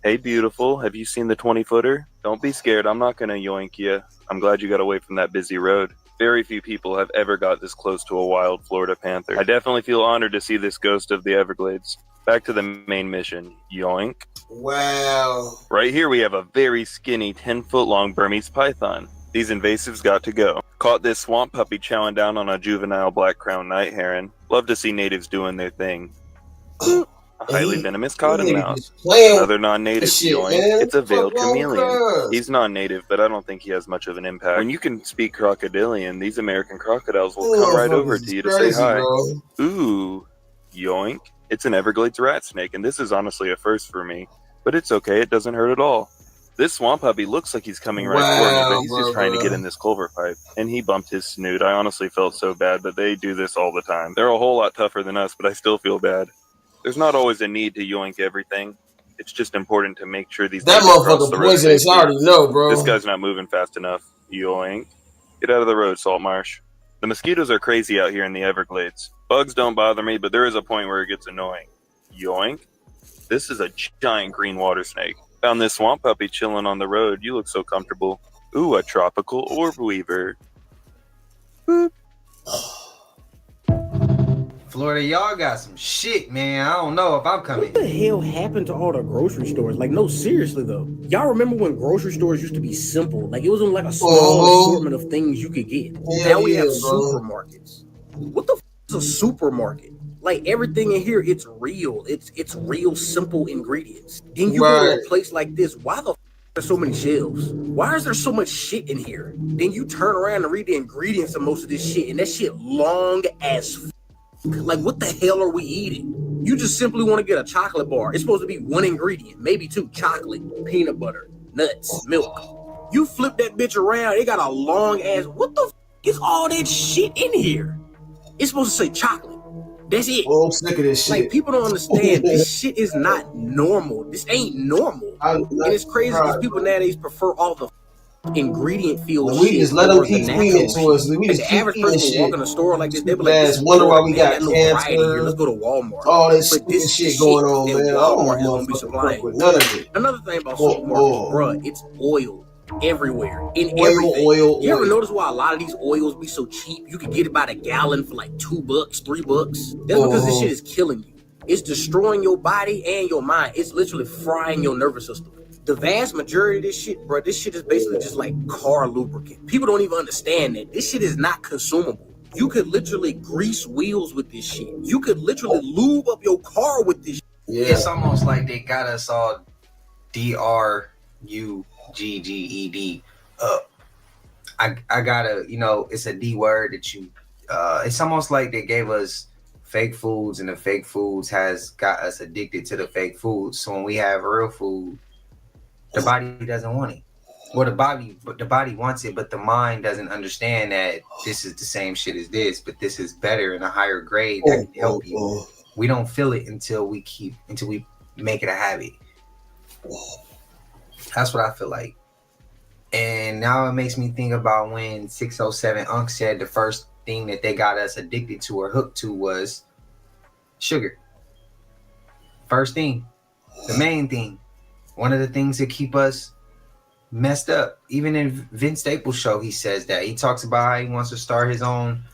Hey beautiful, have you seen the 20-footer? Don't be scared, I'm not gonna yoink you. I'm glad you got away from that busy road. Very few people have ever got this close to a wild Florida panther. I definitely feel honored to see this ghost of the Everglades. Back to the main mission. Yoink. Wow. Right here we have a very skinny 10-foot long Burmese python. These invasives got to go. Caught this swamp puppy chowing down on a juvenile black-crowned night heron. Love to see natives doing their thing. A highly venomous cottonmouth. Another non-native. Yoink. It's a veiled chameleon. He's non-native, but I don't think he has much of an impact. When you can speak crocodilian, these American crocodiles will come right over to you to say hi. Ooh. Yoink. It's an Everglades rat snake, and this is honestly a first for me. But it's okay, it doesn't hurt at all. This swamp puppy looks like he's coming right for me, but he's just trying to get in this culvert pipe. And he bumped his snoot. I honestly felt so bad, but they do this all the time. They're a whole lot tougher than us, but I still feel bad. There's not always a need to yoink everything. It's just important to make sure these that motherfucker poisonous. I already know, bro. This guy's not moving fast enough. Yoink. Get out of the road, Saltmarsh. The mosquitoes are crazy out here in the Everglades. Bugs don't bother me, but there is a point where it gets annoying. Yoink. This is a giant green water snake. Found this swamp puppy chilling on the road. You look so comfortable. Ooh, a tropical orb weaver. Boop. Florida, y'all got some shit, man. I don't know if I'm coming. What the hell happened to all the grocery stores? Like, no, seriously, though. Y'all remember when grocery stores used to be simple? Like, it was only like a small assortment of things you could get. Now we have supermarkets. What the f is a supermarket? Like, everything in here, it's real. It's real simple ingredients. Then you go to a place like this, why the f are there so many shelves? Why is there so much shit in here? Then you turn around and read the ingredients of most of this shit, and that shit long as f. Like, what the hell are we eating? You just simply want to get a chocolate bar. It's supposed to be one ingredient, maybe two: chocolate, peanut butter, nuts, milk. You flip that bitch around, it got a long ass. What the f is all that shit in here? It's supposed to say chocolate. That's it. Oh, I'm sick of this shit. Like, people don't understand. This shit is not normal. This ain't normal. And it's crazy because people nowadays prefer all the ingredient filled shit. We just let them keep feeding it to us. We just the average person will walk in a store like this, they be like, this wonder why we got cancer. Here. Let's go to Walmart. All this shit going on, man. Walmart is gonna be supplying. None of it. Another thing about supermarkets, bruh, it's oil everywhere. In everything. You ever notice why a lot of these oils be so cheap? You can get it by the gallon for like $2, $3. That's because this shit is killing you. It's destroying your body and your mind. It's literally frying your nervous system. The vast majority of this shit, bro, this shit is basically just like car lubricant. People don't even understand that. This shit is not consumable. You could literally grease wheels with this shit. You could literally lube up your car with this shit. Yeah. It's almost like they got us all DRUGGED up. I gotta, it's a D word that you, it's almost like they gave us fake foods and the fake foods has got us addicted to the fake foods. So when we have real food, the body doesn't want it. Well, the body wants it, but the mind doesn't understand that this is the same shit as this, but this is better in a higher grade that can help you. We don't feel it until we make it a habit. That's what I feel like. And now it makes me think about when 607 Unc said the first thing that they got us addicted to or hooked to was sugar. First thing, the main thing. One of the things that keep us messed up. Even in Vince Staples' show, he says that. He talks about how he wants to start his own,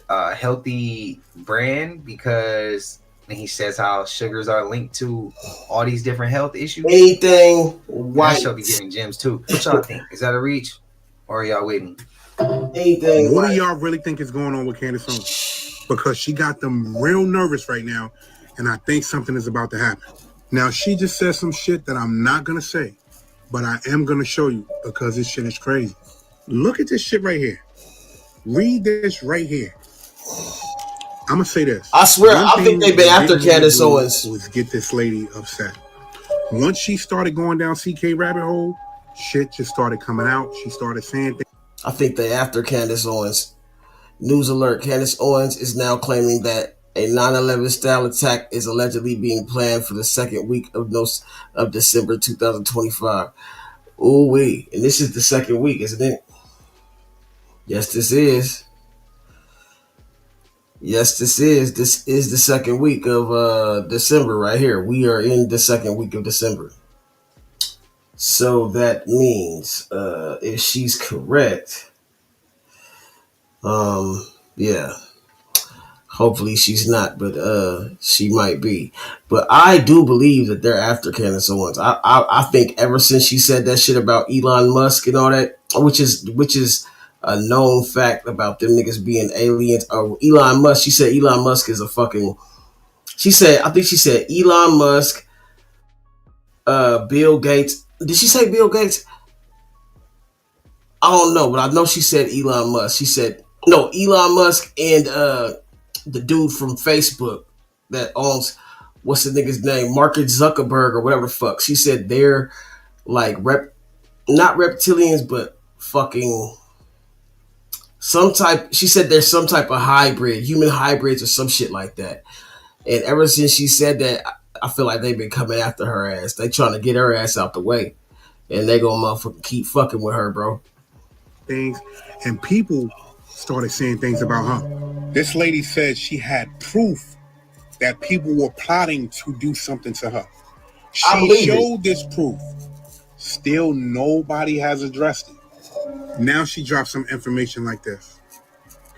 healthy brand, because he says how sugars are linked to all these different health issues. Anything white. That show be giving gems too. What y'all think? Is that a reach? Or are y'all with me? Anything What do y'all really think is going on with Candace Owens? Because she got them real nervous right now. and I think something is about to happen. Now, she just said some shit that I'm not going to say, but I am going to show you because this shit is crazy. Look at this shit right here. Read this right here. I'm going to say this. I swear, I think they've been after Candace Owens. Was get this lady upset. Once she started going down CK rabbit hole, shit just started coming out. She started saying things. I think they after Candace Owens. News alert, Candace Owens is now claiming that a 9/11 style attack is allegedly being planned for the second week of December 2025. Ooh wee. And this is the second week, isn't it? Yes, this is. Yes, this is. This is the second week of December right here. We are in the second week of December. So that means if she's correct, yeah. Hopefully she's not, but she might be. But I do believe that they're after Candace Owens. I think ever since she said that shit about Elon Musk and all that, which is a known fact about them niggas being aliens. Elon Musk, she said Elon Musk is a fucking. I think she said Elon Musk, Bill Gates. Did she say Bill Gates? I don't know, but I know she said Elon Musk. She said no, Elon Musk and the dude from Facebook that owns what's the nigga's name, Mark Zuckerberg or whatever the fuck. She said they're like not reptilians, but fucking some type. She said there's some type of hybrid, human hybrids or some shit like that. And ever since she said that, I feel like they've been coming after her ass. They trying to get her ass out the way, and they gonna motherfucking keep fucking with her, bro. Things, and people started saying things about her. This lady said she had proof that people were plotting to do something to her. She showed this proof. Still, nobody has addressed it. Now she dropped some information like this.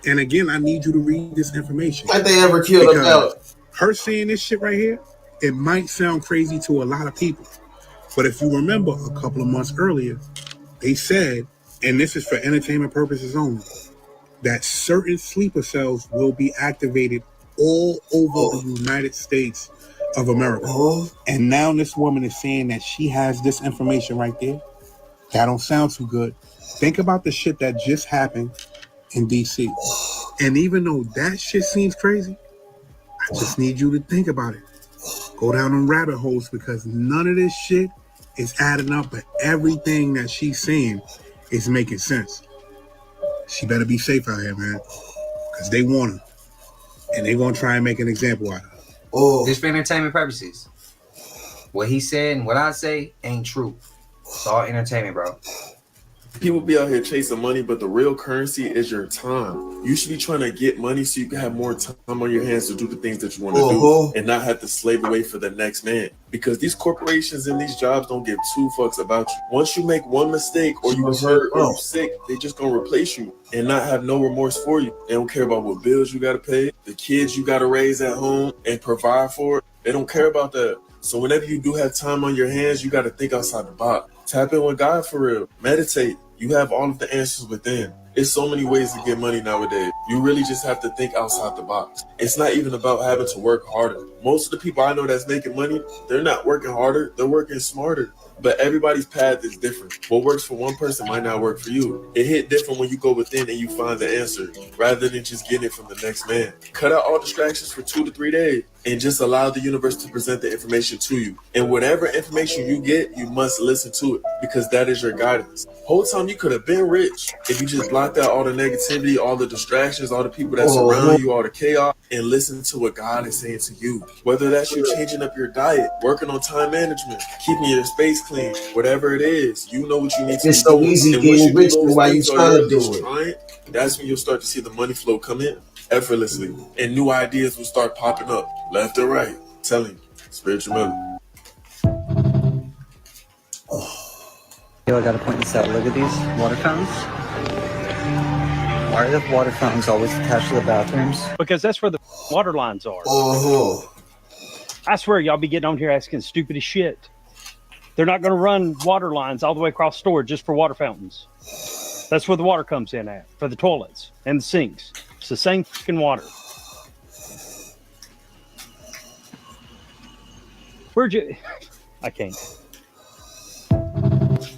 And again, I need you to read this information. Like they ever killed her out. Her saying this shit right here, it might sound crazy to a lot of people. But if you remember a couple of months earlier, they said, and this is for entertainment purposes only, that certain sleeper cells will be activated all over the United States of America. And now this woman is saying that she has this information right there. That don't sound too good. Think about the shit that just happened in DC. And even though that shit seems crazy, I just need you to think about it. Go down on rabbit holes, because none of this shit is adding up, but everything that she's saying is making sense. She better be safe out here, man, because they want her, and they gonna try and make an example out of her. Just for entertainment purposes. What he said and what I say ain't true. It's all entertainment, bro. People be out here chasing money, but the real currency is your time. You should be trying to get money so you can have more time on your hands to do the things that you want to do and not have to slave away for the next man. Because these corporations and these jobs don't give two fucks about you. Once you make one mistake or you hurt or you sick, they just gonna replace you and not have no remorse for you. They don't care about what bills you gotta pay, the kids you gotta raise at home and provide for. They don't care about that. So whenever you do have time on your hands, you gotta think outside the box. Tap in with God for real. Meditate. You have all of the answers within. There's so many ways to get money nowadays. You really just have to think outside the box. It's not even about having to work harder. Most of the people I know that's making money, they're not working harder, they're working smarter. But everybody's path is different. What works for one person might not work for you. It hit different when you go within and you find the answer, rather than just getting it from the next man. Cut out all distractions for 2 to 3 days and just allow the universe to present the information to you. And whatever information you get, you must listen to it, because that is your guidance. Whole time you could have been rich if you just blocked out all the negativity, all the distractions, all the people that surround you, all the chaos, and listen to what God is saying to you. Whether that's you changing up your diet, working on time management, keeping your space clean, whatever it is, you know what you need to It's so easy getting rich, why you trying to do it? That's when you'll start to see the money flow come in effortlessly, and new ideas will start popping up left and right. I'm telling you, spiritual melody. I gotta point this out. Look at these water fountains. Why are the water fountains always attached to the bathrooms? Because that's where the water lines are. I swear y'all be getting on here asking stupid as shit. They're not going to run water lines all the way across the store just for water fountains. That's where the water comes in at, for the toilets and the sinks. It's the same fucking water. Where'd you? I can't.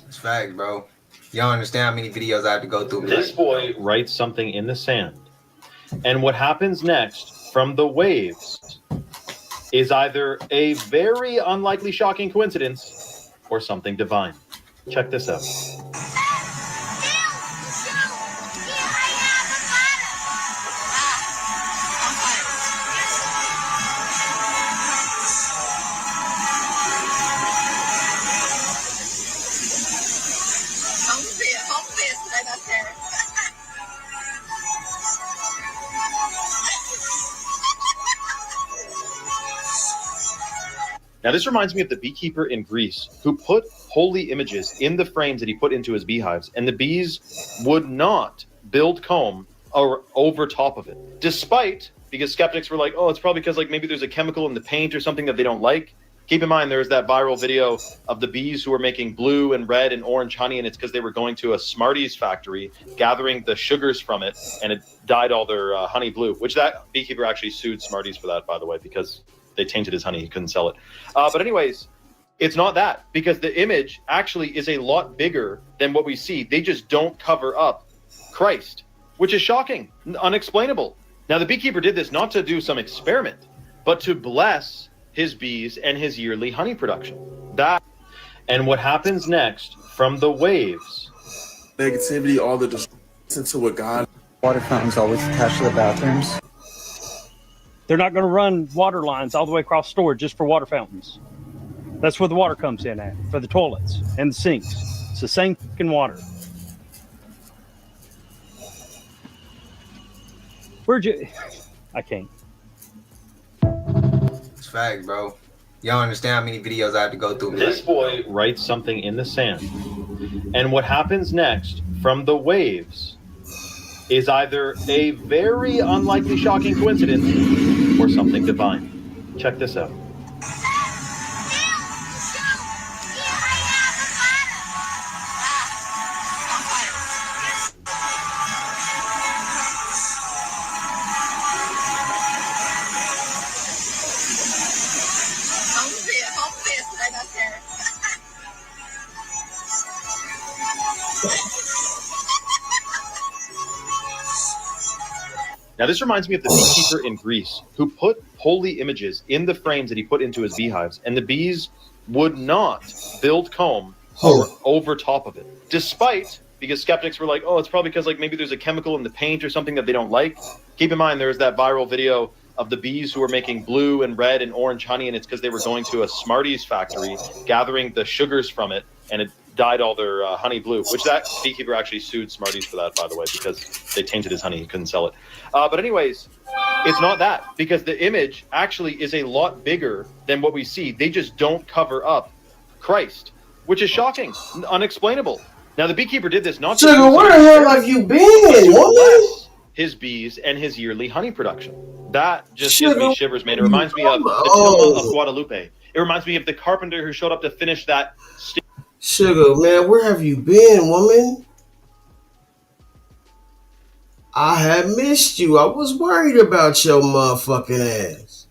It's fact, bro. Y'all understand how many videos I have to go through? This boy writes something in the sand, and what happens next from the waves is either a very unlikely, shocking coincidence or something divine. Check this out. Now, this reminds me of the beekeeper in Greece who put holy images in the frames that he put into his beehives, and the bees would not build comb or over top of it, despite, because skeptics were like, oh, it's probably because like maybe there's a chemical in the paint or something that they don't like. Keep in mind, there's that viral video of the bees who were making blue and red and orange honey, and it's because they were going to a Smarties factory, gathering the sugars from it, and it dyed all their honey blue, which that beekeeper actually sued Smarties for that, by the way, because they tainted his honey. He couldn't sell it. But anyways, it's not that, because the image actually is a lot bigger than what we see. They just don't cover up Christ, which is shocking, unexplainable. Now, the beekeeper did this not to do some experiment, but to bless his bees and his yearly honey production. That, and what happens next from the waves. Negativity, all the destruction to what God. Water fountains always attached to the bathrooms. They're not going to run water lines all the way across store just for water fountains. That's where the water comes in at, for the toilets and the sinks. It's the same fucking water. Where'd you? I can't. It's fact, bro. Y'all understand how many videos I have to go through? This boy writes something in the sand, and what happens next from the waves is either a very unlikely, shocking coincidence or something divine. Check this out. Now, this reminds me of the beekeeper in Greece who put holy images in the frames that he put into his beehives, and the bees would not build comb or over top of it, despite, because skeptics were like, oh, it's probably because like maybe there's a chemical in the paint or something that they don't like. Keep in mind, there's that viral video of the bees who were making blue and red and orange honey, and it's because they were going to a Smarties factory, gathering the sugars from it, and it dyed all their honey blue, which that beekeeper actually sued Smarties for that, by the way, because they tainted his honey. He couldn't sell it. But anyways, it's not that, because the image actually is a lot bigger than what we see. They just don't cover up Christ, which is shocking, unexplainable. Now, the beekeeper did this not to Sugar, where the hell have you been, woman? His bees and his yearly honey production. That just gives me shivers, man. It reminds me of the Trama of Guadalupe. It reminds me of the carpenter who showed up to finish that. Sugar, man, where have you been, woman? I had missed you. I was worried about your motherfucking ass.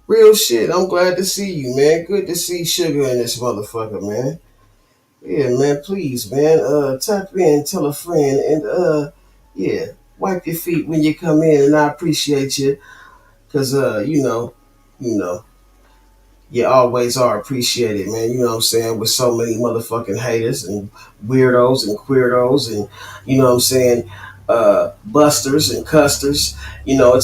Real shit. I'm glad to see you, man. Good to see Sugar in this motherfucker, man. Yeah, man, please, man. Tap in, tell a friend, and yeah, wipe your feet when you come in, and I appreciate you. Cause you know, you always are appreciated, man. You know what I'm saying? With so many motherfucking haters and weirdos and queerdos and, you know what I'm saying, busters and custers. You know,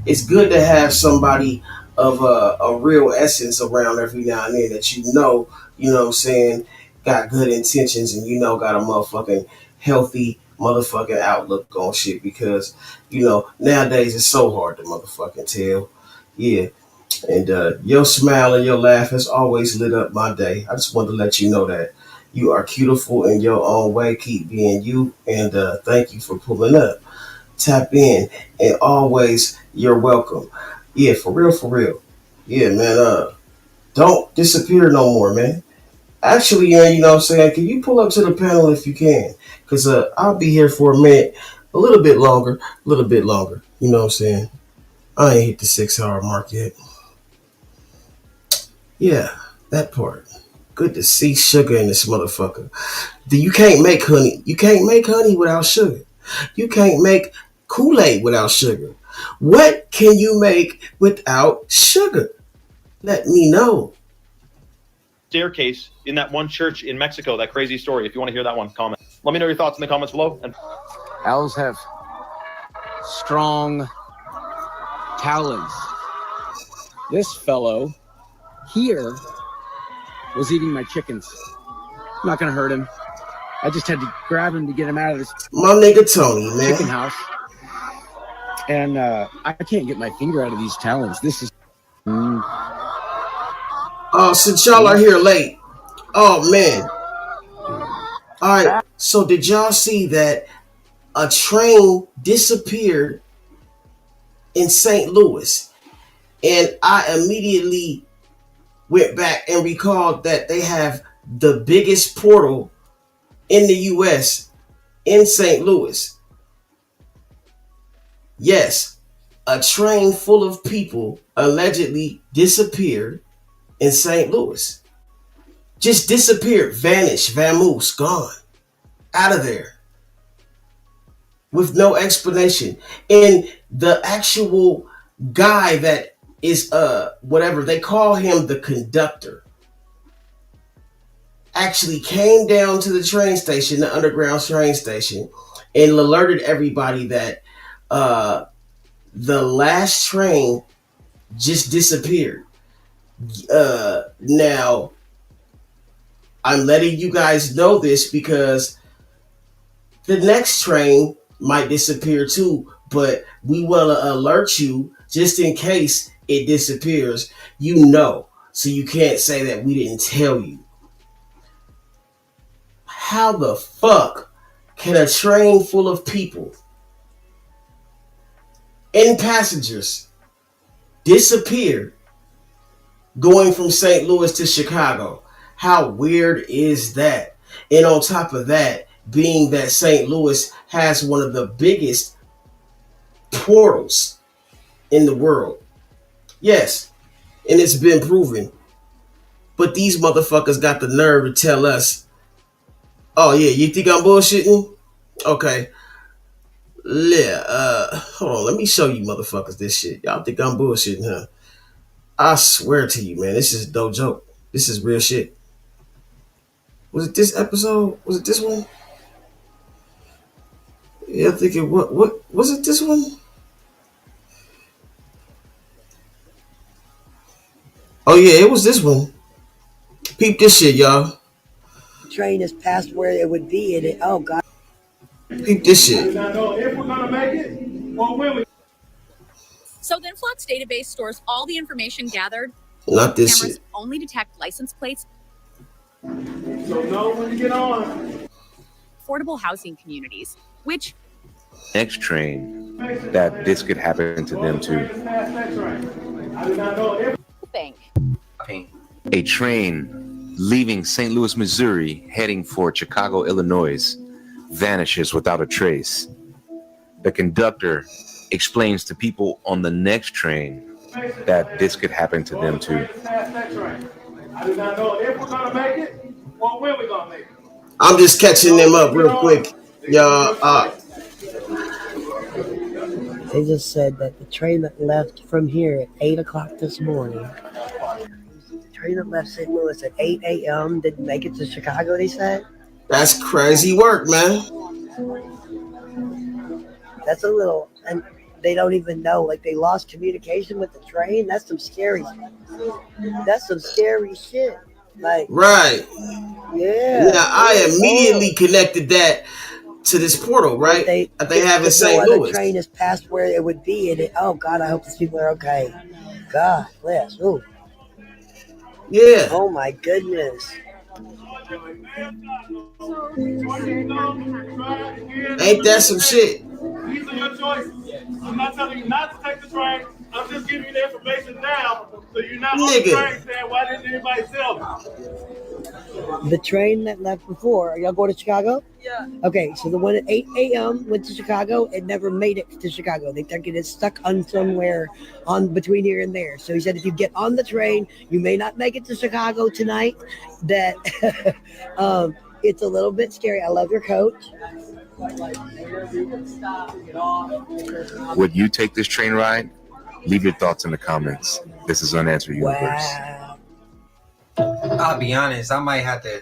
it's good to have somebody of a real essence around every now and then that you know what I'm saying, got good intentions and you know got a motherfucking healthy motherfucking outlook on shit, because, you know, nowadays it's so hard to motherfucking tell. Yeah. And your smile and your laugh has always lit up my day. I just wanted to let you know that you are beautiful in your own way. Keep being you, and thank you for pulling up. Tap in, and always you're welcome. Yeah, for real, for real. Yeah, man. Don't disappear no more, man. Actually, you know what I'm saying, can you pull up to the panel if you can? Because I'll be here for a minute, a little bit longer. You know what I'm saying? I ain't hit the 6 hour mark yet. Yeah, that part. Good to see sugar in this motherfucker. You can't make honey. You can't make honey without sugar. You can't make Kool-Aid without sugar. What can you make without sugar? Let me know. Staircase in that one church in Mexico, that crazy story. If you want to hear that one, comment. Let me know your thoughts in the comments below. And owls have strong talons. This fellow here was eating my chickens. I'm not gonna hurt him. I just had to grab him to get him out of this My nigga Tony, man. chicken house. And I can't get my finger out of these talons. This is Oh, since y'all are here late. Oh man. Alright, so did y'all see that a train disappeared in St. Louis? And I immediately went back and recalled that they have the biggest portal in the US in St. Louis. Yes, a train full of people allegedly disappeared in St. Louis. Just disappeared, vanished, vamoose, gone, out of there. With no explanation. And the actual guy that is whatever they call him, the conductor, actually came down to the train station, the underground train station, and alerted everybody that the last train just disappeared. Now I'm letting you guys know this because the next train might disappear too, but we will alert you just in case it disappears, you know, so you can't say that we didn't tell you. How the fuck can a train full of people and passengers disappear going from St. Louis to Chicago? How weird is that? And on top of that, being that St. Louis has one of the biggest portals in the world. Yes, and it's been proven. But these motherfuckers got the nerve to tell us, oh yeah, you think I'm bullshitting? Okay. Yeah, hold on, let me show you motherfuckers this shit. Y'all think I'm bullshitting, huh? I swear to you, man, this is no joke. This is real shit. Was it this episode? Was it this one? Yeah, I think it what was it this one? Oh yeah, it was this one. Peep this shit, y'all. Train is past where it would be in it. Oh god. Peep this shit. I do not know if we're gonna make it or when we. So the Influx database stores all the information gathered. Not this Cameras shit. only detect license plates. So know when you get on. Affordable housing communities, which Next train, that this could happen to them too. I do not know if. think. A train leaving St. Louis, Missouri, heading for Chicago, Illinois, vanishes without a trace. The conductor explains to people on the next train that this could happen to them too. I do not know if we're gonna make it or when we're gonna make it. I'm just catching them up real quick. Y'all, They just said that the train that left from here at 8 o'clock this morning, the train that left St. Louis at 8 a.m. didn't make it to Chicago, they said? that's crazy work, man. That's a little, and they don't even know, like they lost communication with the train. That's some scary shit. Like, Right. yeah. Now I immediately connected that to this portal, right? That they have in St. No Louis. other train is past where it would be in it. Oh God, I hope these people are okay. God bless. Ooh. Yeah. Oh my goodness. Ain't that some shit? These are your choices. I'm not telling you not to take the train. I'm just giving you the information now so you're not on the Nigga. train saying, why didn't anybody tell me? The train that left before, y'all going to Chicago? Yeah. Okay, so the one at 8 a.m. went to Chicago and never made it to Chicago. They think it is stuck on somewhere on between here and there. So he said if you get on the train, you may not make it to Chicago tonight. That it's a little bit scary. I love your coat. Would you take this train ride? Leave your thoughts in the comments. This is Unanswered Universe. Wow. I'll be honest, I might have to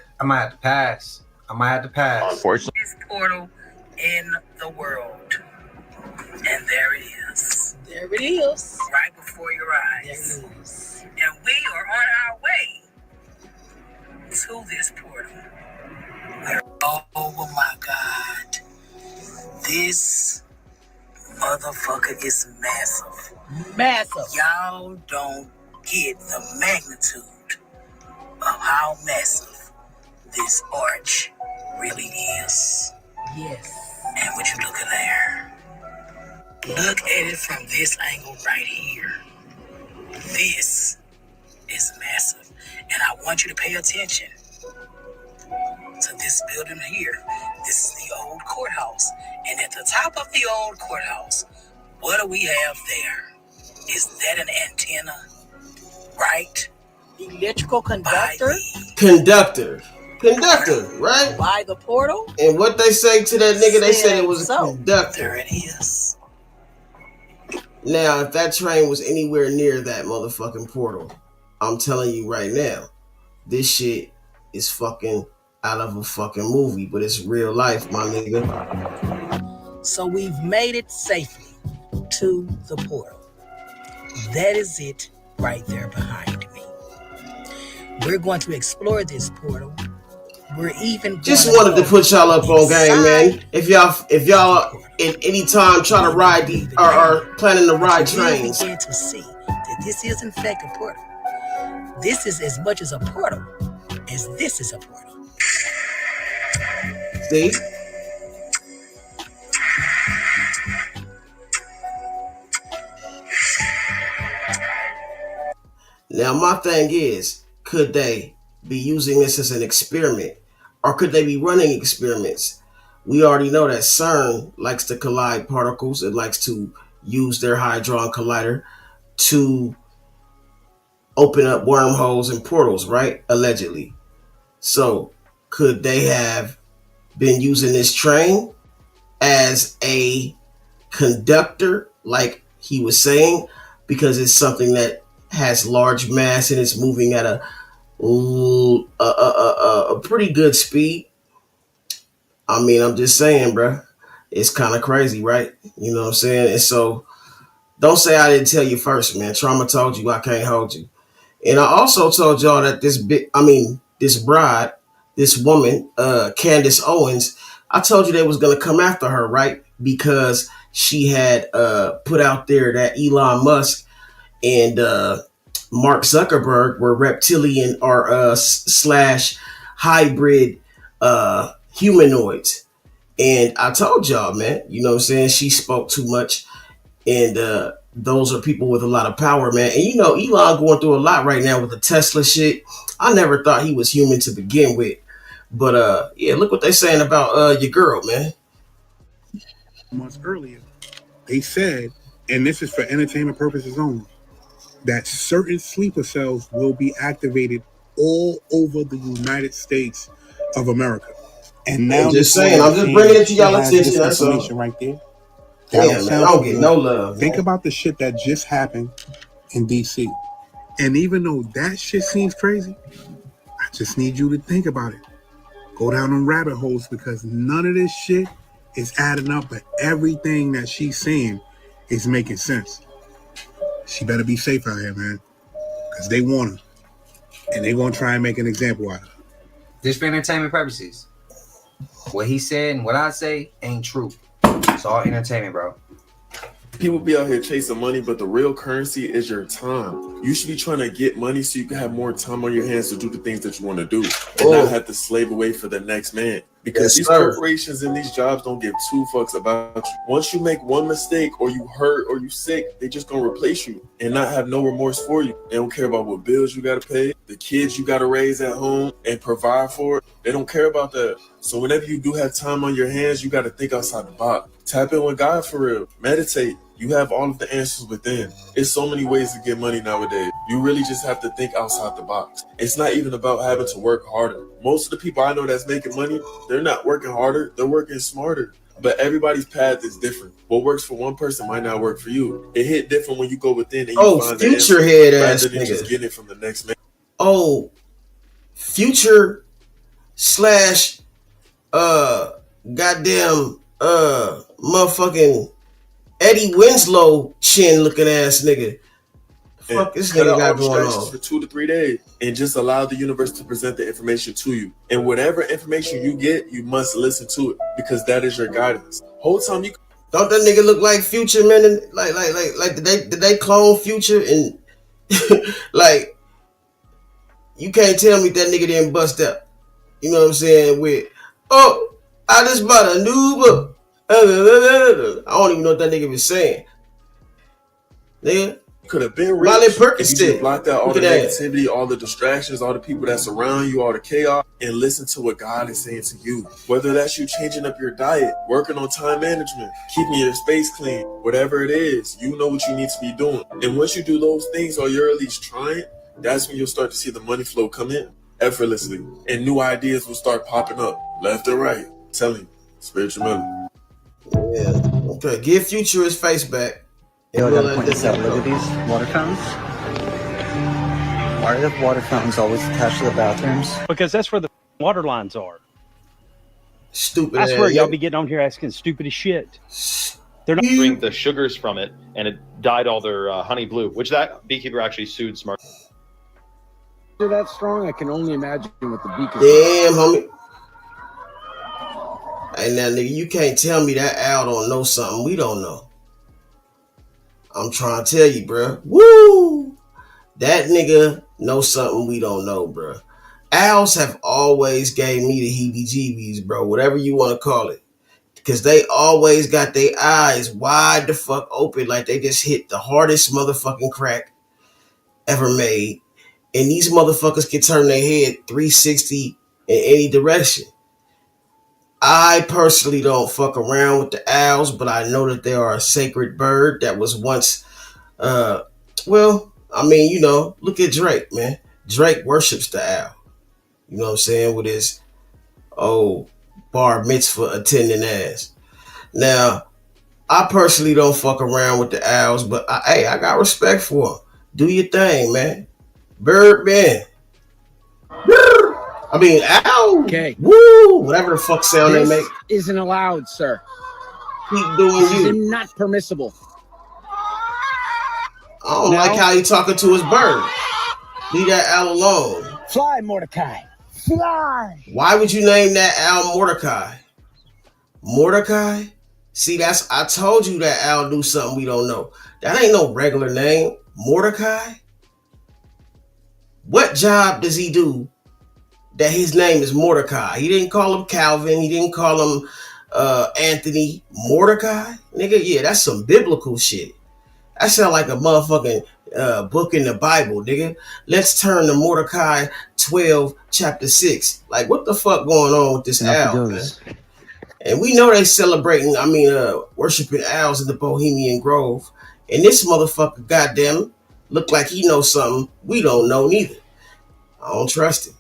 pass. Unfortunately. This portal in the world. And there it is. There it is. Right before your eyes. There it is. And we are on our way to this portal. Oh my God. This motherfucker is massive. Massive. Y'all don't get the magnitude of how massive this arch really is. Yes. And would you look at there? Look at it from this angle right here. This is massive. And I want you to pay attention to this building here. This is the old courthouse. And at the top of the old courthouse, what do we have there? Is that an antenna? Right? Electrical conductor? Conductor, right? By the portal? And what they say to that nigga, they said it was a conductor. There it is. Now, if that train was anywhere near that motherfucking portal, I'm telling you right now, this shit is fucking out of a fucking movie, but it's real life, my nigga. So we've made it safely to the portal. That is it right there behind me. We're going to explore this portal. We're even just wanted to put y'all up on game, man. If y'all at any time try to ride the or planning to ride trains, begin to see that this is in fact a portal. This is as much as a portal as this is a portal. See? Now my thing is, could they be using this as an experiment? Or could they be running experiments? We already know that CERN likes to collide particles. It likes to use their Hadron Collider to open up wormholes and portals, right? Allegedly. So could they have been using this train as a conductor, like he was saying, because it's something that has large mass and it's moving at a pretty good speed? I mean, I'm just saying, bro. It's kind of crazy, right? You know what I'm saying? And so, don't say I didn't tell you first, man. Trama told you I can't hold you. And I also told y'all that this bride, this woman, Candace Owens, I told you they was gonna come after her, right? Because she had put out there that Elon Musk and Mark Zuckerberg were reptilian or slash hybrid humanoids. And I told y'all, man, you know what I'm saying? She spoke too much. And those are people with a lot of power, man. And you know, Elon going through a lot right now with the Tesla shit. I never thought he was human to begin with. But yeah, look what they're saying about your girl, man. Months earlier, they said, and this is for entertainment purposes only, that certain sleeper cells will be activated all over the United States of America. And now, I'm just saying, I'm just bringing it to y'all attention. That's all. Right there. Damn, man, I don't get no love. Think about the shit that just happened in DC. And even though that shit seems crazy, I just need you to think about it. Go down on rabbit holes, because none of this shit is adding up, but everything that she's saying is making sense. She better be safe out here, man, because they want her. And they gonna try and make an example out of her. Just for entertainment purposes. What he said and what I say ain't true. It's all entertainment, bro. People be out here chasing money, but the real currency is your time. You should be trying to get money so you can have more time on your hands to do the things that you want to do and not have to slave away for the next man. Because these corporations and these jobs don't give two fucks about you. Once you make one mistake or you hurt or you sick, they just gonna replace you and not have no remorse for you. They don't care about what bills you gotta pay, the kids you gotta raise at home and provide for. They don't care about that. So whenever you do have time on your hands, you gotta think outside the box. Tap in with God for real. Meditate. You have all of the answers within. It's so many ways to get money nowadays. You really just have to think outside the box. It's not even about having to work harder. Most of the people I know that's making money, they're not working harder, they're working smarter. But everybody's path is different. What works for one person might not work for you. It hit different when you go within and you find the answer head ass rather than nigga. just getting it from the next man. Oh, Future slash goddamn motherfucking Eddie Winslow chin looking ass nigga. Fuck this nigga got going on for 2 to 3 days and just allow the universe to present the information to you. And whatever information you get, you must listen to it because that is your guidance. Whole time you don't that nigga look like Future, man? Like did they clone Future and like you can't tell me that nigga didn't bust up. You know what I'm saying? With I just bought a new book. I don't even know what that nigga was saying. Nigga. Could have been rich if you just blocked out all the negativity, all the distractions, all the people that surround you, all the chaos, and listen to what God is saying to you. Whether that's you changing up your diet, working on time management, keeping your space clean, whatever it is, you know what you need to be doing. And once you do those things, or you're at least trying, that's when you'll start to see the money flow come in effortlessly. And new ideas will start popping up left and right. I'm telling you, spiritual melody. Yeah. Okay, give Future his face back. Yo, I gotta point this out. Look at these water fountains. Why are the water fountains always attached to the bathrooms? Because that's where the water lines are. Stupid. I swear y'all be getting on here asking stupid as shit. They're not bring the sugars from it, and it dyed all their honey blue, which that beekeeper actually sued Smart. They're that strong, I can only imagine what the beakers. Damn, homie. Hey, now, nigga, you can't tell me that Al don't know something we don't know. I'm trying to tell you, bro. Woo! That nigga knows something we don't know, bro. Owls have always gave me the heebie-jeebies, bro. Whatever you want to call it. Because they always got their eyes wide the fuck open like they just hit the hardest motherfucking crack ever made. And these motherfuckers can turn their head 360 in any direction. I personally don't fuck around with the owls, but I know that they are a sacred bird that was once, well, I mean, you know, look at Drake, man. Drake worships the owl. You know what I'm saying? With his bar mitzvah attending ass. Now, I personally don't fuck around with the owls, but I got respect for them. Do your thing, man. Bird man. I mean, ow. Okay. Woo. Whatever the fuck sound this they make. Isn't allowed, sir. Keep doing this you. is not permissible. I don't like how he talking to his bird. Leave that owl alone. Fly, Mordecai. Fly. Why would you name that owl Mordecai? Mordecai? See, I told you that owl do something we don't know. That ain't no regular name. Mordecai? What job does he do that his name is Mordecai? He didn't call him Calvin. He didn't call him Anthony. Mordecai? Nigga, yeah, that's some biblical shit. That sound like a motherfucking book in the Bible, nigga. Let's turn to Mordecai 12, chapter 6. Like, what the fuck going on with this owl, man? And we know they celebrating, worshiping owls in the Bohemian Grove. And this motherfucker, goddamn, look like he knows something we don't know neither. I don't trust him.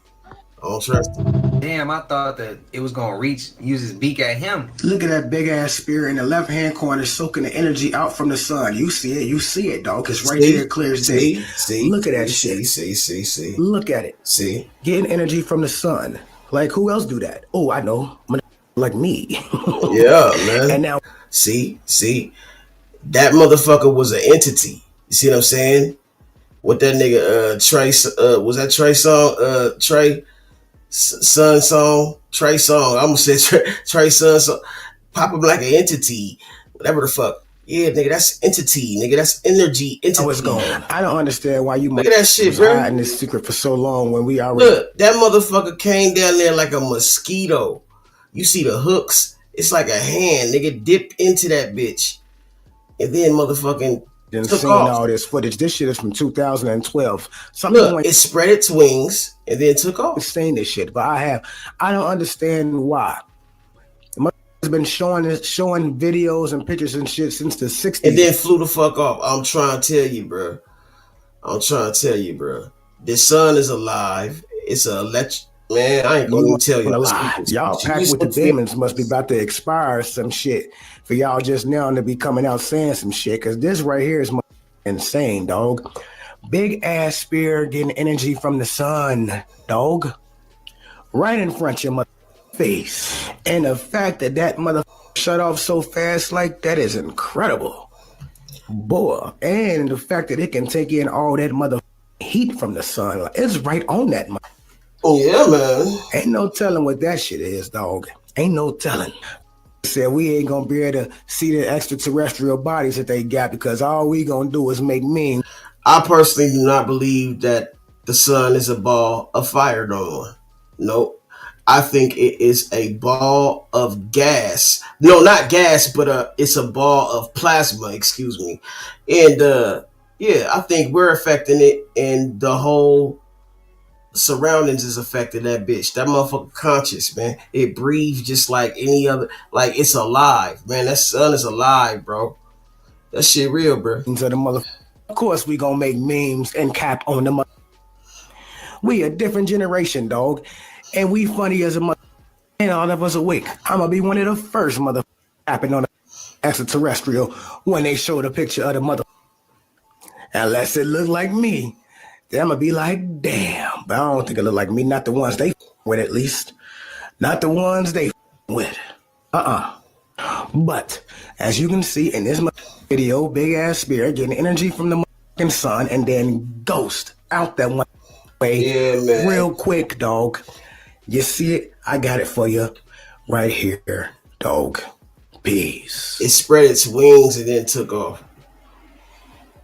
Damn, I thought that it was gonna use his beak at him. Look at that big ass spear in the left hand corner soaking the energy out from the sun. You see it, dog. It's right there, clear as day. See. Look at that shit. See. Look at it. See. Getting energy from the sun. Like, who else do that? Oh, I know. Like me. Yeah, man. And now, see, that motherfucker was an entity. You see what I'm saying? What that nigga Trey was that Trey song? Trey Son song? Trey song. I'm gonna say Trey Son song. Pop up like an entity, whatever the fuck. Yeah, nigga, that's entity, nigga. That's energy. Entity. I was going. I don't understand why you look at that shit, bro. Hiding this secret for so long when we already look. That motherfucker came down there like a mosquito. You see the hooks. It's like a hand, nigga, dipped into that bitch. And then motherfucking took Seeing off. all this footage. This shit is from 2012. Look, it spread its wings and then took off. Seen this shit, but I don't understand why. Has been showing videos and pictures and shit since the 60s. And then flew the fuck off. I'm trying to tell you, bro. This sun is alive. It's a man, I ain't gonna even tell you. Y'all packed with the demons must be about to expire some shit for y'all just now to be coming out saying some shit. Cause this right here is insane, dog. Big ass spear getting energy from the sun, dog. Right in front of your face. And the fact that mother shut off so fast like that is incredible. Boy. And the fact that it can take in all that mother heat from the sun. Like, it's right on that mother. Oh yeah, man. Ain't no telling what that shit is, dog. Ain't no telling. Said we ain't gonna be able to see the extraterrestrial bodies that they got because all we gonna do is make memes. I personally do not believe that the sun is a ball of fire no more. Nope. I think it is a ball of gas. No, not gas, but it's a ball of plasma, excuse me. And yeah, I think we're affecting it, and the whole surroundings is affecting that bitch. That motherfucker conscious, man. It breathes just like any other, like it's alive, man. That sun is alive, bro. That shit real, bro. Of course we gonna make memes and cap on the mother. We a different generation, dog. And we funny as a mother. And all of us awake. I'm gonna be one of the first mother tapping on the extraterrestrial when they show the picture of the mother. Unless it look like me, then I'm gonna be like, damn. But I don't think it look like me. Not the ones they with, at least. Not the ones they with. But as you can see in this video, big ass spirit getting energy from the sun and then ghost out that one way real quick, dog. You see it? I got it for you right here, dog. Peace. It spread its wings and then took off.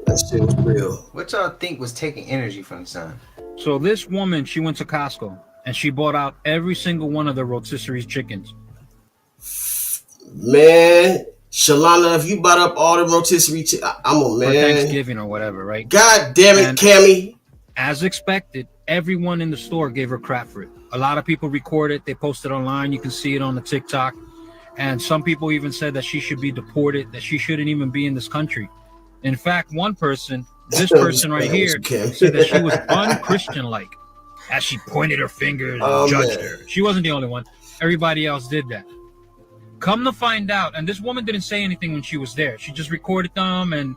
That shit was real. What y'all think was taking energy from the sun? So this woman, she went to Costco and she bought out every single one of the rotisserie chickens. Man, Shalana, if you bought up all the rotisserie I'm a man. For Thanksgiving or whatever, right? God damn it, Cammy. As expected, everyone in the store gave her crap for it. A lot of people recorded, they posted online. You can see it on the TikTok. And some people even said that she should be deported, that she shouldn't even be in this country. In fact, one person, this person right here, said that she was unchristian-like as she pointed her finger and judged her. She wasn't the only one. Everybody else did that. Come to find out, and this woman didn't say anything when she was there. She just recorded them and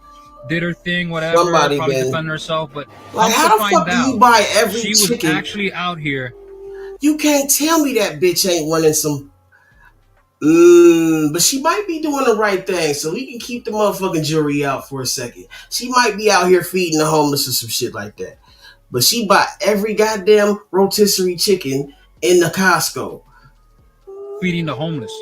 did her thing, whatever, probably defend herself. But like, how the fuck do you buy every chicken? She was actually out here. You can't tell me that bitch ain't running some. But she might be doing the right thing, so we can keep the motherfucking jury out for a second. She might be out here feeding the homeless or some shit like that. But she bought every goddamn rotisserie chicken in the Costco. Feeding the homeless.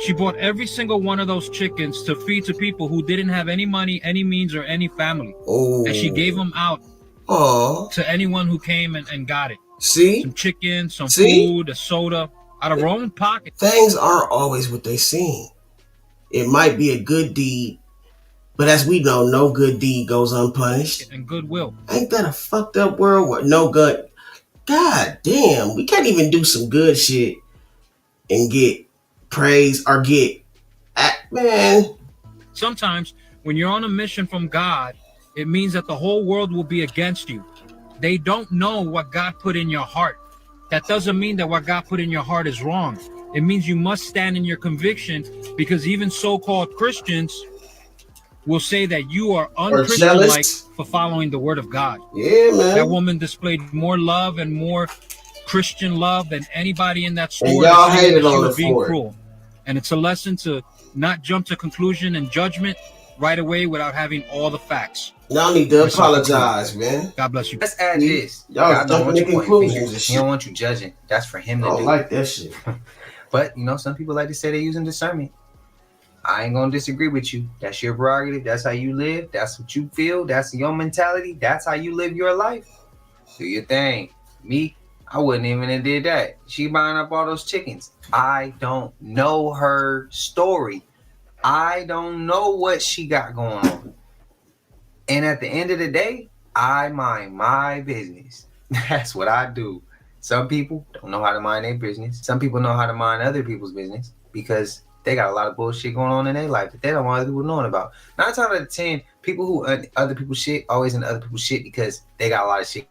She bought every single one of those chickens to feed to people who didn't have any money, any means, or any family. Oh. And she gave them out to anyone who came and got it. See? Some chicken, some food, a soda, out of her own pocket. Things aren't always what they seem. It might be a good deed, but as we know, no good deed goes unpunished. And goodwill. Ain't that a fucked up world where no good? God damn, we can't even do some good shit and get praise or get man. Sometimes when you're on a mission from God, it means that the whole world will be against you. They don't know what God put in your heart. That doesn't mean that what God put in your heart is wrong. It means you must stand in your conviction, because even so-called Christians will say that you are unchristian-like for following the word of God. Yeah, man. That woman displayed more love and more Christian love than anybody in that store. And y'all hated on her being for cruel. And it's a lesson to not jump to conclusion and judgment right away without having all the facts. Y'all need to apologize, man. God bless you. Let's add this. Y'all God don't want you pointing conclusions fingers. and He don't want you judging. That's for him to do. I don't like that shit. But, you know, some people like to say they're using discernment. I ain't going to disagree with you. That's your prerogative. That's how you live. That's what you feel. That's your mentality. That's how you live your life. Do your thing. Me, I wouldn't even have did that. She buying up all those chickens. I don't know her story. I don't know what she got going on. And at the end of the day, I mind my business. That's what I do. Some people don't know how to mind their business. Some people know how to mind other people's business because they got a lot of bullshit going on in their life that they don't want other people knowing about. 9 times out of 10, people who other people's shit always in other people's shit because they got a lot of shit.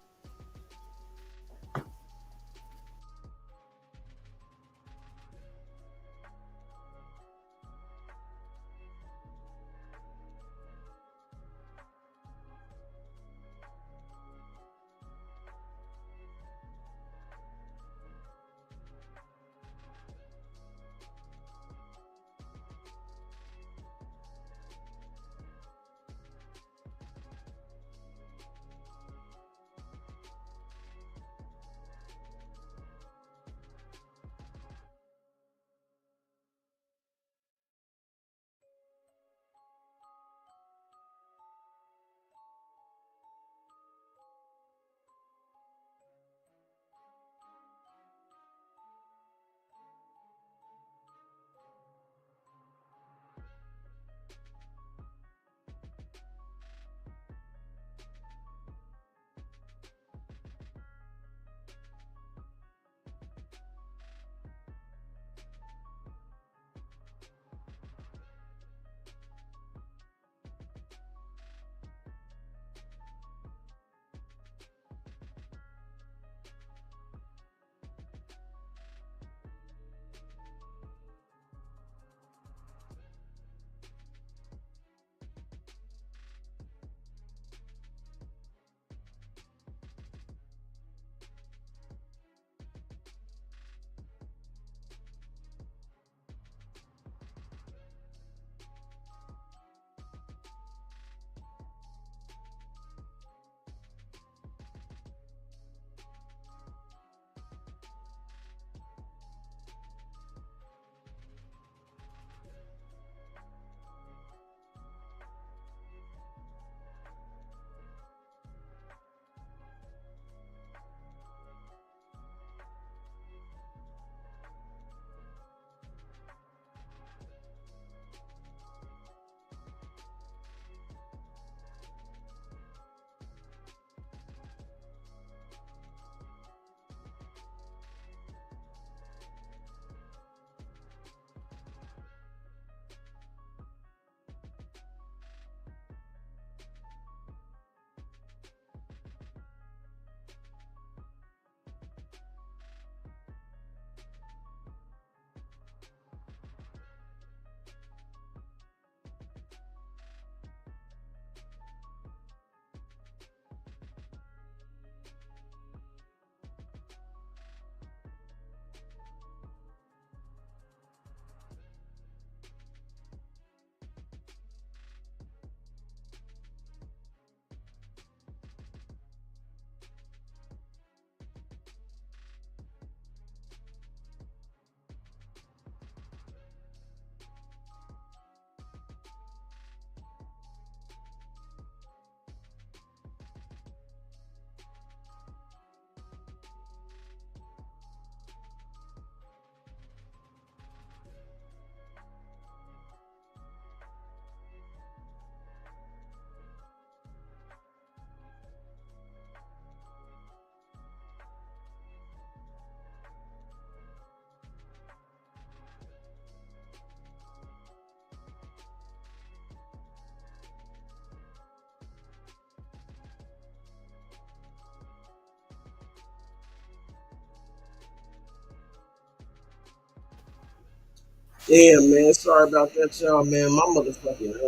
Damn, man. Sorry about that, y'all, man. My motherfucking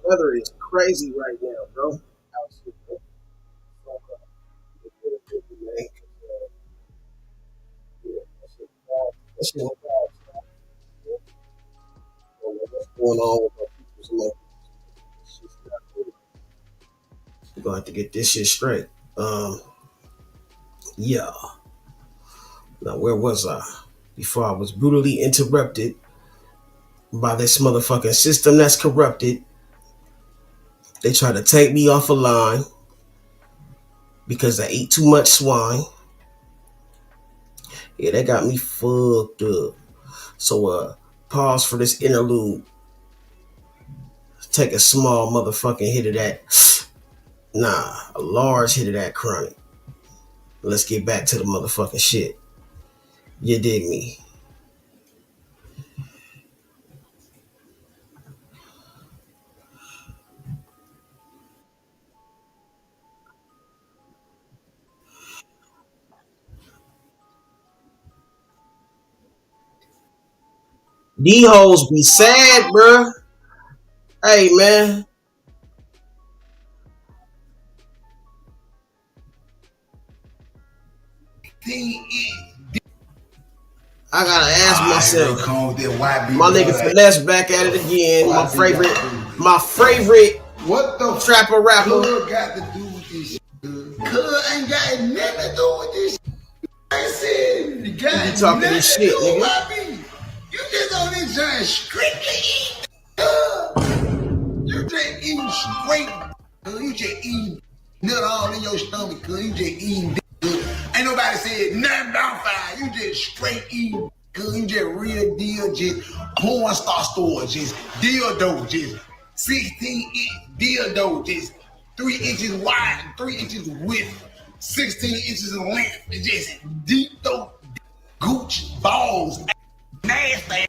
weather is crazy right now, bro. What's going on with my people's life? We're gonna have to get this shit straight. Yeah. Now, where was I? Before I was brutally interrupted by this motherfucking system that's corrupted. They try to take me off a line because I ate too much swine. Yeah, that got me fucked up. So pause for this interlude. Take a small motherfucking hit of that. Nah, a large hit of that chronic. Let's get back to the motherfucking shit. You dig me? These hoes be sad, bruh. Hey, man. I gotta ask myself. My nigga Finesse back at it again. My favorite what the trapper rapper. Got to do with this shit. Cuz ain't got nothing to do with this shit. I said, you got you talking this shit, nigga. You just on this joint strictly eat. You just eating straight. You just eating nut all in your stomach. Cuz you just eating. Ain't nobody said nothing about fire. You just straight eating. Cuz you just real deal, just porn star store, just dildo, just 16-inch dildo, just 3 inches wide, 3 inches width, 16 inches in length. It's just deep throat, gooch, balls, nasty.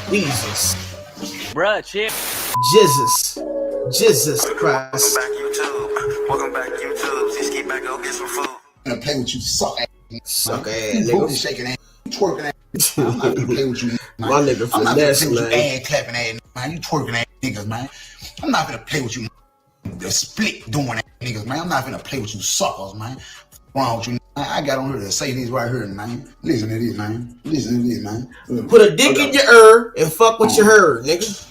Jesus. Bruh, chip. Jesus Christ. Welcome back, YouTube. Just get back, go get some food. I'm gonna play with you, suck ass. Suck ass, nigga. nigga. Shaking ass, twerking ass. I'm not gonna play with you, man. My nigga I'm not gonna Finesse, play with man. you ass clapping ass, man. You twerking ass niggas, man. I'm not gonna play with you, the split doing ass niggas, man. I'm not gonna play with you suckers, man. What's wrong with you? I got on here to say this right here, man. Listen to this, man. Listen to this, man. Put a dick in your ear and fuck what you heard, nigga.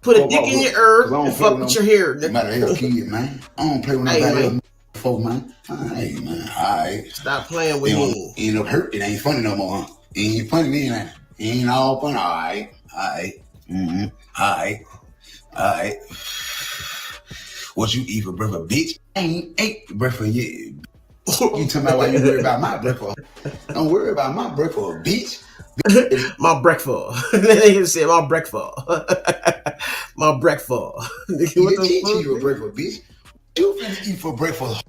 Put a dick in your ear and fuck what you hear, nigga. Matter of kid, man. I don't play with nobody else, folk, man. Hey, man. Alright. Stop playing with me. It ain't hurt. It ain't funny no more, huh? It ain't funny then. It ain't all fun. Alright. Mm-hmm. Alright. What you eat for breakfast, bitch? I ain't ate breakfast yet. You tell me why you worry about my breakfast. Don't worry about my breakfast, bitch. My breakfast. Nigga said my breakfast. My breakfast. You eat for breakfast, bitch. You finna eat for breakfast.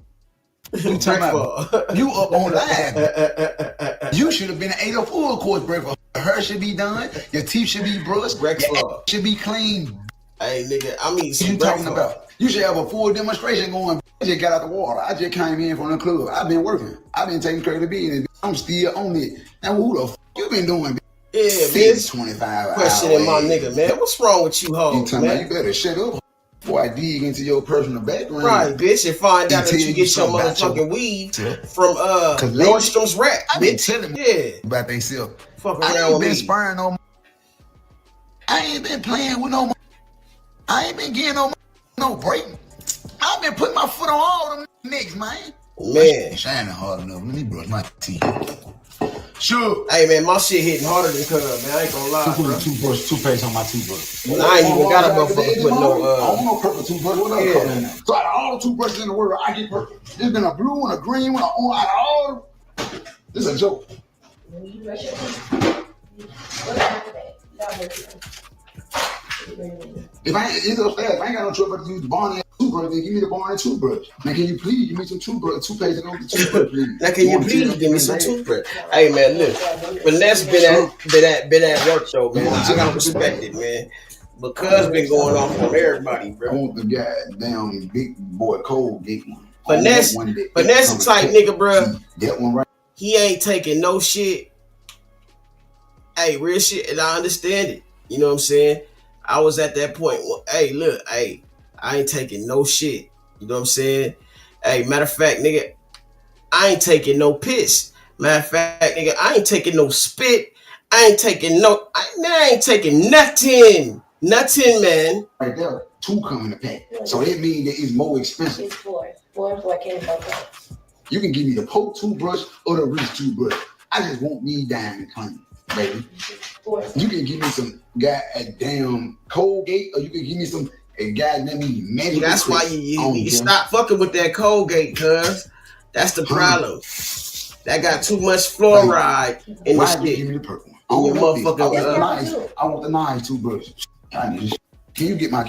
You talking about you up on live. You should have been ate a full course breakfast. Your hair should be done. Your teeth should be brushed. Breakfast your ass should be clean. Hey nigga, I'm eating some you breakfast. Talking about? You should have a full demonstration going. I just got out the water. I just came in from the club. I've been working. I've been taking care of the business. I'm still on it. Now who the f you been doing? Yeah, bitch. 25 questioning my nigga, man. What's wrong with you, hoes, You talking man? about you better shut up before I dig into your personal background. Right, bitch, and find out that you get your motherfucking weed from Nordstrom's Rack. I been telling me about they self. Fuck I around ain't with been me. spying no. I ain't been playing with no. I ain't been getting no break. I've been putting my foot on all them niggas, man. Man, shining hard enough. Let me brush my teeth. Sure. Hey man, my shit hitting harder than cuz, man. I ain't gonna lie, bro. Toothpaste on my toothbrush. I ain't even got a motherfucker put no I don't know purple toothbrush. What other color in there? So out of all the toothbrushes in the world, I get purple. There's been a blue and a green one. Out of all, this is a joke. If I ain't got no trouble to use the Barney toothbrush, then give me the Barney toothbrush. Now can you please give me some toothpaste and on the toothbrush, please? Now can you please give me some toothbrush? Hey man, look, Finesse been at work though, man. I gotta respect it, man. Because been going off on everybody, bro. I want the goddamn big boy cold big one. Finesse type nigga, bro. That one right. He ain't taking no shit. Hey, real shit, and I understand it. You know what I'm saying? I was at that point. Hey, look, hey, I ain't taking no shit. You know what I'm saying? Hey, matter of fact, nigga, I ain't taking no piss. Matter of fact, nigga, I ain't taking no spit. I ain't taking I ain't taking nothing. Nothing, man. Right there, 2 come in the pack. So that means that it's more expensive. It's 4. 4 and 4 came both. You can give me the Poke toothbrush or the Reese toothbrush. I just want me diamond clean, baby. 4. You can give me some goddamn Colgate, or you can give me some goddamn medical. That's why you stop fucking with that Colgate, cuz. That's the problem. that got too much fluoride in the Why you shit. give me the purple one? In your motherfucking I want the nice toothbrush. I need this. Can you get my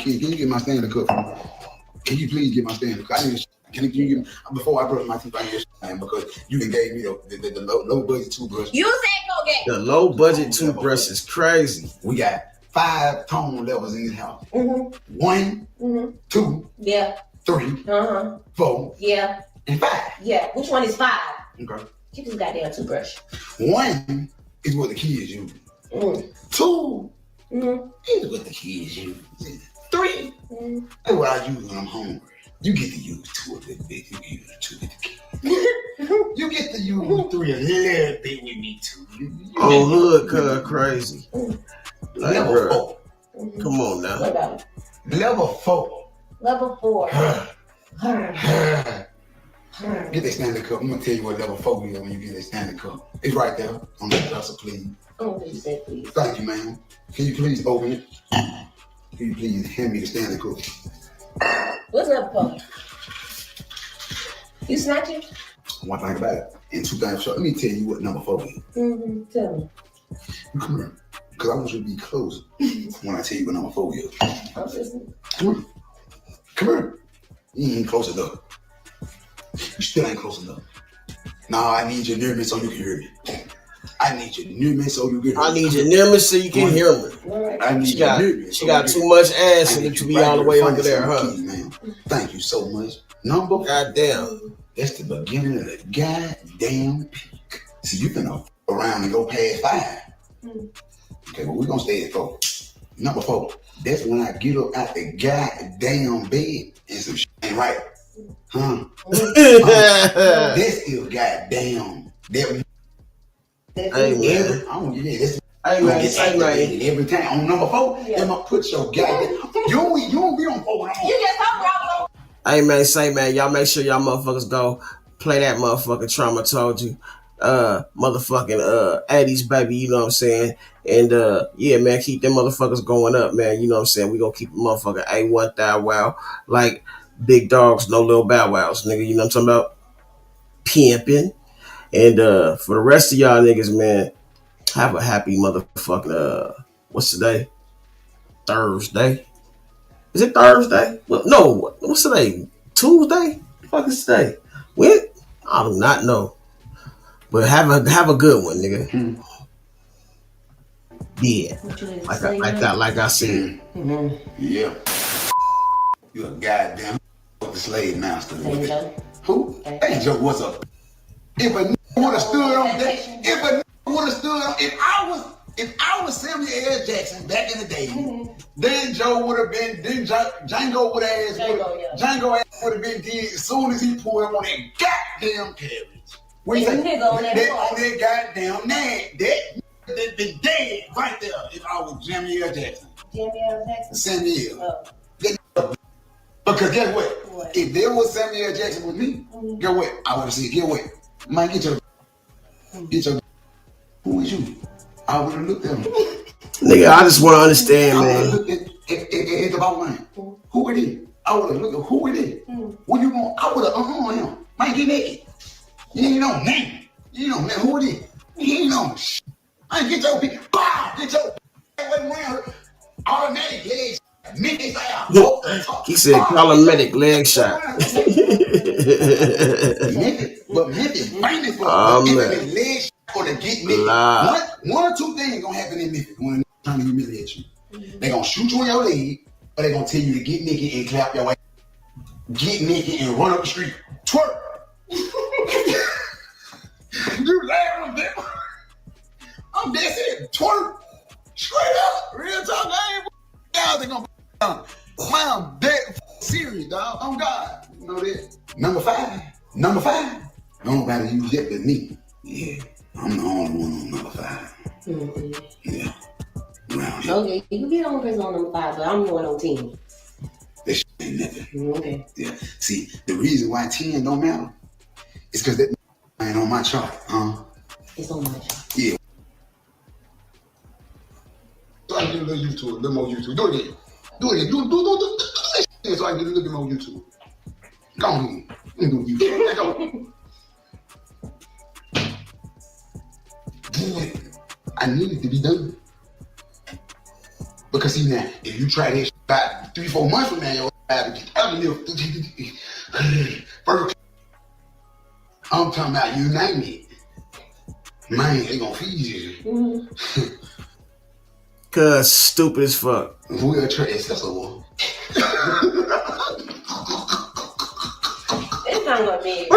standard cup? Can you please get my standard cup? I need this. Can you give me, before I brush my teeth, I need this, man, because you done gave me the low budget toothbrush. You said Colgate. The low budget toothbrush is crazy. We got 5 tone levels in this house. Mm-hmm. 1, 2, Yeah. 3, 4, Yeah. and 5. Yeah. Which one is 5? Okay. Get this goddamn toothbrush. 1 is what the kids use. 2 is what the kids use. 3 is what I use when I'm hungry. You get to use 2 a little bit. You get to use 2 with the kids. You get to use 3 a little bit with me too. Oh, hood, cuz crazy. Like, Level 4. Come on now. What about it? Level 4. Level 4. Get that standard cup. I'm gonna tell you what level 4 is when you get that standard cup. It's right there on the dresser, please. Oh, you said please. Thank you, ma'am. Can you please open it? Can you please hand me the standard cup? What's level 4? You snatching? One thing about it, and 2 things short. Let me tell you what number 4 is. Tell me. Come here, because I want you to be closer when I tell you what number 4 is. I'm listening. Come here. Come here. You ain't close enough. You still ain't close enough. Nah, I need you near me so you can hear me. I need you near me so you can hear me. I need you near me so you can hear me. I need She you near me. she got too much ass in it to be all the way over there, huh? Thank you so much. Number 4. Goddamn. That's the beginning of the goddamn peak. See, you been around and go past 5. Okay, well, we're gonna stay at 4. Number 4. That's when I get up out the goddamn bed and some shit ain't right. Huh? That's still goddamn. That Hey, man. Every time on number 4, I'm gonna put your goddamn. You don't be on 4 no more. You just talk about. Hey, man, y'all make sure y'all motherfuckers go play that motherfucking Trauma Told You. Motherfucking 80s, baby, you know what I'm saying? And yeah, man, keep them motherfuckers going up, man. You know what I'm saying? We gonna keep the motherfucking A1 thou wow. Like big dogs, no little bow wows, nigga. You know what I'm talking about? Pimping. And for the rest of y'all niggas, man, have a happy motherfucking what's today? Thursday. Is it Thursday? Well, no, what's today? Tuesday? What the fuck is today? When? I do not know. But have a good one, nigga. Yeah. Like I said. Yeah. You a goddamn slave master. Who? Hey Joe, what's up? If a would have stood on that, if I was Samuel L. Jackson back in the day, then Joe would have been, Django would have been dead as soon as he pulled up on that goddamn carriage. What you say? On that goddamn nag, that been dead right there if I was Samuel L. Jackson. Samuel. Because guess what? If there was Samuel L. Jackson with me, guess what? I would have said, get what? Man, get your who is you? I would have looked at him. Nigga, I just want to understand, man. I would have looked at the ball line. Who it is? I would have looked at who it is. When you going, I would have him. Man, get naked. You ain't no name. You ain't no name. Who it is? You ain't no shit. I get your people. Bow! Get your automatic legs. He said, call a medic leg shot. But Memphis famous for leg shot or to get naked. One or 2 things gonna happen in Memphis when they're trying to humiliate you. They gonna shoot you in your leg, or they gonna tell you to get naked and clap your ass. Get naked and run up the street. Twerk. You laughing, man? I'm dead serious. Twerk. Straight up. Real talk. I ain't y'all they gonna man, I'm dead serious, dog. Oh God. You know that. Number 5. Nobody use that but me. Yeah. I'm the only one on number 5. Yeah. Around here. Okay, you can get on because on number 5, but I'm going on 10. That shit ain't nothing. Okay. Yeah. See, the reason why 10 don't matter is because that ain't on my chart, huh? It's on my chart. Yeah. So I can get a little used to it, a little more used to it. Do it again. Do that shit so I can get a little bit more used to it. Go on. Let me do you. Go. I need it to be done. Because see now, if you try this about 3-4 months from now, your I'm talking about you name it. Man, they gonna feed you. Cuz stupid as fuck. We'll try accessible. It's not gonna be.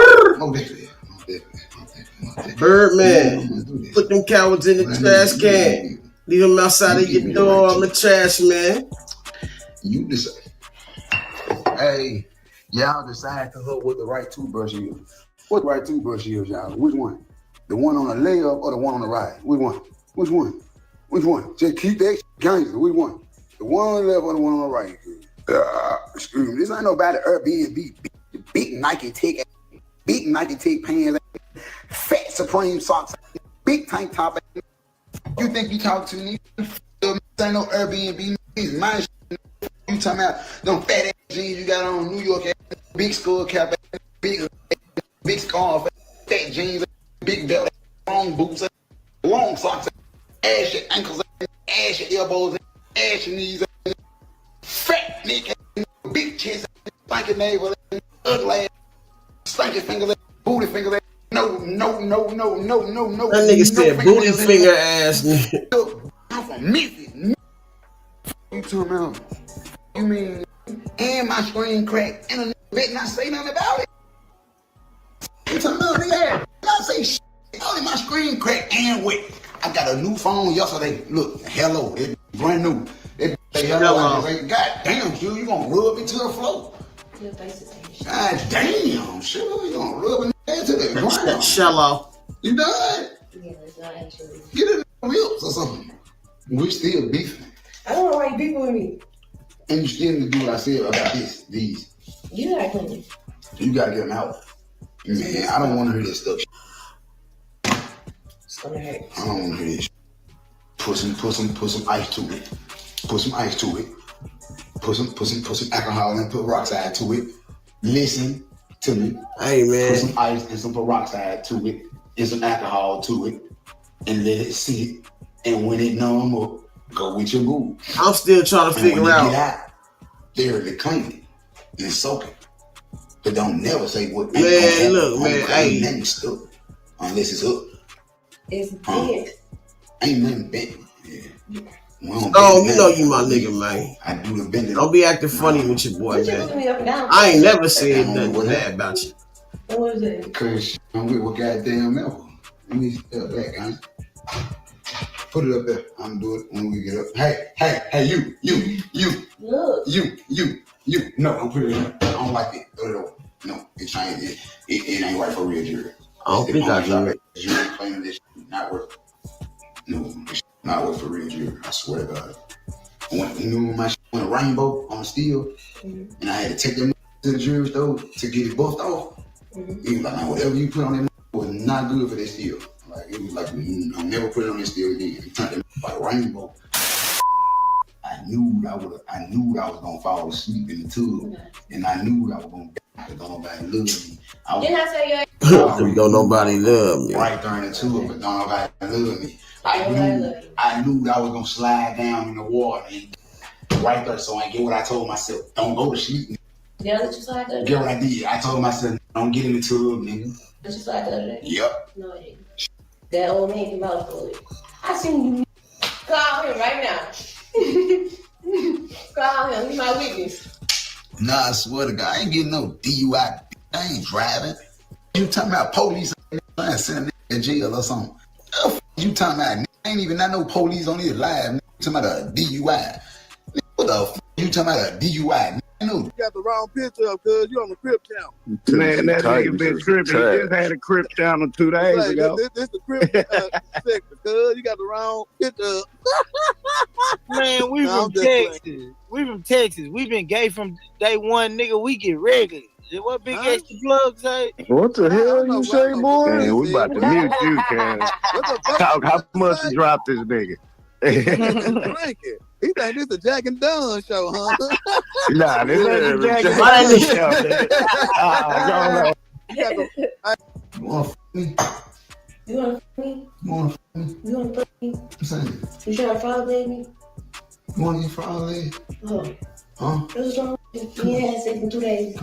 Birdman, put them cowards in the trash can. Leave them outside of your door on the trash, man. You decide. Hey, y'all decide to hook with the right toothbrush is. What the right toothbrush is, y'all? Which one? The one on the layup or the one on the right? Which one? Which one? Which one? Just keep that gangster. Which one? The one on the left or the one on the right? Excuse me. This ain't nobody Airbnb. Big Nike Tech pants. Fat Supreme socks. Big tank top. You think you talk to me? This ain't no Airbnb. My you talking about them fat ass jeans you got on New York, big skull cap, big scarf, fat jeans, big belt, long boots, long socks, ass your ankles, ass your elbows, ass your knees, fat neck, big chest, stinking navel, ugly ass, stinking fingers, booty fingers. No. That nigga said booty finger ass nigga. I'm from Memphis. You talking about? You mean, and my screen cracked and a nigga bet not say nothing about it? You talking about, nigga? Not say shit. Only my screen cracked and wet. I got a new phone yesterday. Look, hello, it's brand new. It say hello. I say, God damn, Q, you gonna rub it to the floor? God damn, shit, you gonna rub it to the ground? Shallow. You done? Yeah, it's not actually. Get it in the wheels or something. We still beefing. I don't know why you beefing with me. And you still need to do what I said about these. You gotta clean it. You gotta get them out. Man, I don't want to hear this stuff. It's gonna hurt. I don't want to hear this. Put some ice to it. Put some ice to it. Put some alcohol and put peroxide to it. Listen to me. Hey man. Put some ice and some peroxide to it. And some alcohol to it. And let it sit. And when it numb up, go with your boo. I'm still trying to figure out. Get out, thoroughly clean it and soak it. But don't never say what. Man, look, man, ain't nothing stuck unless it's up. It's bent. Ain't nothing bent. Yeah. Oh, you know you my nigga, man. I do the bending. Don't be acting funny with your boy, man. Me up and down. I ain't never said nothing bad about you. What is it? Cause I'm with what goddamn level. Let me step back, guys. Put it up there. I'm gonna do it when we get up. Hey, you. Look. You. No, don't put it in. I don't like it. Throw it over. No, it ain't right for real jury. I don't think I do it. Jury claiming this shit not worth. No, it's not worth for real jury. I swear to God. When my shit went a rainbow on steel, and I had to take them to the jury store to get it buffed off. He was like, man, whatever you put on that was not good for that steel. Like, it was like, I'll never put it on this steel again. He turned it like a rainbow. I knew I was gonna fall asleep in the tub, and I knew I was gonna die because don't nobody love me. Didn't I say you? Because don't nobody love me. Right there in the tub, but don't nobody love me. I knew that I was gonna slide down in the water and right there. So I get what I told myself: don't go to sleep. Yeah, let you slide there. Get what I did? I told myself, don't get in the tub, nigga. Let you slide there. Yep. No, it didn't. That old man came out for it. I seen you call him right now. Call him. He's my witness. Nah, I swear to God, I ain't getting no DUI. I ain't driving. You talking about police sending in jail or something? What the f you talking about? I ain't even not no police on here live. You talking about a DUI? What the f you talking about a DUI? You got the wrong picture up, cuz you on the crib count. Man, that nigga been tripping. He just had a crib down 2 days ago. This the crib sector, cuz you got the wrong picture up. Man, we from Texas. We from Texas. We been gay from day one, nigga. We get regular. What big extra plug say? What the hell you say, boy? Man, we about to mute you, Karen. Talk how much to drop this nigga. He think this a Jack and Dunn show, huh? Nah, this ain't a Jack and Dunn show. You want to f me? You want to f me? You want to f me? You want to f me? I'm saying, You trying to frog leg me? you want to eat frog leg? Oh. Huh? What's wrong? You ain't had sex in 2 days.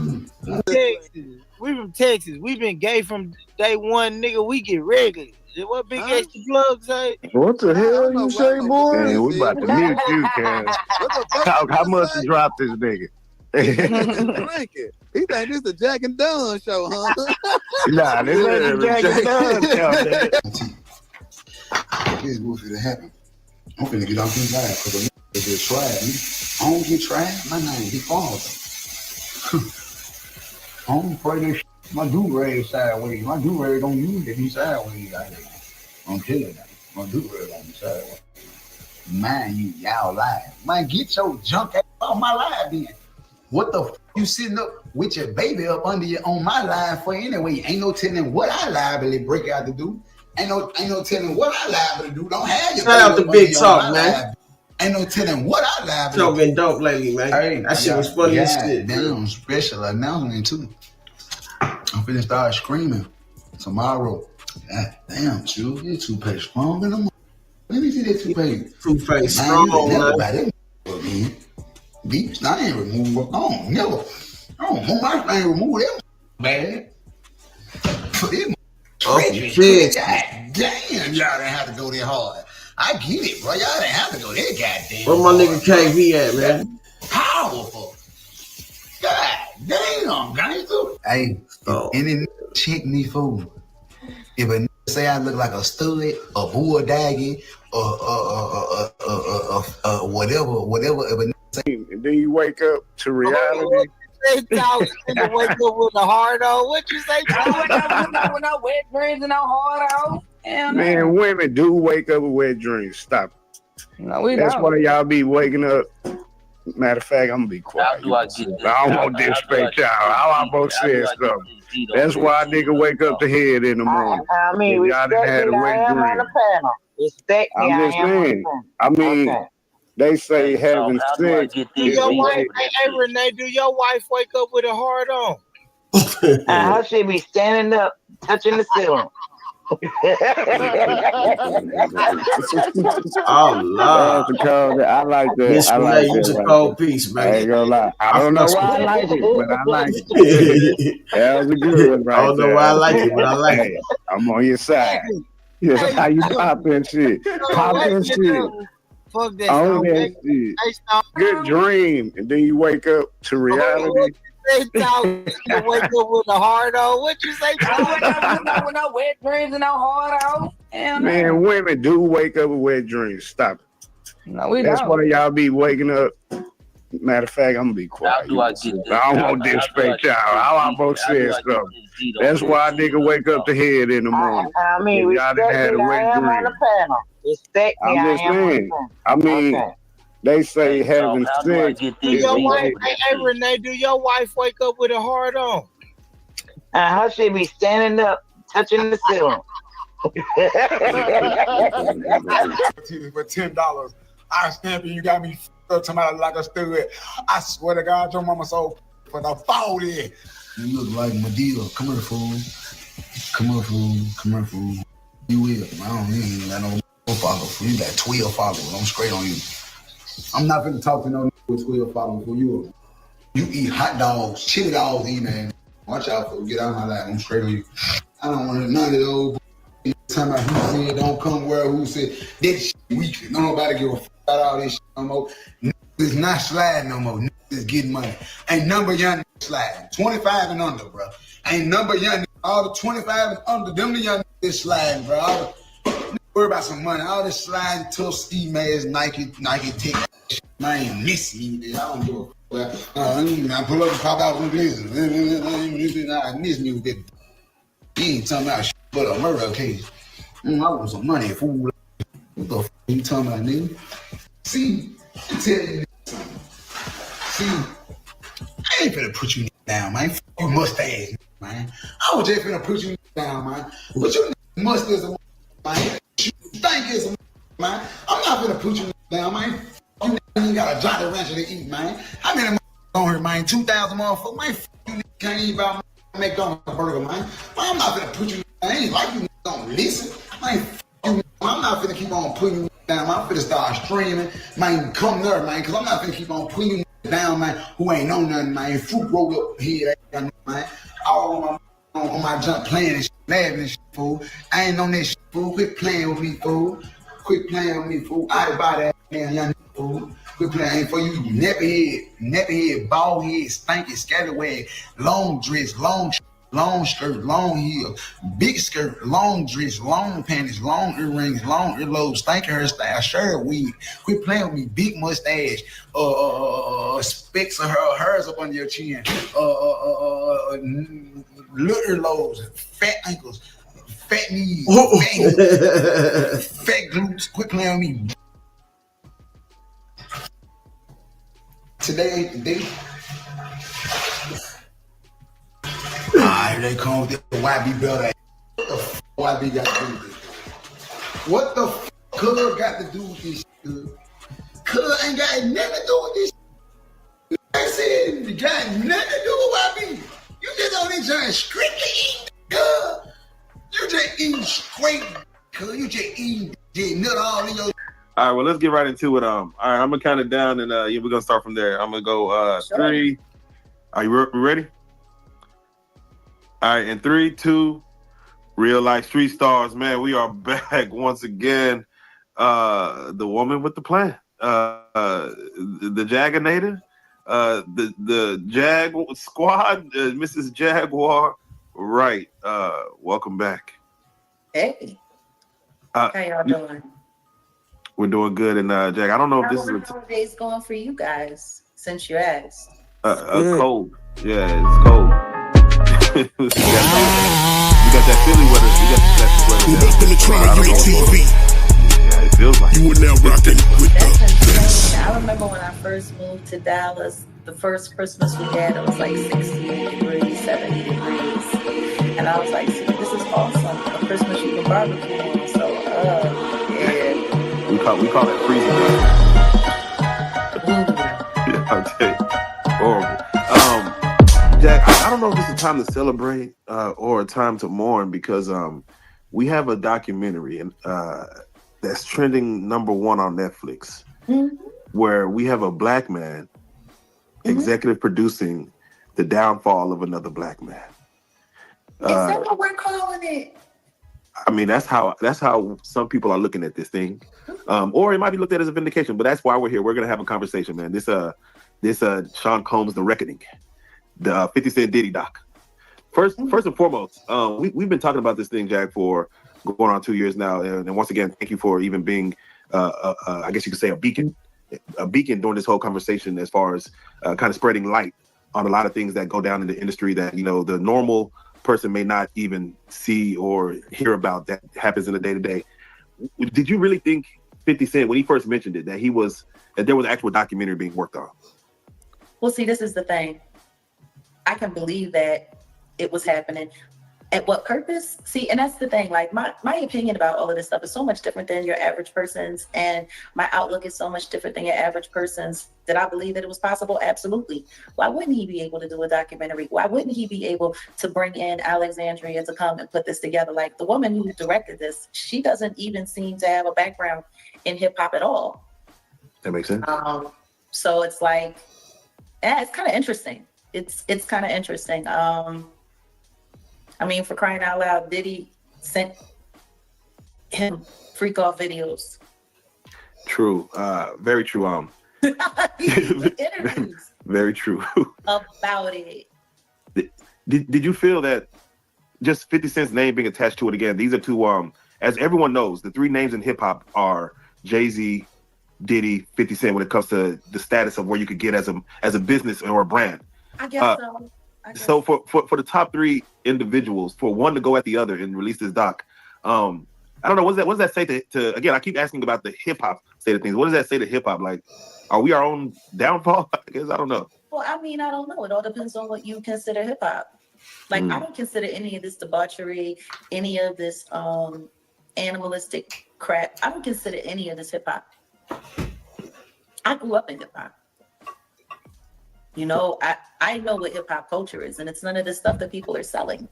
Texas. We from Texas. We been gay from day one, nigga. We get regular. What big extra plug say? What the hell you say, boy? Man, we about to mute you, Kaz. Talk, how much to drop this nigga? Drinking. He think this a Jack and Dunn show, huh? Nah, this ain't the Jack and Dunn show, nigga. Here's what's finna happen. I'm finna get off this live because the nigga get tried. I don't get tried. My name be Father. I don't pray this shit. My do-rag sideways. My do-rag don't usually be sideways. I'm telling you. My do-rag don't be sideways. Man, y'all lying. Man, get your junk ass off my live then. What the f you sitting up with your baby up under you on my live for anyway? Ain't no telling what I liably break out to do. Ain't no telling what I liable to do. Don't have your Shout out to Big Talk, man. Ain't no telling what I liable to do. Talk been dope lately, man. Hey, that shit was funny as shit. Damn, special announcement too. I'm finna start screaming tomorrow. God damn, Chew, your toothpaste strong in the morning. Let me see that toothpaste. Toothpaste strong, man. Beeps, I ain't remove. I don't move my thing, remove them bad. For them. Oh, shit. God damn, y'all didn't have to go that hard. I get it, bro. Y'all didn't have to go that goddamn Where my nigga KV at, man? Powerful. God damn, gangster. Hey, any check me fool. If a say I look like a stud, a bull daggy, or whatever, if a say, and then you wake up to reality. They thought you wake up with a hard on. What you say? With no wet dreams and no hard on. Man, women do wake up with wet dreams. Stop. No, we That's don't. one of y'all be waking up. Matter of fact, I'm gonna be quiet. I don't want to disrespect y'all. I almost said something. That's why a nigga wake up the head in the morning. I mean, y'all done had a wet dream. Respect me. I'm just saying. I mean, they say having sex. Do your wife, hey Renee, do your wife wake up with a hard on? How she be standing up, touching the ceiling? Oh Lord! I like that. Miss I like Renee, that. you a cold piece, man. I ain't gonna lie. I don't know why I like it, but I like it. That was a good one, right? I don't know why I like it, but I like it. I'm on your side. That's how you pop that shit. Pop that shit. Fuck that. On that shit. Good dream, and then you wake up to reality. They thought you wake up with a hard on. What you say? With no wet dreams and no hard on. Man, women do wake up with wet dreams. Stop it. No, we That's don't. one of y'all be waking up. Matter of fact, I'm gonna be quiet. I don't want to disrespect y'all. I almost said something. That's why a nigga wake up the head in the morning. I mean, y'all done had a wet dream. Respect me. I'm just saying. I mean, they say having sex. Do your wife, hey Renee, do your wife wake up with a hard on? How she be standing up, touching the ceiling? For $10, I stamp you. You got me up somebody like a stud. I swear to God, your mama sold for the 40. You look like Medea. Come here, fool. Come here, fool. Come here, fool. You will. I don't even got no followers. You got 12 followers. I'm straight on you. I'm not gonna talk to no with 12 followers for you. You eat hot dogs, chili dogs, man. Watch out for get out of my life. I'm straight on you. I don't want none of those. Time about who said don't come where who said this shit weak. Nobody give a fuck about all this shit no more. Niggas not sliding no more. Niggas getting money. Ain't number young niggas sliding. 25 and under, bro. Ain't number young niggas. All the 25 and under, them the young niggas sliding, bro. All the, worry about some money. All this sliding, tough ski mask, Nike tick. I ain't miss me. I don't give a fuck. I pull up and pop out from this. I miss me with that. You ain't talking about shit but a murder case. I want some money, fool. What the f you talking about, nigga? See, I tell you something. See, I ain't finna put you down, man. F you mustache, man. I was just finna put you down, man. But you mustache, man. You think it's a man. I'm not finna put you down, man. You ain't got a Jolly Rancher to eat, man. How many on here, man? 2,000 motherfuckers, man. You can't eat about McDonald's burger, man. I'm not finna put you. I ain't like you don't listen. I'm not finna keep on putting you Damn, I'm finna start streaming. Man, come there, man, because I'm not finna keep on putting you down, man, who ain't know nothing, man. Fruit rolled up here, man. All on my jump playing and shit, laughing and shit, fool. I ain't on that shit, fool. Quit playing with me, fool. Quit playing with me, fool. Out about that damn young fool. Quit playing for you, never head, bald head, stinky, scallywag, long dress, long skirt, long heel, big skirt, long dress, long panties, long earrings, long earlobes, stinky hairstyle, shirt weed. Quit playing with me, big mustache, specks of hers up under your chin, little earlobes, fat ankles, fat knees, fat glutes. Quit playing with me. Today ain't the day. Here they come with the YB belt. What the f YB got to do with this? What the f Cuz got to do with this shit? Cuz ain't got nothing to do with this shit. I said you got nothing to do with YB. You just on this joint strictly eating, cuz. You just eating straight, cuz. You just eating nut all in your. All right, well, let's get right into it. All right, I'm gonna count it down, and we're gonna start from there. I'm gonna go 3. Are you ready? All right, in 3, 2, real life street stars, man. We are back once again. The woman with the plan, the Jaganator, the Jag Squad, Mrs. Jaguar. Right. Welcome back. Hey. How y'all doing? We're doing good, and Jag, I don't know if this is the holidays going for you guys since you asked. Cold. Yeah, it's cold. You got that Philly weather. You got that weather. Welcome to Trama TV. Yeah, it feels like you are now rocking with the best. I remember when I first moved to Dallas, the first Christmas we had, it was like 60 degrees, 70 degrees. And I was like, this is awesome. A Christmas you can barbecue on. So, yeah. We call it freezing. Yeah, I'll tell you. Horrible. Jack, I don't know if this is a time to celebrate or a time to mourn, because we have a documentary that's trending #1 on Netflix, where we have a black man executive producing the downfall of another black man. Is that what we're calling it? I mean, that's how some people are looking at this thing, or it might be looked at as a vindication. But that's why we're here. We're gonna have a conversation, man. This Sean Combs, The Reckoning, the 50 Cent Diddy doc. First and foremost, we've been talking about this thing, Jack, for going on 2 years now. And once again, thank you for even being, I guess you could say, a beacon during this whole conversation, as far as kind of spreading light on a lot of things that go down in the industry that, you know, the normal person may not even see or hear about, that happens in the day-to-day. Did you really think 50 Cent, when he first mentioned it, that there was an actual documentary being worked on? Well, see, this is the thing. I can believe that it was happening. At what purpose? See, and that's the thing. Like, my opinion about all of this stuff is so much different than your average person's, and my outlook is so much different than your average person's. Did I believe that it was possible? Absolutely. Why wouldn't he be able to do a documentary? Why wouldn't he be able to bring in Alexandria to come and put this together? Like, the woman who directed this, she doesn't even seem to have a background in hip hop at all. That makes sense. So it's like, yeah, it's kind of interesting. It's kind of interesting. I mean, for crying out loud, Diddy sent him freak off videos. True. Very true. Interviews very true. about it. Did you feel that just 50 Cent's name being attached to it again? These are two, as everyone knows, the 3 names in hip hop are Jay-Z, Diddy, 50 Cent, when it comes to the status of where you could get as a business or a brand. I guess so. So for the top 3 individuals, for one to go at the other and release this doc, I don't know, what does that say to again, I keep asking about the hip hop state of things. What does that say to hip hop? Like, are we our own downfall? I guess I don't know. Well, I mean, I don't know. It all depends on what you consider hip hop. Like, I don't consider any of this debauchery, any of this animalistic crap. I don't consider any of this hip hop. I grew up in hip hop. You know, I know what hip hop culture is, and it's none of the stuff that people are selling.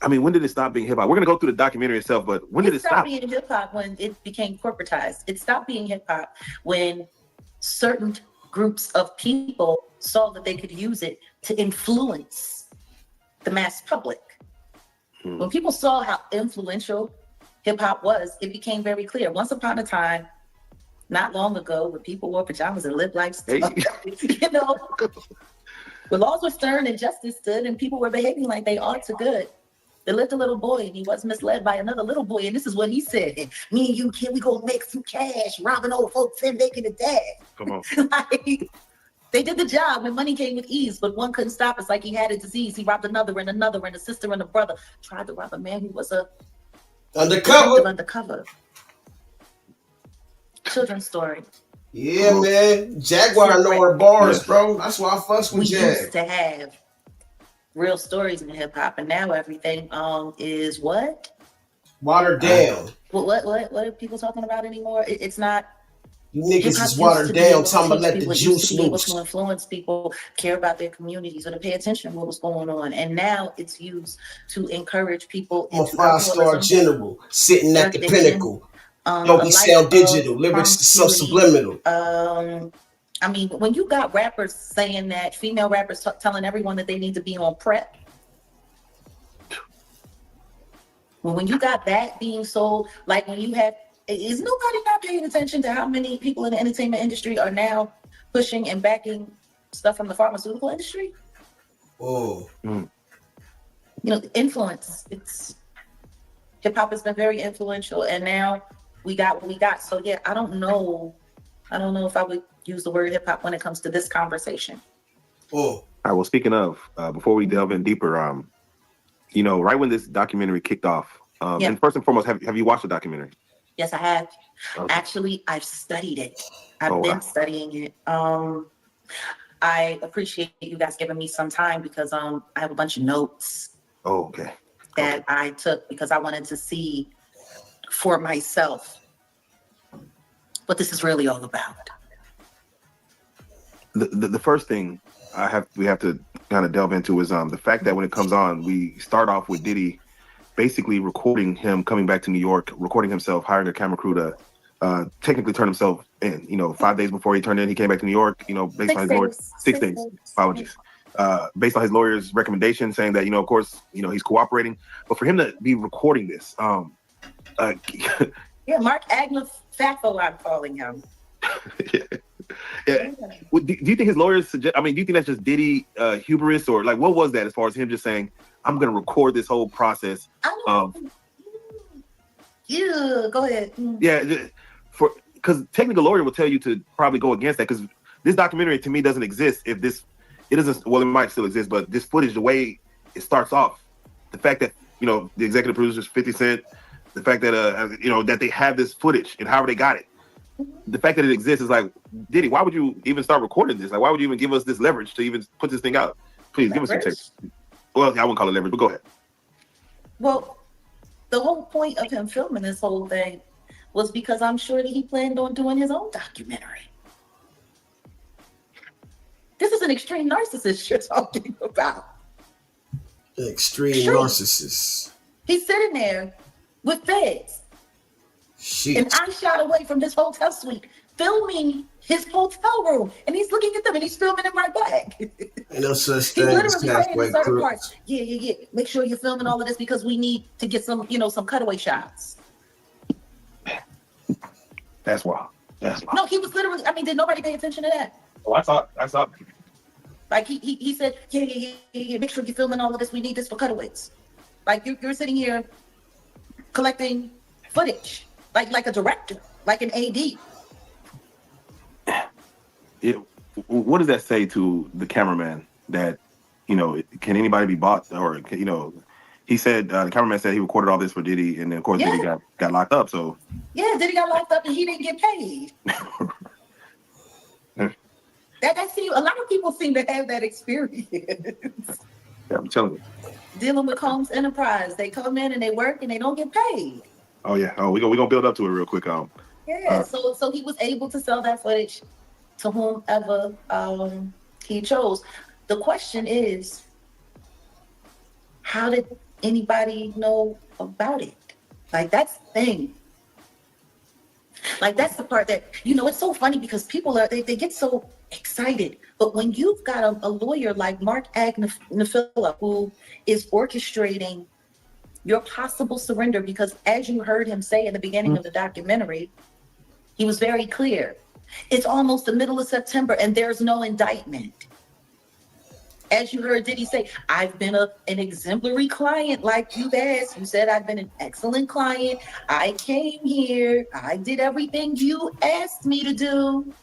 I mean, when did it stop being hip hop? We're gonna go through the documentary itself, but when did it stopped stop? being hip hop when it became corporatized. It stopped being hip hop when certain groups of people saw that they could use it to influence the mass public. When people saw how influential hip hop was, it became very clear. Once upon a time, not long ago, when people wore pajamas and lived life stuff, you know, when laws were stern and justice stood and people were behaving like they ought to good, there lived a little boy and he was misled by another little boy. And this is what he said: "Me and you, kid, we gonna make some cash, robbing old folks and making a dash." Come on. Like, they did the job when money came with ease, but one couldn't stop us like he had a disease. He robbed another and a sister and a brother. Tried to rob a man who was a undercover. Children's story. Yeah, man. Jaguar know her bars, bro. That's why I fucks with Jag. We used to have real stories in hip hop, and now everything is what? Watered down. What are people talking about anymore? It's not. You niggas is watered down, talking about let the juice loose. Able to influence people, care about their communities, or to pay attention to what was going on. And now it's used to encourage people. I'm a 5-star general sitting at the pinnacle. Don't be sound digital. Lyrics is so subliminal. I mean, when you got rappers saying that, female rappers telling everyone that they need to be on prep. When you got that being sold, like when you have, is nobody not paying attention to how many people in the entertainment industry are now pushing and backing stuff from the pharmaceutical industry? Oh. You know, influence. It's hip hop has been very influential, and now we got what we got. So yeah, I don't know if I would use the word hip hop when it comes to this conversation. Oh. All right. Well, speaking of, before we delve in deeper, you know, right when this documentary kicked off, and first and foremost, have you watched the documentary? Yes, I have. Okay. Actually, I've studied it. I've been studying it. I appreciate you guys giving me some time because I have a bunch of notes. Oh, okay. That I took because I wanted to see for myself what this is really all about. The first thing we have to kind of delve into is the fact that when it comes on, we start off with Diddy basically recording him coming back to New York, recording himself, hiring a camera crew to technically turn himself in. You know, 5 days before he turned in, he came back to New York. You know, based on his lawyer, 6 days. Apologies. Based on his lawyer's recommendation, saying that, you know, of course, you know, he's cooperating, but for him to be recording this, yeah, Mark Agnew Fafo, I'm calling him. Yeah. Do you think his lawyers suggest? I mean, do you think that's just Diddy hubris, or like what was that as far as him just saying, "I'm going to record this whole process"? Yeah, go ahead. Yeah, because technical lawyer will tell you to probably go against that because this documentary to me doesn't exist if this. It doesn't. Well, it might still exist, but this footage, the way it starts off, the fact that, you know, the executive producers 50 Cent, the fact that you know, that they have this footage and however they got it, the fact that it exists is like, Diddy, why would you even start recording this? Like, why would you even give us this leverage to even put this thing out? Please give us some tips. Well, I wouldn't call it leverage, but go ahead. Well, the whole point of him filming this whole thing was because I'm sure that he planned on doing his own documentary. This is an extreme narcissist you're talking about. Extreme narcissist. He's sitting there with feds. Shit. And I shot away from his hotel suite, filming his hotel room. And he's looking at them and he's filming them right back. And no such He thing as literally saying halfway in certain crook. parts, yeah. Make sure you're filming all of this because we need to get some, you know, some cutaway shots. That's wild. That's wild. No, he was literally, I mean, did nobody pay attention to that? Oh, I thought. Like he said, yeah, make sure you're filming all of this. We need this for cutaways. Like you're sitting here collecting footage, like a director, like an AD. What does that say to the cameraman that, you know, can anybody be bought, or, you know, he said, the cameraman said he recorded all this for Diddy, and then of course Diddy got locked up, so. Yeah, Diddy got locked up and he didn't get paid. A lot of people seem to have that experience. Yeah, I'm telling you. Dealing with Combs Enterprise, they come in and they work and they don't get paid. Oh yeah. Oh, we're gonna build up to it real quick. Yeah. So he was able to sell that footage to whomever he chose. The question is, how did anybody know about it. Like, that's the thing. Like, that's the part that, you know, it's so funny because people they get so excited. But when you've got a lawyer like Mark Agnafila who is orchestrating your possible surrender, because as you heard him say in the beginning of the documentary, he was very clear. It's almost the middle of September and there's no indictment. As you heard Diddy say, I've been an exemplary client like you've asked. You said I've been an excellent client. I came here. I did everything you asked me to do.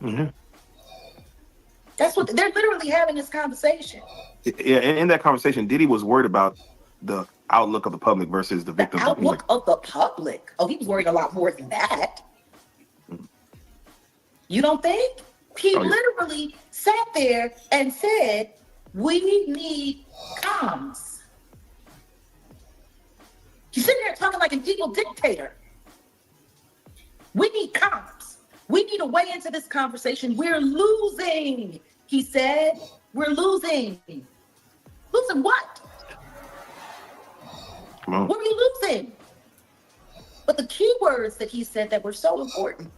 Mm-hmm. That's what they're literally having this conversation. Yeah, in that conversation, Diddy was worried about the outlook of the public versus the victims. The outlook of the public. Oh, he was worried a lot more than that. You don't think? He literally sat there and said, we need comms. He's sitting there talking like an evil dictator. We need comms. We need a way into this conversation. We're losing, he said. We're losing. Losing what? What are you losing? But the key words that he said that were so important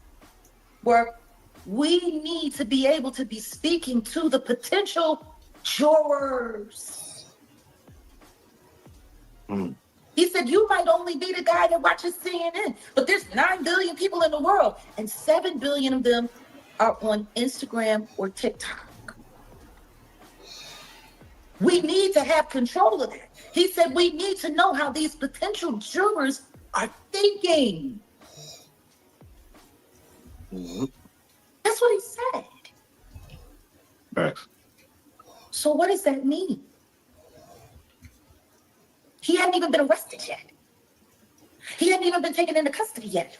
were, we need to be able to be speaking to the potential jurors. He said, you might only be the guy that watches CNN, but there's 9 billion people in the world, and 7 billion of them are on Instagram or TikTok. We need to have control of that. He said, we need to know how these potential jurors are thinking. That's what he said. Thanks. So what does that mean? He hadn't even been arrested yet. He hadn't even been taken into custody yet.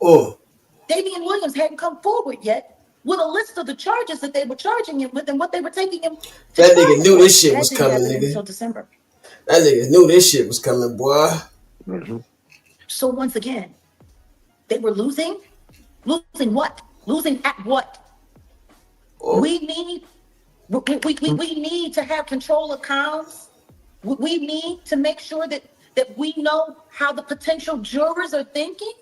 Damian Williams hadn't come forward yet with a list of the charges that they were charging him with and what they were taking him to That trial nigga knew for. this shit That was didn't coming, happen nigga. until December. That nigga knew this shit was coming, boy. So once again, they were losing. Losing what? Losing at what? We need to have control of comms. We need to make sure that we know how the potential jurors are thinking.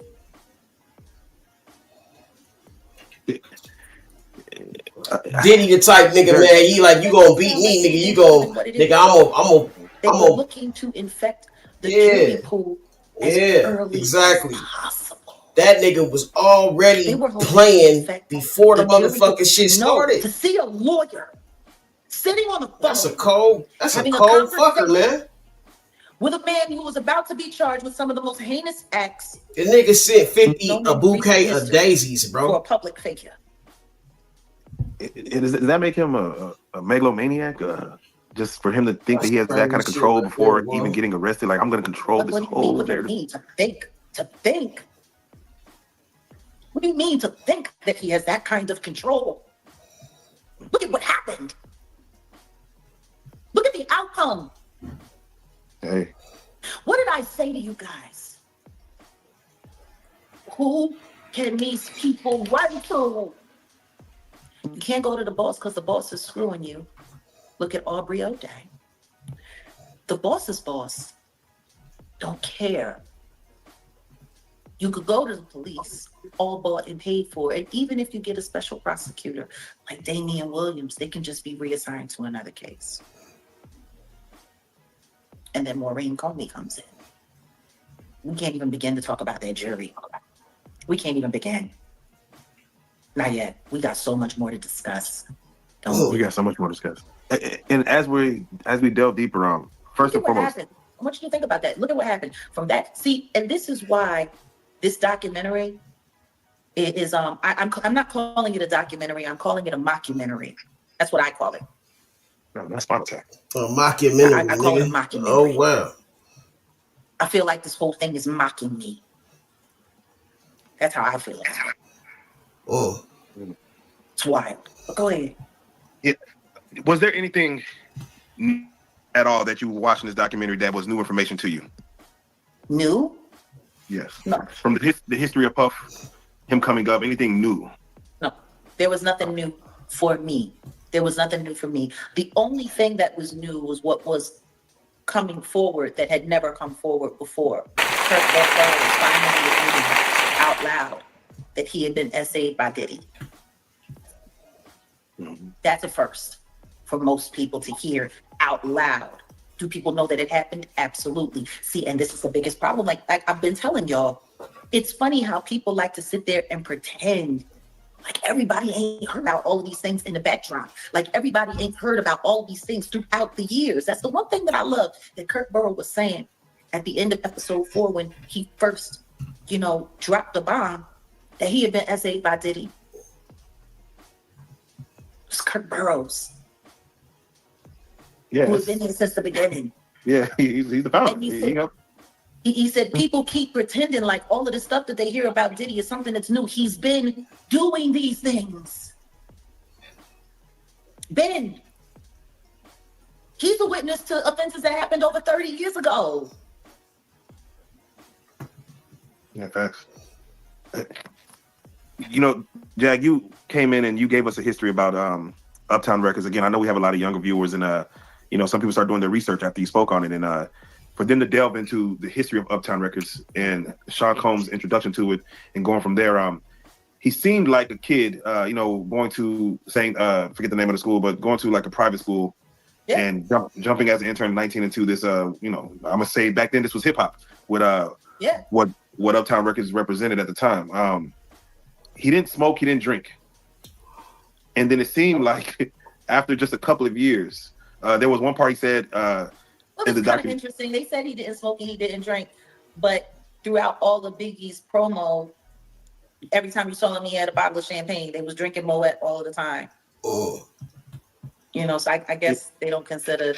Diddy the type nigga, man. He like, you gonna beat me, nigga. You gon' nigga. They were looking to infect the jury pool as early exactly. as possible. That nigga was already playing before the motherfucking shit started. To see a lawyer sitting on the phone. That's a cold fucker, man. With a man who was about to be charged with some of the most heinous acts. The nigga sent 50 a bouquet of daisies, bro. For a public figure. Does that make him a megalomaniac? Just for him to think that he has that kind of control before even getting arrested? Like, I'm going to control this whole narrative. What do you mean to think? What do you mean to think that he has that kind of control? Look at what happened. Look at the outcome. Hey. What did I say to you guys? Who can these people run to? You can't go to the boss because the boss is screwing you. Look at Aubrey O'Day. The boss's boss don't care. You could go to the police, all bought and paid for, and even if you get a special prosecutor like Damian Williams, they can just be reassigned to another case. And then Maureen Comey comes in. We can't even begin to talk about that jury. We can't even begin. Not yet. We got so much more to discuss. We got so much more to discuss. And as we delve deeper, first and foremost, I want you to think about that. Look at what happened from that. See, and this is why this documentary is I'm not calling it a documentary. I'm calling it a mockumentary. That's what I call it. No, that's Spinal Tap. A mockumentary. I call it a mockumentary. Oh wow. I feel like this whole thing is mocking me. That's how I feel. Oh. It's wild. But go ahead. Yeah. Was there anything at all that you were watching this documentary that was new information to you? New? Yes. No. From the history of Puff, him coming up, anything new? No. There was nothing new for me. There was nothing new for me. The only thing that was new was what was coming forward that had never come forward before. Kurt Burrow was finally admitting out loud that he had been essayed by Diddy. That's a first for most people to hear out loud. Do people know that it happened? Absolutely. See, and this is the biggest problem. Like I've been telling y'all, it's funny how people like to sit there and pretend like everybody ain't heard about all of these things in the background. Like everybody ain't heard about all of these things throughout the years. That's the one thing that I love that Kurt Burrow was saying at the end of episode 4 when he first, dropped the bomb that he had been essayed by Diddy. It's Kurt Burrows. Yeah. Who has been here since the beginning. Yeah, he's the founder. He said people keep pretending like all of the stuff that they hear about Diddy is something that's new. He's been doing these things. He's a witness to offenses that happened over 30 years ago. Yeah, facts. Jag, you came in and you gave us a history about Uptown Records. Again, I know we have a lot of younger viewers, and some people start doing their research after you spoke on it, and for them to delve into the history of Uptown Records and Sean Combs' introduction to it, and going from there, he seemed like a kid, going to forget the name of the school, but going to like a private school, and jumping as an intern 19 into this, I'm gonna say back then this was hip hop with what Uptown Records represented at the time. He didn't smoke, he didn't drink, and then it seemed like after just a couple of years, there was one part he said. Well, it's kind of interesting. They said he didn't smoke and he didn't drink, but throughout all of Biggie's promo, every time you saw him, he had a bottle of champagne. They was drinking Moet all the time. Oh. So I guess they don't consider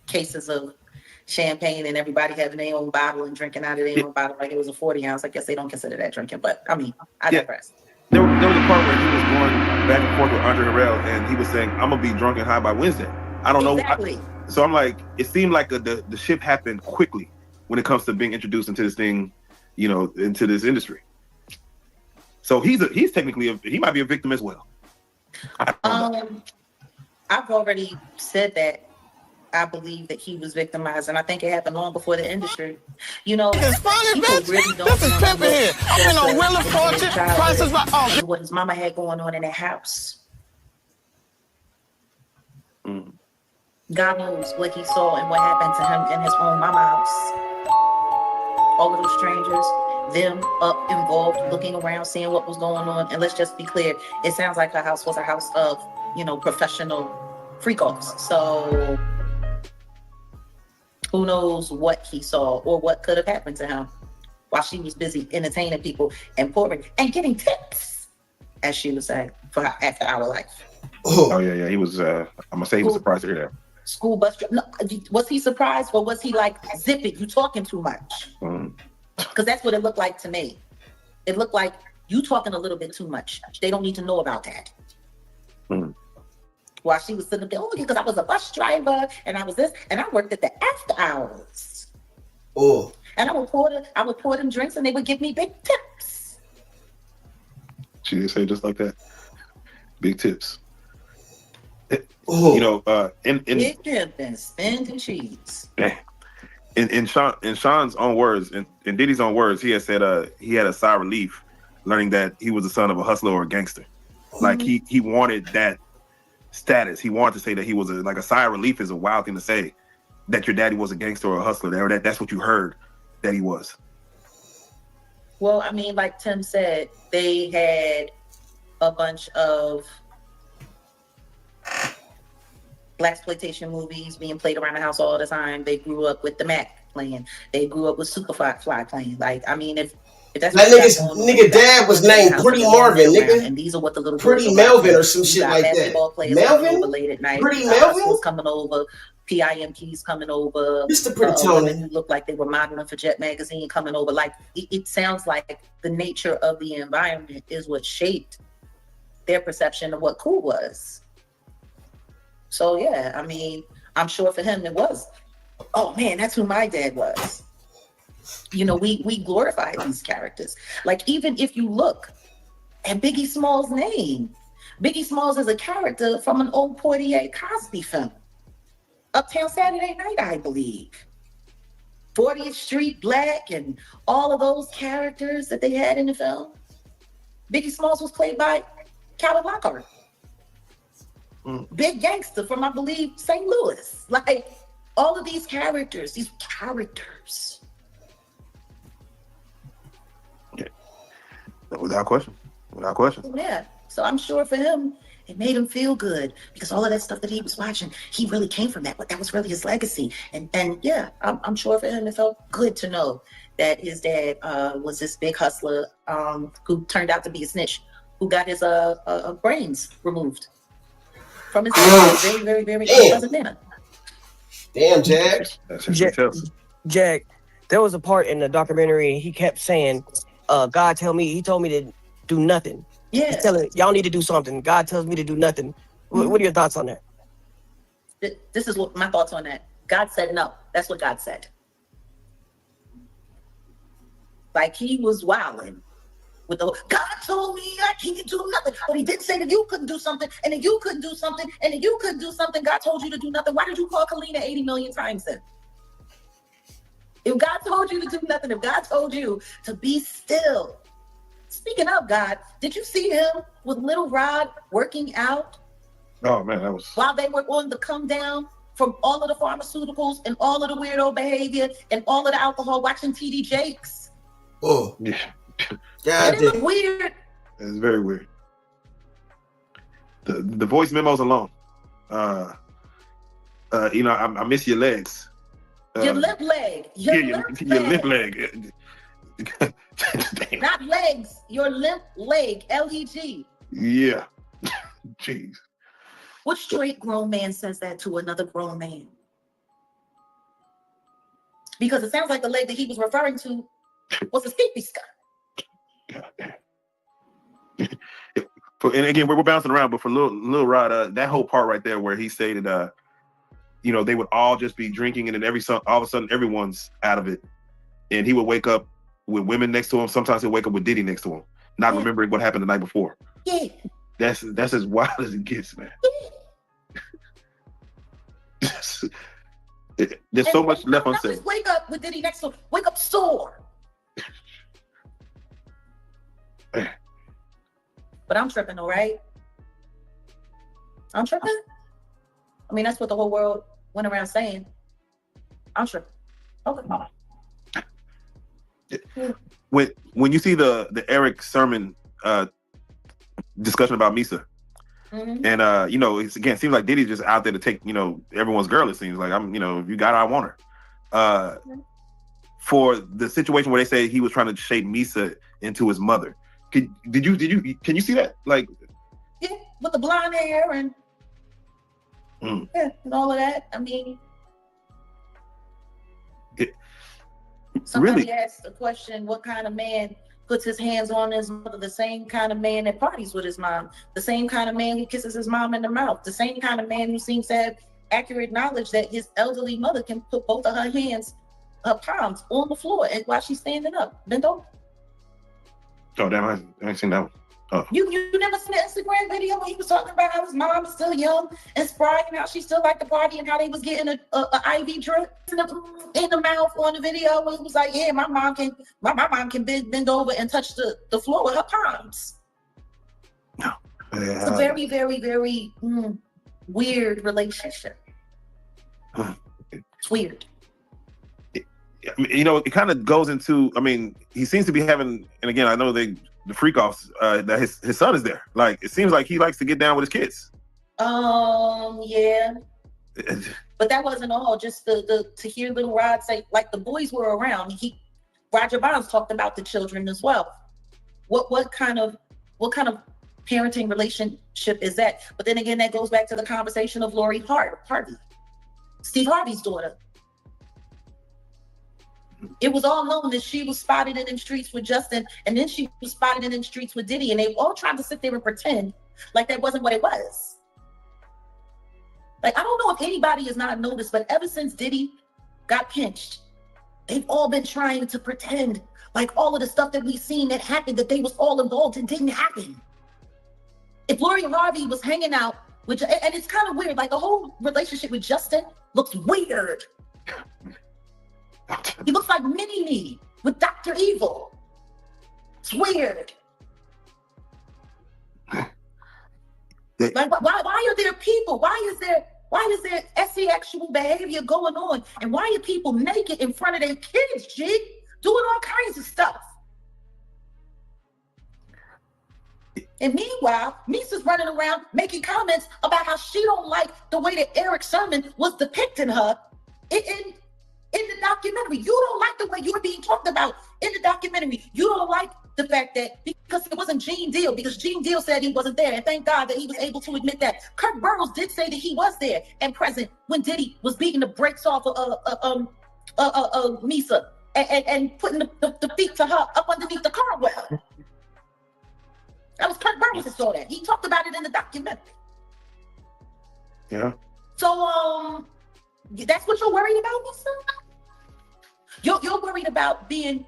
cases of champagne and everybody having their own bottle and drinking out of their own bottle like it was a 40 ounce. I guess they don't consider that drinking, but I mean, I digress. There was a part where he was going back and forth with Andre Harrell, and he was saying, "I'm gonna be drunk and high by Wednesday." I don't know. So I'm like, it seemed like the shift happened quickly when it comes to being introduced into this thing, into this industry. So he's technically he might be a victim as well. I've already said that I believe that he was victimized, and I think it happened long before the industry. People really don't This is pimping here. I've been on Wheel of Fortune, Prices Right. What his mama had going on in that house. God knows what he saw and what happened to him in his own mama house. All of those strangers, them up involved, looking around, seeing what was going on. And let's just be clear, it sounds like her house was a house of, professional freak-offs. So who knows what he saw or what could have happened to him while she was busy entertaining people and pouring and getting tips, as she would say, for her after-hour life. Oh yeah. He was. I'm gonna say he was surprised to hear that. School bus trip. No, was he surprised or was he like, zip it, you talking too much? Because that's what it looked like to me. It looked like you talking a little bit too much. They don't need to know about that. While she was sitting there, because I was a bus driver and I was this, and I worked at the after hours. And I would pour them drinks and they would give me big tips. She did say just like that. Big tips. Big tip and spending cheese. In Sean's own words, in Diddy's own words, he had said he had a sigh of relief learning that he was the son of a hustler or a gangster. Like he wanted that status. He wanted to say that he was a sigh of relief is a wild thing to say, that your daddy was a gangster or a hustler. That's what you heard that he was. Well, I mean, like Tim said, they had a bunch of blaxploitation movies being played around the house all the time. They grew up with the Mac playing. They grew up with Superfly playing. Like, I mean, if that's that nigga dad was named Pretty Marvin, nigga. And these are what the little Pretty Melvin or some shit like that. Melvin? Late at night. Pretty Melvin? Coming over. PIMPs coming over. Mr. Pretty Tony. Women who look like they were modeling for Jet Magazine coming over. Like, it sounds like the nature of the environment is what shaped their perception of what cool was. So, yeah, I mean, I'm sure for him it was, oh, man, that's who my dad was. We glorify these characters. Like, even if you look at Biggie Smalls' name, Biggie Smalls is a character from an old Portier Cosby film. Uptown Saturday Night, I believe. 40th Street Black and all of those characters that they had in the film. Biggie Smalls was played by Calvin Lockhart. Big Gangster from, I believe, St. Louis. Like, all of these characters. Yeah. Without question. Yeah. So I'm sure for him, it made him feel good because all of that stuff that he was watching, he really came from that. But that was really his legacy. And yeah, I'm sure for him, it felt good to know that his dad was this big hustler who turned out to be a snitch, who got his brains removed from his very, very, very unpleasant manner. Damn, Jack. Jack, there was a part in the documentary he kept saying, God told me to do nothing. Yeah. He's telling y'all need to do something. God tells me to do nothing. What are your thoughts on that? This is what my thoughts on that. God said no. That's what God said. Like he was wilding with the God told me I can't do nothing. But he didn't say that you couldn't do something, and that you couldn't do something, and that you couldn't do something. God told you to do nothing. Why did you call Kalina 80 million times then? If God told you to do nothing, if God told you to be still. Speaking of God, did you see him with Little Rod working out? Oh man, that was while they were on the come down from all of the pharmaceuticals and all of the weirdo behavior and all of the alcohol, watching TD Jakes. Oh yeah, God, it looked weird. It's very weird. The voice memos alone. I miss your legs. Your lip leg. Your lip leg. Not legs, your limp leg, LEG. Yeah. Jeez. What straight grown man says that to another grown man? Because it sounds like the leg that he was referring to was his pee-pee scut. And again, we're bouncing around, but for Lil Rod, that whole part right there where he stated, they would all just be drinking, and then all of a sudden everyone's out of it, and he would wake up with women next to him. Sometimes he'll wake up with Diddy next to him, not remembering what happened the night before. Yeah. That's as wild as it gets, man. There's so much left unsaid. Just wake up with Diddy next to him. Wake up sore. But I'm tripping, all right? I'm tripping. I mean, that's what the whole world went around saying. I'm tripping. Okay. When you see the Eric Sermon discussion about Misa, and it's again, it seems like Diddy's just out there to take everyone's girl. It seems like if you got her, I want her. For the situation where they say he was trying to shape Misa into his mother, can you see that? Like, yeah, with the blonde hair and yeah, and all of that. I mean, somebody asked the question, what kind of man puts his hands on his mother? The same kind of man that parties with his mom, the same kind of man who kisses his mom in the mouth, the same kind of man who seems to have accurate knowledge that his elderly mother can put both of her hands, her palms on the floor and while she's standing up, bent over. Oh damn, I ain't seen that one. Oh. You never seen an Instagram video where he was talking about how his mom is still young and spry and how she still liked to party and how they was getting a IV drip in the mouth on the video where he was like, yeah, my mom can bend over and touch the floor with her palms. No. It's a very, very, very weird relationship. It's weird. It kind of goes into, he seems to be having, and again, I know the freak offs that his son is there. Like, it seems like he likes to get down with his kids. Yeah. But that wasn't all. Just to hear Little Rod say, like, the boys were around. Roger Bonds talked about the children as well. What kind of parenting relationship is that? But then again, that goes back to the conversation of Lori Harvey, Steve Harvey's daughter. It was all known that she was spotted in them streets with Justin, and then she was spotted in them streets with Diddy, and they all tried to sit there and pretend like that wasn't what it was. Like, I don't know if anybody has not noticed, but ever since Diddy got pinched, they've all been trying to pretend like all of the stuff that we've seen that happened, that they was all involved in, didn't happen. If Lori Harvey was hanging out Which, and it's kind of weird. Like the whole relationship with Justin looks weird. He looks like Mini-Me with Dr. Evil. It's weird. Like, why are there people? Why is there sexual behavior going on? And why are people naked in front of their kids, G? Doing all kinds of stuff. And meanwhile, Misa's running around making comments about how she don't like the way that Eric Sermon was depicting her in the documentary. You don't like the way you're being talked about in the documentary. You don't like the fact that because it wasn't Gene Deal, because Gene Deal said he wasn't there, and thank God that he was able to admit that. Kirk Burrows did say that he was there and present when Diddy was beating the brakes off of Misa and putting the feet to her up underneath the car well. That was Kirk Burrows that saw that. He talked about it in the documentary. Yeah. So that's what you're worried about, Misa? You're worried about being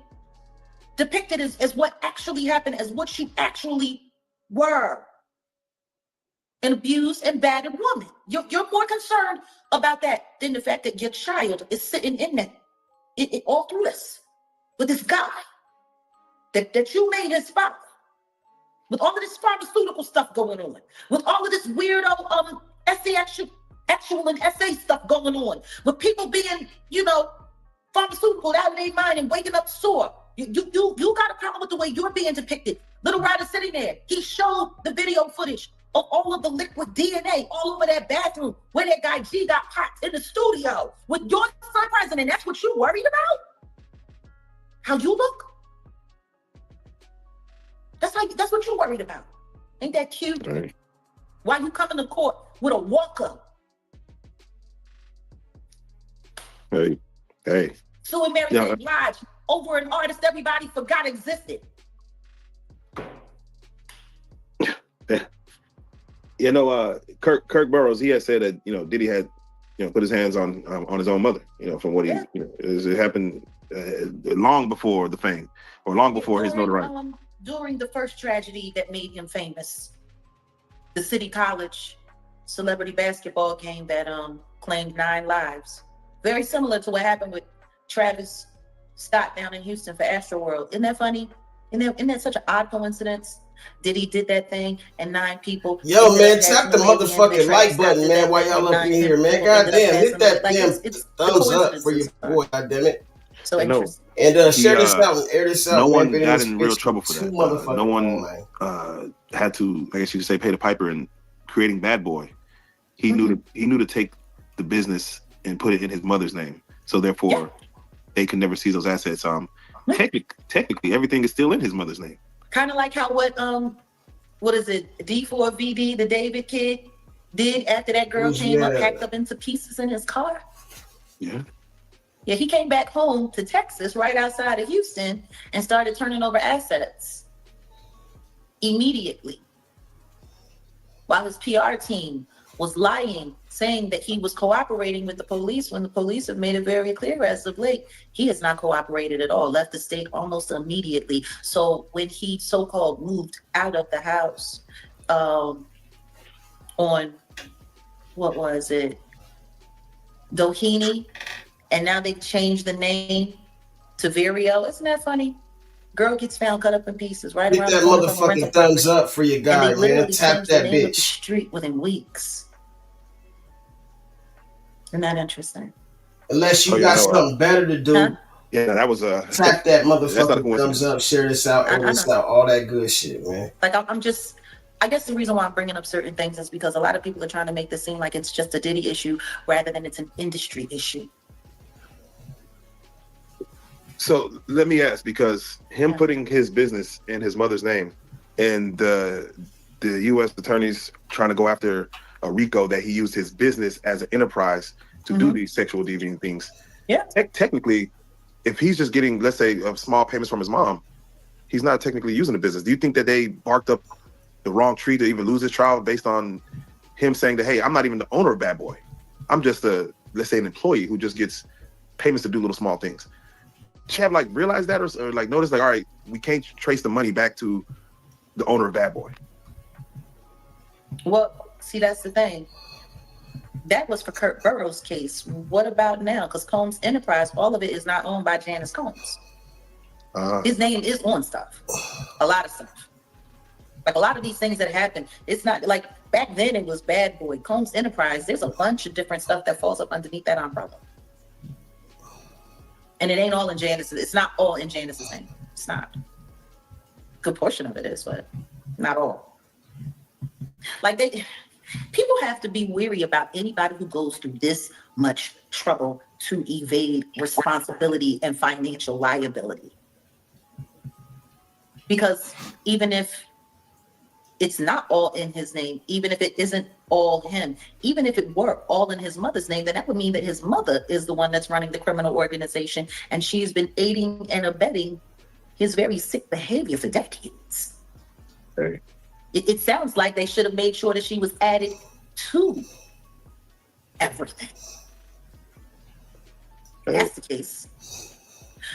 depicted as what actually happened, as what you actually were. An abused and battered woman. You're more concerned about that than the fact that your child is sitting in that, all through this, with this guy that you made his father. With all of this pharmaceutical stuff going on. With all of this weirdo actual and essay stuff going on. With people being, pharmaceutical out of their mind and waking up sore. You got a problem with the way you're being depicted. Little Ryder sitting there. He showed the video footage of all of the liquid DNA all over that bathroom where that guy G got popped in the studio with your son present, and that's what you're worried about? How you look? That's what you're worried about. Ain't that cute? Right. Why you coming to court with a walker? Hey. Suing Mary J. Blige over an artist everybody forgot existed. Kirk Burrows, he had said that Diddy had put his hands on his own mother. From what it happened long before the fame or long before his notoriety. During the first tragedy that made him famous, the City College celebrity basketball game that claimed 9 lives. Very similar to what happened with Travis Scott down in Houston for Astroworld. Isn't that funny? Isn't that such an odd coincidence? Diddy did that thing and 9 people. Yo, man, tap the motherfucking like button, man, while y'all up in here, man. Goddamn, hit that damn thumbs up for your boy, goddammit. So interesting. And share this out and air this out. No one man, got in real trouble for that. No one had to, I guess you could say, pay the piper in creating Bad Boy. He knew to take the business and put it in his mother's name. So therefore, they can never seize those assets. Technically, everything is still in his mother's name. Kind of like how what is it, D4VD, the David kid, did after that girl came up, packed up into pieces in his car. Yeah, he came back home to Texas, right outside of Houston, and started turning over assets immediately. While his PR team was lying, saying that he was cooperating with the police when the police have made it very clear as of late, he has not cooperated at all, left the state almost immediately. So when he so-called moved out of the house on, what was it, Doheny, and now they changed the name to Virio. Isn't that funny? Girl gets found cut up in pieces right around the corner. Hit that motherfucking thumbs up for your guy, man. Tap that bitch. Street within weeks. Isn't that interesting? Unless you got something better to do. Huh? Yeah, that was tap that motherfucking thumbs up, share this out, air this out, all that good shit, man. Like I guess the reason why I'm bringing up certain things is because a lot of people are trying to make this seem like it's just a Diddy issue rather than it's an industry issue. So let me ask, because him putting his business in his mother's name and the U.S. attorneys trying to go after a RICO that he used his business as an enterprise to do these sexual deviant things. Yeah. Technically, if he's just getting, let's say, small payments from his mom, he's not technically using the business. Do you think that they barked up the wrong tree to even lose his trial based on him saying that, hey, I'm not even the owner of Bad Boy. I'm just let's say an employee who just gets payments to do little small things. Did you have realized that or notice all right, we can't trace the money back to the owner of Bad Boy? Well, See, that's the thing. That was for Kurt Burrow's case. What about now? Because Combs Enterprise, all of it is not owned by Janice Combs. His name is on stuff. A lot of stuff. Like a lot of these things that happen, it's not like back then it was Bad Boy, Combs Enterprise. There's a bunch of different stuff that falls up underneath that umbrella. And it ain't all in Janice's. It's not all in Janice's name. It's not. Good portion of it is, but not all. Like people have to be weary about anybody who goes through this much trouble to evade responsibility and financial liability. Because even if it's not all in his name, even if it isn't all him, even if it were all in his mother's name, then that would mean that his mother is the one that's running the criminal organization, and she's been aiding and abetting his very sick behavior for decades. Hey. It sounds like they should have made sure that she was added to everything. That's the case.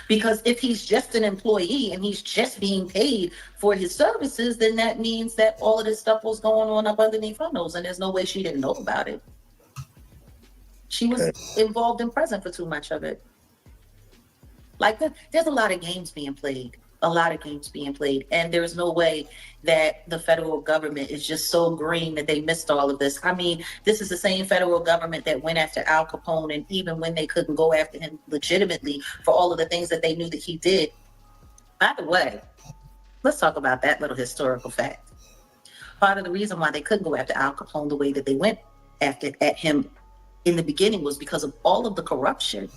Because if he's just an employee and he's just being paid for his services, then that means that all of this stuff was going on up underneath her nose, and there's no way she didn't know about it. She was involved and present for too much of it. Like, there's a lot of games being played. And there's no way that the federal government is just so green that they missed all of this. I mean, this is the same federal government that went after Al Capone, and even when they couldn't go after him legitimately for all of the things that they knew that he did. By the way, let's talk about that little historical fact. Part of the reason why they couldn't go after Al Capone the way that they went at him in the beginning was because of all of the corruption,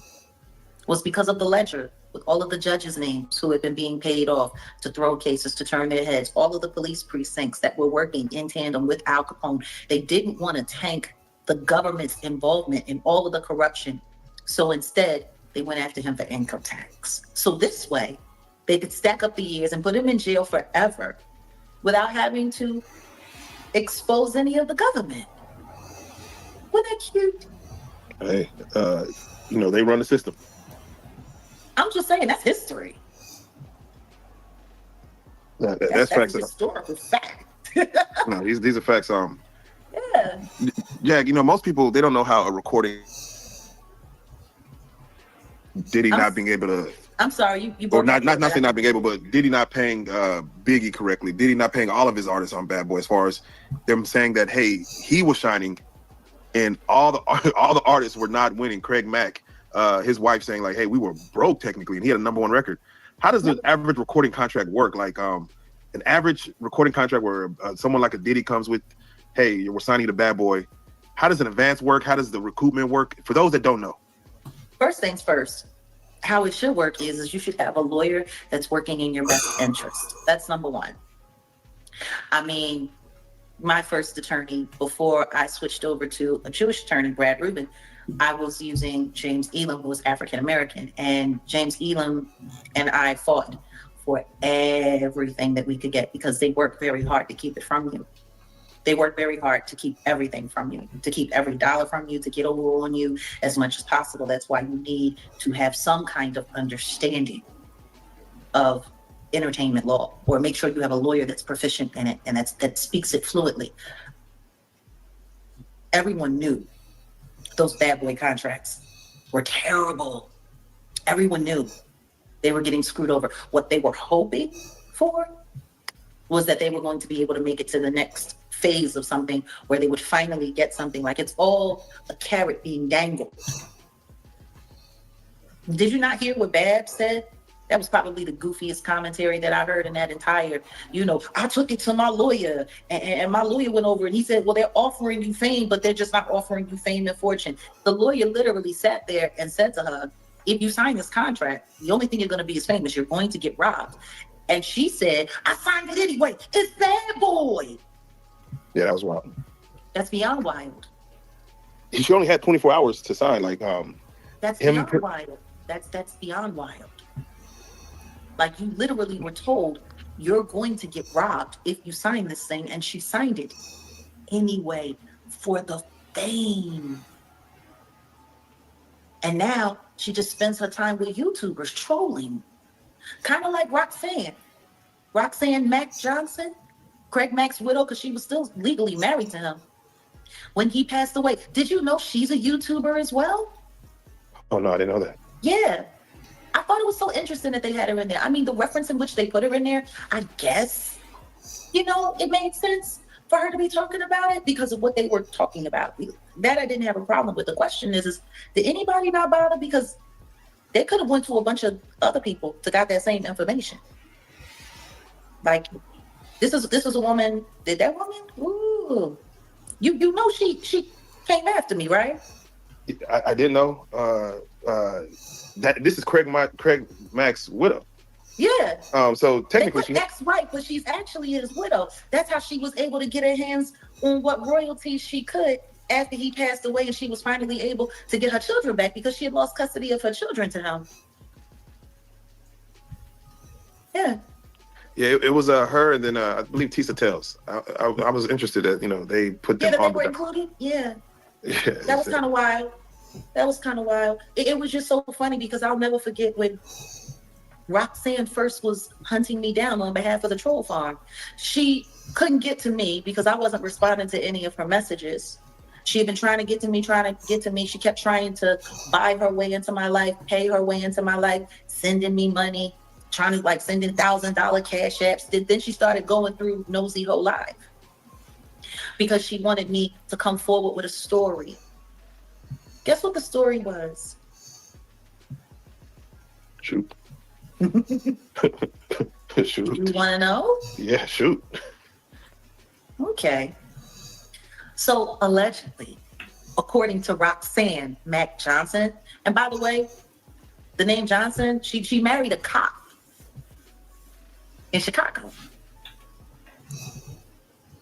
was because of the ledger, with all of the judges' names who had been being paid off to throw cases, to turn their heads, all of the police precincts that were working in tandem with Al Capone. They didn't want to tank the government's involvement in all of the corruption. So instead, they went after him for income tax. So this way, they could stack up the years and put him in jail forever without having to expose any of the government. Wasn't that cute? Hey, they run the system. I'm just saying, that's history. That's facts. Historical fact. No, these are facts. Yeah. Jack, most people, they don't know how a recording Diddy not being able to. I'm sorry, you or not saying not being able, but Diddy not paying Biggie correctly. Diddy not paying all of his artists on Bad Boy, as far as them saying that, hey, he was shining and all the artists were not winning. Craig Mack, his wife saying like, hey, we were broke technically, and he had a #1 record. How does the average recording contract work? Like an average recording contract where someone like a Diddy comes with, hey, we're signing to Bad Boy. How does an advance work? How does the recoupment work? For those that don't know. First things first, how it should work is you should have a lawyer that's working in your best interest. That's #1. I mean, my first attorney, before I switched over to a Jewish attorney, Brad Rubin, I was using James Elam, who was African American, and James Elam and I fought for everything that we could get because they worked very hard to keep it from you. They work very hard to keep everything from you, to keep every dollar from you, to get over on you as much as possible. That's why you need to have some kind of understanding of entertainment law, or make sure you have a lawyer that's proficient in it and that speaks it fluently. Everyone knew those Bad Boy contracts were terrible. Everyone knew they were getting screwed over. What they were hoping for was that they were going to be able to make it to the next phase of something where they would finally get something. Like, it's all a carrot being dangled. Did you not hear what Bab said? That was probably the goofiest commentary that I heard in that entire, I took it to my lawyer and my lawyer went over and he said, well, they're offering you fame, but they're just not offering you fame and fortune. The lawyer literally sat there and said to her, if you sign this contract, the only thing you're going to be is famous. You're going to get robbed. And she said, I signed it anyway. It's Bad Boy. Yeah, that was wild. That's beyond wild. She only had 24 hours to sign. Like, that's beyond wild. That's beyond wild. Like, you literally were told you're going to get robbed if you sign this thing, and she signed it anyway for the fame. And now she just spends her time with YouTubers trolling. Kind of like Roxanne Mack Johnson, Craig Mack's widow, because she was still legally married to him. when he passed away. Did you know she's a YouTuber as well? Oh no, I didn't know that. Yeah. I thought it was so interesting that they had her in there. I mean, the reference in which they put her in there, I guess, you know, it made sense for her to be talking about it because of what they were talking about. That I didn't have a problem with. The question is did anybody not bother? Because they could have went to a bunch of other people to got that same information. Like, this was a woman. Did that woman? Ooh, you know she came after me, right? I didn't know that this is Craig Mack's widow. Yeah. So technically, she's ex-wife, but she's actually his widow. That's how she was able to get her hands on what royalties she could after he passed away, and she was finally able to get her children back because she had lost custody of her children to him. Yeah. Yeah, it was her, and then I believe Tisa Tells. I was interested that they put them that on. They were included. Yeah. Yeah. That was kind of wild. It was just so funny because I'll never forget when Roxanne first was hunting me down on behalf of the troll farm. She couldn't get to me because I wasn't responding to any of her messages. She had been trying to get to me. She kept trying to buy her way into my life, pay her way into my life, sending me money, trying to sending $1,000 cash apps. Then she started going through Nosy Ho Live because she wanted me to come forward with a story. Guess what the story was? Shoot. Shoot. You want to know? Yeah, shoot. Okay. So allegedly, according to Roxanne Mack Johnson, and by the way, the name Johnson, she married a cop in Chicago.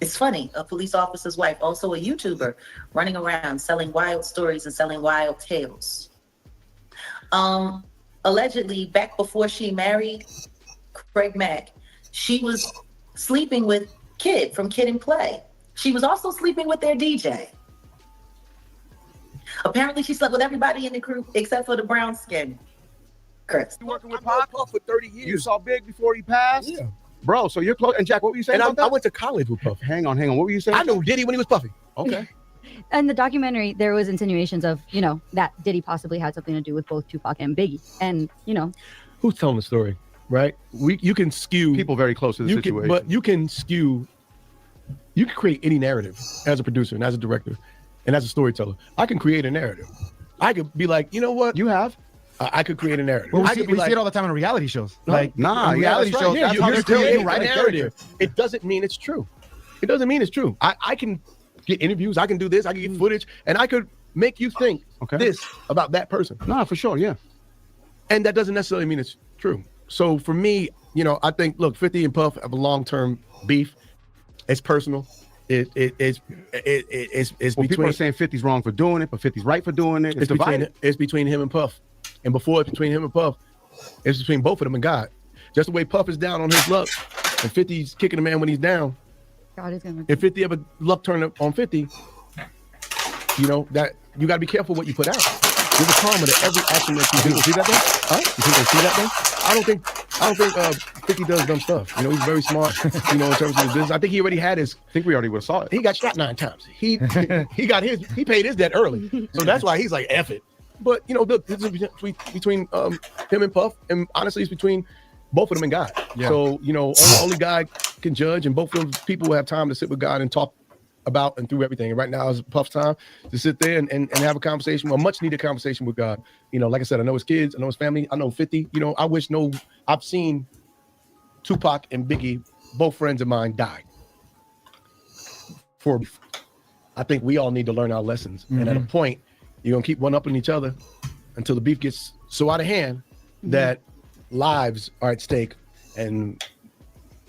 It's funny, a police officer's wife, also a YouTuber, running around selling wild stories and selling wild tales. Allegedly, back before she married Craig Mack, she was sleeping with Kid from Kid and Play. She was also sleeping with their DJ. Apparently, she slept with everybody in the crew except for the brown skin. Chris. You working with Pac for 30 years. You saw Big before he passed? Yeah. Bro, so you're close. And Jack, what were you saying? And I went to college with Puff. Hang on. What were you saying? I knew Diddy when he was Puffy. Okay. In the documentary, there was insinuations of, that Diddy possibly had something to do with both Tupac and Biggie. And, Who's telling the story, right? You can skew. People very close to the situation. But you can skew. You can create any narrative as a producer and as a director and as a storyteller. I can create a narrative. I could be like, you know what? You have. I could create a narrative. Well, we see it all the time in reality shows. Reality shows. That's You're how they're creating right narrative. It doesn't mean it's true. It doesn't mean it's true. I can get interviews. I can do this. I can get footage, and I could make you think this about that person. No, for sure, yeah. And that doesn't necessarily mean it's true. So for me, I think, look, 50 and Puff have a long-term beef. It's personal. It's between. People are saying 50's wrong for doing it, but 50's right for doing it. It's between him and Puff. And before it's between him and Puff, it's between both of them and God. Just the way Puff is down on his luck, and 50's kicking the man when he's down. God is gonna. If 50 ever luck turn up on 50, that you got to be careful what you put out. There's a karma to every action that you do. See that thing? Huh? You think they see that thing? I don't think 50 does dumb stuff. He's very smart. In terms of his business. I think he already had his. I think we already would have saw it. He got shot 9 times. He got his. He paid his debt early, so that's why he's like F it. But this is between him and Puff, and honestly, it's between both of them and God. Yeah. So only God can judge, and both of those people will have time to sit with God and talk about and through everything. And right now is Puff's time to sit there and have a conversation, a much needed conversation with God. Like I said, I know his kids, I know his family, I know 50. I've seen Tupac and Biggie, both friends of mine, die. I think we all need to learn our lessons, and at a point, you're gonna keep one up on each other until the beef gets so out of hand that lives are at stake, and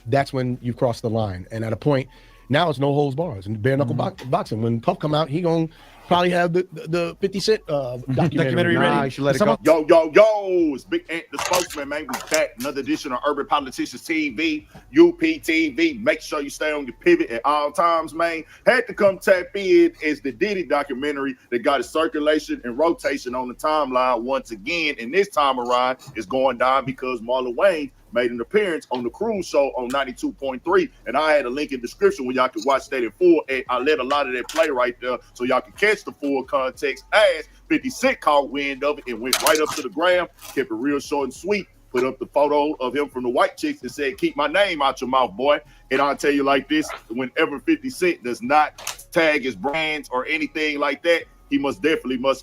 that's when you've crossed the line. And at a point, now it's no holds bars and bare knuckle boxing. When Puff come out, he gonna probably have the 50 Cent documentary ready. You should let it go. Yo, it's Big Ant, the spokesman, man. We back. Another edition of Urban Politicians TV, UPTV. Make sure you stay on your pivot at all times, man. Had to come tap in as the Diddy documentary that got a circulation and rotation on the timeline once again. And this time around, it's going down because Marlon Wayne made an appearance on the Cruise Show on 92.3, and I had a link in the description where y'all can watch that in full, and I let a lot of that play right there so y'all can catch the full context as 50 Cent caught wind of it and went right up to the gram, kept it real short and sweet, put up the photo of him from the white chicks and said, keep my name out your mouth, boy. And I'll tell you like this, whenever 50 Cent does not tag his brands or anything like that, he must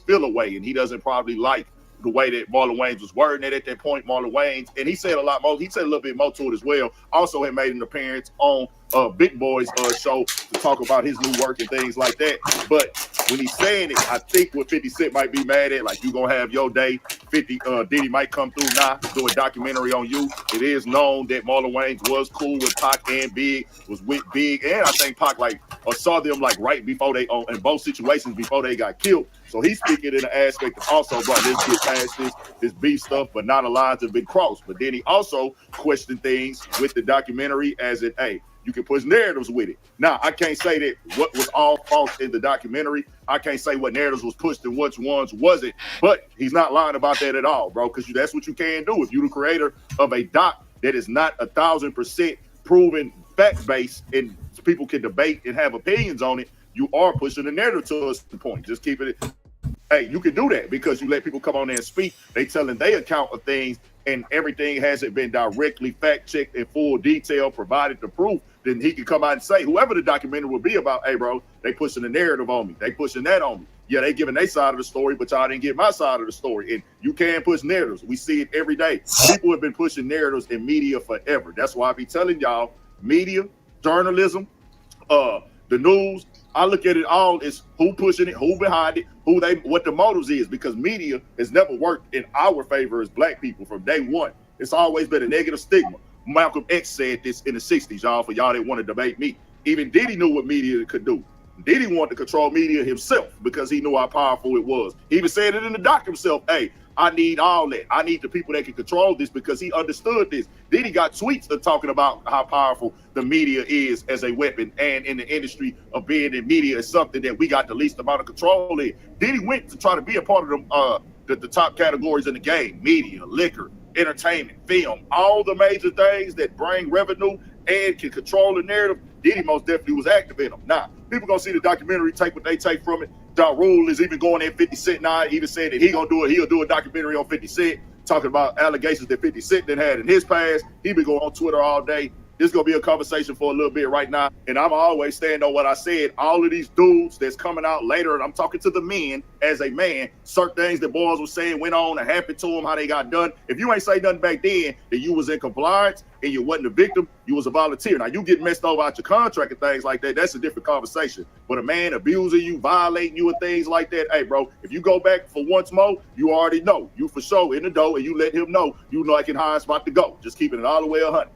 feel away, and he doesn't probably like the way that Marlon Wayans was wording it at that point. Marlon Wayans, and he said a lot more. He said a little bit more to it as well. Also had made an appearance on Big Boy's show to talk about his new work and things like that. But when he's saying it, I think what 50 Cent might be mad at, like, you gonna have your day. Diddy might come through now, do a documentary on you. It is known that Marlon Wayans was cool with Pac and Big, was with Big, and I think Pac saw them like right before they in both situations before they got killed. So he's speaking in the aspect of also, bro, let's get past this beef stuff, but not a lines have been crossed. But then he also questioned things with the documentary as in, hey, you can push narratives with it. Now, I can't say that what was all false in the documentary. I can't say what narratives was pushed and which ones wasn't, but he's not lying about that at all, bro, because that's what you can do. If you're the creator of a doc that is not 1,000% proven fact-based and people can debate and have opinions on it, you are pushing the narrative to a certain point. Just keep it. Hey, you can do that because you let people come on there and speak. They telling their account of things, and everything hasn't been directly fact-checked in full detail, provided the proof. Then he can come out and say, whoever the documentary will be about, hey, bro, they pushing the narrative on me. They pushing that on me. Yeah, they giving their side of the story, but y'all didn't get my side of the story. And you can push narratives. We see it every day. People have been pushing narratives in media forever. That's why I be telling y'all, media, journalism, the news, I look at it all as who pushing it, who behind it, what the motives is, because media has never worked in our favor as black people from day one. It's always been a negative stigma. Malcolm X said this in the 60s, y'all, for y'all that want to debate me. Even Diddy knew what media could do. Diddy wanted to control media himself because he knew how powerful it was. He even said it in the doc himself, hey, I need all that. I need the people that can control this because he understood this. Diddy got tweets of talking about how powerful the media is as a weapon, and in the industry of being in media is something that we got the least amount of control in. Diddy went to try to be a part of the top categories in the game: media, liquor, entertainment, film, all the major things that bring revenue and can control the narrative. Diddy most definitely was active in them. Now, people gonna see the documentary, take what they take from it. Ja Rule is even going in 50 Cent now, even saying that he'll do a documentary on 50 Cent, talking about allegations that 50 Cent then had in his past. He been going on Twitter all day. This is gonna be a conversation for a little bit right now, and I'm always stand on what I said. All of these dudes that's coming out later, and I'm talking to the men as a man, certain things that boys were saying went on and happened to them, how they got done. If you ain't say nothing back then, that you was in compliance and you wasn't a victim, you was a volunteer. Now you get messed over out your contract and things like that, that's a different conversation. But a man abusing you, violating you and things like that, hey bro, if you go back for once more, you already know. You for sure in the door, and you let him know you know I can high spot to go. Just keeping it all the way 100.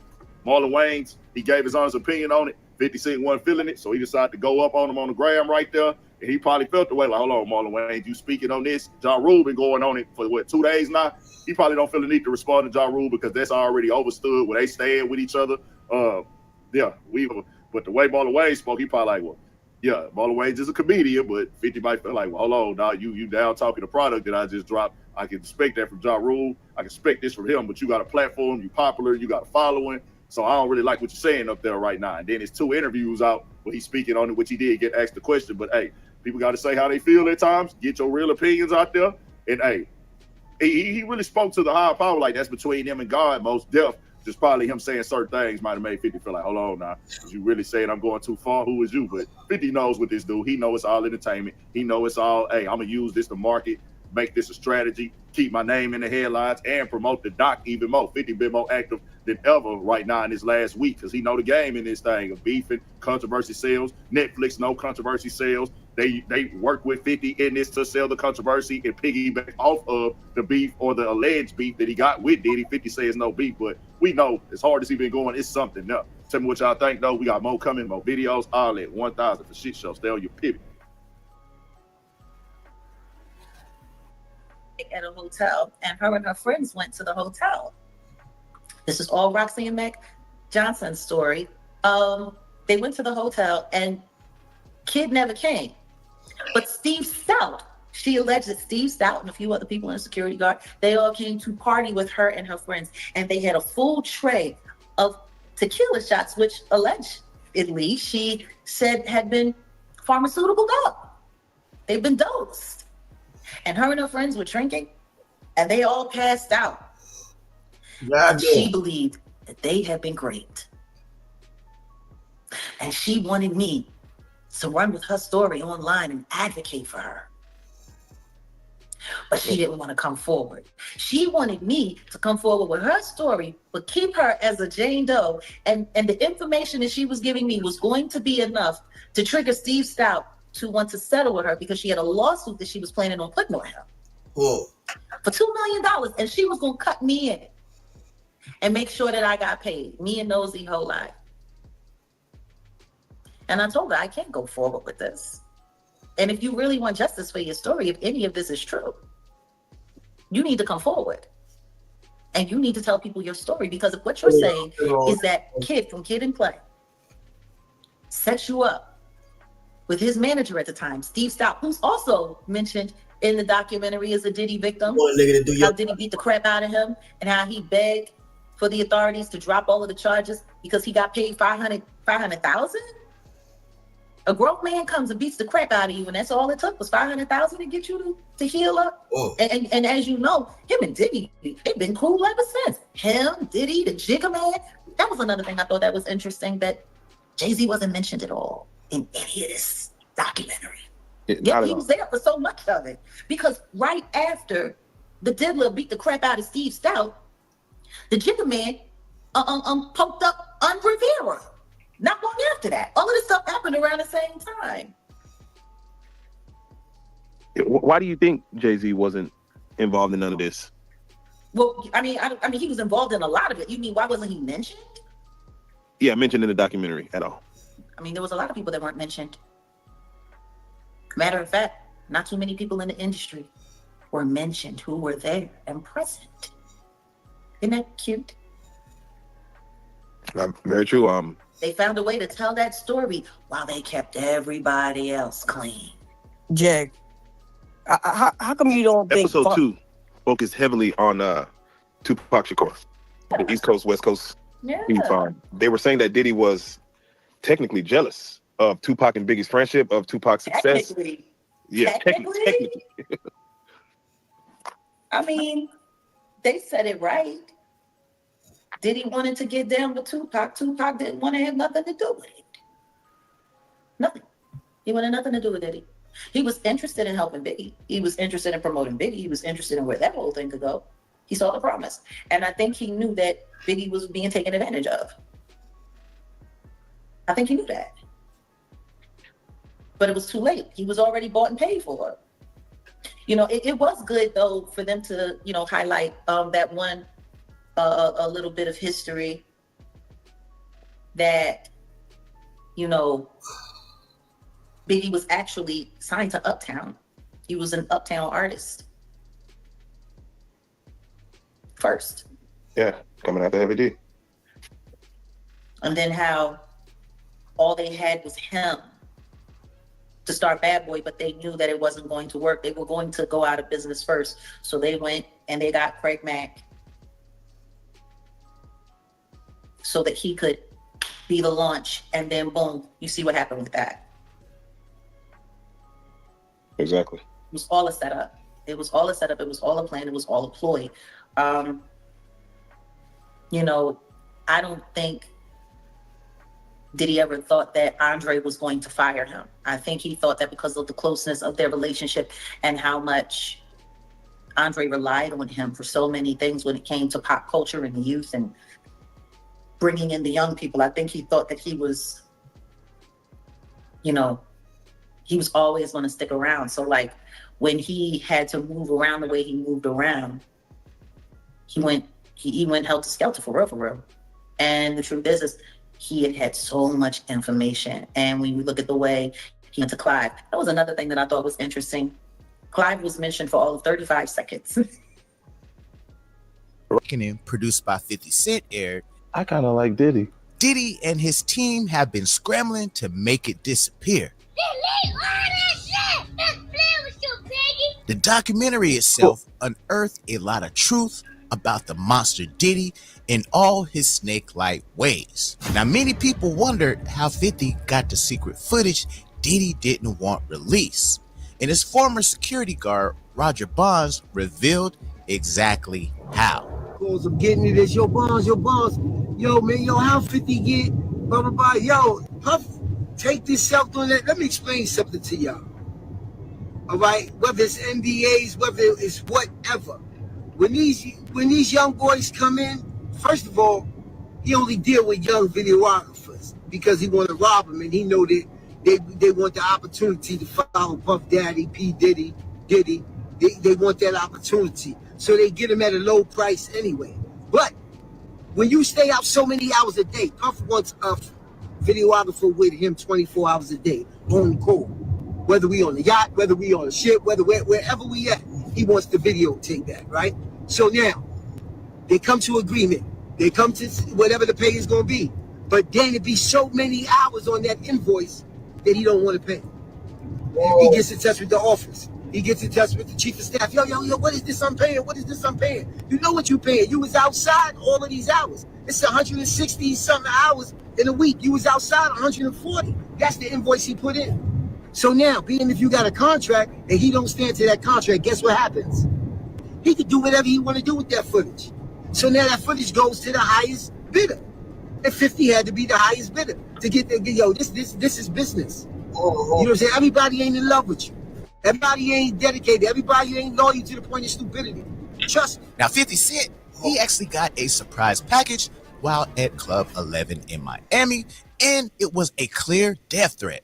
Marlon Wayans, he gave his honest opinion on it. 50 Cent wasn't feeling it, so he decided to go up on him on the gram right there. And he probably felt the way, like, hold on, Marlon Wayans, you speaking on this? Ja Rule been going on it for, 2 days now? He probably don't feel the need to respond to Ja Rule because that's already overstood where they stand with each other. But the way Marlon Wayans spoke, he probably like, well, yeah, Marlon Wayans is a comedian, but 50 might feel like, well, hold on, dog, you down talking the product that I just dropped. I can expect that from Ja Rule. I can expect this from him, but you got a platform, you popular, you got a following. So I don't really like what you're saying up there right now. And then it's 2 interviews out where he's speaking on it, which he did get asked the question. But hey, people got to say how they feel at times. Get your real opinions out there. And hey, he really spoke to the higher power like that's between him and God, most deaf. Just probably him saying certain things might have made 50 feel like, hold on now, is you really saying I'm going too far? Who is you? But 50 knows what this do. He knows it's all entertainment. He knows it's all, hey, I'm going to use this to market, make this a strategy, keep my name in the headlines, and promote the doc even more. 50 been more active than ever right now in this last week because he know the game in this thing of beefing, controversy sales. Netflix no controversy sales. They work with 50 in this to sell the controversy and piggyback off of the beef or the alleged beef that he got with Diddy. 50 says no beef, but we know as hard as he been going, it's something up. Tell me what y'all think though. We got more coming, more videos, all that. 1,000 for shit show. Stay on your pivot. At a hotel, and her and her friends went to the hotel. This is all Roxanne Mack Johnson's story. They went to the hotel and kid never came. But Steve Stout She alleged that Steve Stout and a few other people in the security guard, they all came to party with her and her friends, and they had a full tray of tequila shots, which allegedly she said had been pharmaceutical dope. They've been dosed. And her and her friends were drinking, and they all passed out. And she believed that they had been great. And she wanted me to run with her story online and advocate for her. But she didn't want to come forward. She wanted me to come forward with her story, but keep her as a Jane Doe. And the information that she was giving me was going to be enough to trigger Steve Stout to want to settle with her because she had a lawsuit that she was planning on putting on him. For $2 million. And she was going to cut me in and make sure that I got paid. Me and Nosy whole life. And I told her, I can't go forward with this. And if you really want justice for your story, if any of this is true, you need to come forward. And you need to tell people your story, because if what you're saying is that kid from Kid and Play set you up with his manager at the time, Steve Stout, who's also mentioned in the documentary as a Diddy victim, how Diddy beat the crap out of him and how he begged for the authorities to drop all of the charges because he got paid $500,000. A grown man comes and beats the crap out of you, and that's all it took was $500,000 to get you to heal up. And as you know, him and Diddy, they've been cool ever since. Him, Diddy, the Jigga Man. That was another thing I thought that was interesting, that Jay-Z wasn't mentioned at all in any of this documentary. Yet he was there for so much of it. Because right after the Diddler beat the crap out of Steve Stout, the Jigga Man poked up Rivera. Not long after that. All of this stuff happened around the same time. Why do you think Jay-Z wasn't involved in none of this? Well, I mean, he was involved in a lot of it. You mean, why wasn't he mentioned? Yeah, mentioned in the documentary at all. I mean, there was a lot of people that weren't mentioned. Matter of fact, not too many people in the industry were mentioned who were there and present. Isn't that cute? Very true. They found a way to tell that story while they kept everybody else clean. Jack, how come you don't think... Episode 2 focused heavily on Tupac Shakur, the East Coast, West Coast. Yeah. They were saying that Diddy was technically jealous of Tupac and Biggie's friendship, of Tupac's success. Technically. Yeah, technically. I mean, they said it right. Diddy wanted to get down with Tupac. Tupac didn't want to have nothing to do with it. Nothing. He wanted nothing to do with Diddy. He was interested in helping Biggie. He was interested in promoting Biggie. He was interested in where that whole thing could go. He saw the promise. And I think he knew that Biggie was being taken advantage of. I think he knew that. But it was too late. He was already bought and paid for. You know, it was good, though, for them to, you know, highlight that one a little bit of history that, you know, Biggie was actually signed to Uptown. He was an Uptown artist first. Yeah, coming out the Heavy D. And then how all they had was him to start Bad Boy, but they knew that it wasn't going to work. They were going to go out of business first. So they went and they got Craig Mack so that he could be the launch. And then boom, you see what happened with that. Exactly. It was all a setup. It was all a setup. It was all a plan. It was all a ploy. You know, I don't think Diddy ever thought that Andre was going to fire him. I think he thought that because of the closeness of their relationship and how much Andre relied on him for so many things when it came to pop culture and youth and bringing in the young people. I think he thought that he was, you know, he was always going to stick around. So like when he had to move around the way he moved around, he went helter skelter for real. And the truth is he had so much information. And when you look at the way he went to Clive, that was another thing that I thought was interesting. Clive was mentioned for all of 35 seconds. Reckoning, produced by 50 Cent, aired. I kind of like Diddy. Diddy and his team have been scrambling to make it disappear. The documentary itself unearthed a lot of truth about the monster Diddy in all his snake-like ways. Now, many people wondered how 50 got the secret footage Diddy didn't want released. And his former security guard, Roger Bonds, revealed exactly how. Cause I'm getting it as your bonds. Yo, man, how 50 get, blah, blah, blah. Yo, Puff, take this self doing that. Let me explain something to y'all. All right, whether it's NDAs, whether it's whatever. When these young boys come in, first of all, he only deal with young videographers because he want to rob them, and he know that they want the opportunity to follow Puff Daddy, P Diddy. They want that opportunity, so they get him at a low price anyway. But when you stay out so many hours a day, Puff wants a videographer with him 24 hours a day on call. Whether we on the yacht, whether we on a ship, wherever we at, he wants to videotape that, right? So now, they come to agreement. They come to whatever the pay is going to be. But then it'd be so many hours on that invoice that he don't want to pay. Whoa. He gets in touch with the office. He gets in touch with the chief of staff. Yo, what is this I'm paying? What is this I'm paying? You know what you paying. You was outside all of these hours. It's 160 something hours in a week. You was outside 140. That's the invoice he put in. So now, being if you got a contract and he don't stand to that contract, guess what happens? He could do whatever he want to do with that footage. So now that footage goes to the highest bidder. And 50 had to be the highest bidder to get the, this is business. You know what I'm saying? Everybody ain't in love with you. Everybody ain't dedicated. Everybody ain't loyal to the point of stupidity. Trust me. Now, 50 Cent, he actually got a surprise package while at Club 11 in Miami, and it was a clear death threat.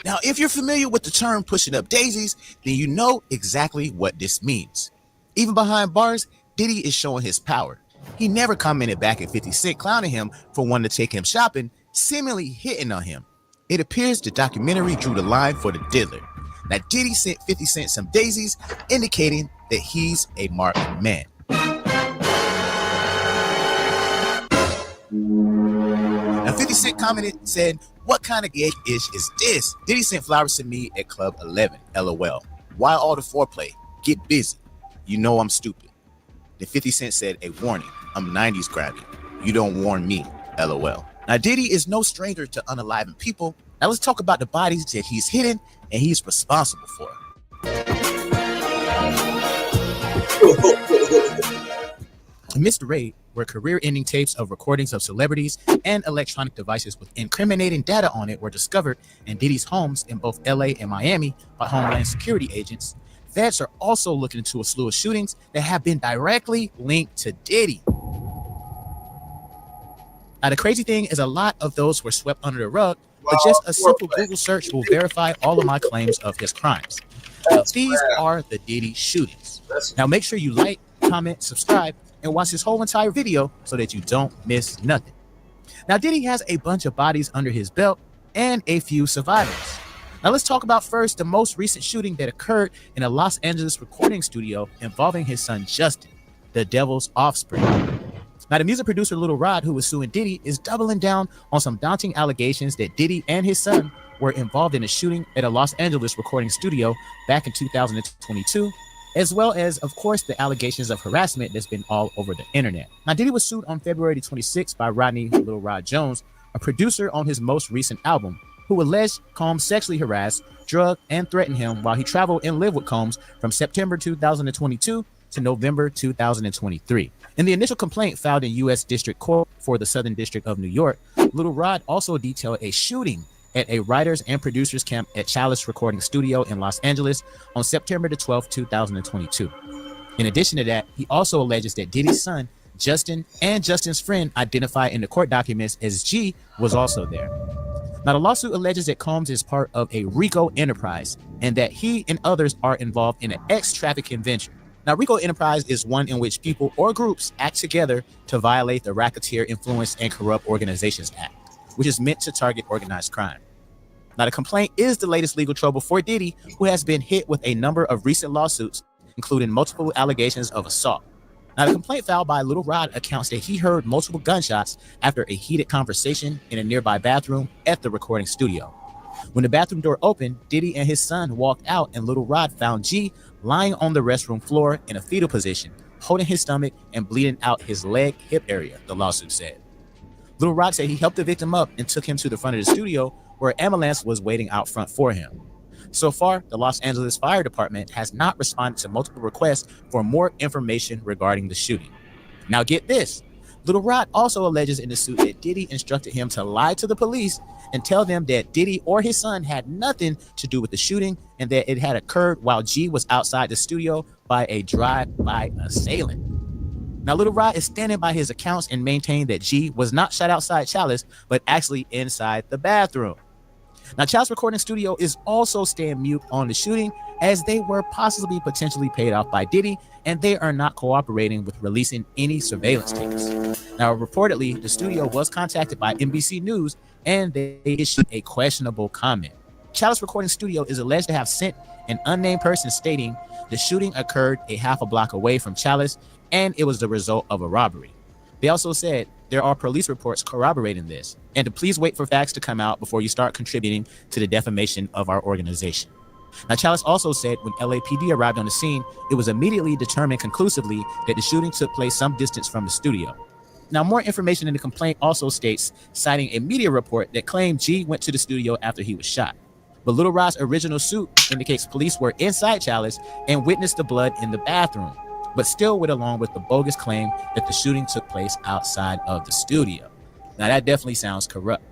Now, if you're familiar with the term pushing up daisies, then you know exactly what this means. Even behind bars, Diddy is showing his power. He never commented back at 50 Cent clowning him for wanting to take him shopping, seemingly hitting on him. It appears the documentary drew the line for the diddler. Now, Diddy sent 50 Cent some daisies, indicating that he's a marked man. Now, 50 Cent commented, said, "What kind of gay ish is this? Diddy sent flowers to me at Club 11, LOL. Why all the foreplay? Get busy. You know I'm stupid." Then 50 Cent said, "A warning, I'm 90s grimy. You don't warn me, LOL." Now, Diddy is no stranger to unaliving people. Now, let's talk about the bodies that he's hidden and he's responsible for. Amidst the raid were career-ending tapes of recordings of celebrities and electronic devices with incriminating data on it were discovered in Diddy's homes in both LA and Miami by Homeland Security agents. Feds are also looking into a slew of shootings that have been directly linked to Diddy. Now, the crazy thing is a lot of those were swept under the rug, but just a simple Google search will verify all of my claims of his crimes. Now, these are the Diddy shootings. Now, make sure you like, comment, subscribe, and watch this whole entire video so that you don't miss nothing. Now, Diddy has a bunch of bodies under his belt and a few survivors. Now, let's talk about first the most recent shooting that occurred in a Los Angeles recording studio involving his son Justin, the devil's offspring. Now, the music producer Little Rod, who was suing Diddy, is doubling down on some daunting allegations that Diddy and his son were involved in a shooting at a Los Angeles recording studio back in 2022, as well as, of course, the allegations of harassment that's been all over the internet. Now, Diddy was sued on February 26 by Rodney Little Rod Jones, a producer on his most recent album, who alleged Combs sexually harassed, drugged, and threatened him while he traveled and lived with Combs from September 2022 to November 2023. In the initial complaint filed in U.S. District Court for the Southern District of New York, Little Rod also detailed a shooting at a writers and producers camp at Chalice Recording Studio in Los Angeles on September 12, 2022. In addition to that, he also alleges that Diddy's son, Justin, and Justin's friend, identified in the court documents as G, was also there. Now, the lawsuit alleges that Combs is part of a RICO enterprise and that he and others are involved in an ex-trafficking venture. Now, RICO enterprise is one in which people or groups act together to violate the Racketeer Influence and Corrupt Organizations Act, which is meant to target organized crime. Now, the complaint is the latest legal trouble for Diddy, who has been hit with a number of recent lawsuits, including multiple allegations of assault. Now, the complaint filed by Little Rod accounts that he heard multiple gunshots after a heated conversation in a nearby bathroom at the recording studio. When the bathroom door opened, Diddy and his son walked out and Little Rod found G lying on the restroom floor in a fetal position, holding his stomach and bleeding out his leg hip area, the lawsuit said. Little Rod said he helped the victim up and took him to the front of the studio where an ambulance was waiting out front for him. So far, the Los Angeles Fire Department has not responded to multiple requests for more information regarding the shooting. Now get this. Little Rod also alleges in the suit that Diddy instructed him to lie to the police and tell them that Diddy or his son had nothing to do with the shooting and that it had occurred while G was outside the studio by a drive-by assailant. Now, Little Rod is standing by his accounts and maintained that G was not shot outside Chalice, but actually inside the bathroom. Now, Chalice Recording Studio is also staying mute on the shooting as they were possibly potentially paid off by Diddy, and they are not cooperating with releasing any surveillance tapes. Now, reportedly, the studio was contacted by NBC News and they issued a questionable comment. Chalice Recording Studio is alleged to have sent an unnamed person stating the shooting occurred a half a block away from Chalice and it was the result of a robbery. They also said there are police reports corroborating this, and to please wait for facts to come out before you start contributing to the defamation of our organization. Now, Chalice also said when LAPD arrived on the scene, it was immediately determined conclusively that the shooting took place some distance from the studio. Now, more information in the complaint also states, citing a media report that claimed G went to the studio after he was shot. But Little Rod's original suit indicates police were inside Chalice and witnessed the blood in the bathroom, but still went along with the bogus claim that the shooting took place outside of the studio. Now, that definitely sounds corrupt.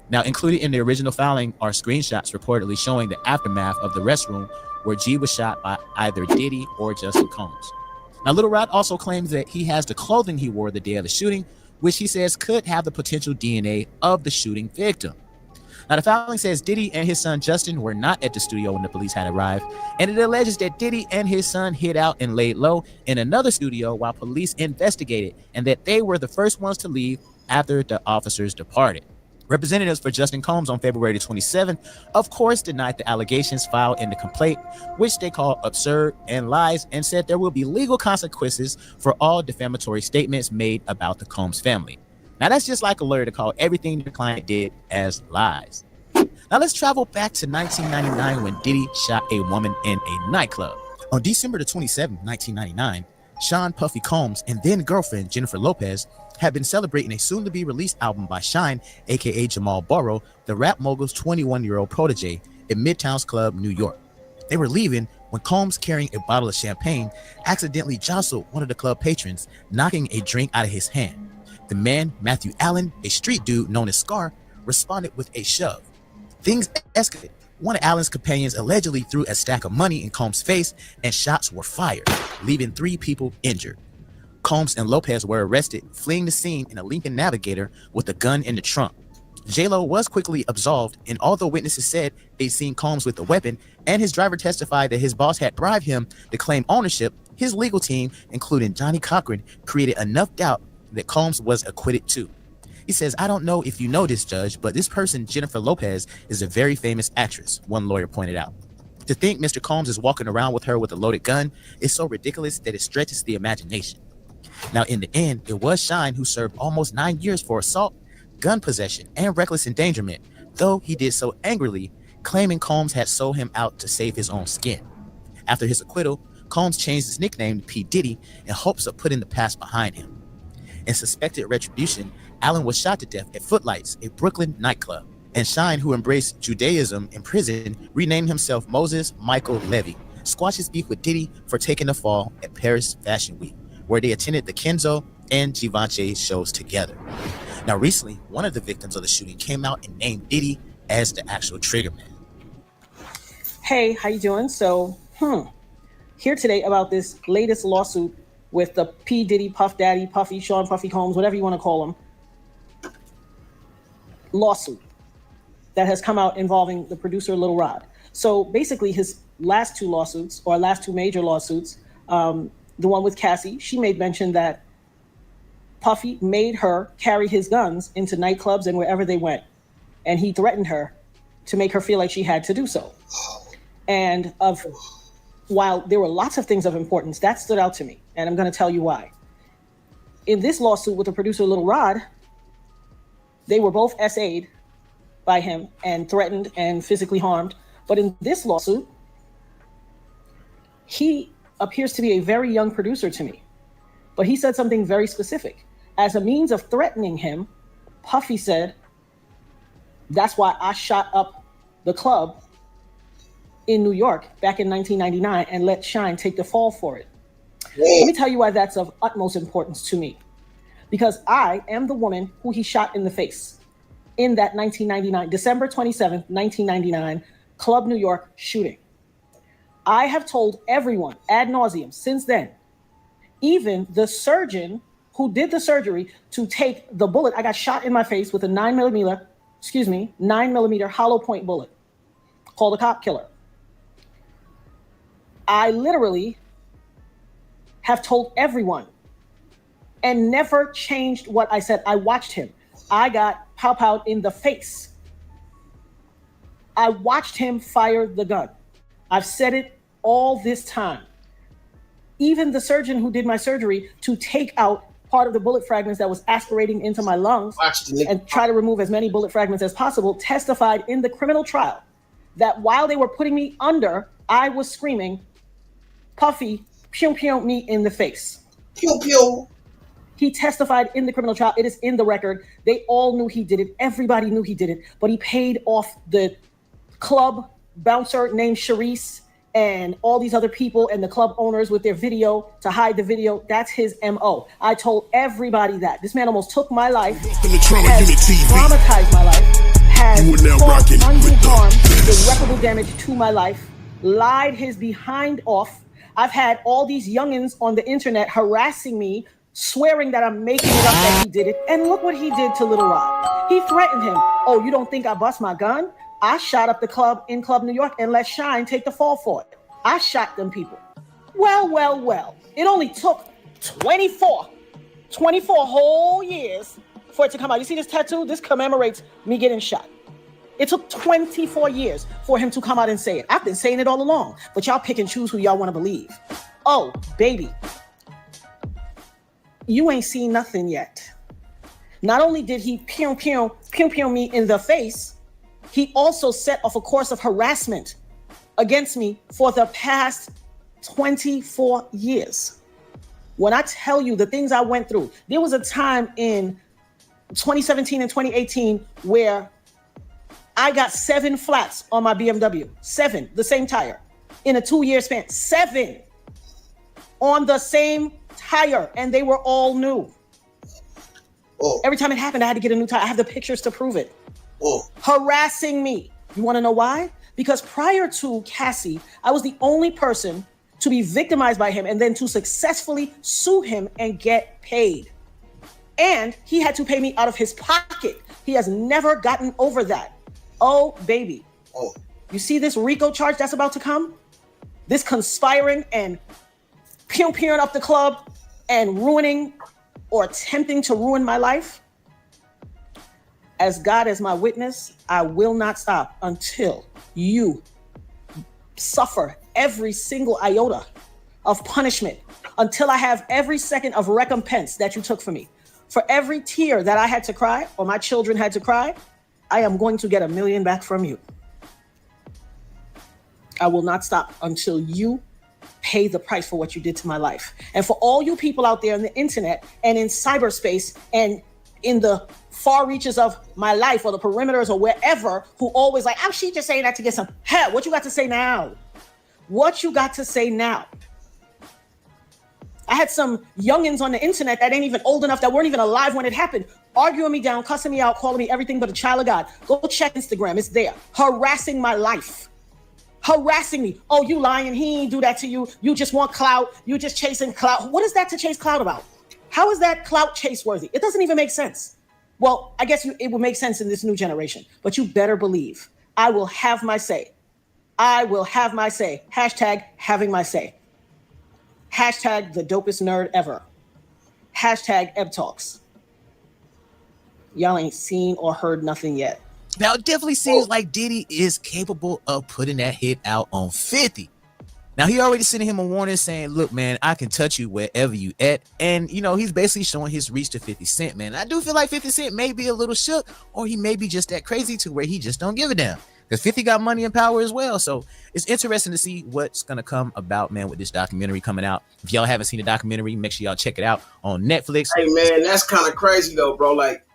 Now, included in the original filing are screenshots reportedly showing the aftermath of the restroom where G was shot by either Diddy or Justin Combs. Now, Little Rod also claims that he has the clothing he wore the day of the shooting, which he says could have the potential DNA of the shooting victim. Now, the filing says Diddy and his son Justin were not at the studio when the police had arrived, and it alleges that Diddy and his son hid out and laid low in another studio while police investigated, and that they were the first ones to leave after the officers departed. Representatives for Justin Combs on February 27th, of course, denied the allegations filed in the complaint, which they call absurd and lies, and said there will be legal consequences for all defamatory statements made about the Combs family. Now, that's just like a lawyer to call everything the client did as lies. Now, let's travel back to 1999 when Diddy shot a woman in a nightclub. On December 27, 1999, Sean Puffy Combs and then girlfriend Jennifer Lopez had been celebrating a soon-to-be-released album by Shine, aka Jamal Borough, the rap mogul's 21-year-old protege, in Midtown's Club, New York. They were leaving when Combs, carrying a bottle of champagne, accidentally jostled one of the club patrons, knocking a drink out of his hand. The man, Matthew Allen, a street dude known as Scar, responded with a shove. Things escalated. One of Allen's companions allegedly threw a stack of money in Combs' face, and shots were fired, leaving 3 people injured. Combs and Lopez were arrested, fleeing the scene in a Lincoln Navigator with a gun in the trunk. J-Lo was quickly absolved, and although witnesses said they'd seen Combs with a weapon, and his driver testified that his boss had bribed him to claim ownership, his legal team, including Johnny Cochran, created enough doubt that Combs was acquitted too. He says, "I don't know if you know this, Judge, but this person, Jennifer Lopez, is a very famous actress," one lawyer pointed out. To think Mr. Combs is walking around with her with a loaded gun is so ridiculous that it stretches the imagination. Now, in the end, it was Shine who served almost 9 years for assault, gun possession, and reckless endangerment, though he did so angrily, claiming Combs had sold him out to save his own skin. After his acquittal, Combs changed his nickname to P. Diddy in hopes of putting the past behind him. In suspected retribution, Allen was shot to death at Footlights, a Brooklyn nightclub, and Shine, who embraced Judaism in prison, renamed himself Moses Michael Levy, squashed his beef with Diddy for taking the fall at Paris Fashion Week, where they attended the Kenzo and Givenchy shows together. Now, recently, one of the victims of the shooting came out and named Diddy as the actual triggerman. Hey, how you doing? So, here today about this latest lawsuit with the P. Diddy, Puff Daddy, Puffy, Sean Puffy Combs, whatever you want to call him, lawsuit that has come out involving the producer Little Rod. So basically his last 2 lawsuits, or last 2 major lawsuits, the one with Cassie, she made mention that Puffy made her carry his guns into nightclubs and wherever they went. And he threatened her to make her feel like she had to do so. And while there were lots of things of importance, that stood out to me. And I'm going to tell you why. In this lawsuit with the producer Little Rod, they were both SA'd by him and threatened and physically harmed. But in this lawsuit, He appears to be a very young producer to me, but he said something very specific. As a means of threatening him, Puffy said, that's why I shot up the club in New York back in 1999 and let Shine take the fall for it. Let me tell you why that's of utmost importance to me. Because I am the woman who he shot in the face in that 1999, December 27th, 1999, Club New York shooting. I have told everyone ad nauseum since then, even the surgeon who did the surgery, to take the bullet. I got shot in my face with a 9mm hollow point bullet called a cop killer. I literally have told everyone and never changed what I said. I watched him. I got pow-powed in the face. I watched him fire the gun. I've said it all this time. Even the surgeon who did my surgery to take out part of the bullet fragments that was aspirating into my lungs and try to remove as many bullet fragments as possible testified in the criminal trial that while they were putting me under, I was screaming, Puffy, pew pew me in the face. Pew pew. He testified in the criminal trial. It is in the record. They all knew he did it. Everybody knew he did it. But he paid off the club bouncer named Sharice and all these other people and the club owners with their video to hide the video. That's his MO. I told everybody that. This man almost took my life, has traumatized my life, has caused undue harm, irreparable damage to my life, lied his behind off. I've had all these youngins on the internet harassing me, swearing that I'm making it up that he did it. And look what he did to Little Rod. He threatened him. Oh, you don't think I bust my gun? I shot up the club in Club New York and let Shine take the fall for it. I shot them people. Well. It only took 24 whole years for it to come out. You see this tattoo? This commemorates me getting shot. It took 24 years for him to come out and say it. I've been saying it all along, but y'all pick and choose who y'all want to believe. Oh, baby. You ain't seen nothing yet. Not only did he pew me in the face, he also set off a course of harassment against me for the past 24 years. When I tell you the things I went through, there was a time in 2017 and 2018 where I got 7 flats on my BMW. 7, the same tire, in a 2-year span. 7 on the same tire, and they were all new. Oh. Every time it happened, I had to get a new tire. I have the pictures to prove it. Oh. Harassing me. You want to know why? Because prior to Cassie, I was the only person to be victimized by him and then to successfully sue him and get paid. And he had to pay me out of his pocket. He has never gotten over that. Oh, baby. Oh. You see this RICO charge that's about to come? This conspiring and pew-pewing up the club and ruining or attempting to ruin my life? As God is my witness, I will not stop until you suffer every single iota of punishment, until I have every second of recompense that you took from me. For every tear that I had to cry or my children had to cry, I am going to get $1 million back from you. I will not stop until you pay the price for what you did to my life. And for all you people out there on the internet and in cyberspace and in the far reaches of my life or the perimeters or wherever who always like, oh, she just saying that to get some. Hell, what you got to say now? What you got to say now? I had some youngins on the internet that ain't even old enough, that weren't even alive when it happened, arguing me down, cussing me out, calling me everything but a child of God. Go check Instagram, it's there. Harassing my life. Harassing me. Oh, you lying, he ain't do that to you. You just want clout. You just chasing clout. What is that to chase clout about? How is that clout chase worthy? It doesn't even make sense. Well, I guess it will make sense in this new generation, but you better believe I will have my say. I will have my say. Hashtag having my say. Hashtag the dopest nerd ever. Hashtag Eb Talks. Y'all ain't seen or heard nothing yet. Now, it definitely seems like Diddy is capable of putting that hit out on 50. Now, he already sent him a warning saying, look, man, I can touch you wherever you at. And, you know, he's basically showing his reach to 50 Cent, man. I do feel like 50 Cent may be a little shook, or he may be just that crazy to where he just don't give a damn. because 50 got money and power as well. So it's interesting to see what's gonna come about, man, with this documentary coming out. If y'all haven't seen the documentary, make sure y'all check it out on Netflix. Hey man, that's kind of crazy though, bro. Like,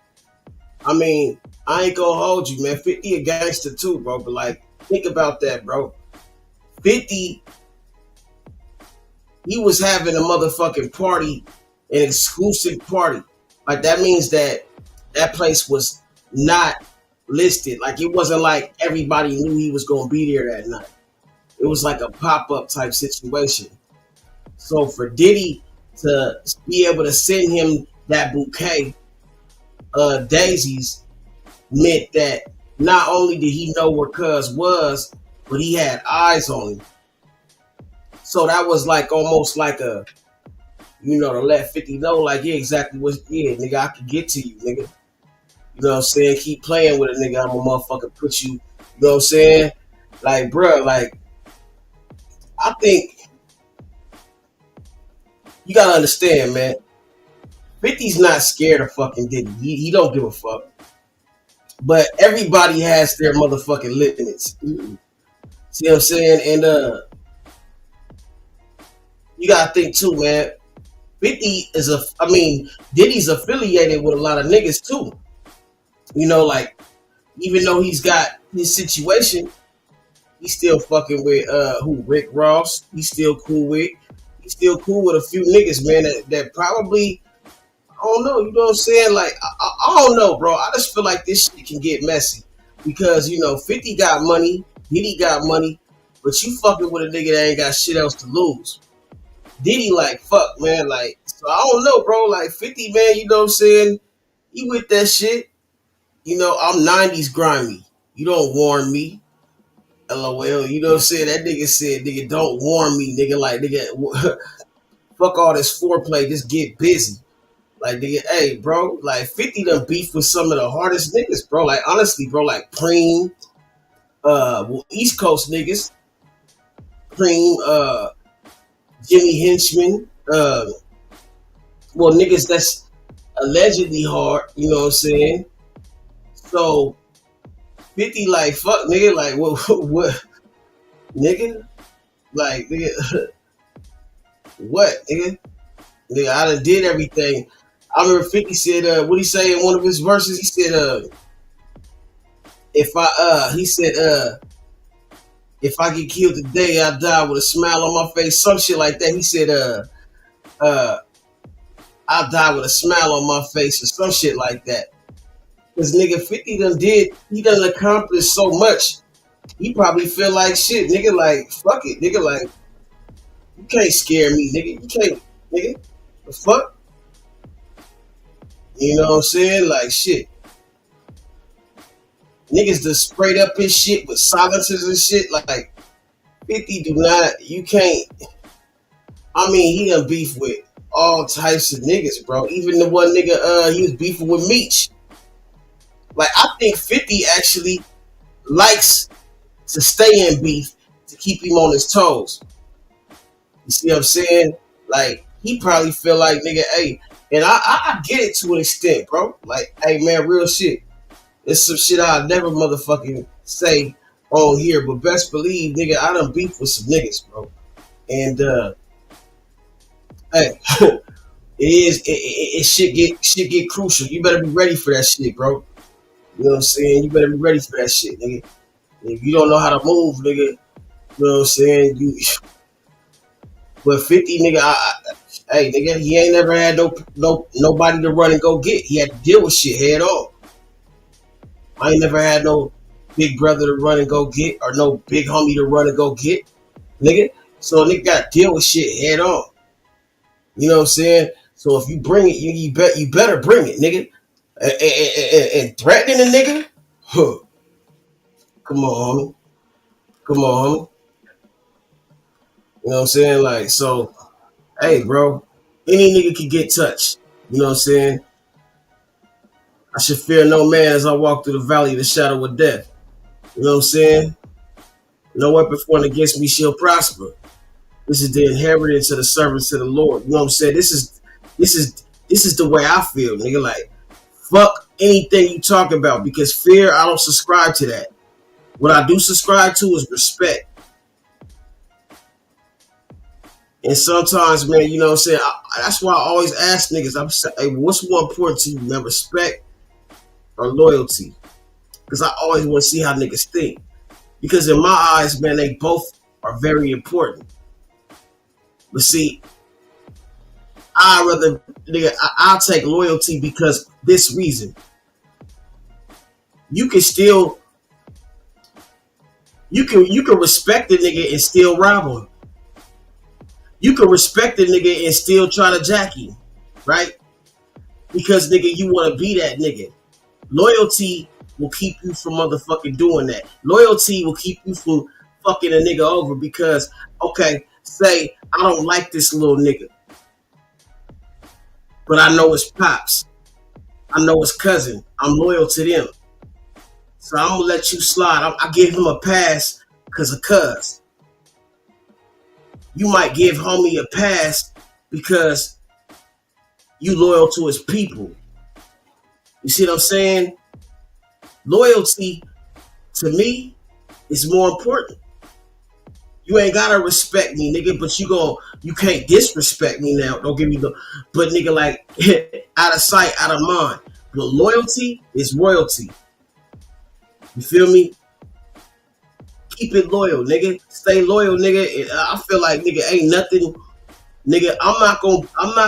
I mean, I ain't gonna hold you, man. 50 a gangster too, bro. But like, think about that, bro. 50, he was having a motherfucking party, an exclusive party. Like, that means that place was not listed. Like, it wasn't like everybody knew he was gonna be there that night. It was like a pop-up type situation. So for Diddy to be able to send him that bouquet of daisies meant that not only did he know where Cuz was, but he had eyes on him. So that was like almost like a, you know, to let 50 know, like, yeah, exactly what, yeah, nigga, I can get to you, nigga. You know what I'm saying? Keep playing with it, nigga. I'm a motherfucker put you, you know what I'm saying? Like, bruh, like, I think you gotta understand, man. 50's not scared of fucking Diddy. He don't give a fuck. But everybody has their motherfucking limits. See what I'm saying? And you gotta think too, man. 50 is Diddy's affiliated with a lot of niggas too. You know, like, even though he's got his situation, he's still fucking with Rick Ross. He's still cool with a few niggas, man, that probably, I don't know, you know what I'm saying? Like, I don't know, bro. I just feel like this shit can get messy. Because, you know, 50 got money, Diddy got money, but you fucking with a nigga that ain't got shit else to lose. Diddy, like, fuck, man, like, so I don't know, bro. Like, 50, man, you know what I'm saying? He with that shit. You know, I'm 90s grimy. You don't warn me. LOL, you know what I'm saying? That nigga said, nigga, don't warn me, nigga. Like, nigga, fuck all this foreplay, just get busy. Like, nigga, hey, bro, like, 50 done beef with some of the hardest niggas, bro. Like, honestly, bro, like Preem, East Coast niggas, Preem, Jimmy Henchman, niggas that's allegedly hard, you know what I'm saying? So 50 like, fuck, nigga, like, what nigga? Like, nigga, what, nigga? Nigga, I done did everything. I remember 50 said, what he say in one of his verses? He said, if I get killed today, I die with a smile on my face, some shit like that. He said, I'll die with a smile on my face or some shit like that. Cause nigga 50 he done accomplished so much. He probably feel like shit, nigga, like, fuck it, nigga, like, you can't scare me, nigga. You can't, nigga. The fuck? You know what I'm saying? Like, shit. Niggas just sprayed up his shit with silencers and shit. Like, 50 do not, you can't. I mean, he done beef with all types of niggas, bro. Even the one nigga, he was beefing with Meech. Like, I think 50 actually likes to stay in beef to keep him on his toes. You see what I'm saying? Like, he probably feel like, nigga, hey, and I get it to an extent, bro. Like, hey, man, real shit. There's some shit I'll never motherfucking say on here, but best believe, nigga, I done beef with some niggas, bro. And, hey, it shit get crucial. You better be ready for that shit, bro. You know what I'm saying? You better be ready for that shit, nigga. If you don't know how to move, nigga, you know what I'm saying? But 50, nigga, hey, nigga, he ain't never had nobody to run and go get. He had to deal with shit head on. I ain't never had no big brother to run and go get or no big homie to run and go get, nigga. So a nigga got to deal with shit head on. You know what I'm saying? So if you bring it, you better bring it, nigga. And threatening a nigga? Huh. Come on, homie. Come on, homie. You know what I'm saying? Like, so, hey, bro, any nigga can get touched. You know what I'm saying? I should fear no man as I walk through the valley of the shadow of death. You know what I'm saying? No weapon formed against me shall prosper. This is the inheritance of the servants of the Lord. You know what I'm saying? This is the way I feel, nigga. Like, fuck anything you talk about, because fear, I don't subscribe to that. What I do subscribe to is respect. And sometimes, man, you know what I'm saying? That's why I always ask niggas, I'm saying, hey, what's more important to you, man, respect or loyalty? Because I always want to see how niggas think. Because in my eyes, man, they both are very important. But see, I'll take loyalty because this reason. You can still, you can respect a nigga and still rob him. You can respect a nigga and still try to jack him, right? Because nigga, you want to be that nigga. Loyalty will keep you from motherfucking doing that. Loyalty will keep you from fucking a nigga over because, okay, say I don't like this little nigga, but I know his pops. I know his cousin. I'm loyal to them. So I'm gonna let you slide. I give him a pass because of cuz. You might give homie a pass because you loyal to his people. You see what I'm saying? Loyalty to me is more important. You ain't gotta respect me, nigga, but you can't disrespect me now. Don't give me but nigga, like out of sight, out of mind. But loyalty is royalty. You feel me? Keep it loyal, nigga. Stay loyal, nigga. I feel like nigga ain't nothing, nigga. I'm not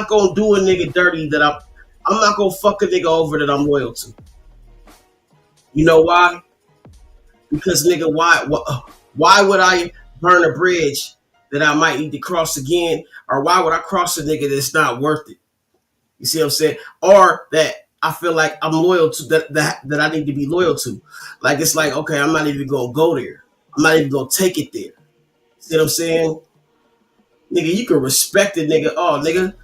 gonna do a nigga dirty that I'm not gonna fuck a nigga over that I'm loyal to. You know why? Because nigga, why would I burn a bridge that I might need to cross again? Or why would I cross a nigga that's not worth it? You see what I'm saying? Or that I feel like I'm loyal to that I need to be loyal to. Like it's like, okay, I'm not even gonna go there. I'm not even gonna take it there. See what I'm saying? Nigga, you can respect a nigga. Oh, nigga.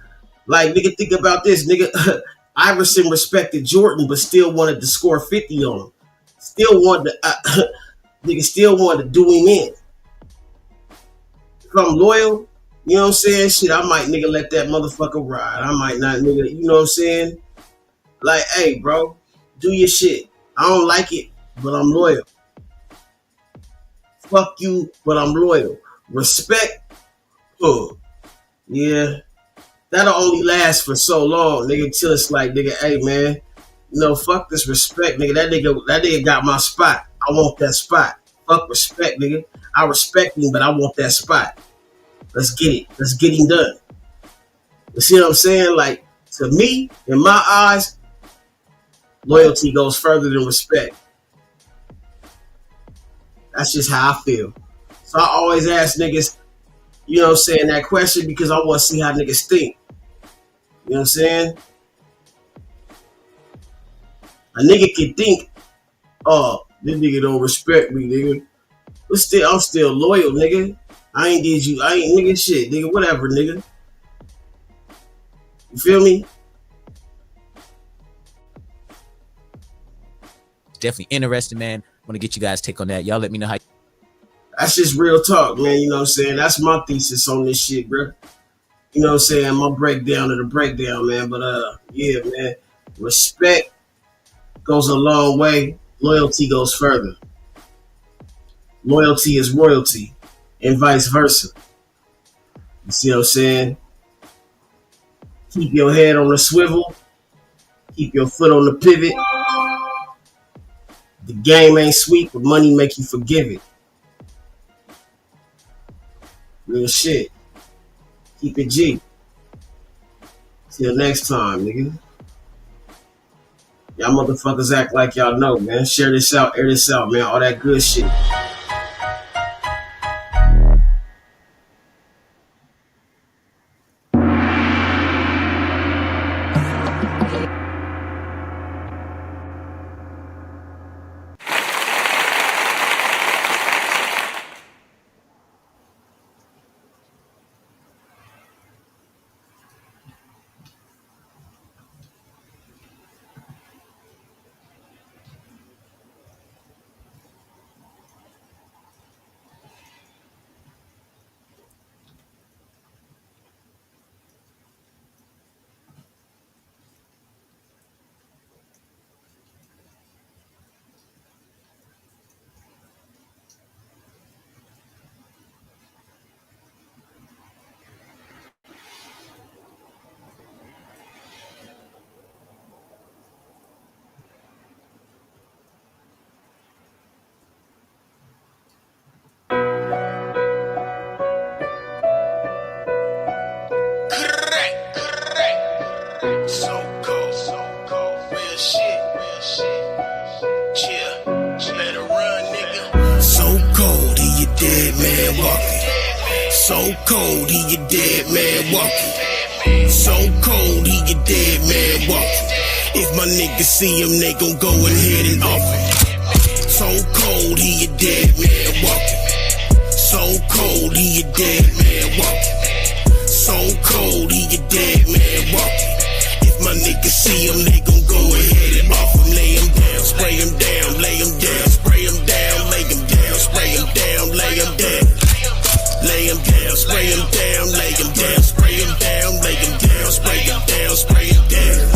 Like, nigga, think about this. Nigga, Iverson respected Jordan, but still wanted to score 50 on him. Still wanted to, nigga, still wanted to do him in. If I'm loyal, you know what I'm saying? Shit, I might, nigga, let that motherfucker ride. I might not, nigga, you know what I'm saying? Like, hey, bro, do your shit. I don't like it, but I'm loyal. Fuck you, but I'm loyal. Respect, yeah, that'll only last for so long, nigga, till it's like, nigga, hey, man, you know, fuck this respect, nigga. That nigga got my spot. I want that spot. Fuck respect, nigga. I respect him, but I want that spot. Let's get it. Let's get him done. You see what I'm saying? Like, to me, in my eyes, loyalty goes further than respect. That's just how I feel. So I always ask niggas, you know what I'm saying, that question because I want to see how niggas think. You know what I'm saying? A nigga can think, oh, this nigga don't respect me, nigga. But still, I'm still loyal, nigga. I ain't nigga shit, nigga, whatever, nigga. You feel me? Definitely interesting, man. Want to get you guys' take on that. Y'all let me know how. That's just real talk, man. You know what I'm saying? That's my thesis on this shit, bro. You know what I'm saying? My breakdown of the breakdown, man. But yeah, man. Respect goes a long way. Loyalty goes further. Loyalty is royalty, and vice versa. You see what I'm saying? Keep your head on the swivel. Keep your foot on the pivot. The game ain't sweet, but money make you forgive it. Real shit. Keep it G. Till next time, nigga. Y'all motherfuckers act like y'all know, man. Share this out, air this out, man. All that good shit. So cold, he a dead man walking. So cold, he a dead man walking. So cold, he a dead man walking. If my niggas see him, they gon' go ahead and off him. So cold, he a dead man walking. So cold, he a dead man walking. So cold, he a dead man walking. If my niggas see him, they gon' go ahead and off him. Lay him down, spray him down, lay him down, spray him down, lay him down, spray him down, lay him down. Lay him down, spray him down, lay him down, spray him down, lay him down, spray him down, spray him down.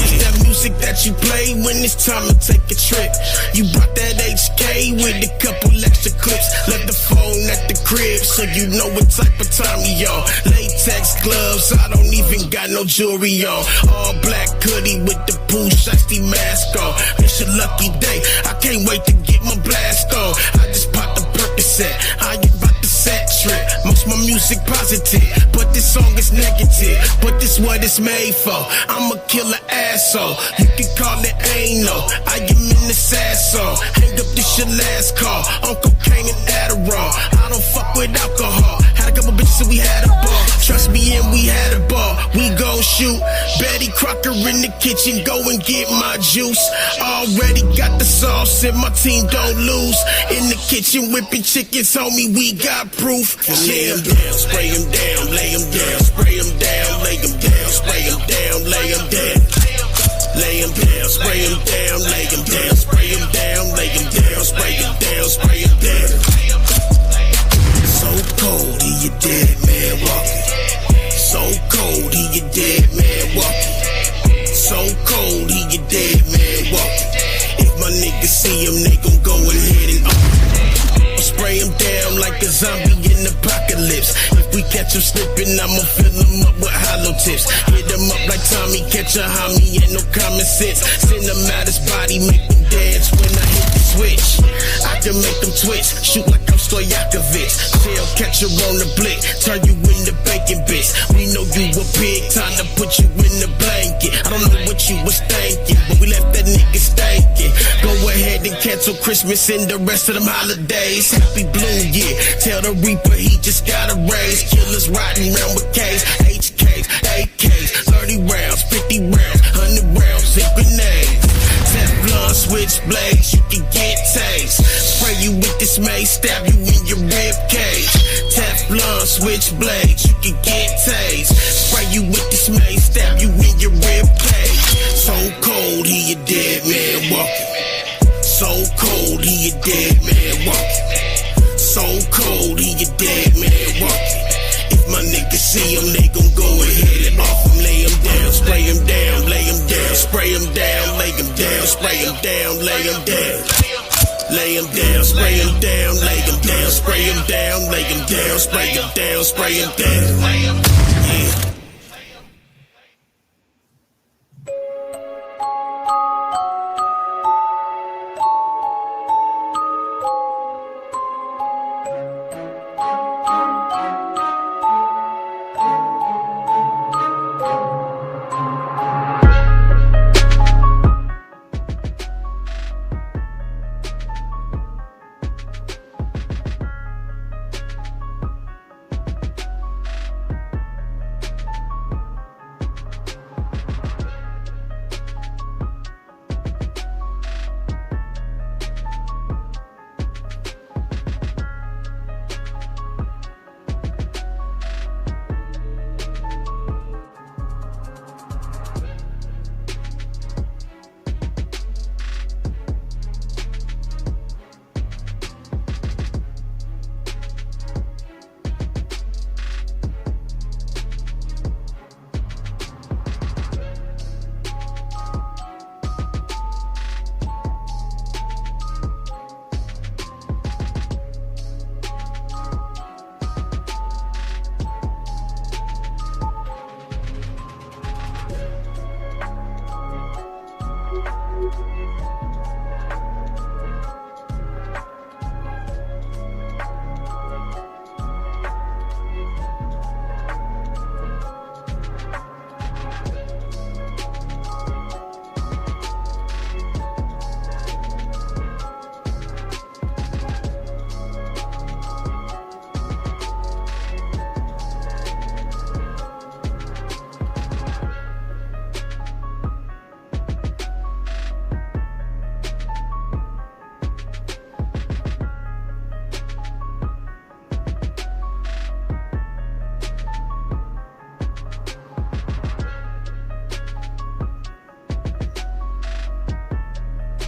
It's that music that you play when it's time to take a trip. You brought that HK with a couple extra clips. Left the phone at the crib so you know what type of time we on. Latex gloves, I don't even got no jewelry on. All black hoodie with the Pooh Shiesty mask on. It's a lucky day, I can't wait to get my blast on. I just popped the Percocet, I ain't about to set trip. Most my music positive, but this song is negative. But this what it's made for. I'm a killer asshole. You can call it anal. I am in the sad song. Hang up this your last call. On cocaine and Adderall. I don't fuck with alcohol. Had a couple bitches and we had a ball. Trust me and we had a ball. We gon' shoot. Betty Crocker in the kitchen. Go and get my juice. Already got the sauce and my team don't lose. In the kitchen whipping chickens, homie, we got proof. Lay him down, spray him down, lay him down, spray him down, lay him down, spray him down, lay him down. Lay him down, spray him down, lay him down, spray him down, lay him down, spray him down, spray him down. So cold, he a dead man walking. So cold, he a dead man walking. So cold, he a dead man walking. If my niggas see him, they gon' go ahead and spray him down like a zombie in apocalypse. If we catch him slipping, I'ma fill him up with hollow tips. Hit him up like Tommy, catch a homie, ain't no common sense. Send him out his body, make him dance when I hit the switch. I can make them twitch, shoot like I'm Stojakovic. Tail catcher on the blick, turn you into bacon bits. We know you a pig, time to put you in the blanket. I don't know what you was thinking, but we left that nigga stinking. Go ahead and cancel Christmas and the rest of them holidays. Happy Blue Year, tell the Reaper he just got a raise. Killers riding around with K's, HKs, AKs, 30 rounds, 50 rounds, 100 rounds, and grenades. Teflon switchblades, you can get tased. Spray you with this mace, stab you in your rib cage. Teflon switchblades, you can get tased. Spray you with this mace, stab you in your rib cage. So cold, he a dead man walking. So cold, he a dead man walking. So cold, he a dead man walking. If my niggas see him, they gon' go ahead and off him. Lay him down, spray him down, lay him down, spray him down, lay him down, spray him down, lay him down. Lay him down, spray him down, lay him down, spray him down, lay him down, spray him down, spray him down. Yeah.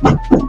Peace.